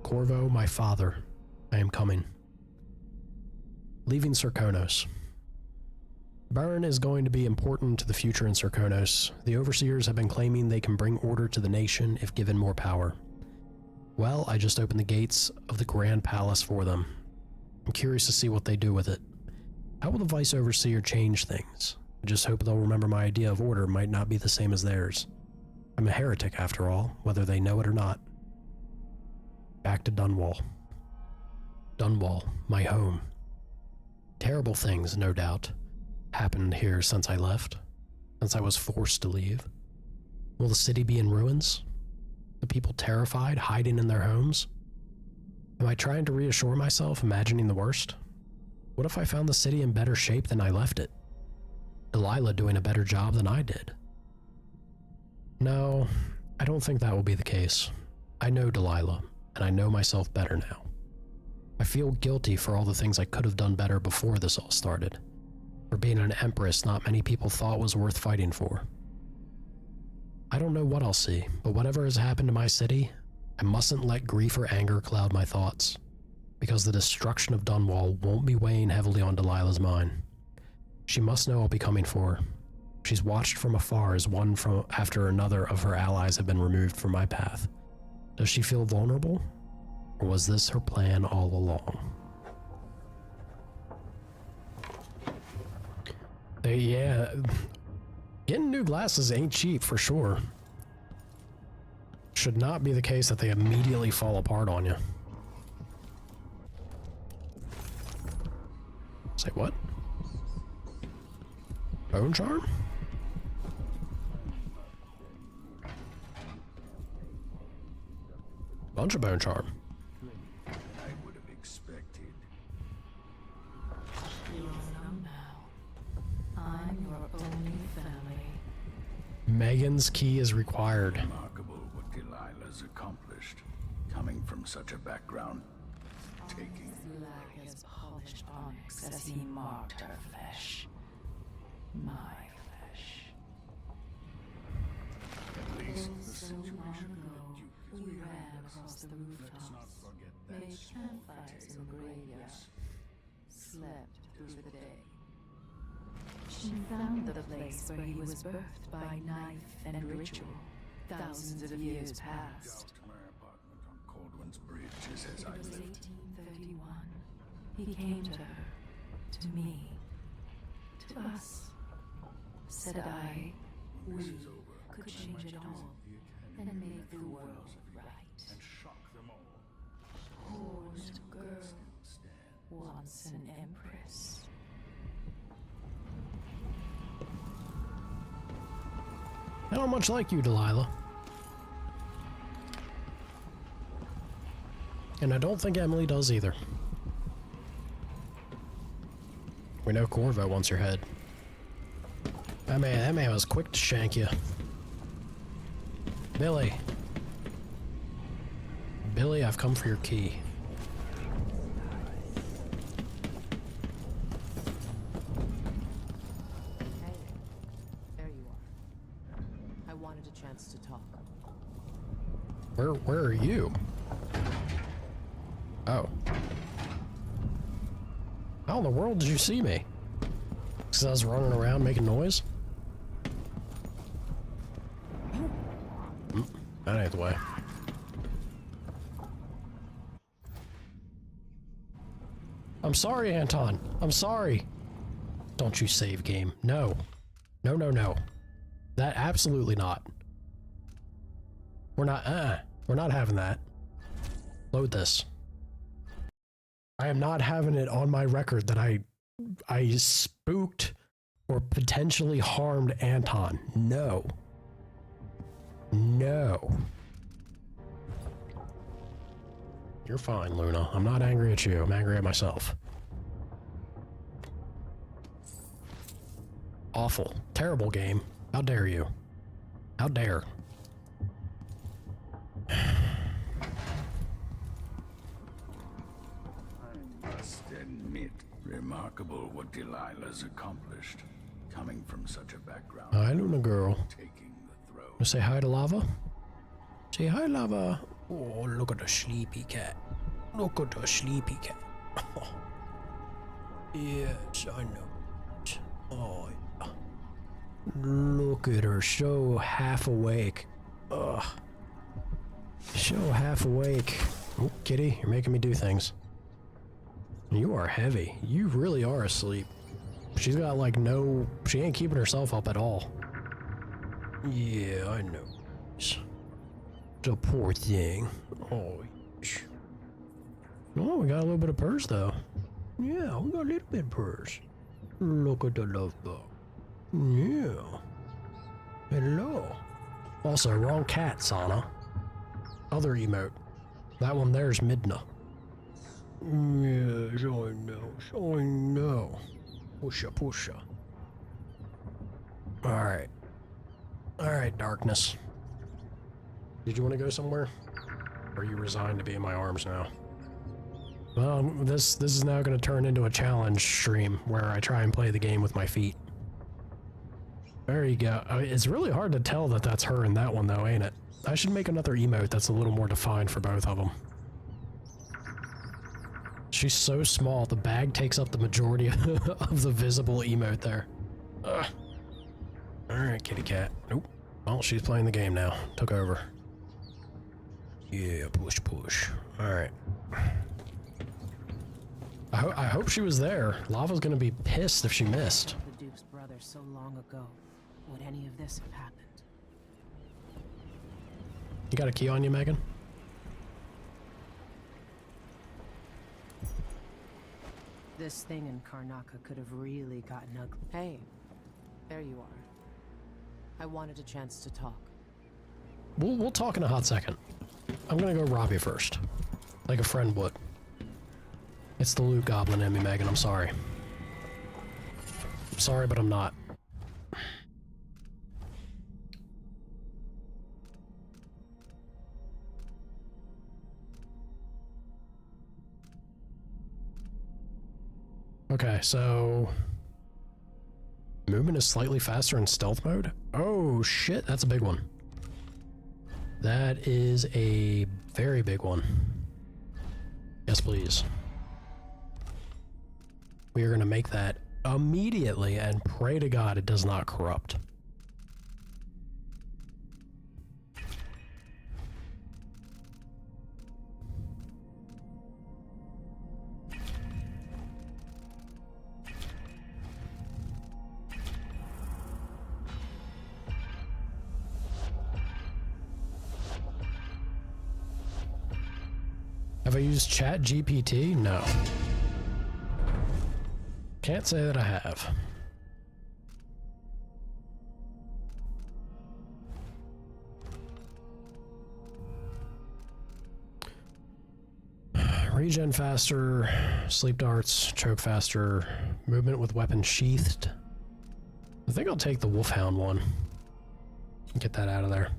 Corvo, my father, I am coming. Leaving Serkonos. Burn is going to be important to the future in Serkonos. The overseers have been claiming they can bring order to the nation if given more power. Well, I just opened the gates of the Grand Palace for them. I'm curious to see what they do with it. How will the Vice Overseer change things? I just hope they'll remember my idea of order might not be the same as theirs. I'm a heretic after all, whether they know it or not. Back to Dunwall. Dunwall, my home. Terrible things, no doubt, happened here since I left, since I was forced to leave. Will the city be in ruins? The people terrified, hiding in their homes? Am I trying to reassure myself, imagining the worst? What if I found the city in better shape than I left it? Delilah doing a better job than I did? No, I don't think that will be the case. I know Delilah, and I know myself better now. I feel guilty for all the things I could have done better before this all started. For being an empress not many people thought was worth fighting for. I don't know what I'll see, but whatever has happened to my city, I mustn't let grief or anger cloud my thoughts, because the destruction of Dunwall won't be weighing heavily on Delilah's mind. She must know I'll be coming for her. She's watched from afar as one after another of her allies have been removed from my path. Does she feel vulnerable? Or was this her plan all along? Yeah, getting new glasses ain't cheap for sure. Should not be the case that they immediately fall apart on you. Say what? Bone charm? Bunch of bone charm. I would have expected. I'm your only family. Megan's key is required. Remarkable what Delilah's accomplished, coming from such a background. Taking Black as polished onyx as he marked her flesh. My flesh. at least the So situation long with ago, the Duke is we behind ran us. across the Let's not rooftops, forget that made small campfires in the potato graveyard, yes. slept through the day. She found the place where he was birthed by knife and ritual. Thousands of years past. My apartment on Caldwell's Bridge is as It I was lived. 1831. He came to her, to me, to us. Said I, we could change it all and make the world right. And shock them all. Whose girl wants an empress? I don't much like you, Delilah. And I don't think Emily does either. We know Corvo wants your head. That man was quick to shank you. Billy. Billy, I've come for your key. Hey, there you are. I wanted a chance to talk. Where are you? Oh. How in the world did you see me? Because I was running around making noise? That ain't the way. I'm sorry, Anton. I'm sorry. Don't you save game. No. No, no, no. That absolutely not. We're not having that. Load this. I am not having it on my record that I spooked or potentially harmed Anton. No. No. You're fine, Luna. I'm not angry at you. I'm angry at myself. Awful. Terrible game. How dare you? How dare? Admit, remarkable what Delilah's accomplished, coming from such a background. Hi, Luna girl. Taking the throne. You say hi to Lava? Say hi, Lava. Oh, look at the sleepy cat. Look at the sleepy cat. Oh. Yes, I know. Oh, yeah. Look at her, so half awake. Ugh. So half awake. Oh, kitty, you're making me do things. You are heavy. You really are asleep. She's got like she ain't keeping herself up at all. Yeah, I know. The poor thing. Oh, oh, we got a little bit of purse though. Yeah, we got a little bit of purse. Look at the love bug. Yeah. Hello. Also, wrong cat, Sana. Other emote. That one there's Midna. Yes, I know. I know. Pusha, pusha. Alright. Alright, darkness. Did you want to go somewhere? Or are you resigned to be in my arms now? Well, this is now going to turn into a challenge stream where I try and play the game with my feet. There you go. It's really hard to tell that that's her in that one though, ain't it? I should make another emote that's a little more defined for both of them. She's so small, the bag takes up the majority of the visible emote there. Ugh. Alright, kitty cat. Nope. Well, she's playing the game now. Took over. Yeah, push, push. Alright. I hope she was there. Lava's gonna be pissed if she missed. The Duke's brother so long ago. Would any of this have happened? You got a key on you, Megan? This thing in Karnaca could have really gotten ugly. Hey, there you are. I wanted a chance to talk. We'll talk in a hot second. I'm gonna go rob you first. Like a friend would. It's the loot goblin in me, Megan. I'm sorry. I'm sorry, but I'm not. Okay, so movement is slightly faster in stealth mode. Oh shit, that's a big one. That is a very big one. Yes, please. We are going to make that immediately and pray to God it does not corrupt. Have I used Chat GPT? No. Can't say that I have. Regen faster, sleep darts, choke faster, movement with weapon sheathed. I think I'll take the Wolfhound one. Get that out of there.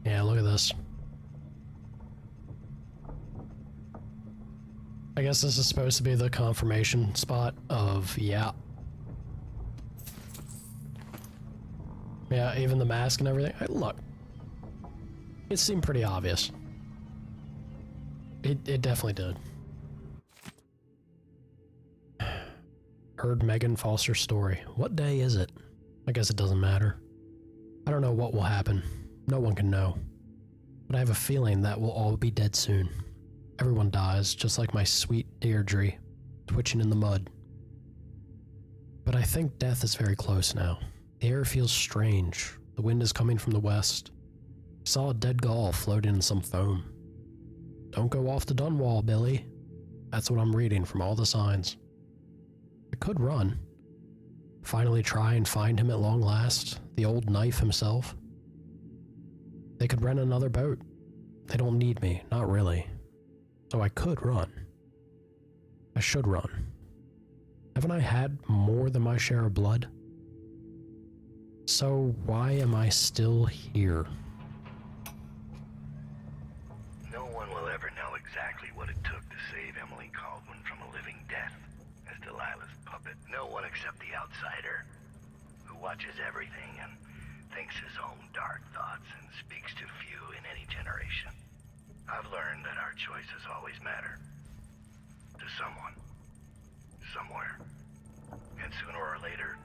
Yeah, look at this. I guess this is supposed to be the confirmation spot of, yeah. Yeah, even the mask and everything. Look, it seemed pretty obvious. It definitely did. Heard Megan Foster's story. What day is it? I guess it doesn't matter. I don't know what will happen. No one can know. But I have a feeling that we'll all be dead soon. Everyone dies, just like my sweet Deirdre, twitching in the mud. But I think death is very close now. The air feels strange. The wind is coming from the west. I saw a dead gull floating in some foam. Don't go off the Dunwall, Billy. That's what I'm reading from all the signs. I could run. Finally try and find him at long last, the old knife himself. They could rent another boat. They don't need me, not really. So I could run. I should run. Haven't I had more than my share of blood? So why am I still here? No one will ever know exactly what it took to save Emily Caldwin from a living death as Delilah's puppet. No one except the outsider, who watches everything and thinks his own dark thoughts and speaks to few in any generation. I've learned that our choices always matter. To someone. Somewhere. And sooner or later,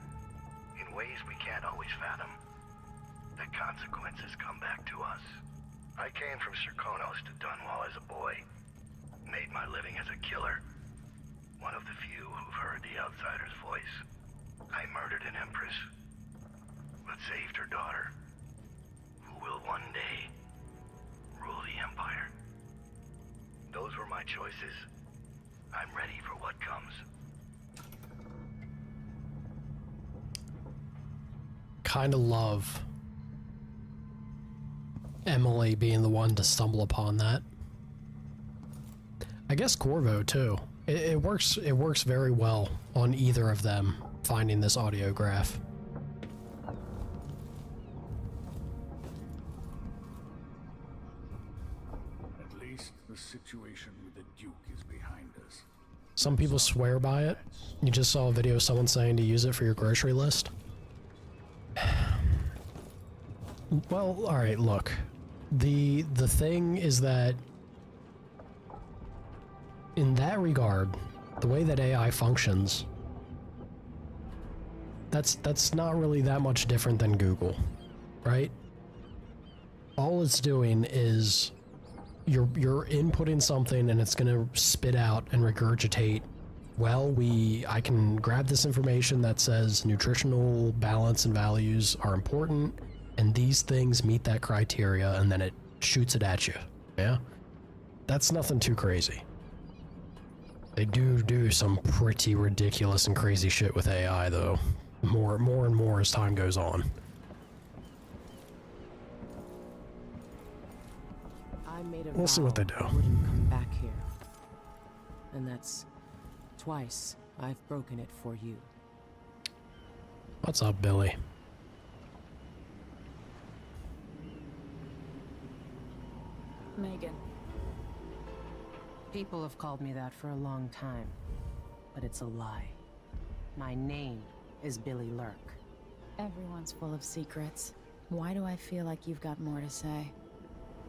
in ways we can't always fathom, the consequences come back to us. I came from Serkonos to Dunwall as a boy. Made my living as a killer. One of the few who've heard the outsider's voice. I murdered an empress, but saved her daughter, who will one day rule the Empire. Those were my choices. I'm ready for what comes. Kind of love Emily being the one to stumble upon that. I guess Corvo too. It works very well on either of them finding this audiograph. At least the situation with the Duke is behind us. Some people swear by it. You just saw a video of someone saying to use it for your grocery list. Well, alright, look. The thing is that in that regard, the way that AI functions, that's not really that much different than Google, right? All it's doing is you're inputting something and it's gonna spit out and regurgitate, well, I can grab this information that says nutritional balance and values are important and these things meet that criteria, and then it shoots it at you. Yeah? That's nothing too crazy. They do some pretty ridiculous and crazy shit with AI though. More and more as time goes on. I made a We'll see what they do. I wouldn't come back here. And that's twice I've broken it for you. What's up, Billy? Megan. People have called me that for a long time, but it's a lie. My name is Billy Lurk. Everyone's full of secrets. Why do I feel like you've got more to say?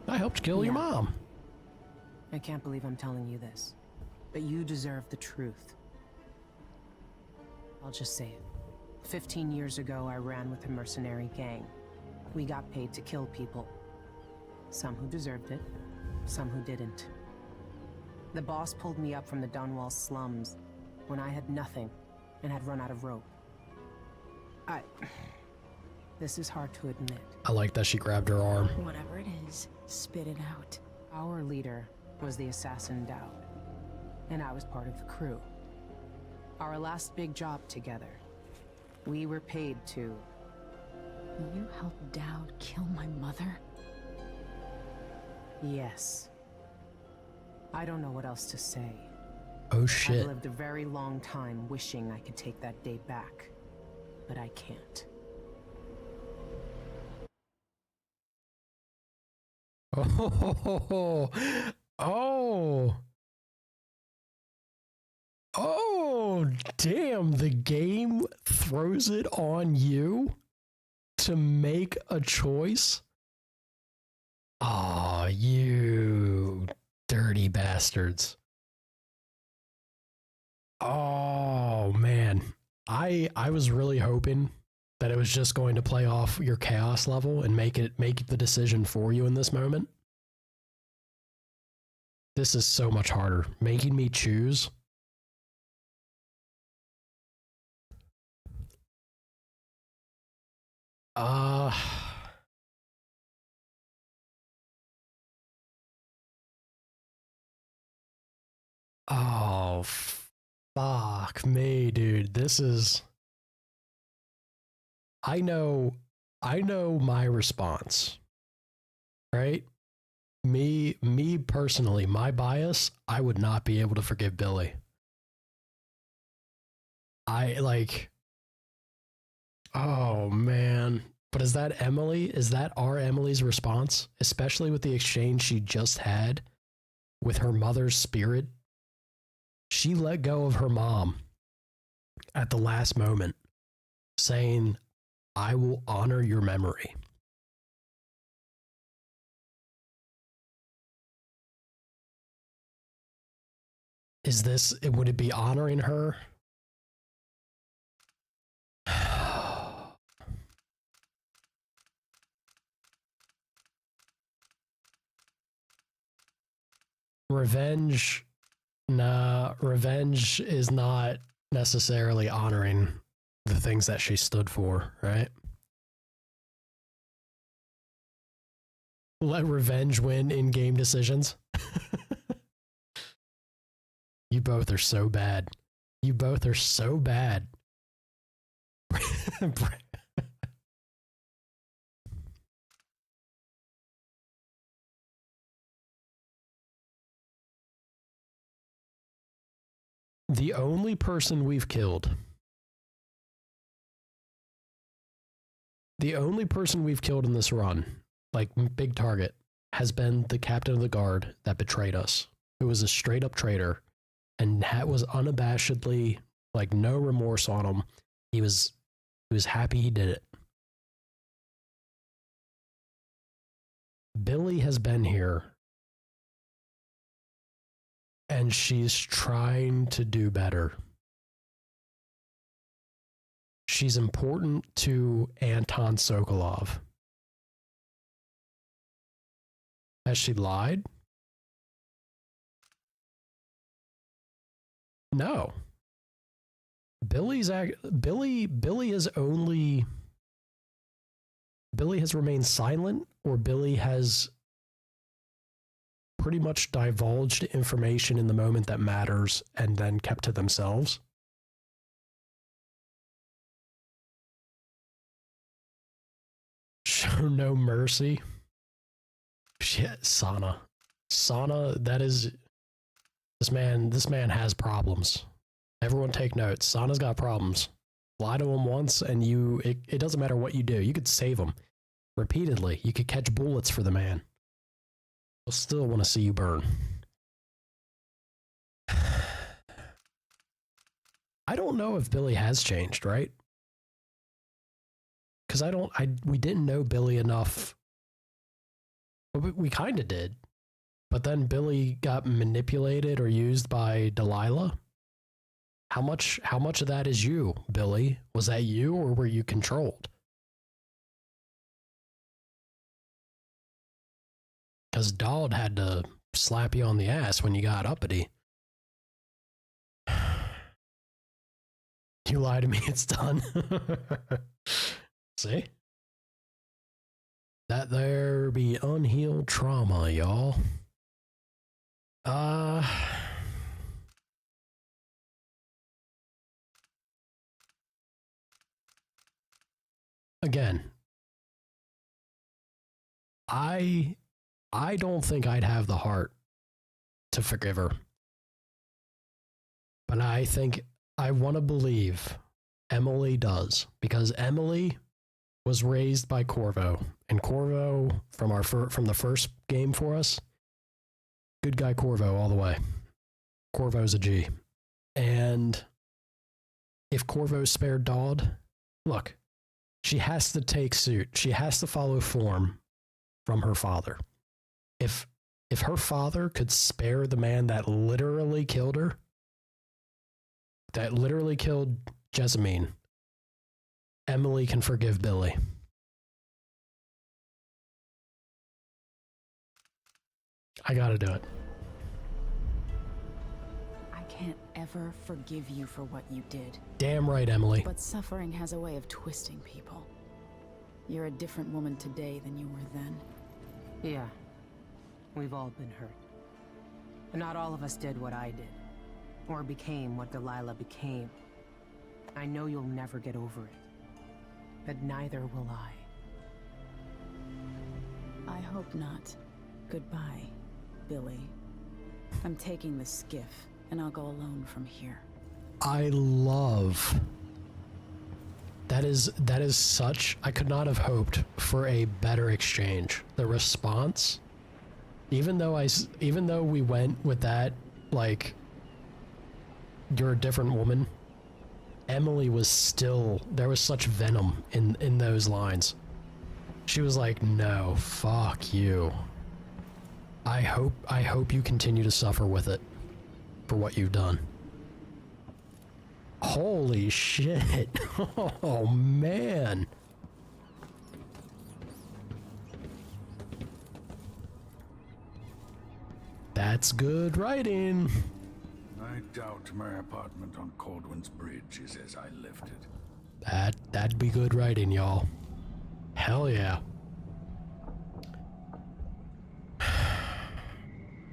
I helped kill your mom. I can't believe I'm telling you this, but you deserve the truth. I'll just say it. 15 years ago, I ran with a mercenary gang. We got paid to kill people. Some who deserved it, some who didn't. The boss pulled me up from the Dunwall slums when I had nothing and had run out of rope. This is hard to admit. I like that she grabbed her arm. Whatever it is, spit it out. Our leader was the assassin Dowd, and I was part of the crew. Our last big job together. We were paid to... You helped Dowd kill my mother? Yes. I don't know what else to say. Oh shit. I've lived a very long time wishing I could take that day back, but I can't. Oh, oh, oh, damn, the game throws it on you to make a choice? Aw, you dirty bastards. Oh, man. I was really hoping that it was just going to play off your chaos level and make the decision for you in this moment. This is so much harder. Making me choose. Oh, fuck me, dude. This is... I know my response, right? Me personally, my bias, I would not be able to forgive Billy. Oh man. But is that Emily? Is that our Emily's response? Especially with the exchange she just had with her mother's spirit? She let go of her mom at the last moment, saying, I will honor your memory. Would it be honoring her? Revenge, nah, revenge is not necessarily honoring the things that she stood for, right? Let revenge win in game decisions. You both are so bad. You both are so bad. The only person we've killed, in this run, like big target, has been the captain of the guard that betrayed us, who was a straight up traitor and was unabashedly, like, no remorse on him. He was happy he did it. Billy has been here and she's trying to do better. She's important to Anton Sokolov. Has she lied? No. Billy has remained silent, or Billy has pretty much divulged information in the moment that matters and then kept to themselves. Show no mercy. Shit, Sana, that is... This man has problems. Everyone take notes. Sana's got problems. Lie to him once and it doesn't matter what you do. You could save him repeatedly. You could catch bullets for the man. He'll still want to see you burn. I don't know if Billy has changed, right? Because we didn't know Billy enough. We kind of did. But then Billy got manipulated or used by Delilah. How much of that is you, Billy? Was that you, or were you controlled? Because Dowd had to slap you on the ass when you got uppity. You lie to me, it's done. See? That there be unhealed trauma, y'all. Again, I don't think I'd have the heart to forgive her. But I think I want to believe Emily does, because Emily was raised by Corvo, and Corvo from the first game for us, good guy Corvo all the way. Corvo's a G. And if Corvo spared Dodd, look, she has to take suit. She has to follow form from her father. If her father could spare the man that literally killed her, that literally killed Jessamine, Emily can forgive Billy. I gotta do it. I can't ever forgive you for what you did. Damn right, Emily. But suffering has a way of twisting people. You're a different woman today than you were then. Yeah. We've all been hurt. And not all of us did what I did. Or became what Delilah became. I know you'll never get over it. But neither will I. I hope not. Goodbye, Billy. I'm taking the skiff, and I'll go alone from here. I love... That is such... I could not have hoped for a better exchange. The response, even though we went with that, like, you're a different woman, Emily was still... There was such venom in those lines. She was like, no, fuck you. I hope you continue to suffer with it for what you've done. Holy shit. Oh, man. That's good writing. I doubt my apartment on Caldwell's Bridge is as I left it. That'd be good writing, y'all. Hell yeah.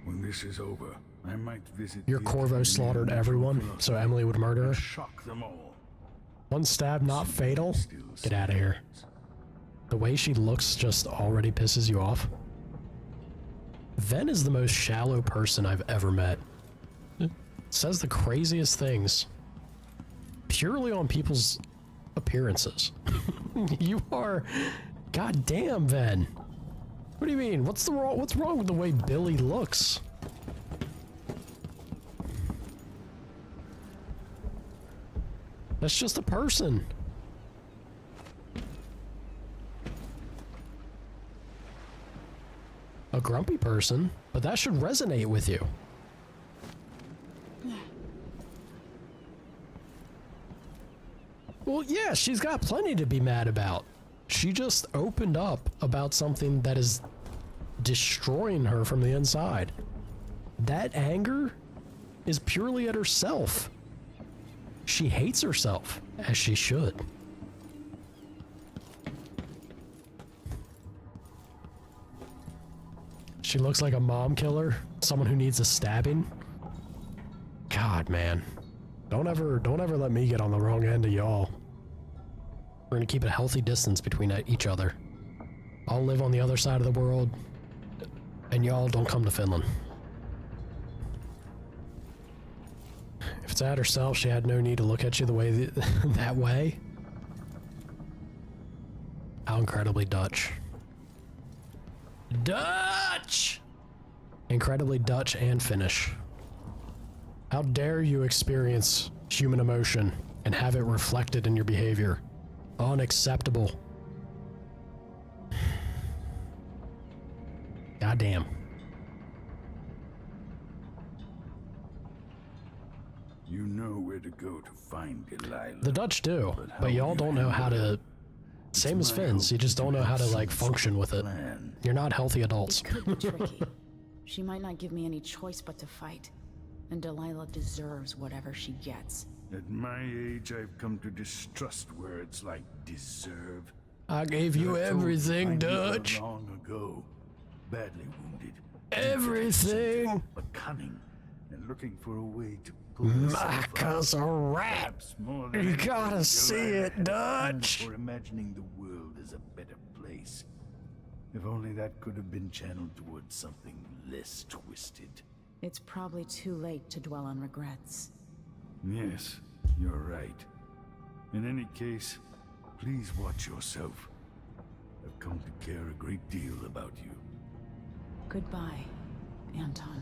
When this is over, I might visit. Your Corvo slaughtered everyone, so Emily would murder her. Shock them all. One stab, not fatal? Get out of here. The way she looks just already pisses you off. Ven is the most shallow person I've ever met. Says the craziest things. Purely on people's appearances. You are... God damn, Ven. What do you mean? What's wrong with the way Billy looks? That's just a person. A grumpy person, but that should resonate with you. Well, yeah, she's got plenty to be mad about. She just opened up about something that is destroying her from the inside. That anger is purely at herself. She hates herself, as she should. She looks like a mom killer, someone who needs a stabbing. God, man. Don't ever let me get on the wrong end of y'all. We're gonna keep a healthy distance between each other. I'll live on the other side of the world, and y'all don't come to Finland. If it's at herself, she had no need to look at you the way that way. How incredibly Dutch. Dutch! Incredibly Dutch and Finnish. How dare you experience human emotion and have it reflected in your behavior? Unacceptable. Goddamn. You know where to go to find Delilah. The Dutch do, but y'all don't know how to... Same as Finns, you just don't know how to, like, function with it. You're not healthy adults. It could be tricky. She might not give me any choice but to fight. And Delilah deserves whatever she gets. At my age, I've come to distrust words like deserve. I gave you everything, Dutch. Long ago, badly wounded. Everything. But cunning and looking for a way to pull Micah's a rat. You gotta see it, Dutch. For imagining the world as a better place. If only that could have been channeled towards something less twisted. It's probably too late to dwell on regrets. Yes, you're right. In any case, please watch yourself. I've come to care a great deal about you. Goodbye, Anton.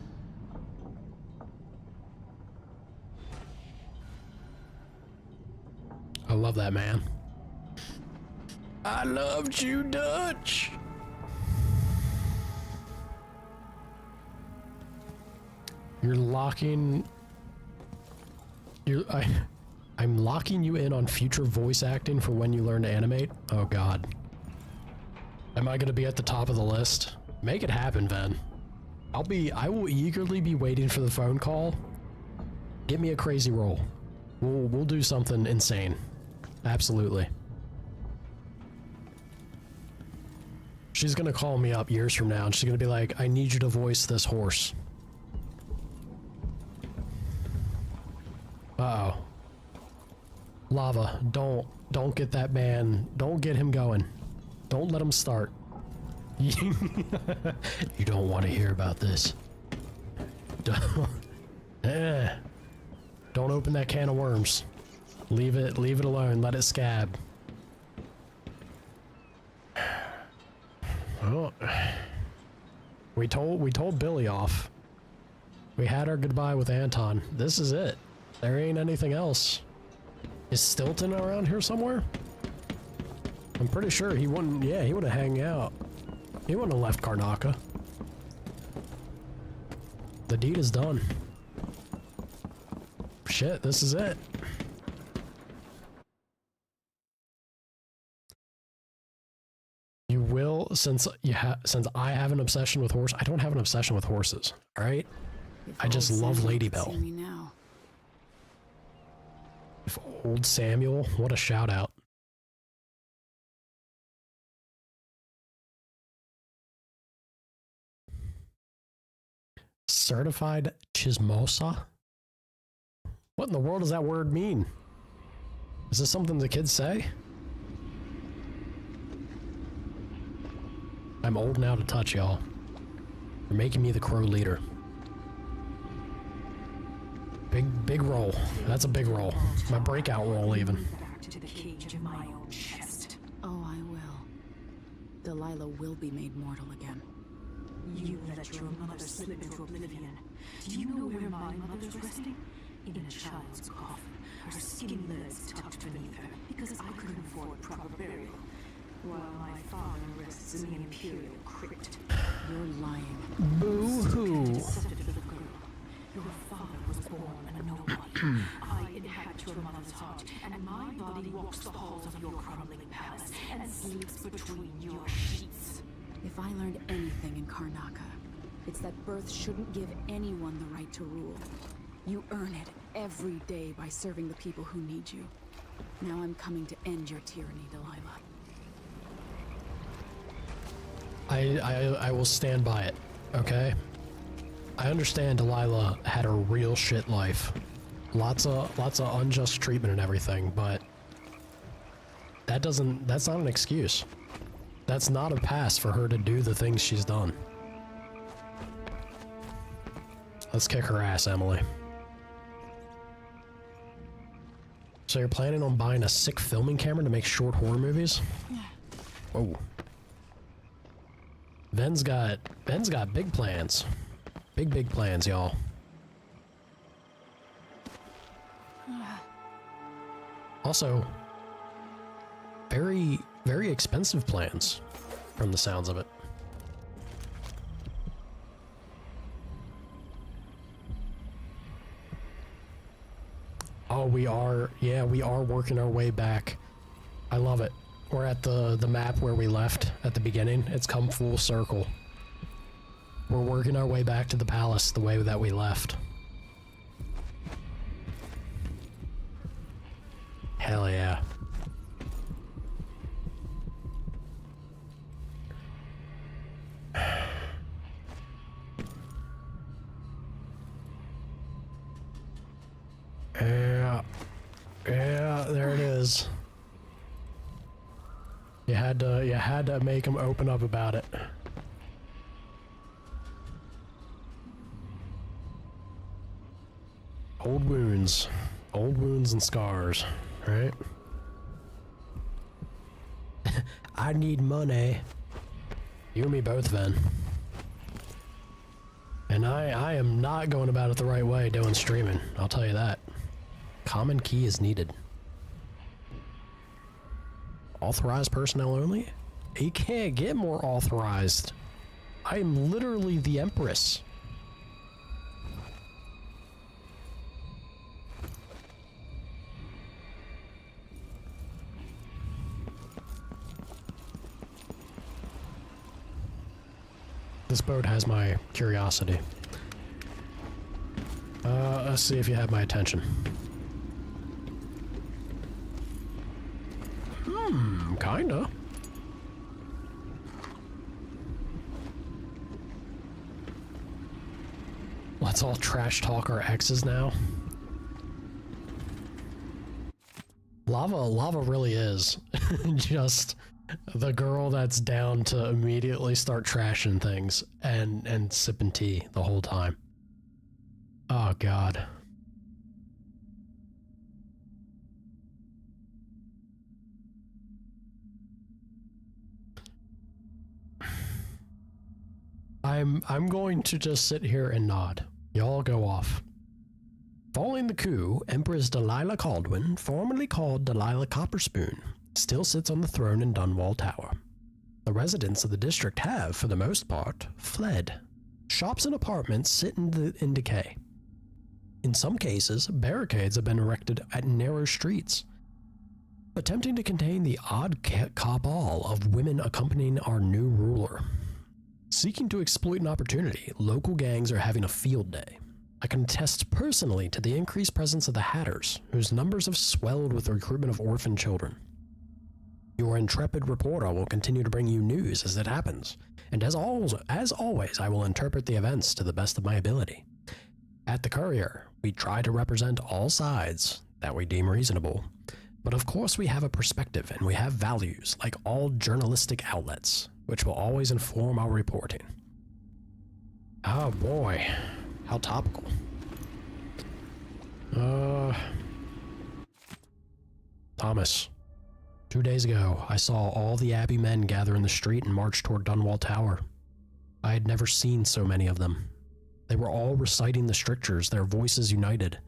I love that man. I loved you, Dutch. You're locking... I'm locking you in on future voice acting for when you learn to animate? Oh god. Am I gonna be at the top of the list? Make it happen, Ven. I will eagerly be waiting for the phone call. Give me a crazy roll. We'll do something insane. Absolutely. She's gonna call me up years from now and she's gonna be like, I need you to voice this horse. Uh-oh. Lava, don't get that man, don't get him going. Don't let him start. You don't want to hear about this. Don't open that can of worms. Leave it alone, let it scab. Oh. We told Billy off. We had our goodbye with Anton. This is it. There ain't anything else. Is Stilton around here somewhere? I'm pretty sure he wouldn't, yeah, he would have hung out. He wouldn't have left Karnaca. The deed is done. Shit, this is it. You will, since I have an obsession with horse, I don't have an obsession with horses, alright? I just love Lady Bell. If old Samuel, what a shout out. Certified chismosa? What in the world does that word mean? Is this something the kids say? I'm old now to touch, y'all. You're making me the crow leader. Big roll. That's a big roll. My breakout roll, even. Back to the cage of my own chest. Oh, I will. Delilah will be made mortal again. You let your mother slip into oblivion. Do you know where my mother's resting? In a child's coffin, her skinny legs tucked beneath her, because I couldn't afford proper burial. While my father rests in the Imperial crypt. You're lying. Boo-hoo. Deceptive little girl. Your father was born a nobody. I inhabit your mother's heart, and my body walks the halls of your crumbling palace and sleeps between your sheets. If I learned anything in Karnaca, it's that birth shouldn't give anyone the right to rule. You earn it every day by serving the people who need you. Now I'm coming to end your tyranny, Delilah. I will stand by it, okay? I understand Delilah had a real shit life. Lots of unjust treatment and everything, but that's not an excuse. That's not a pass for her to do the things she's done. Let's kick her ass, Emily. So you're planning on buying a sick filming camera to make short horror movies? Whoa. Ben's got big plans. Big plans, y'all. Also, very expensive plans from the sounds of it. Oh, we are working our way back. I love it. We're at the map where we left at the beginning. It's come full circle. We're working our way back to the palace the way that we left. Hell yeah. Yeah. Yeah, there it is. You had to make him open up about it. Old wounds and scars, right? I need money. You and me both, Ven. And I am not going about it the right way doing streaming, I'll tell you that. Common key is needed. Authorized personnel only? He can't get more authorized. I am literally the Empress. This boat has my curiosity. Let's see if you have my attention. Kinda. Let's all trash talk our exes now. Lava really is just the girl that's down to immediately start trashing things and sipping tea the whole time. Oh God. I'm going to just sit here and nod. Y'all go off. Following the coup, Empress Delilah Caldwin, formerly called Delilah Copperspoon, still sits on the throne in Dunwall Tower. The residents of the district have, for the most part, fled. Shops and apartments sit in decay. In some cases, barricades have been erected at narrow streets, attempting to contain the odd cabal of women accompanying our new ruler. Seeking to exploit an opportunity, local gangs are having a field day. I can attest personally to the increased presence of the Hatters, whose numbers have swelled with the recruitment of orphan children. Your intrepid reporter will continue to bring you news as it happens, and as always, I will interpret the events to the best of my ability. At the Courier, we try to represent all sides that we deem reasonable, but of course we have a perspective and we have values like all journalistic outlets, which will always inform our reporting. Oh boy, how topical. Thomas, 2 days ago, I saw all the Abbey men gather in the street and march toward Dunwall Tower. I had never seen so many of them. They were all reciting the strictures, their voices united.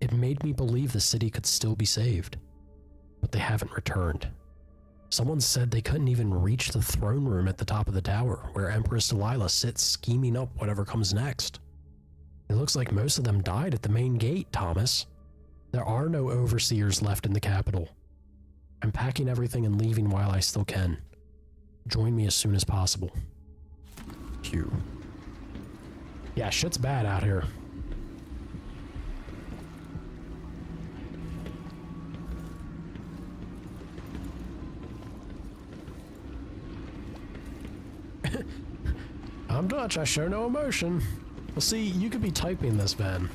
It made me believe the city could still be saved. But they haven't returned. Someone said they couldn't even reach the throne room at the top of the tower, where Empress Delilah sits scheming up whatever comes next. It looks like most of them died at the main gate, Thomas. There are no overseers left in the capital. I'm packing everything and leaving while I still can. Join me as soon as possible. Q. Yeah, shit's bad out here. I'm Dutch, I show no emotion. Well, see, you could be typing this, Ben,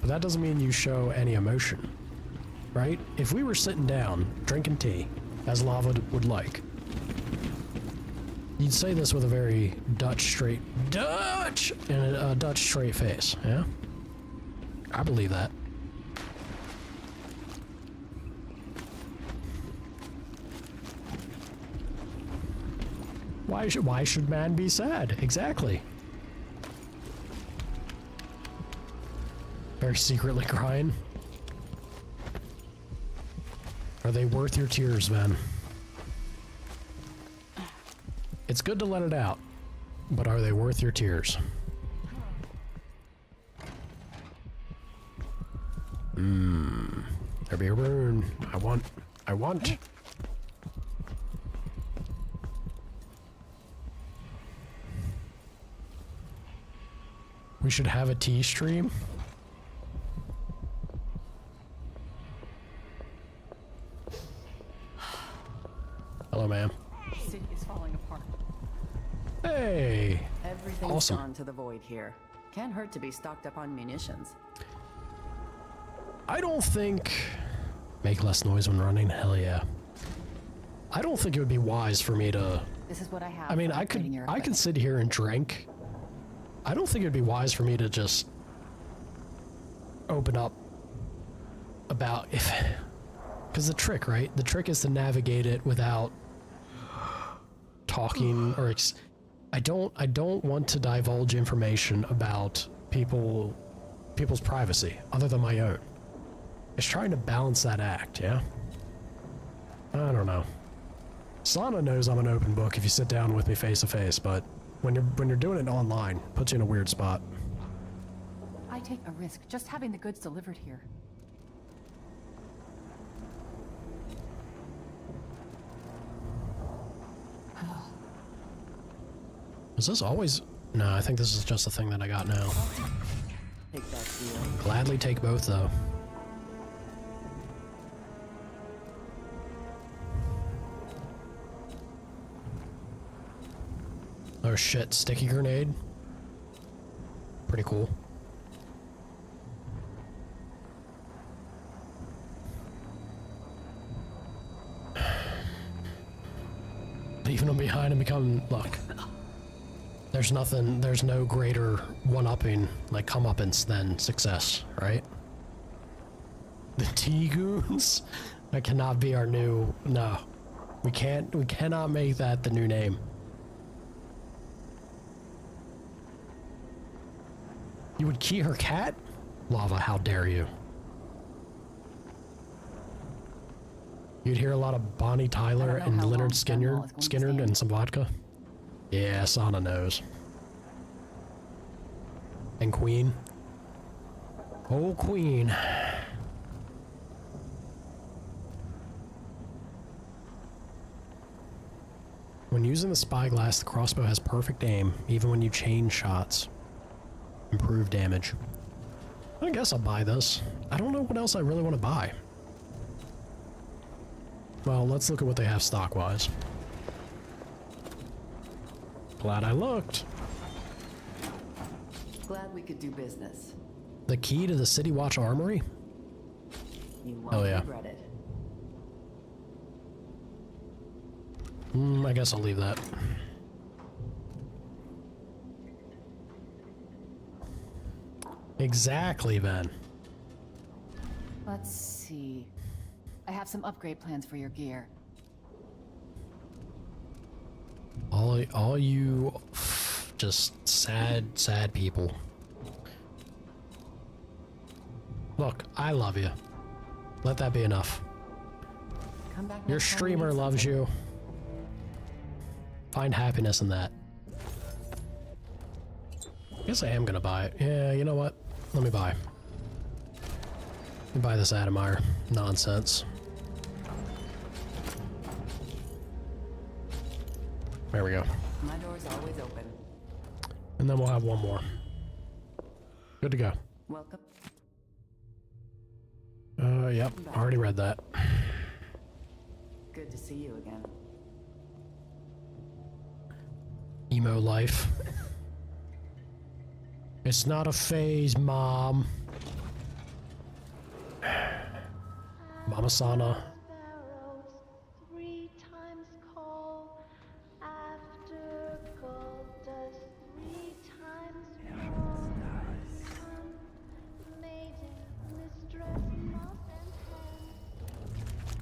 but that doesn't mean you show any emotion, right? If we were sitting down, drinking tea, as Lava would like, you'd say this with a very Dutch straight and a Dutch straight face, yeah? I believe that. Why should man be sad? Exactly. Very secretly crying. Are they worth your tears, man? It's good to let it out, but are they worth your tears? There be a rune. I want. We should have a tea stream. Hello, ma'am. City is falling apart. Hey! Everything's Awesome. gone to the void here. Can't hurt to be stocked up on munitions. I don't think... Make less noise when running? Hell yeah. I don't think it would be wise for me to... This is what I have. I mean, I could sit here and drink. I don't think it'd be wise for me to just open up about if... Because the trick, right? The trick is to navigate it without talking or... I don't want to divulge information about people's privacy other than my own. It's trying to balance that act, yeah? I don't know. Sana knows I'm an open book if you sit down with me face to face, but when you're doing it online, it puts you in a weird spot. I take a risk just having the goods delivered here. Is this always... No, I think this is just the thing that I got now. Gladly take both, though. Oh shit, sticky grenade. Pretty cool. Leaving them behind and becoming... Look. There's no greater one-upping, like comeuppance than success, right? The T-Goons? That cannot be our new... No. We cannot make that the new name. You would key her cat? Lava, how dare you? You'd hear a lot of Bonnie Tyler and Leonard Skinner and some vodka. Yeah, Sana knows. And Queen. Oh, Queen. When using the spyglass, the crossbow has perfect aim, even when you chain shots. Improved damage. I guess I'll buy this. I don't know what else I really want to buy. Well, let's look at what they have stock-wise. Glad I looked. Glad we could do business. The key to the City Watch Armory? You won't regret it. I guess I'll leave that. Exactly, Ben. Let's see. I have some upgrade plans for your gear. All you just sad people. Look, I love you. Let that be enough. Come back. Your streamer loves you. Find happiness in that. I guess I am gonna buy it. Yeah, you know what? Let me buy. Let me buy this Adamire nonsense. There we go. My door's always open. And then we'll have one more. Good to go. Welcome. Yep. Already read that. Good to see you again. Emo life. It's not a phase, Mom. Mama Sana.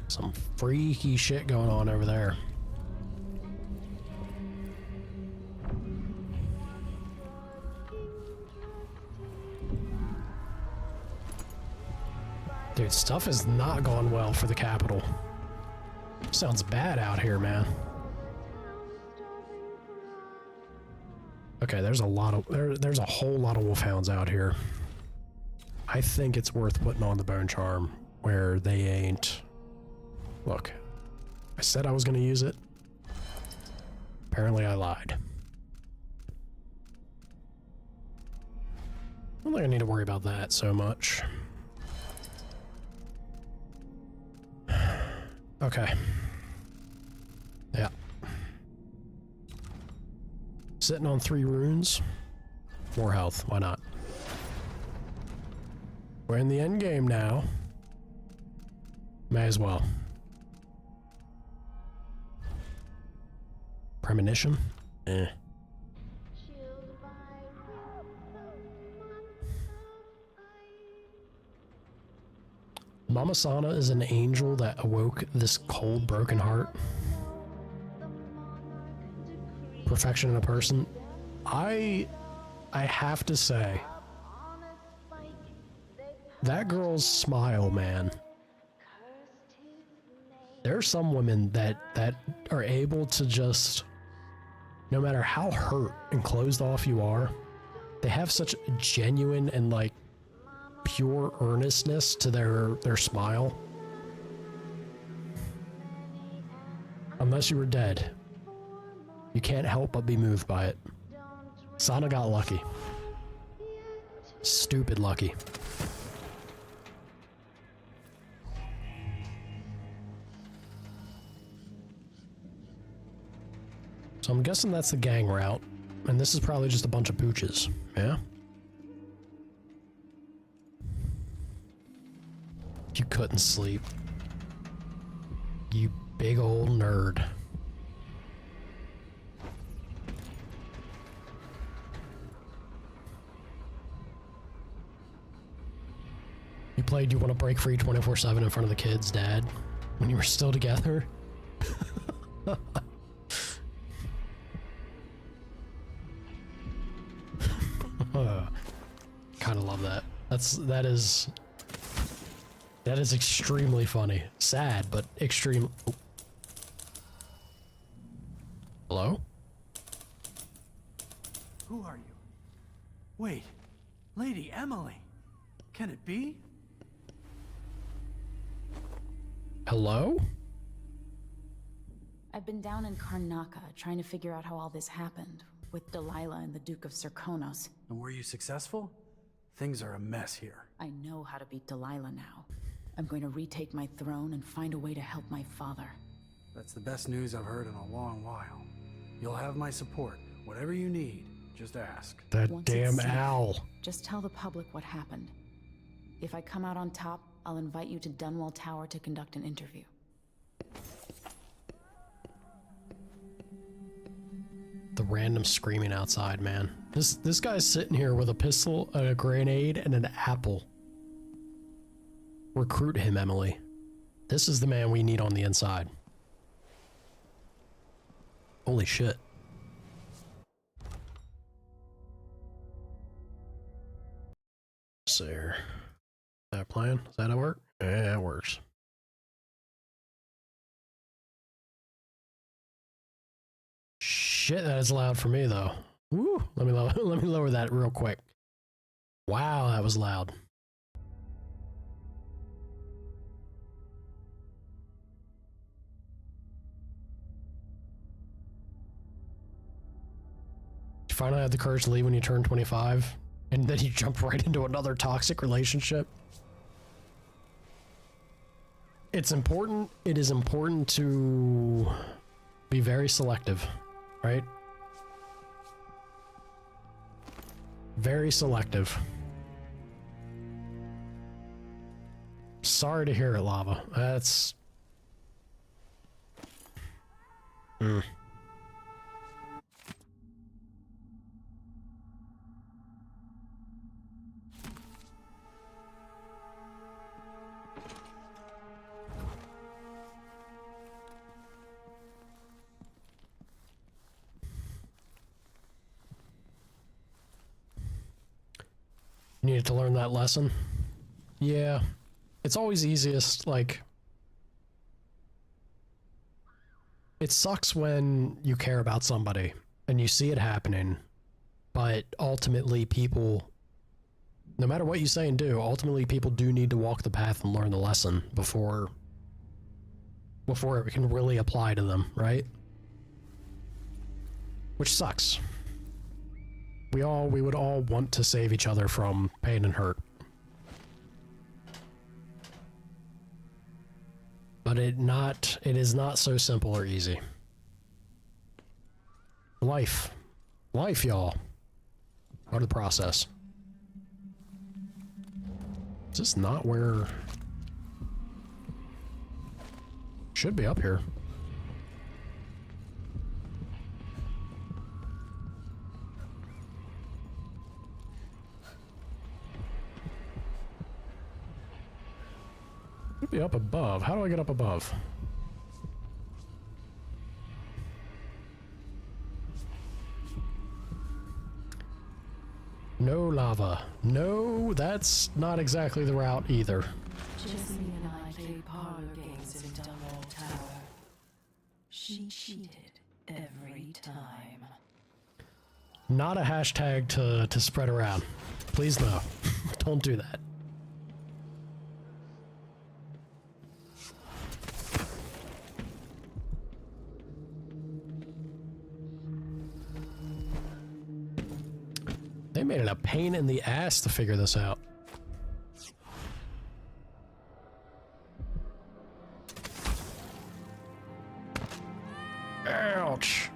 Some freaky shit going on over there. Dude, stuff is not going well for the capital. Sounds bad out here, man. Okay, there's a lot of there's a whole lot of wolfhounds out here. I think it's worth putting on the bone charm where they ain't. Look, I said I was going to use it. Apparently I lied. I don't think I need to worry about that so much. Okay. Yeah. Sitting on 3 runes. More health, why not? We're in the end game now. May as well. Premonition? Eh. Mama Sana is an angel that awoke this cold, broken heart. Perfection in a person. I have to say, that girl's smile, man. There are some women that are able to just, no matter how hurt and closed off you are, they have such genuine and like pure earnestness to their smile. Unless you were dead, you can't help but be moved by it. Sana got lucky. Stupid lucky. So I'm guessing that's the gang route, and this is probably just a bunch of pooches, yeah? You couldn't sleep. You big old nerd. You played You Want to Break Free 24/7 in front of the kids, Dad, when you were still together? Kind of love that. That is extremely funny. Sad, but extreme. Oh. Hello? Who are you? Wait, Lady Emily. Can it be? Hello? I've been down in Karnaka trying to figure out how all this happened, with Delilah and the Duke of Serkonos. And were you successful? Things are a mess here. I know how to beat Delilah now. I'm going to retake my throne and find a way to help my father. That's the best news I've heard in a long while. You'll have my support. Whatever you need, just ask. That Once damn it's safe, owl. Just tell the public what happened. If I come out on top, I'll invite you to Dunwall Tower to conduct an interview. The random screaming outside, man. This guy's sitting here with a pistol, a grenade, and an apple. Recruit him, Emily. This is the man we need on the inside. Holy shit. Sir. Is that a plan? Does that work? Yeah, it works. Shit, that is loud for me though. Woo! Let me lower that real quick. Wow, that was loud. You finally had the courage to leave when you turned 25, and then you jump right into another toxic relationship. It's important. It is important to be very selective, right? Very selective. Sorry to hear it, Lava. That's... You needed to learn that lesson? Yeah. It's always easiest, like... It sucks when you care about somebody and you see it happening, but ultimately people, no matter what you say and do, ultimately people do need to walk the path and learn the lesson before it can really apply to them, right? Which sucks. We would all want to save each other from pain and hurt. But it is not so simple or easy. Life, y'all. Part of the process. Is this not where... Should be up here. Should be up above. How do I get up above? No lava. No, that's not exactly the route either. Jessie and I played parlor games in Dunwall Tower. She cheated every time. Not a hashtag to spread around. Please no. Don't do that. They made it a pain in the ass to figure this out. Ouch.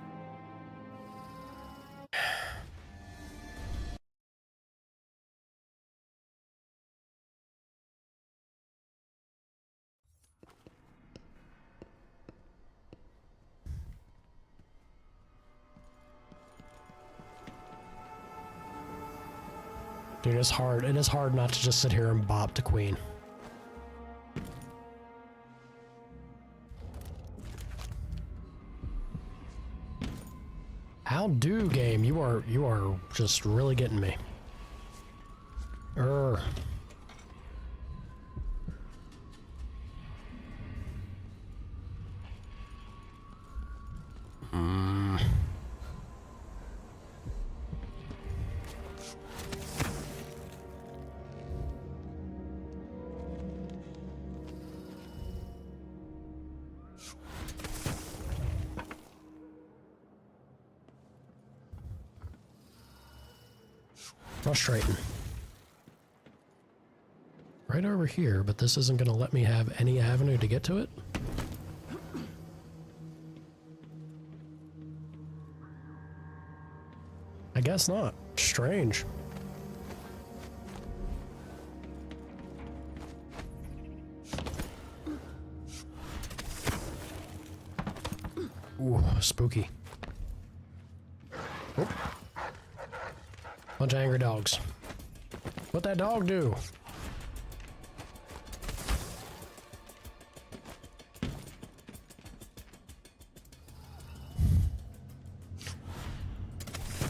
Dude, it's hard. It is hard not to just sit here and bop to Queen. How do, game? You are just really getting me. Frustrating. Right over here, but this isn't going to let me have any avenue to get to it? I guess not. Strange. Ooh, spooky. Oh. Bunch of angry dogs. What'd that dog do?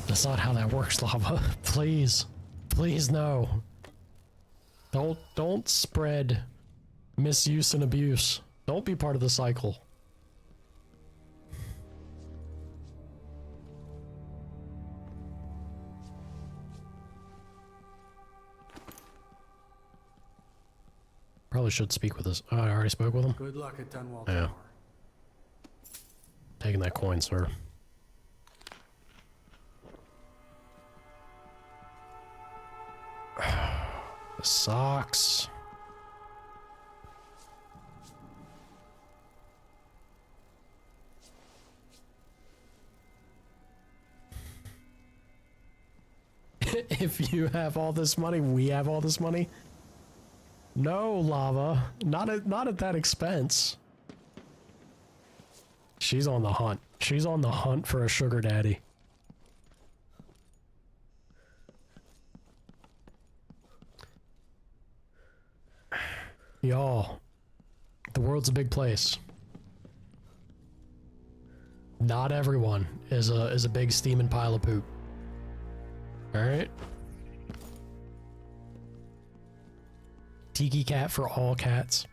That's not how that works, lava. Please. Please, no. Don't spread misuse and abuse. Don't be part of the cycle. Probably should speak with this. Oh, I already spoke with him? Good luck at Dunwall Yeah. Tower. Taking that coin, sir. The socks. If you have all this money, we have all this money. No, lava. Not at that expense. She's on the hunt. She's on the hunt for a sugar daddy. Y'all, the world's a big place. Not everyone is a big steaming pile of poop. All right. Tiki cat for all cats.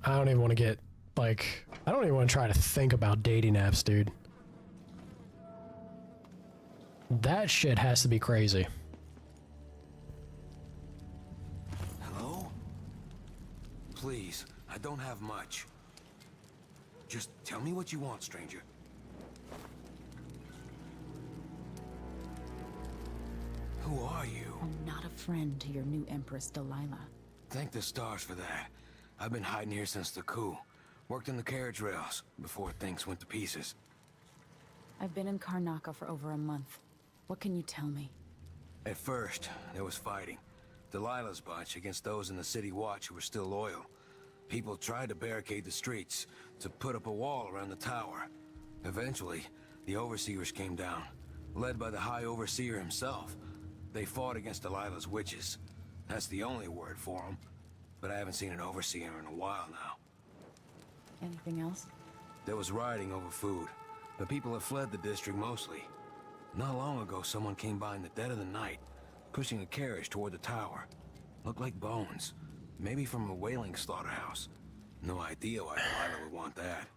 I don't even want to get, like, I don't even want to try to think about dating apps, dude. That shit has to be crazy. Hello? please. I don't have much. Just tell me what you want, stranger. Who are you? I'm not a friend to your new Empress Delilah. Thank the stars for that. I've been hiding here since the coup. Worked in the carriage rails before things went to pieces. I've been in Karnaca for over a month. What can you tell me? At first, there was fighting. Delilah's bunch against those in the City Watch who were still loyal. People tried to barricade the streets, to put up a wall around the tower. Eventually, the Overseers came down, led by the High Overseer himself. They fought against Delilah's witches. That's the only word for them. But I haven't seen an Overseer in a while now. Anything else? There was rioting over food. The people have fled the district mostly. Not long ago, someone came by in the dead of the night, pushing a carriage toward the tower. Looked like bones. Maybe from a whaling slaughterhouse. No idea why Delilah would want that.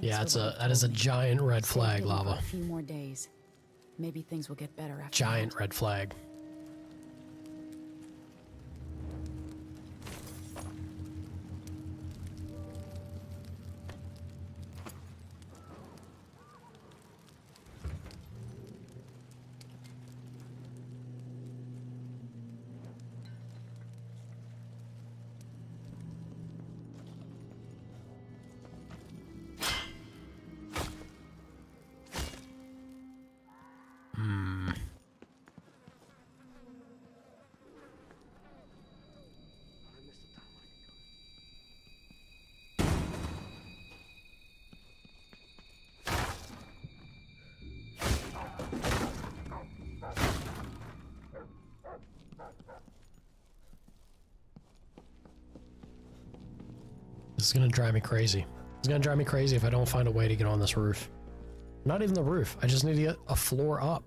Yeah, that is a giant red flag, Lava. A few more days. Maybe things will get better after Giant that. red flag. This is gonna drive me crazy. It's gonna drive me crazy if I don't find a way to get on this roof. Not even the roof. I just need to get a floor up.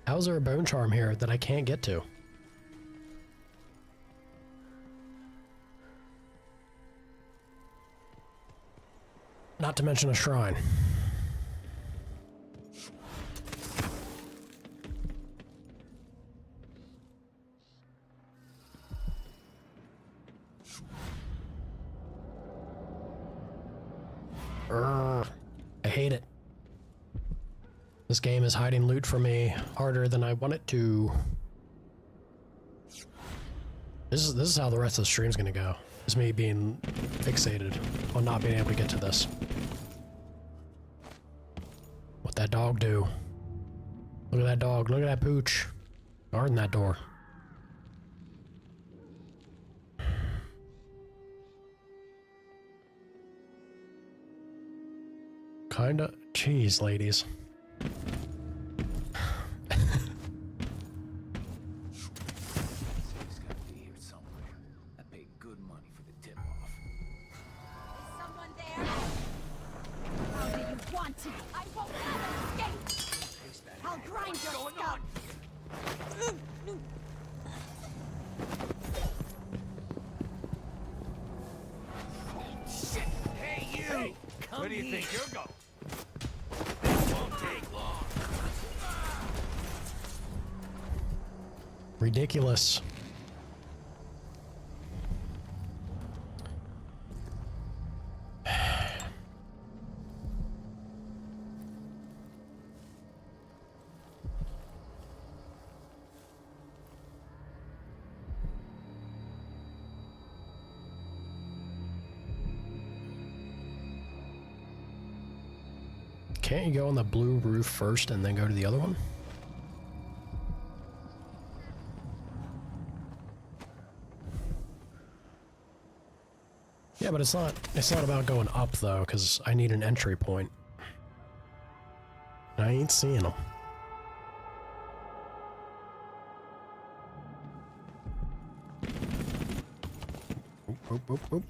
How is there a bone charm here that I can't get to? Not to mention a shrine. I hate it. This game is hiding loot from me harder than I want it to. This is how the rest of the stream's gonna go. Is me being fixated on not being able to get to this. What that dog do? Look at that dog. Look at that pooch. Guarding that door. Kinda. Jeez, ladies. Someone there? How do you want it? I won't let him escape! I'll grind your skull! Shit! Hey, you! Hey, where do you think you're going? This won't take long. Ridiculous. Can't you go on the blue roof first and then go to the other one? Yeah, but it's not about going up though, because I need an entry point. I ain't seeing them. Oop, oop, oop.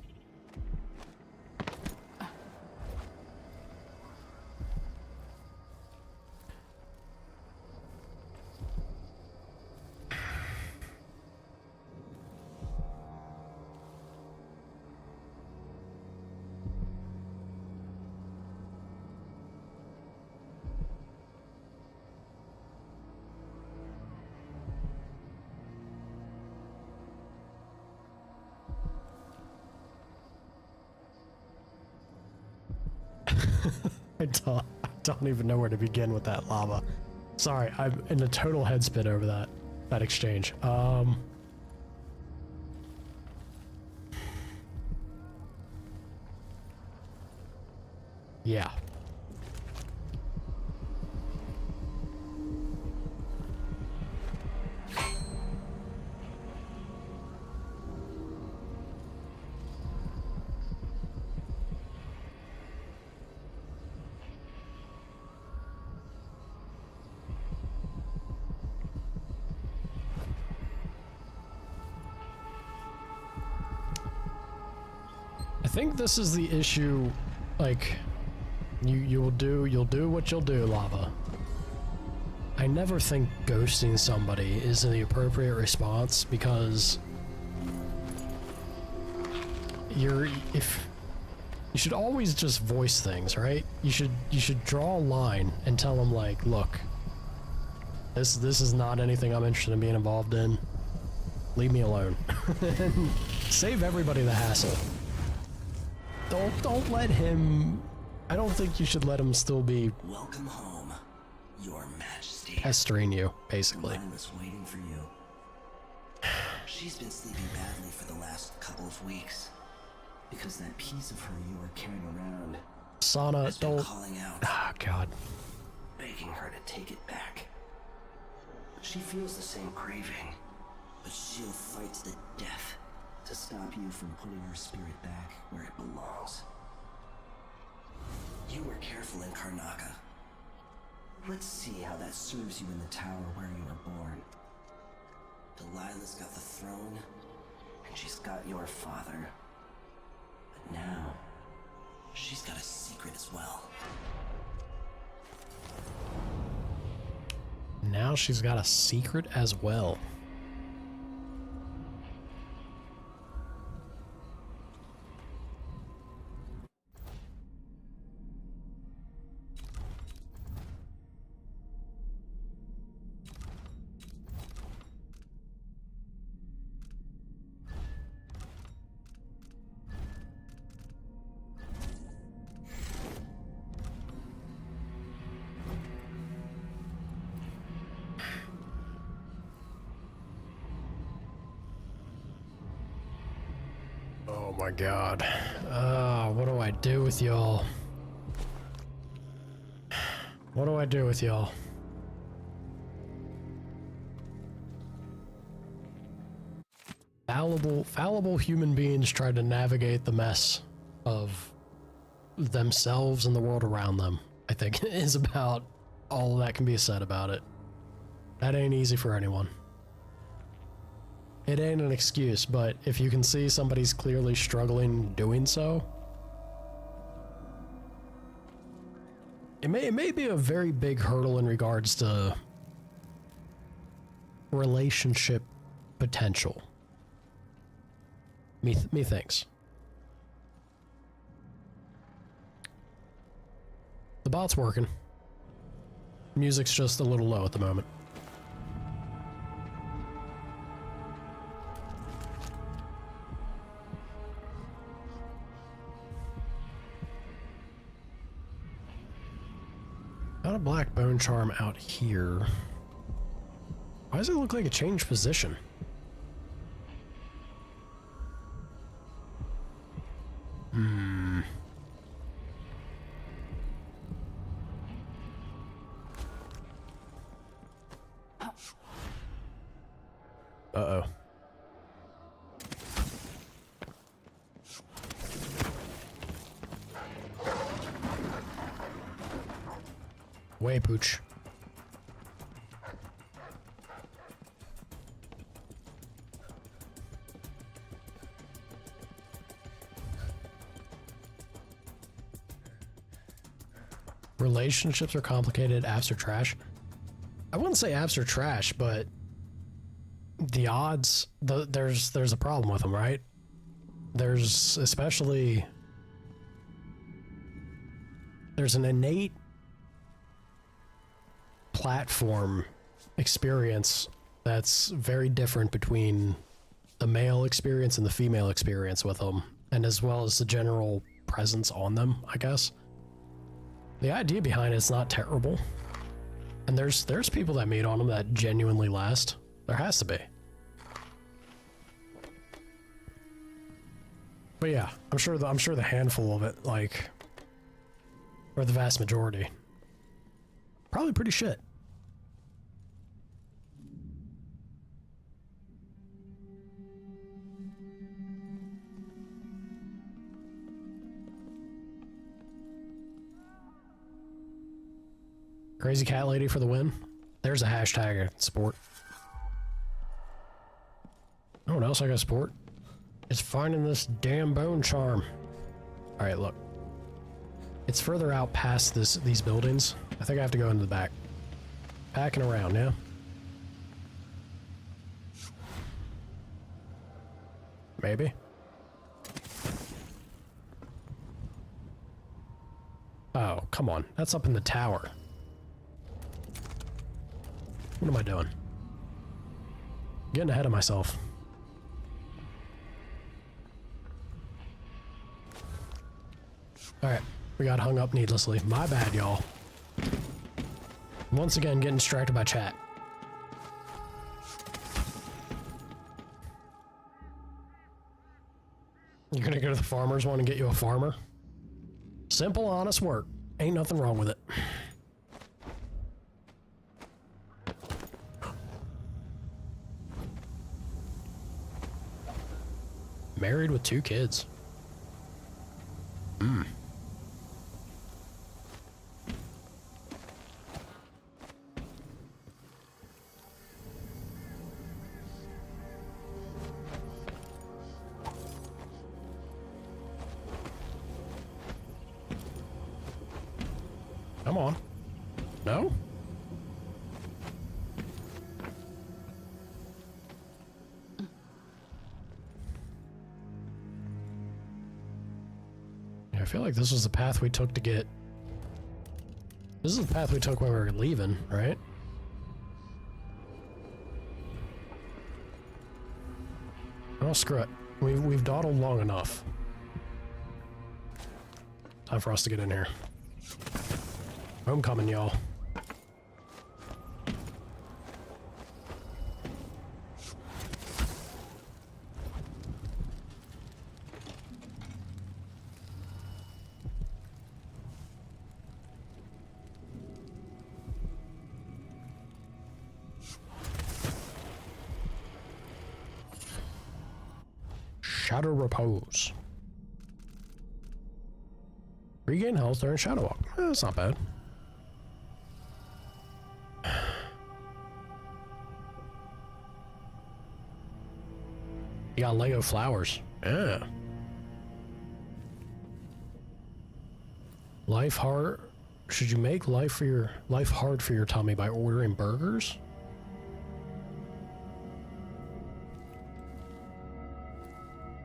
I don't even know where to begin with that lava. Sorry, I'm in a total headspin over that exchange. Yeah. I think this is the issue, like, you'll do what you'll do, lava. I never think ghosting somebody is the appropriate response because you should always just voice things, right? You should draw a line and tell them, like, look, this is not anything I'm interested in being involved in. Leave me alone. Save everybody the hassle. Don't let him. I don't think you should let him still be Welcome home, Your Majesty. Pestering you, basically. Lila's waiting for you. She's been sleeping badly for the last couple of weeks because that piece of her you were carrying around Sana, has been don't. calling out, God. begging her to take it back. She feels the same craving, but she'll fight to the death to stop you from putting her spirit back where it belongs. You were careful in Karnaca. Let's see how that serves you in the tower where you were born. Delilah's got the throne, and she's got your father. But now, she's got a secret as well. Now she's got a secret as well. Oh my god. What do I do with y'all? What do I do with y'all? Fallible human beings try to navigate the mess of themselves and the world around them, I think is about all that can be said about it. That ain't easy for anyone. It ain't an excuse, but if you can see somebody's clearly struggling doing so, it may be a very big hurdle in regards to relationship potential. Methinks. The bot's working. Music's just a little low at the moment. Got a black bone charm out here. Why does it look like it changed position? Uh-oh. Way pooch. Relationships are complicated, apps are trash. I wouldn't say apps are trash, but the odds, there's a problem with them, right? There's an innate platform experience that's very different between the male experience and the female experience with them, and as well as the general presence on them, I guess. The idea behind it's not terrible. And there's people that made on them that genuinely last. There has to be. But yeah, I'm sure the handful of it, like, or the vast majority, probably pretty shit. Crazy cat lady for the win. There's a hashtag of support. Oh, what else I got support? It's finding this damn bone charm. All right, look. It's further out past these buildings. I think I have to go into the back. Backing around, yeah? Maybe. Oh, come on. That's up in the tower. What am I doing? Getting ahead of myself. Alright, we got hung up needlessly. My bad, y'all. Once again, getting distracted by chat. You're gonna go to the farmer's one and get you a farmer? Simple, honest work. Ain't nothing wrong with it. Married with 2 kids. Hmm. Come on. No? I feel like this was the path we took to get... This is the path we took when we were leaving, right? Oh, screw it. We've dawdled long enough. Time for us to get in here. Homecoming, y'all. Shadow Repose. Regain health during Shadow Walk. That's not bad. You got Lego flowers. Yeah. Life hard. Should you make life hard for your tummy by ordering burgers?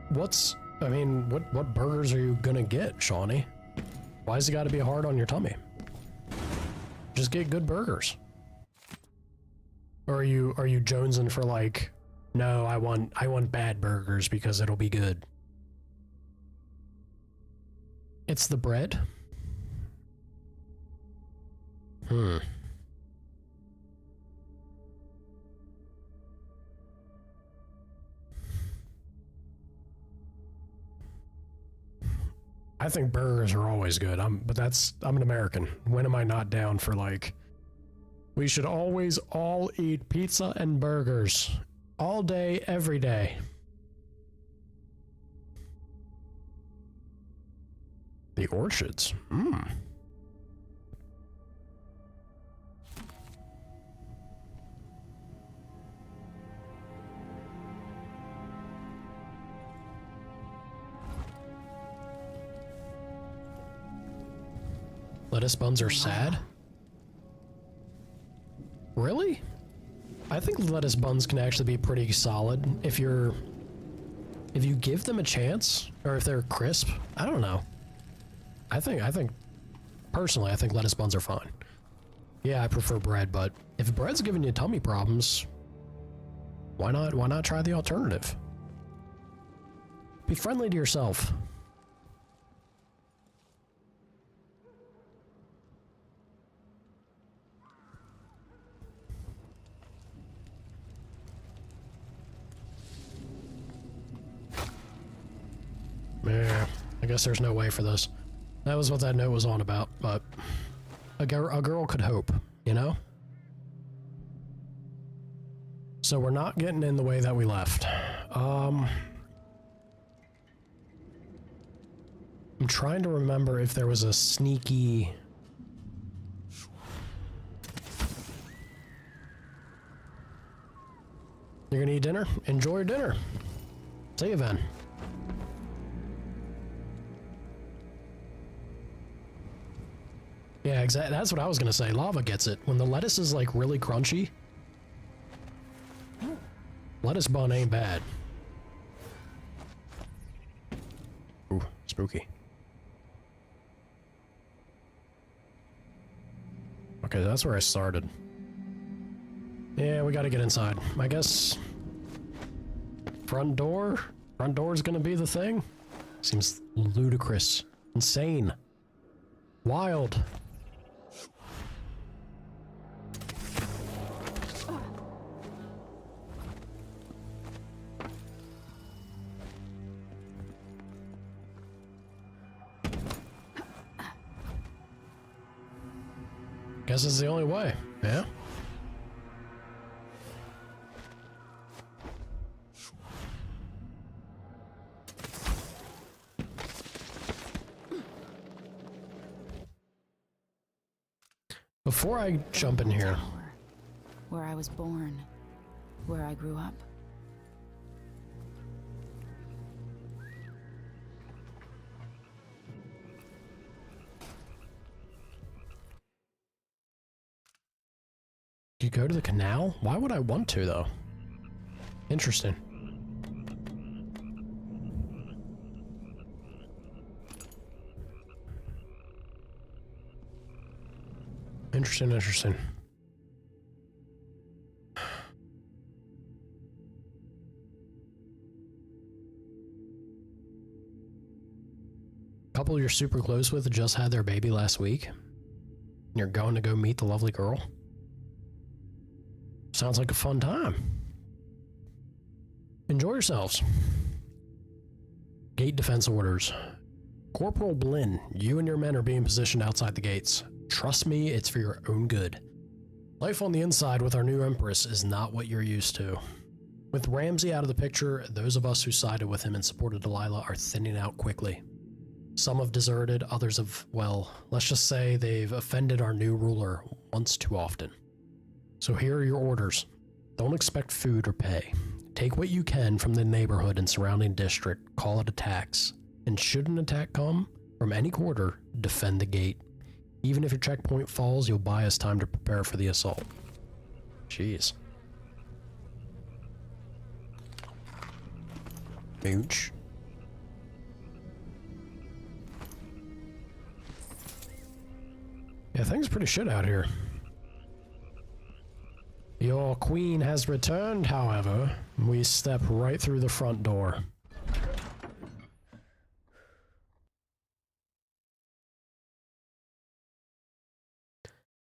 What burgers are you gonna get, Shawnee? Why's it gotta be hard on your tummy? Just get good burgers. Or are you jonesing for like, no, I want bad burgers because it'll be good. It's the bread? I think burgers are always good. I'm an American. When am I not down for like, we should always all eat pizza and burgers all day, every day. The orchards. Lettuce buns are sad? Really? I think lettuce buns can actually be pretty solid if you give them a chance, or if they're crisp. I don't know. Personally, I think lettuce buns are fine. Yeah, I prefer bread, but if bread's giving you tummy problems, why not try the alternative? Be friendly to yourself. guess there's no way for this. That was what that note was on about, but a girl could hope, you know? So we're not getting in the way that we left. I'm trying to remember if there was a sneaky... You're gonna eat dinner? Enjoy your dinner. See you then. Yeah, exactly. That's what I was gonna say. Lava gets it. When the lettuce is like really crunchy, lettuce bun ain't bad. Ooh, spooky. Okay, that's where I started. Yeah, we gotta get inside. I guess... Front door? Front door's gonna be the thing? Seems ludicrous. Insane. Wild. Guess it's the only way, yeah? Before I jump in here... Where I was born. Where I grew up. You go to the canal? Why would I want to, though? Interesting. Interesting. Couple you're super close with just had their baby last week. You're going to go meet the lovely girl. Sounds like a fun time. Enjoy yourselves. Gate defense orders. Corporal Blinn, you and your men are being positioned outside the gates. Trust me, it's for your own good. Life on the inside with our new Empress is not what you're used to. With Ramsey out of the picture, those of us who sided with him and supported Delilah are thinning out quickly. Some have deserted, others have, well, let's just say they've offended our new ruler once too often. So here are your orders. Don't expect food or pay. Take what you can from the neighborhood and surrounding district, call it a tax. And should an attack come from any quarter, defend the gate. Even if your checkpoint falls, you'll buy us time to prepare for the assault. Jeez. Mooch. Yeah, things are pretty shit out here. Your queen has returned, however. We step right through the front door.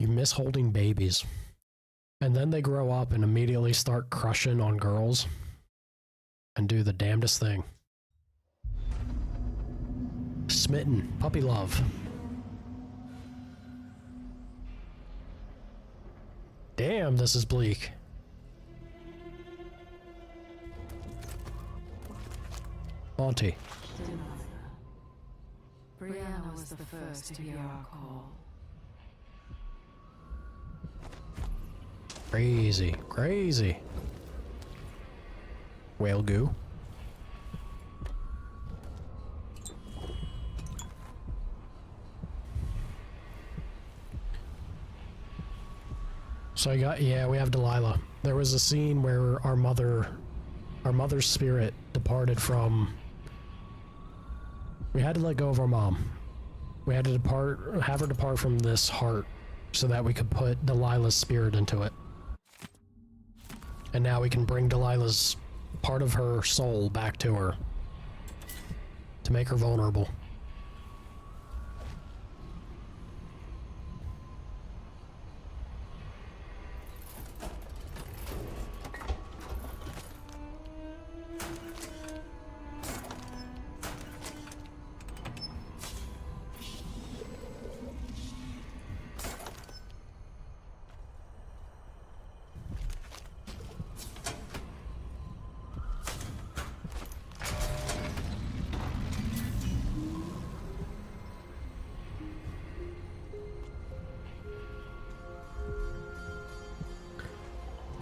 You miss holding babies. And then they grow up and immediately start crushing on girls. And do the damnedest thing. Smitten. Puppy love. Damn, this is bleak. Auntie. Brianna was the first to hear our call. Crazy, crazy. Whale goo. So I got, yeah, we have Delilah. There was a scene where our mother's spirit departed from, we had to let go of our mom. We had to have her depart from this heart so that we could put Delilah's spirit into it. And now we can bring Delilah's part of her soul back to her to make her vulnerable.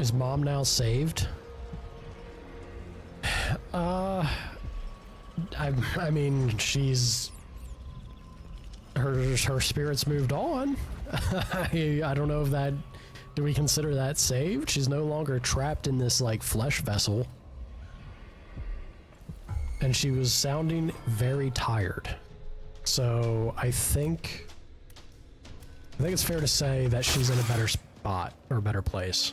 Is mom now saved? I mean, she's... Her spirit's moved on. I don't know if that... Do we consider that saved? She's no longer trapped in this, like, flesh vessel. And she was sounding very tired. So, I think it's fair to say that she's in a better spot, or a better place.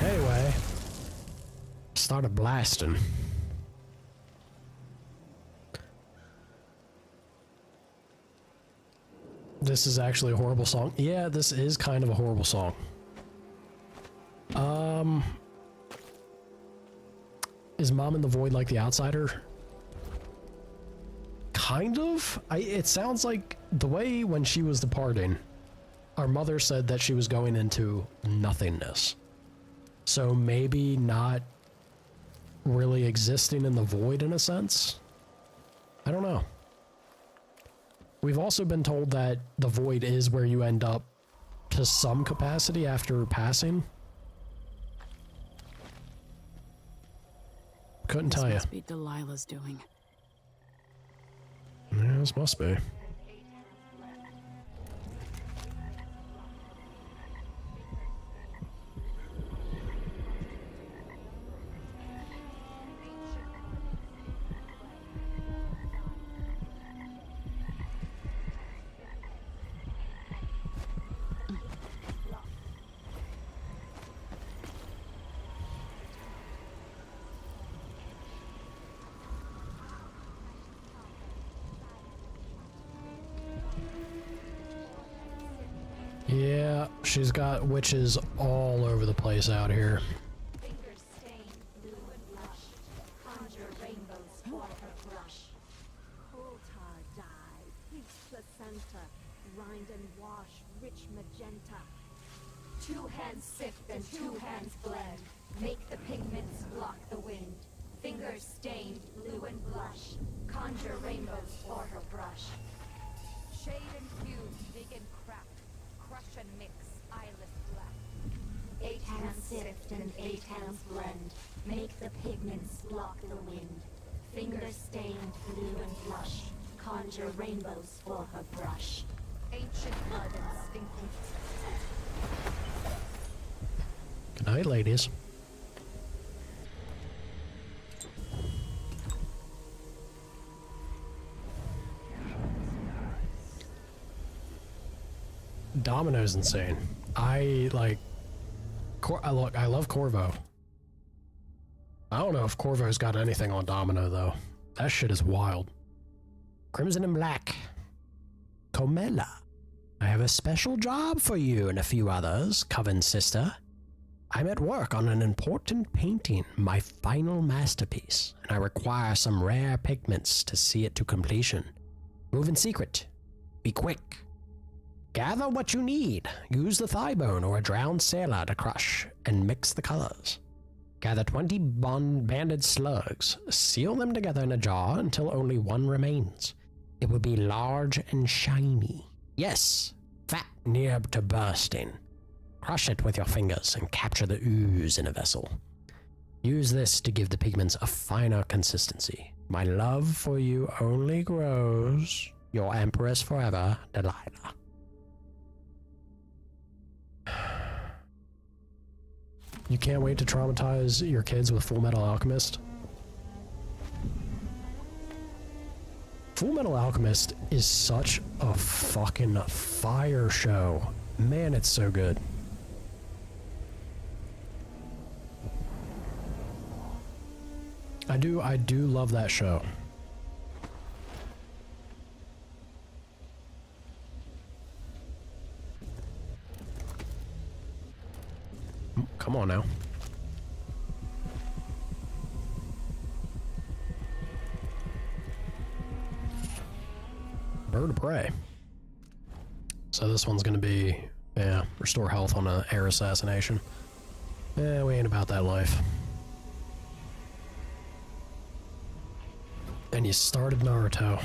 Anyway, started blasting. This is actually a horrible song. Yeah, this is kind of a horrible song. Is Mom in the Void like the Outsider? Kind of. It sounds like the way when she was departing, our mother said that she was going into nothingness. So maybe not really existing in the void in a sense? I don't know. We've also been told that the void is where you end up to some capacity after passing. Couldn't tell you. This must be Delilah's doing. Yeah, this must be. Yeah, she's got witches all over the place out here. Fingers stained blue and blush, conjure rainbows for her brush. Coal tar dye, bleach placenta, grind and wash, rich magenta. 2 hands sift and 2 hands blend, make the pigments block the wind. Fingers stained blue and blush, conjure rainbows for her brush. Shade and hue, dig and crack, crush and mix, eyeless black. 8 hands sift and 8 hands blend, make the pigments block the wind. Fingers stained blue and blush, conjure rainbows for her brush. Ancient blood and stinking. Good night, ladies. Domino's insane. I love Corvo. I don't know if Corvo's got anything on Domino though. That shit is wild. Crimson and Black. Comella. I have a special job for you and a few others, Coven sister. I'm at work on an important painting, my final masterpiece, and I require some rare pigments to see it to completion. Move in secret. Be quick. Gather what you need. Use the thigh bone or a drowned sailor to crush and mix the colors. Gather 20 banded slugs. Seal them together in a jar until only one remains. It will be large and shiny. Yes, fat near to bursting. Crush it with your fingers and capture the ooze in a vessel. Use this to give the pigments a finer consistency. My love for you only grows. Your Empress forever, Delilah. You can't wait to traumatize your kids with Full Metal Alchemist? Full Metal Alchemist is such a fucking fire show. Man, it's so good. I do love that show. Come on now. Bird of Prey. So this one's gonna be, yeah, restore health on an air assassination. Yeah, we ain't about that life. And you started Naruto.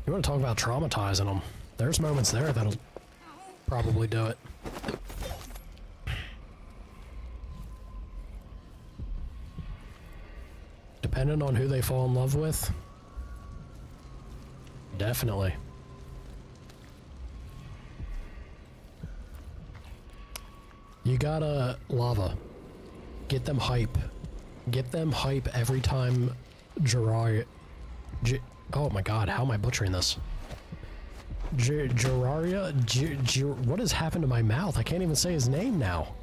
You want to talk about traumatizing them? There's moments there that'll probably do it. Depending on who they fall in love with. Definitely. You gotta lava. Get them hype. Get them hype every time Jiraiya. Oh my god, how am I butchering this? Jiraiya? What has happened to my mouth? I can't even say his name now.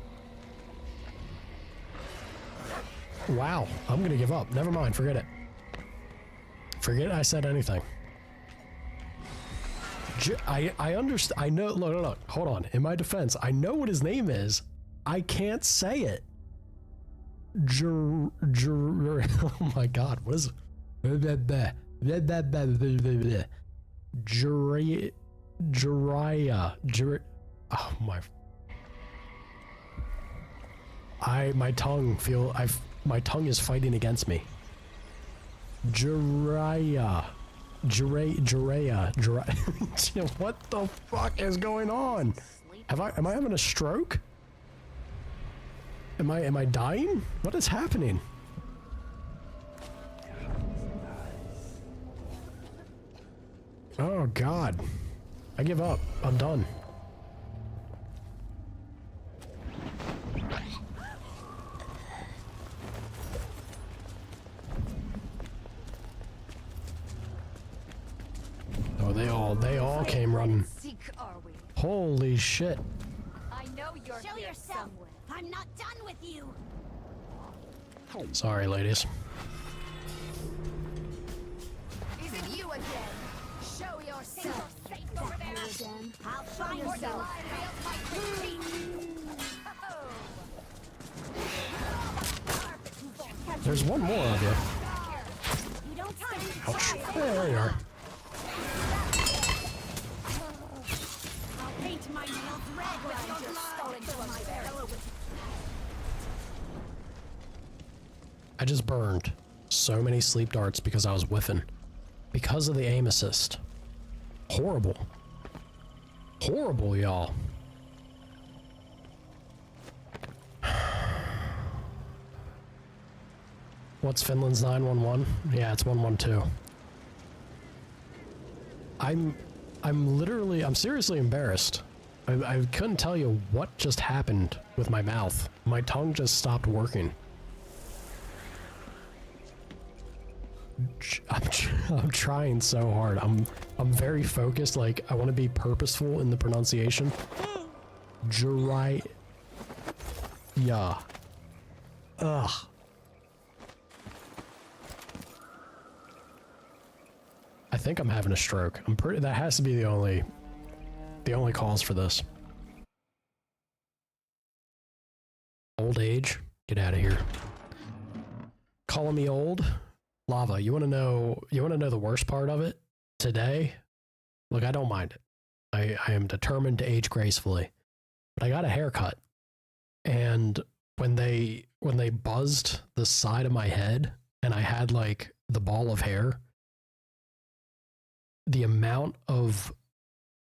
Wow, I'm gonna give up. Never mind, forget it. Forget I said anything. I understand. I know. Look. Hold on. In my defense, I know what his name is. I can't say it. Oh my god, what is it? Jiraiya. Oh my. My tongue is fighting against me. Jiraiya. What the fuck is going on? Am I having a stroke? Am I dying? What is happening? Oh god. I give up. I'm done. Oh, they all came running. Holy shit. I know you're Show yourself. Somewhere. I'm not done with you. Sorry, ladies. Is it you again? Show yourself. Safe over there. Again. I'll find yourself. There's one more of you. You don't Ouch. There you are. I'll paint my nails red with your blood. I just burned so many sleep darts because I was whiffing. Because of the aim assist. Horrible. Horrible, y'all. What's Finland's 911? Yeah, it's 112. I'm seriously embarrassed. I couldn't tell you what just happened with my mouth. My tongue just stopped working. I'm trying so hard. I'm very focused. Like, I want to be purposeful in the pronunciation. Jiraiya. Ugh. I think I'm having a stroke. That has to be the only cause for this. Old age? Get out of here. Calling me old? Lava, you want to know the worst part of it? Today? Look, I don't mind it. I am determined to age gracefully. But I got a haircut. And when they buzzed the side of my head and I had like the ball of hair, the amount of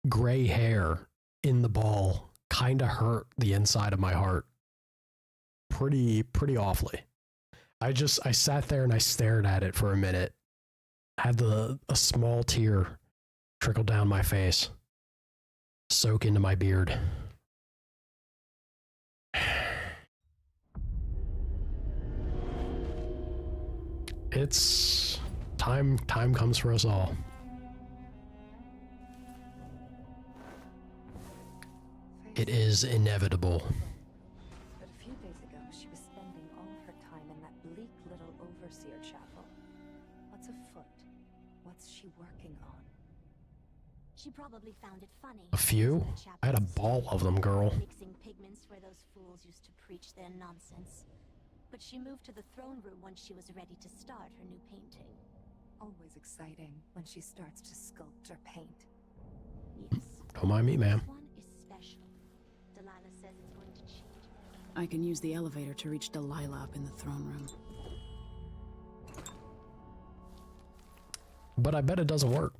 gray hair in the ball kind of hurt the inside of my heart pretty awfully. I sat there and I stared at it for a minute. Had a small tear trickle down my face, soak into my beard. It's time comes for us all. It is inevitable. But a few days ago, she was spending all her time in that bleak little overseer chapel. What's afoot? What's she working on? She probably found it funny. A few? I had a ball of them, girl. Mixing pigments where those fools used to preach their nonsense. But she moved to the throne room when she was ready to start her new painting. Always exciting when she starts to sculpt or paint. Yes. Don't mind me, ma'am. One is special. Delilah says it's going to change. I can use the elevator to reach Delilah up in the throne room. but I bet it doesn't work.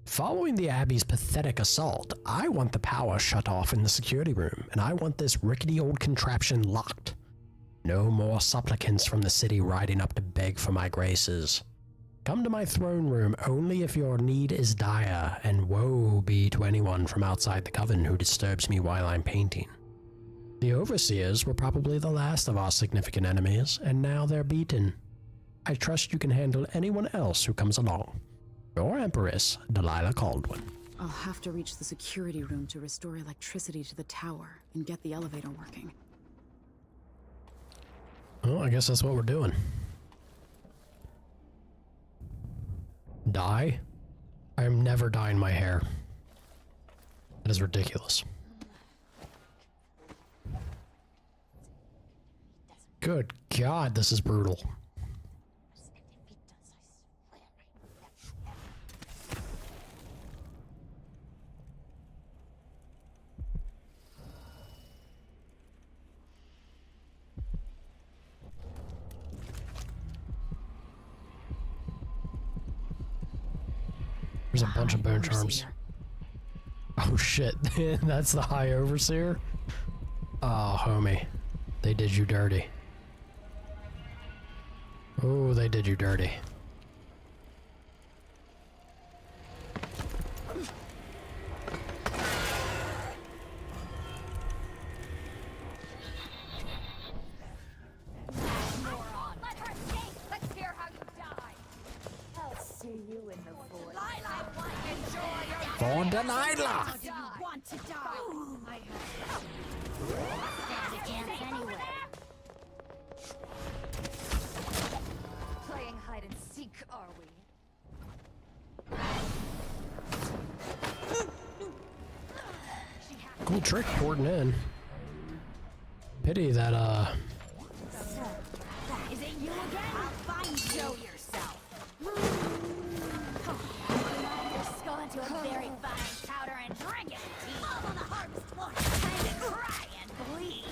Following the Abbey's pathetic assault, I want the power shut off in the security room, and I want this rickety old contraption locked. No more supplicants from the city riding up to beg for my graces. Come to my throne room only if your need is dire, and woe be to anyone from outside the coven who disturbs me while I'm painting. The overseers were probably the last of our significant enemies, and now they're beaten. I trust you can handle anyone else who comes along. Your Empress, Delilah Caldwin. I'll have to reach the security room to restore electricity to the tower and get the elevator working. Well, I guess that's what we're doing. Dye? I am never dyeing my hair. That is ridiculous. Good God, this is brutal. There's a bunch of bone charms. Oh shit, that's the High Overseer? Oh, homie. They did you dirty. Oh, they did you dirty. For Delilah! Want to die? Playing hide and seek, are we? Cool trick porting in. Pity that, Is it you again? I'll find you. Show yourself. Your skull into a very fine powder and drink it. Fall on the harvest floor. Time to cry and bleed.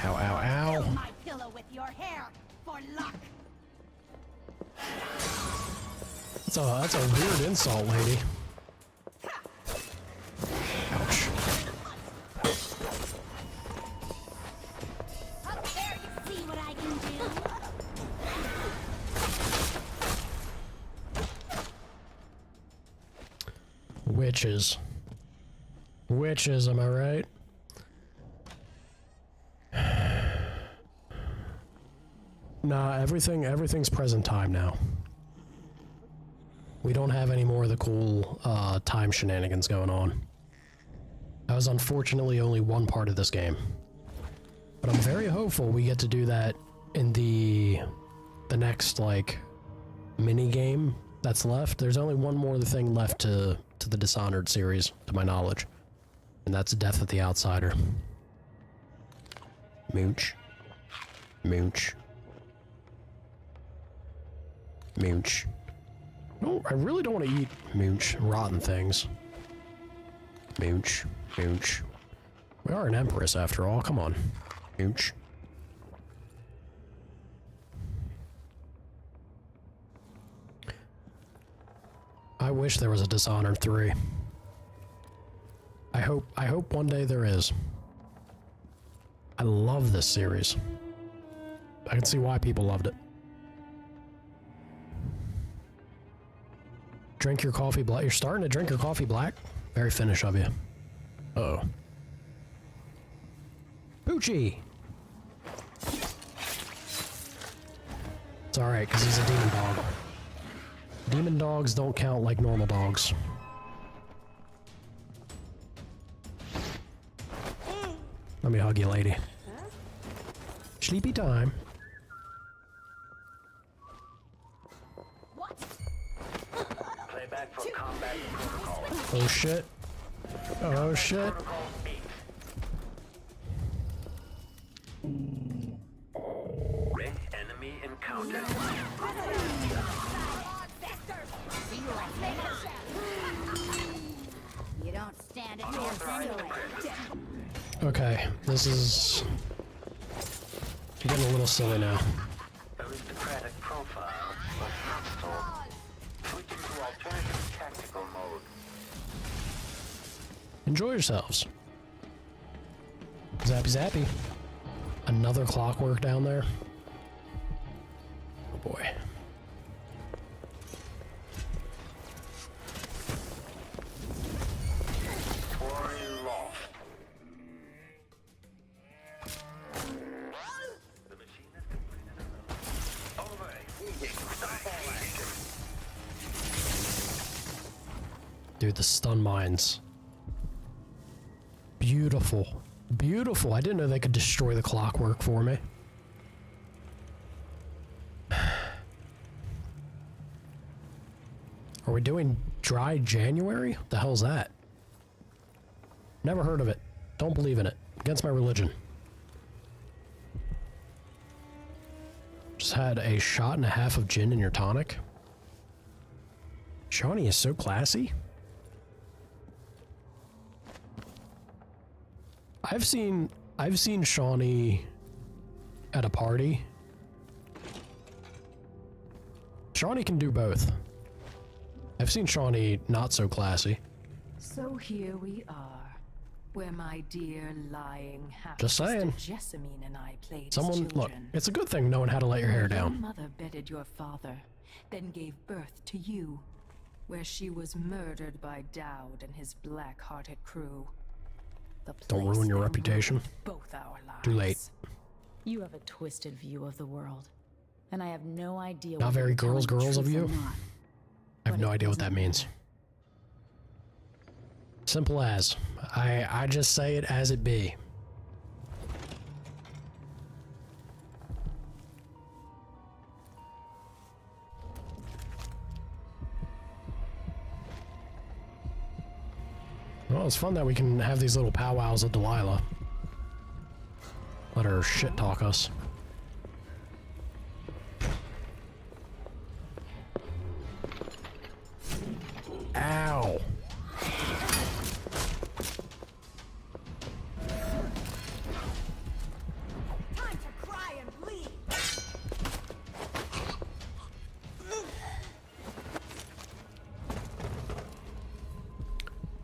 ow, ow, ow. Fill my pillow with your hair for luck. That's a weird insult, lady. Ouch. Up there, you see what I can do. Witches. Witches, am I right? Nah, everything's present time now. We don't have any more of the cool time shenanigans going on. That was unfortunately only one part of this game. But I'm very hopeful we get to do that in the next, like, mini game that's left. There's only one more thing left to the Dishonored series, to my knowledge. And that's Death of the Outsider. Mooch. Mooch. Mooch. No, I really don't want to eat mooch, rotten things. Mooch, mooch. We are an empress after all, come on. Mooch. I wish there was a Dishonored 3. I hope one day there is. I love this series. I can see why people loved it. Drink your coffee black. You're starting to drink your coffee black? Very Finnish of you. Uh-oh. Poochie! It's alright, because he's a demon dog. Demon dogs don't count like normal dogs. Let me hug you, lady. Sleepy time. Oh shit. Oh shit. Red enemy encounter. You don't stand a chance anyway. Okay, this is getting a little silly now. Aristocratic profile, but not so. Switch to alternative tactical mode. Enjoy yourselves. Zappy zappy. Another clockwork down there. Oh boy. Dude, the stun mines. Beautiful. Beautiful. I didn't know they could destroy the clockwork for me. Are we doing dry January? What the hell's that? Never heard of it. Don't believe in it. Against my religion. Just had a shot and a half of gin in your tonic. Shawnee is so classy. I've seen Shawnee at a party. Shawnee can do both. I've seen Shawnee not so classy. So here we are, where my dear lying half Just saying. Jessamine and I played as Someone, children. look, it's a good thing knowing how to let your hair Your down. mother bedded your father, then gave birth to you, where she was murdered by Dowd and his black-hearted crew. The Don't place ruin your that reputation. ruined both our lives. Too late. You have a twisted view of the world, and I have no idea. Not whether very you're telling girls the of truth you. or not. I have But no it idea what that doesn't means. Simple as. I just say it as it be. Well, it's fun that we can have these little powwows with Delilah. Let her shit talk us. Ow. Time to cry and bleed.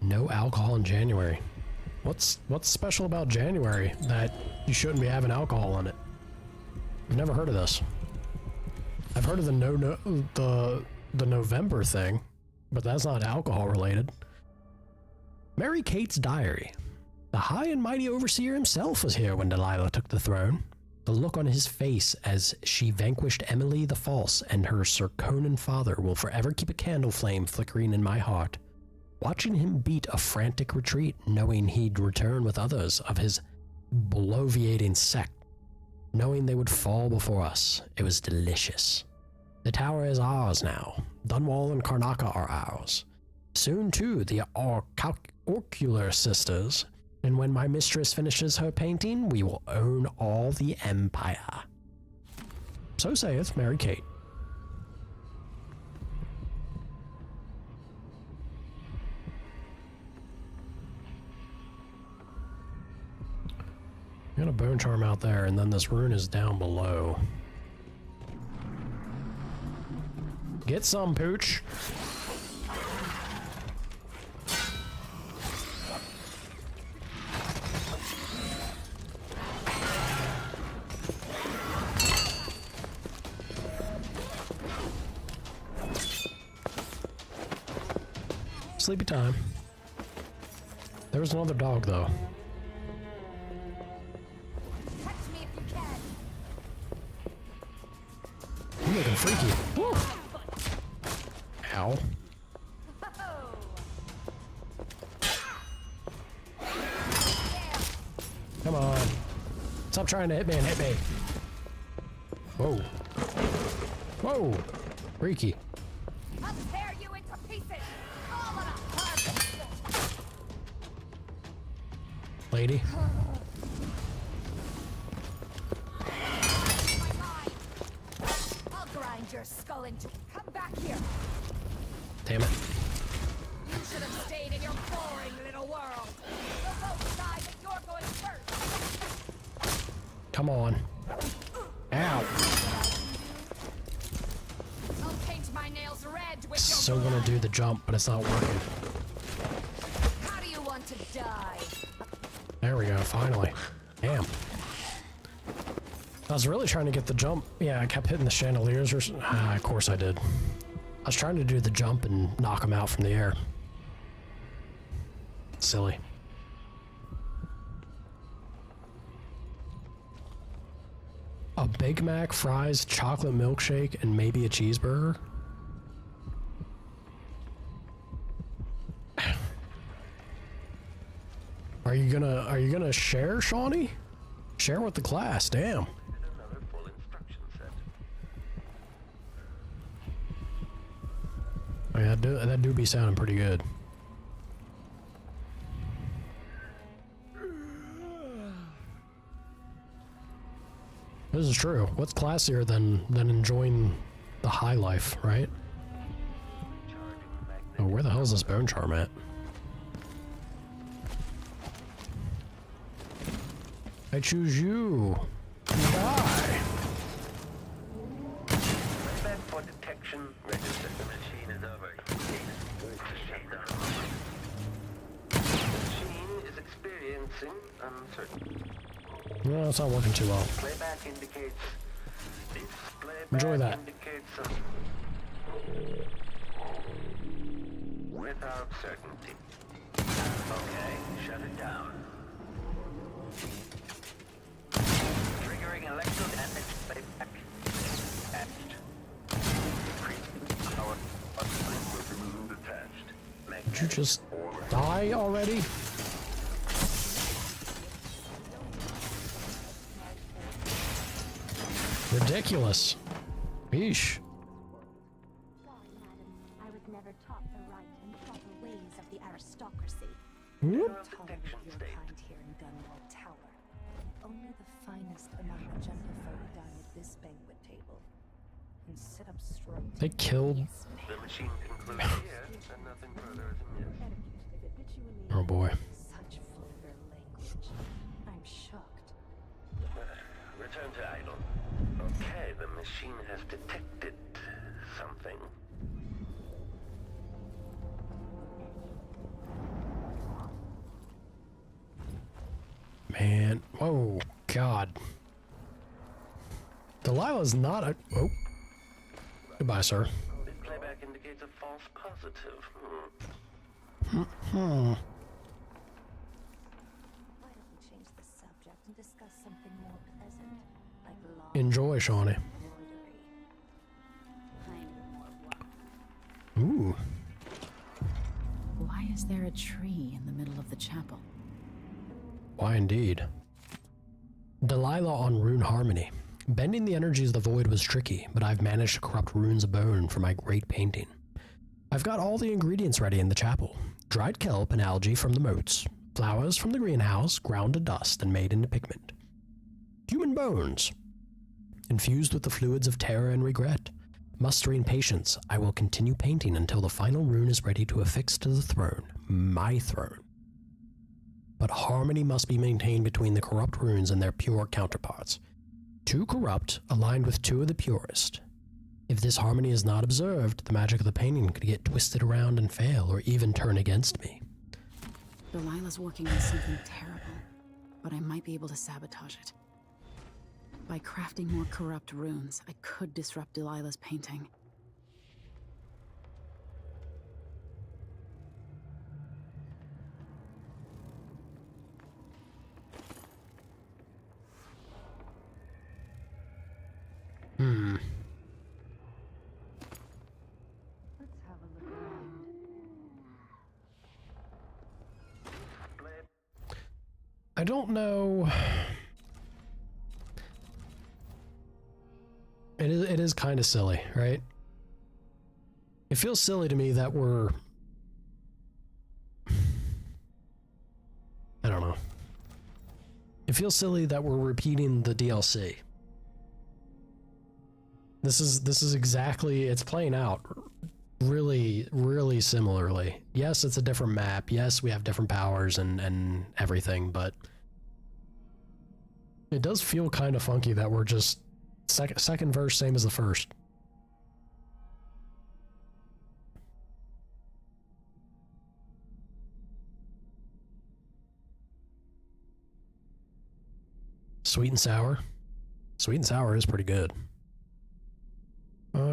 No alcohol in January. What's special about January that you shouldn't be having alcohol in it? I've never heard of this. I've heard of the November thing, but that's not alcohol related. Mary Kate's diary. The high and mighty overseer himself was here when Delilah took the throne. The look on his face as she vanquished Emily the False and her Sir Conan father will forever keep a candle flame flickering in my heart. Watching him beat a frantic retreat, knowing he'd return with others of his bloviating sect, knowing they would fall before us, it was delicious. The tower is ours now. Dunwall and Karnaca are ours. Soon, too, the Orcular sisters, and when my mistress finishes her painting, we will own all the empire. So saith Mary Kate. Got a bone charm out there, and then this rune is down below. Get some, pooch. Sleepy time. There was another dog, though. You're looking freaky. Woo. Ow. Come on. Stop trying to hit me and hit me. Whoa. Whoa. Freaky. I'll tear you into pieces. All of a harvest. Lady. I'll grind your skull into. Come back here. Damn it. You should have stayed in your boring little world. You'll both die, but you're going first. Come on. Ow. I'll paint my nails red with So gonna do the jump, but it's not working. How do you want to die? There we go, finally. Damn. I was really trying to get the jump. Yeah, I kept hitting the chandeliers or of course I did. I was trying to do the jump and knock him out from the air. Silly. A Big Mac, fries, chocolate milkshake, and maybe a cheeseburger? Are you gonna share, Shawnee? Share with the class, damn. Oh, yeah, that do be sounding pretty good. This is true. What's classier than enjoying the high life, right? Oh, where the hell is this bone charm at? I choose you. Die. Playback for detection registered. The machine is over. The machine is experiencing uncertainty. No, it's not working too well. Playback indicates. Enjoy that. Indicates without certainty. Okay, shut it down. Triggering electrodynamic playback. Attached. Increasing power. Detached. Did you just die already? Ridiculous. Yeesh. Sorry, madam. I was never taught the right and proper ways of the aristocracy. Whoop. Tolerate your kind here in Dunwall Tower. Only the finest among the gentlefolk dine at this banquet table. And sit up straight. They killed. The machine concludes here, and nothing further is amiss. Oh boy. Such vulgar language. I'm shocked. Return to idle. Okay, the machine has detected something. Man. Oh, God. Delilah's not a... Oh. Goodbye, sir. This playback indicates a false positive. Hmm. Why don't we change the subject and discuss something more pleasant, like law? Enjoy, Shawnee. Ooh. Why is there a tree in the middle of the chapel? Why indeed. Delilah on Rune Harmony. Bending the energies of the void was tricky, but I've managed to corrupt runes of bone for my great painting. I've got all the ingredients ready in the chapel. Dried kelp and algae from the moats. Flowers from the greenhouse, ground to dust and made into pigment. Human bones. Infused with the fluids of terror and regret. Mustering patience, I will continue painting until the final rune is ready to affix to the throne. My throne. But harmony must be maintained between the corrupt runes and their pure counterparts. Two corrupt, aligned with two of the purest. If this harmony is not observed, the magic of the painting could get twisted around and fail, or even turn against me. Delilah's working on something terrible, but I might be able to sabotage it. By crafting more corrupt runes, I could disrupt Delilah's painting. Let's have a look around. I don't know. It is kind of silly, right? It feels silly to me that we're... I don't know. It feels silly that we're repeating the DLC. This is exactly, it's playing out really, really similarly. Yes, it's a different map. Yes, we have different powers and everything, but It does feel kind of funky that we're just second verse, same as the first. Sweet and sour. Sweet and sour is pretty good.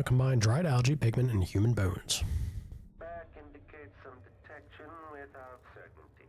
Combine dried algae, pigment, and human bones. Back indicates some detection without certainty.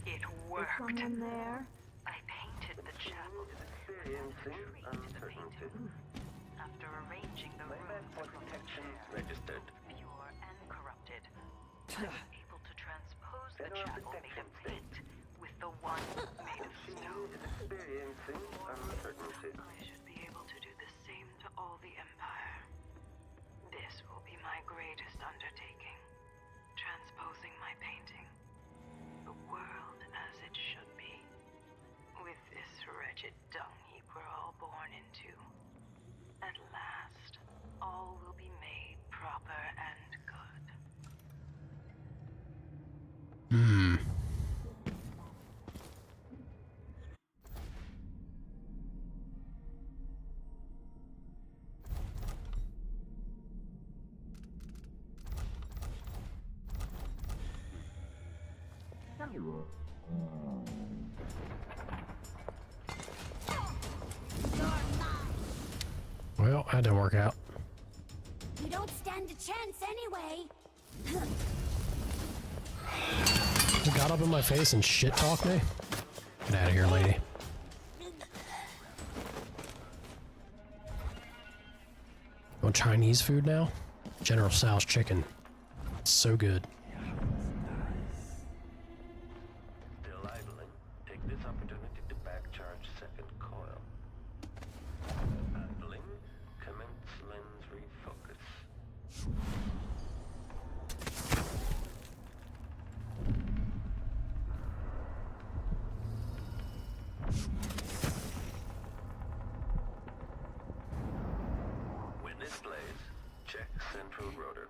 It worked. Is someone there? I painted the chapel and treated the painting. After arranging the rooms Registered. pure and corrupted, I was able to transpose the chapel made of paint with the one made of stone. Experiencing uncertainty. I should be able to do the same to all the Empire. This will be my greatest undertaking. Transposing my painting. The world as it should be. With this wretched dung heap we're all born into. At last, all will be made proper and good. Well, that didn't work out. You don't stand a chance anyway. You got up in my face and shit talk me? Get out of here, lady. Want Chinese food now? General Tso's chicken. It's so good. Still idling. Take this opportunity to backcharge second coil. Idling. Commence lens refocus. When this plays, check central rotor.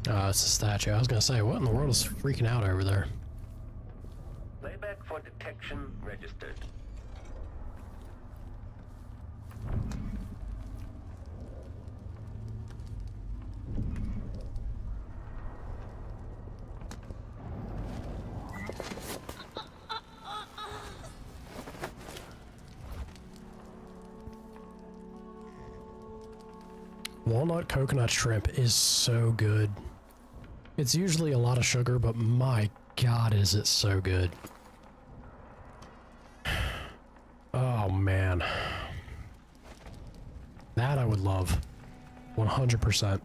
Oh, it's a statue. I was gonna say, what in the world is freaking out over there? Playback for detection registered. Walnut coconut shrimp is so good. It's usually a lot of sugar, but my god, is it so good. Oh man. That I would love. 100%.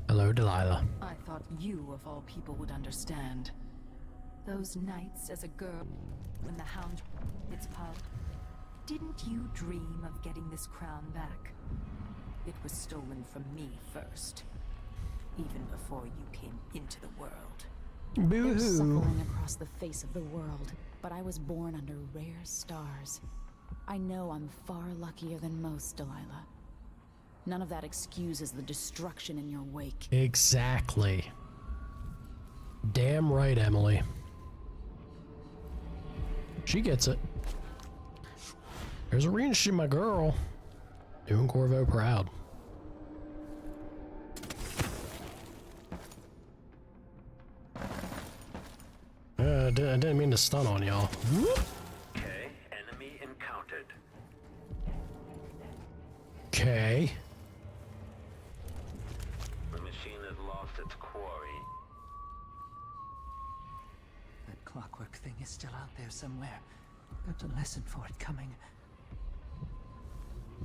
Hello, Delilah. I thought you, of all people, would understand. Those nights as a girl, when the hound its pub. Didn't you dream of getting this crown back? It was stolen from me first. Even before you came into the world. There's suffering across the face of the world, but I was born under rare stars. I know I'm far luckier than most, Delilah. None of that excuses the destruction in your wake. Exactly. Damn right, Emily. She gets it. There's a reason she's my girl. Doing Corvo proud. I didn't mean to stun on y'all. Okay, enemy encountered. Okay. The machine has lost its quarry. That clockwork thing is still out there somewhere. Got to listen for it coming.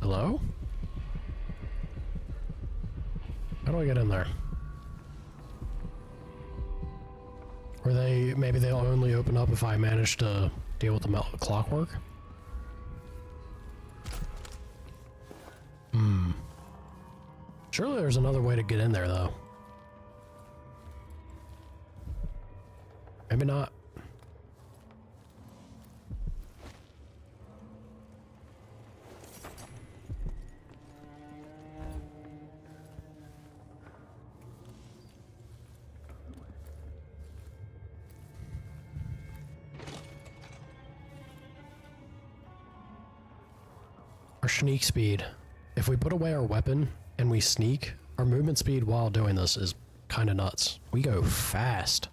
Hello? How do I get in there? Or maybe they'll only open up if I manage to deal with the clockwork? Surely there's another way to get in there, though. Maybe not. Our sneak speed. If we put away our weapon and we sneak, our movement speed while doing this is kind of nuts. We go fast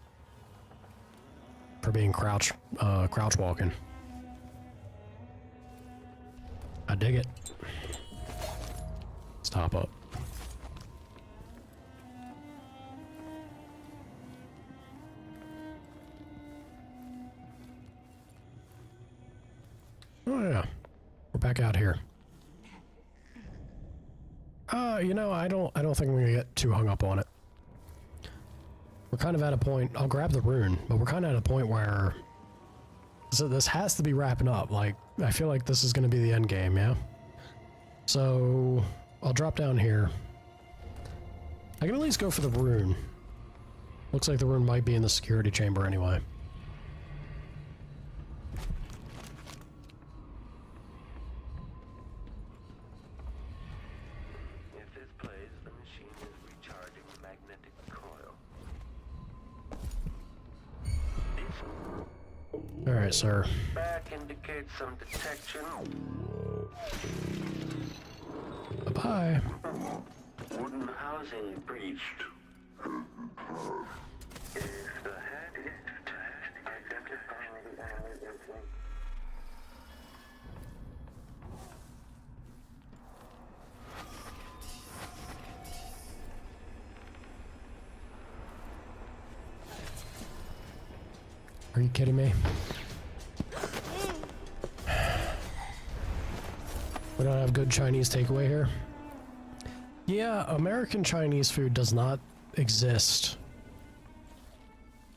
for being crouch walking. I dig it. Let's top up. Oh yeah, we're back out here. You know, I don't think we're gonna get too hung up on it. We're kind of at a point, I'll grab the rune, but we're kind of at a point where this has to be wrapping up. Like, I feel like this is gonna be the end game, yeah? So, I'll drop down here. I can at least go for the rune. Looks like the rune might be in the security chamber anyway. Alright, sir. Back indicates some detection. Bye-bye. Wooden housing breached. If the head is detached, identify the enemy influence. Are you kidding me? We don't have good Chinese takeaway here? Yeah, American Chinese food does not exist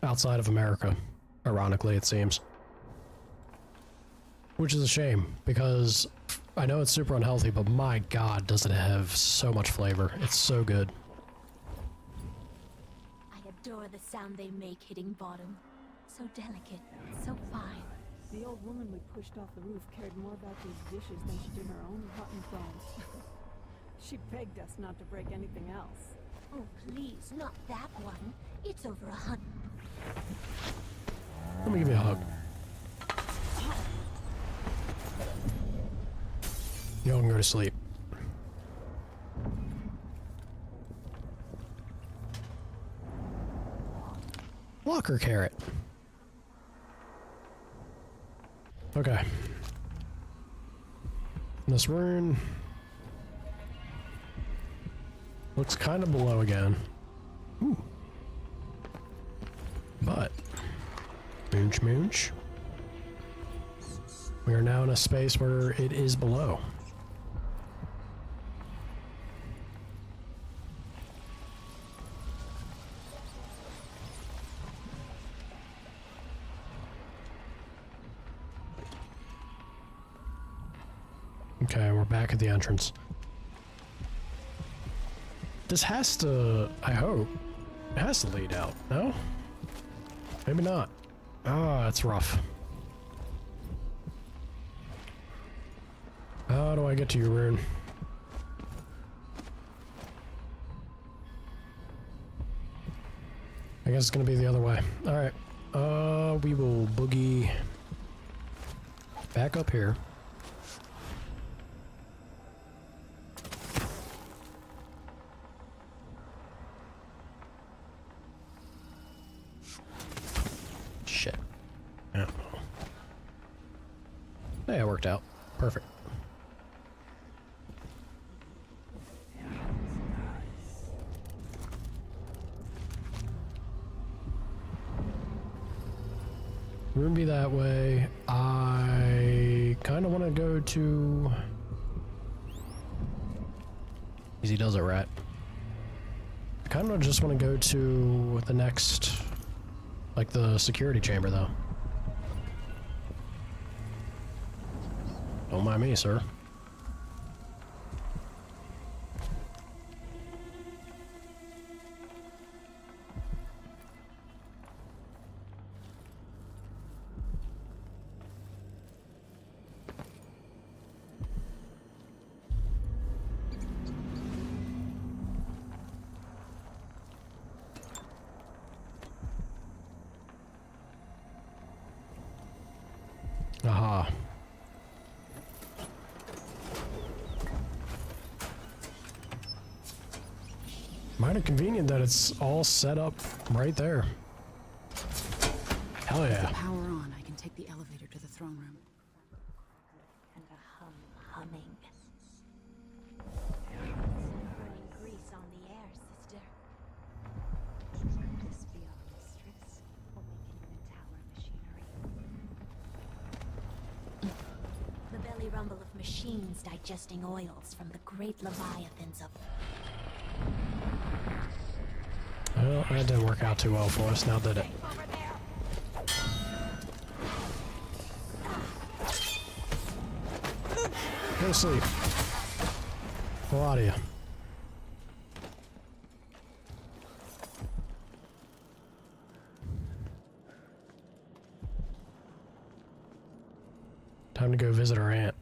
outside of America, ironically it seems. Which is a shame, because I know it's super unhealthy, but my god does it have so much flavor. It's so good. I adore the sound they make hitting bottom. So delicate, so fine. The old woman we pushed off the roof cared more about these dishes than she did her own rotten bones. She begged us not to break anything else. Oh, please, not that one. It's over 100. Let me give you a hug. Y'all can go to sleep. Walker carrot. Okay. This rune looks kind of below again. Ooh. But moonch moonch. We are now in a space where it is below. Okay, we're back at the entrance. This has to, I hope, it has to lead out, no? Maybe not. Ah, it's rough. How do I get to your rune? I guess it's gonna be the other way. Alright. We will boogie back up here. worked out. Perfect. Room be that way. I kind of want to go to... Easy does it, rat. I kind of just want to go to the next... like the security chamber, though. Don't mind me, sir. Aha. Mighty convenient that it's all set up right there. Hell yeah. With the power on, I can take the elevator to the throne room. And a humming. Burning grease on the air, sister. Could this be our mistress, awakening the tower machinery? The belly rumble of machines digesting oils from the great leviathans of... Well, that didn't work out too well for us, now did it? Go to sleep. A lot of you. Time to go visit our aunt.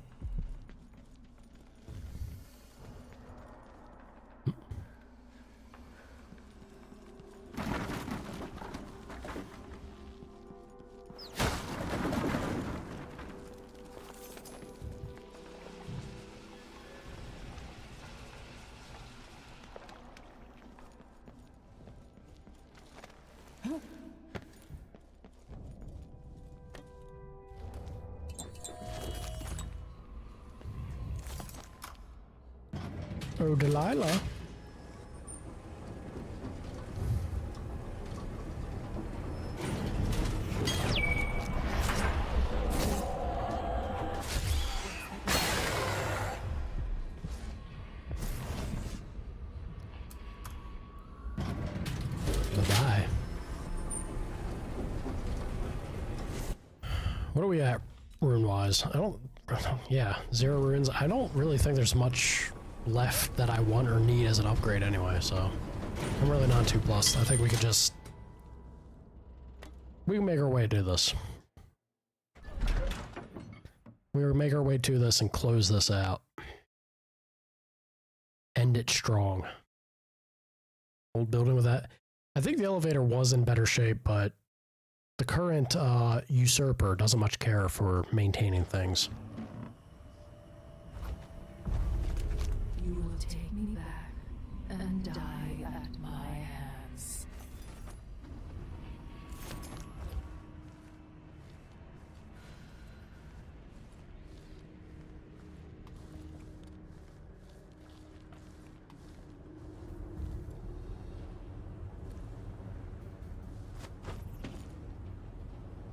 Oh, Delilah. Bye-bye. What are we at rune-wise? Yeah, 0 runes. I don't really think there's much left that I want or need as an upgrade anyway, so I'm really not too plussed. I think we can make our way to this. We will make our way to this and close this out. End it strong. Old building with that. I think the elevator was in better shape, but the current usurper doesn't much care for maintaining things. You will take me back and die at my hands.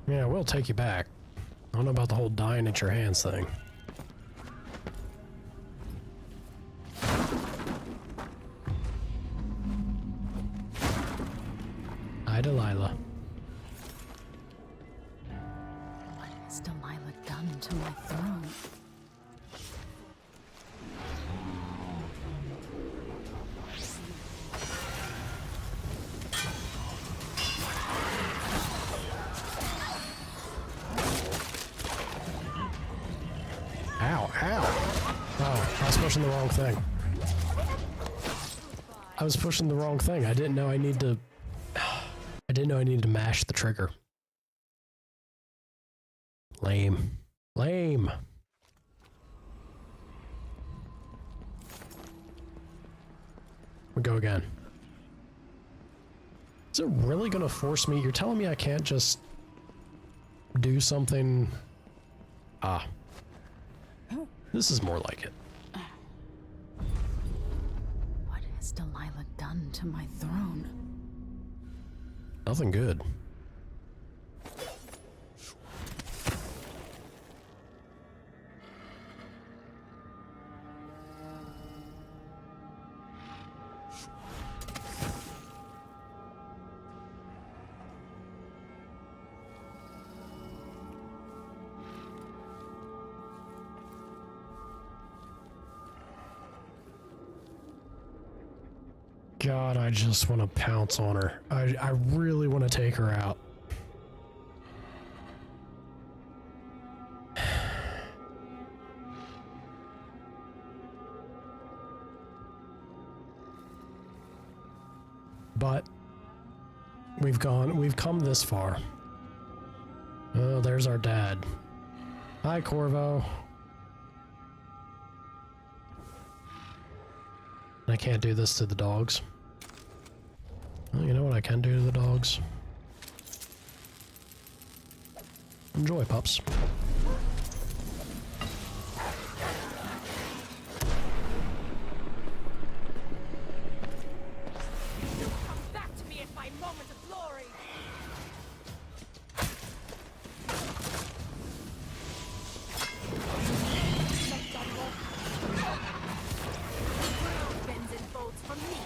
Yeah, we'll take you back. I don't know about the whole dying at your hands thing. Hi, Delilah. What has Delilah done to my throne? Ow, ow! Oh, I was pushing the wrong thing. I was pushing the wrong thing. I didn't know I needed to mash the trigger. Lame. Lame. We go again. Is it really gonna force me? You're telling me I can't just do something? Ah. This is more like it. What has Delilah done to my throne? Nothing good. God, I just want to pounce on her. I really want to take her out. But we've come this far. Oh, there's our dad. Hi, Corvo. I can't do this to the dogs. Well, you know what I can do to the dogs? Enjoy, pups. Come back to me at my moment of glory. Bends and folds from me.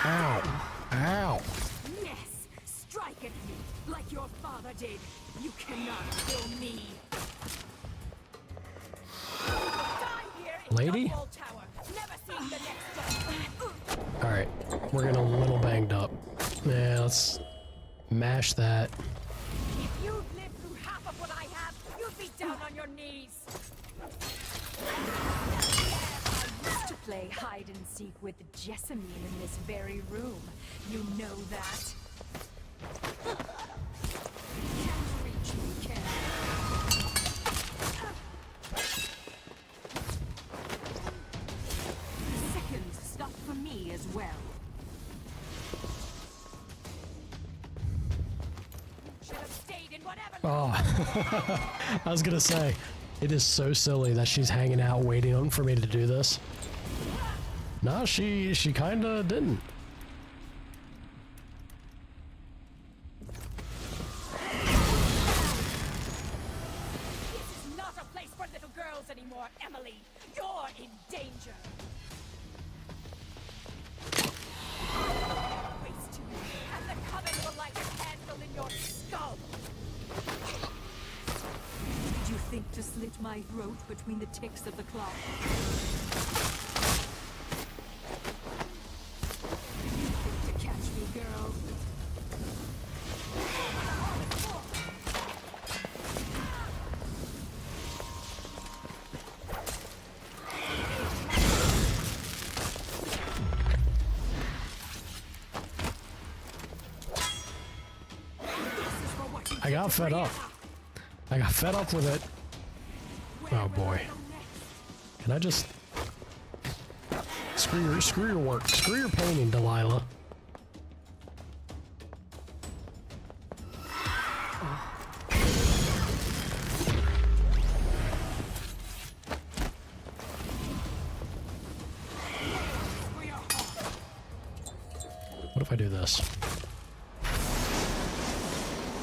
Ow! Ow! Yes, strike at me like your father did. You cannot kill me. Die here in Lady? Dunwall Tower. Never seen the next day. Alright, we're getting a little banged up. Yeah, let's mash that. If you'd lived through half of what I have, you'd be down on your knees. I used to play hide and seek with Jessamine in this very room. You know that. Can't reach me, can you? Seconds stop for me as well. Should have stayed in whatever. Oh, I was gonna say, it is so silly that she's hanging out waiting for me to do this. Nah, she kinda didn't. This is not a place for little girls anymore, Emily. You're in danger. Waste to you, and the coven will light a candle in your skull. Did you think to slit my throat between the ticks of the clock? You think to catch me, girl? I got fed up. I got fed up with it. Oh boy. Can I just... Screw your work. Screw your painting, Delilah. What if I do this?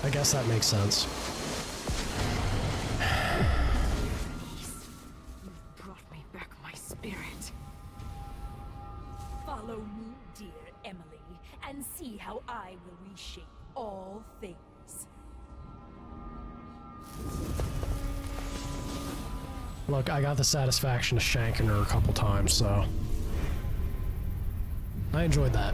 I guess that makes sense. You've brought me back my spirit. Follow me, dear Emily, and see how I will reshape all things. Look, I got the satisfaction of shanking her a couple times, so... I enjoyed that.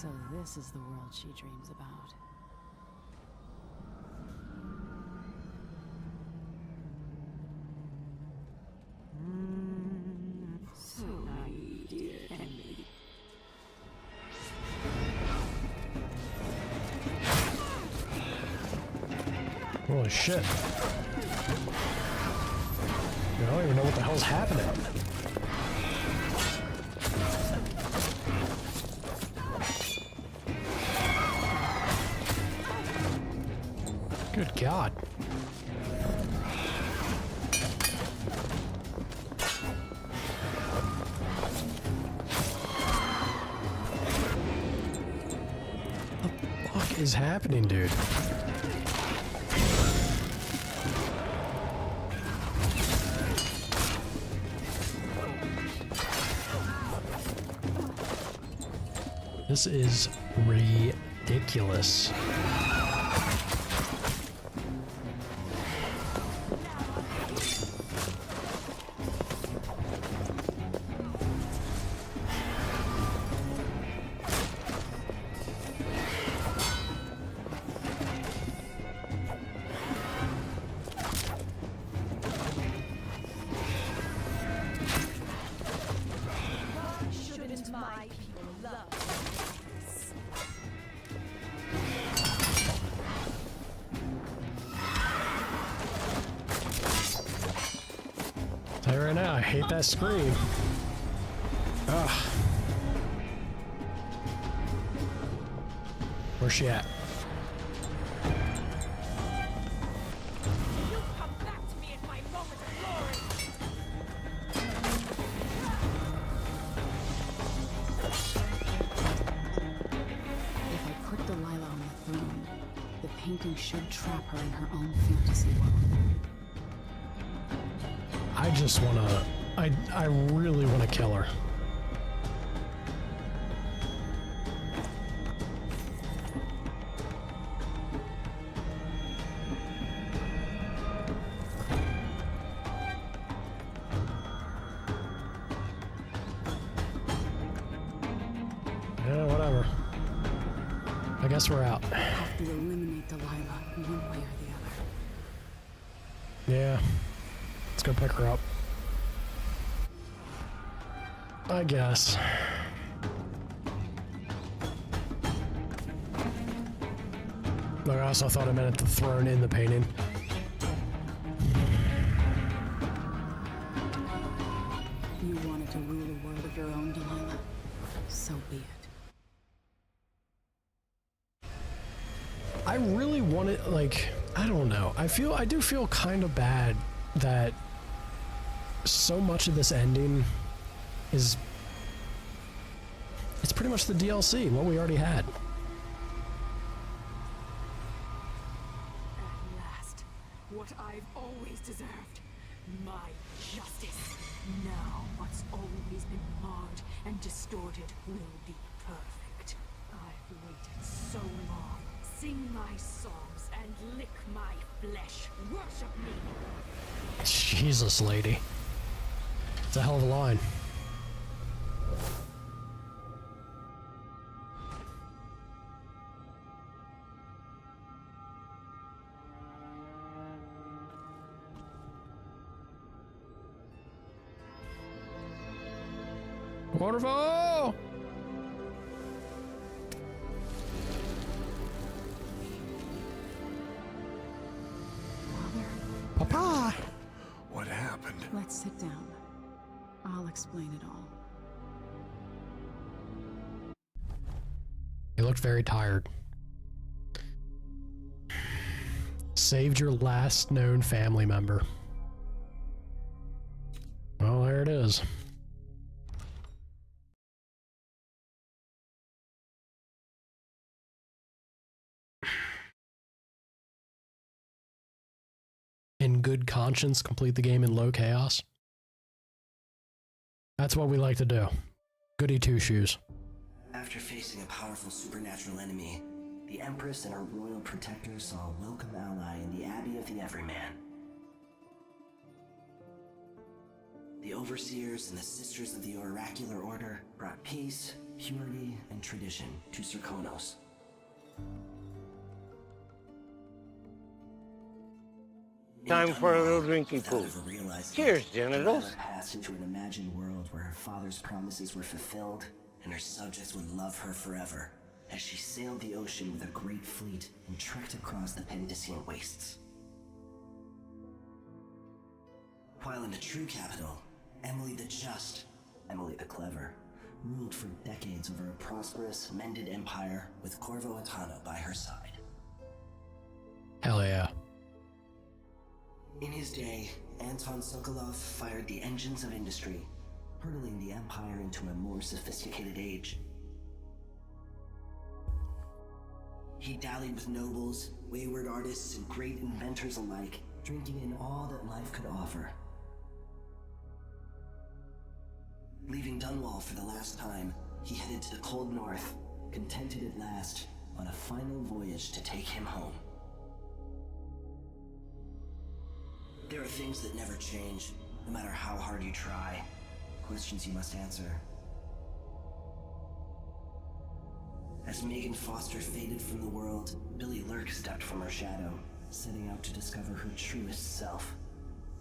So this is the world she dreams about. So naive, dear Emily. Holy shit. I don't even know what the hell's happening. Good God. What the fuck is happening, dude? This is ridiculous. Shouldn't my people love this? Tell you right now, I hate that scream. Ugh. Where's she at? You come back to me in my moment of glory. If I put Delilah on the throne, the painting should trap her in her own fantasy world. I just wanna... I really wanna kill her. Yeah, whatever. I guess we're out. Have to eliminate Delilah one way or the other. Yeah. Let's go pick her up. I guess. But I also thought I meant the throne in the painting. You wanted to rule a world of your own, Delilah. So be it. I really want it, like, I don't know. I do feel kind of bad that so much of this ending is, it's pretty much the DLC, what we already had. At last, what I've always deserved. My justice. Now what's always been marred and distorted will be perfect. I've waited so long. Sing my songs and lick my flesh. Worship me. Jesus, lady. It's a hell of a line. Waterfall! Papa! What happened? Let's sit down. I'll explain it all. You looked very tired. Saved your last known family member. Well, there it is. In good conscience, complete the game in low chaos. That's what we like to do. Goody two-shoes. After facing a powerful supernatural enemy, the Empress and her royal protector saw a welcome ally in the Abbey of the Everyman. The overseers and the sisters of the oracular order brought peace, purity, and tradition to Serkonos. Time for a little drinking pool. Cheers, genitals. Passed into an imagined world where her father's promises were fulfilled and her subjects would love her forever as she sailed the ocean with a great fleet and trekked across the Pendician wastes. While in the true capital, Emily the Just, Emily the Clever, ruled for decades over a prosperous, mended empire with Corvo Atana by her side. Hell yeah. In his day, Anton Sokolov fired the engines of industry, hurtling the empire into a more sophisticated age. He dallied with nobles, wayward artists, and great inventors alike, drinking in all that life could offer. Leaving Dunwall for the last time, he headed to the cold north, contented at last, on a final voyage to take him home. There are things that never change, no matter how hard you try. Questions you must answer. As Megan Foster faded from the world, Billy Lurk stepped from her shadow, setting out to discover her truest self,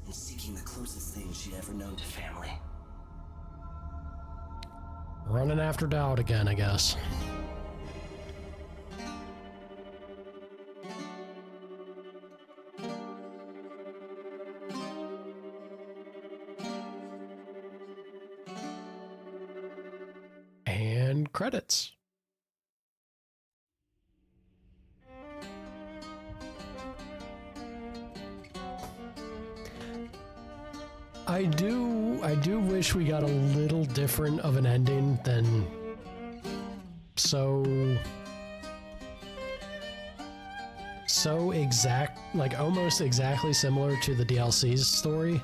and seeking the closest thing she'd ever known to family. Running after doubt again, I guess. And credits. I do wish we got a little different of an ending than so exact, like almost exactly similar to the DLC's story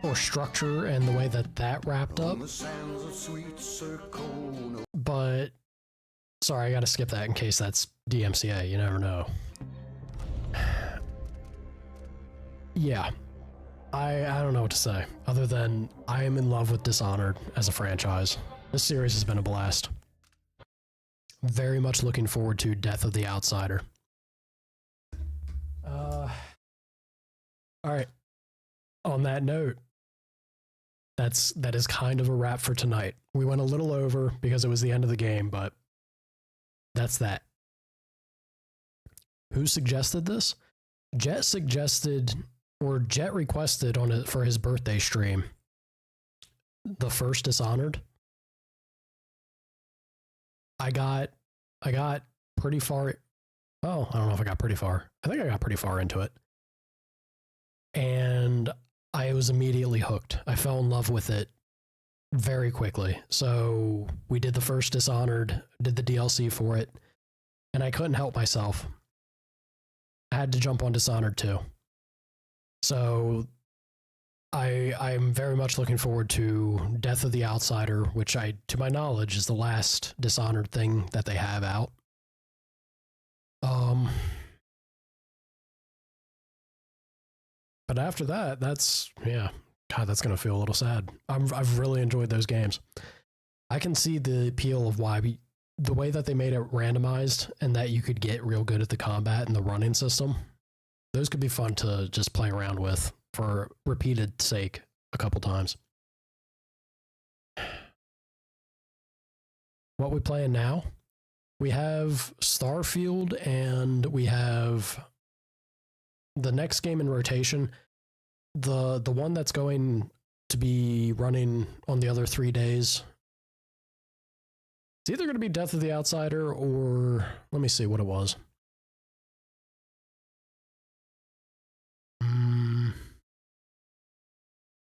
or structure and the way that wrapped up. But sorry, I gotta skip that in case that's DMCA, you never know. Yeah, I don't know what to say, other than I am in love with Dishonored as a franchise. This series has been a blast. Very much looking forward to Death of the Outsider. Alright, on that note, that is kind of a wrap for tonight. We went a little over because it was the end of the game, but that's that. Who suggested this? Jet suggested, or Jet requested on it for his birthday stream, the first Dishonored. I got pretty far. Oh, I don't know if I got pretty far. I think I got pretty far into it. And I was immediately hooked. I fell in love with it very quickly. So we did the first Dishonored, did the DLC for it, and I couldn't help myself. I had to jump on Dishonored too. So I'm very much looking forward to Death of the Outsider, which to my knowledge, is the last Dishonored thing that they have out. But after that, God, that's gonna feel a little sad. I've really enjoyed those games. I can see the appeal of why the way that they made it randomized and that you could get real good at the combat and the running system. Those could be fun to just play around with for repeated sake a couple times. What we playing now? We have Starfield and we have the next game in rotation. The one that's going to be running on the other 3 days. It's either going to be Death of the Outsider or let me see what it was.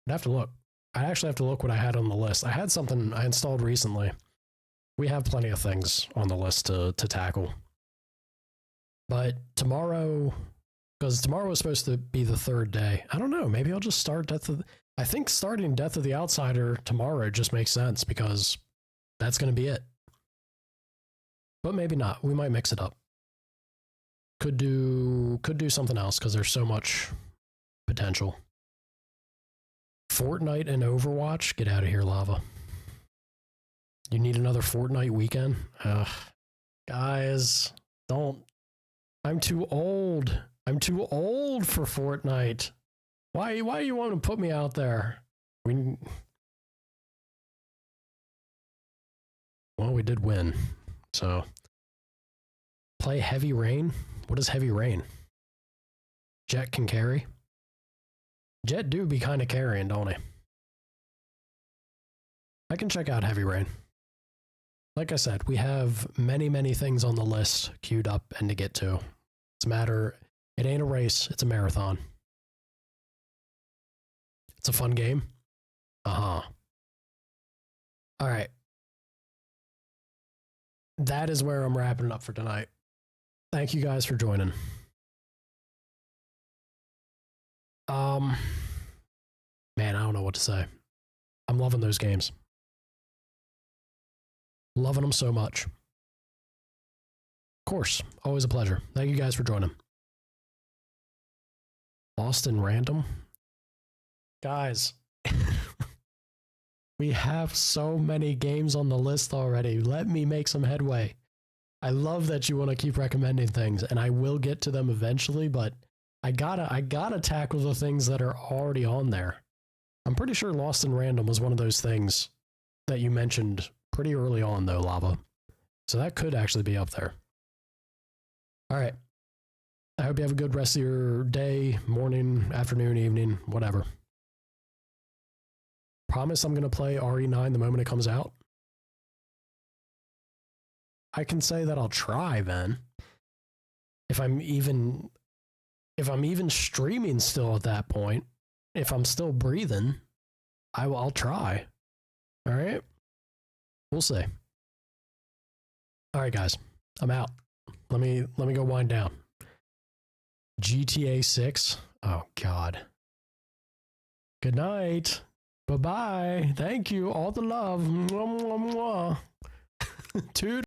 I'd have to look. I actually have to look what I had on the list. I had something I installed recently. We have plenty of things on the list to tackle. But tomorrow, because tomorrow was supposed to be the third day. I don't know. Maybe I'll just start I think starting Death of the Outsider tomorrow just makes sense because that's going to be it. But maybe not. We might mix it up. Could do something else because there's so much potential. Fortnite and Overwatch? Get out of here, Lava. You need another Fortnite weekend? Ugh. Guys, don't. I'm too old. I'm too old for Fortnite. Why do you want to put me out there? Well, we did win. So, play Heavy Rain? What is Heavy Rain? Jet can carry? Jet do be kind of carrying, don't he? I can check out Heavy Rain. Like I said, we have many, many things on the list queued up and to get to. It's a matter, it ain't a race, it's a marathon. It's a fun game. Uh-huh. All right. That is where I'm wrapping it up for tonight. Thank you guys for joining. Man, I don't know what to say. I'm loving those games. Loving them so much. Of course, always a pleasure. Thank you guys for joining. Lost in Random? Guys, we have so many games on the list already. Let me make some headway. I love that you want to keep recommending things, and I will get to them eventually, but I gotta tackle the things that are already on there. I'm pretty sure Lost in Random was one of those things that you mentioned pretty early on, though, Lava. So that could actually be up there. All right. I hope you have a good rest of your day, morning, afternoon, evening, whatever. Promise I'm going to play RE9 the moment it comes out. I can say that I'll try then. If I'm even streaming still at that point, if I'm still breathing, I'll try. All right? We'll see. All right, guys. I'm out. Let me go wind down. GTA 6. Oh, God. Good night. Bye-bye. Thank you. All the love. Mwah, mwah, mwah. Toot.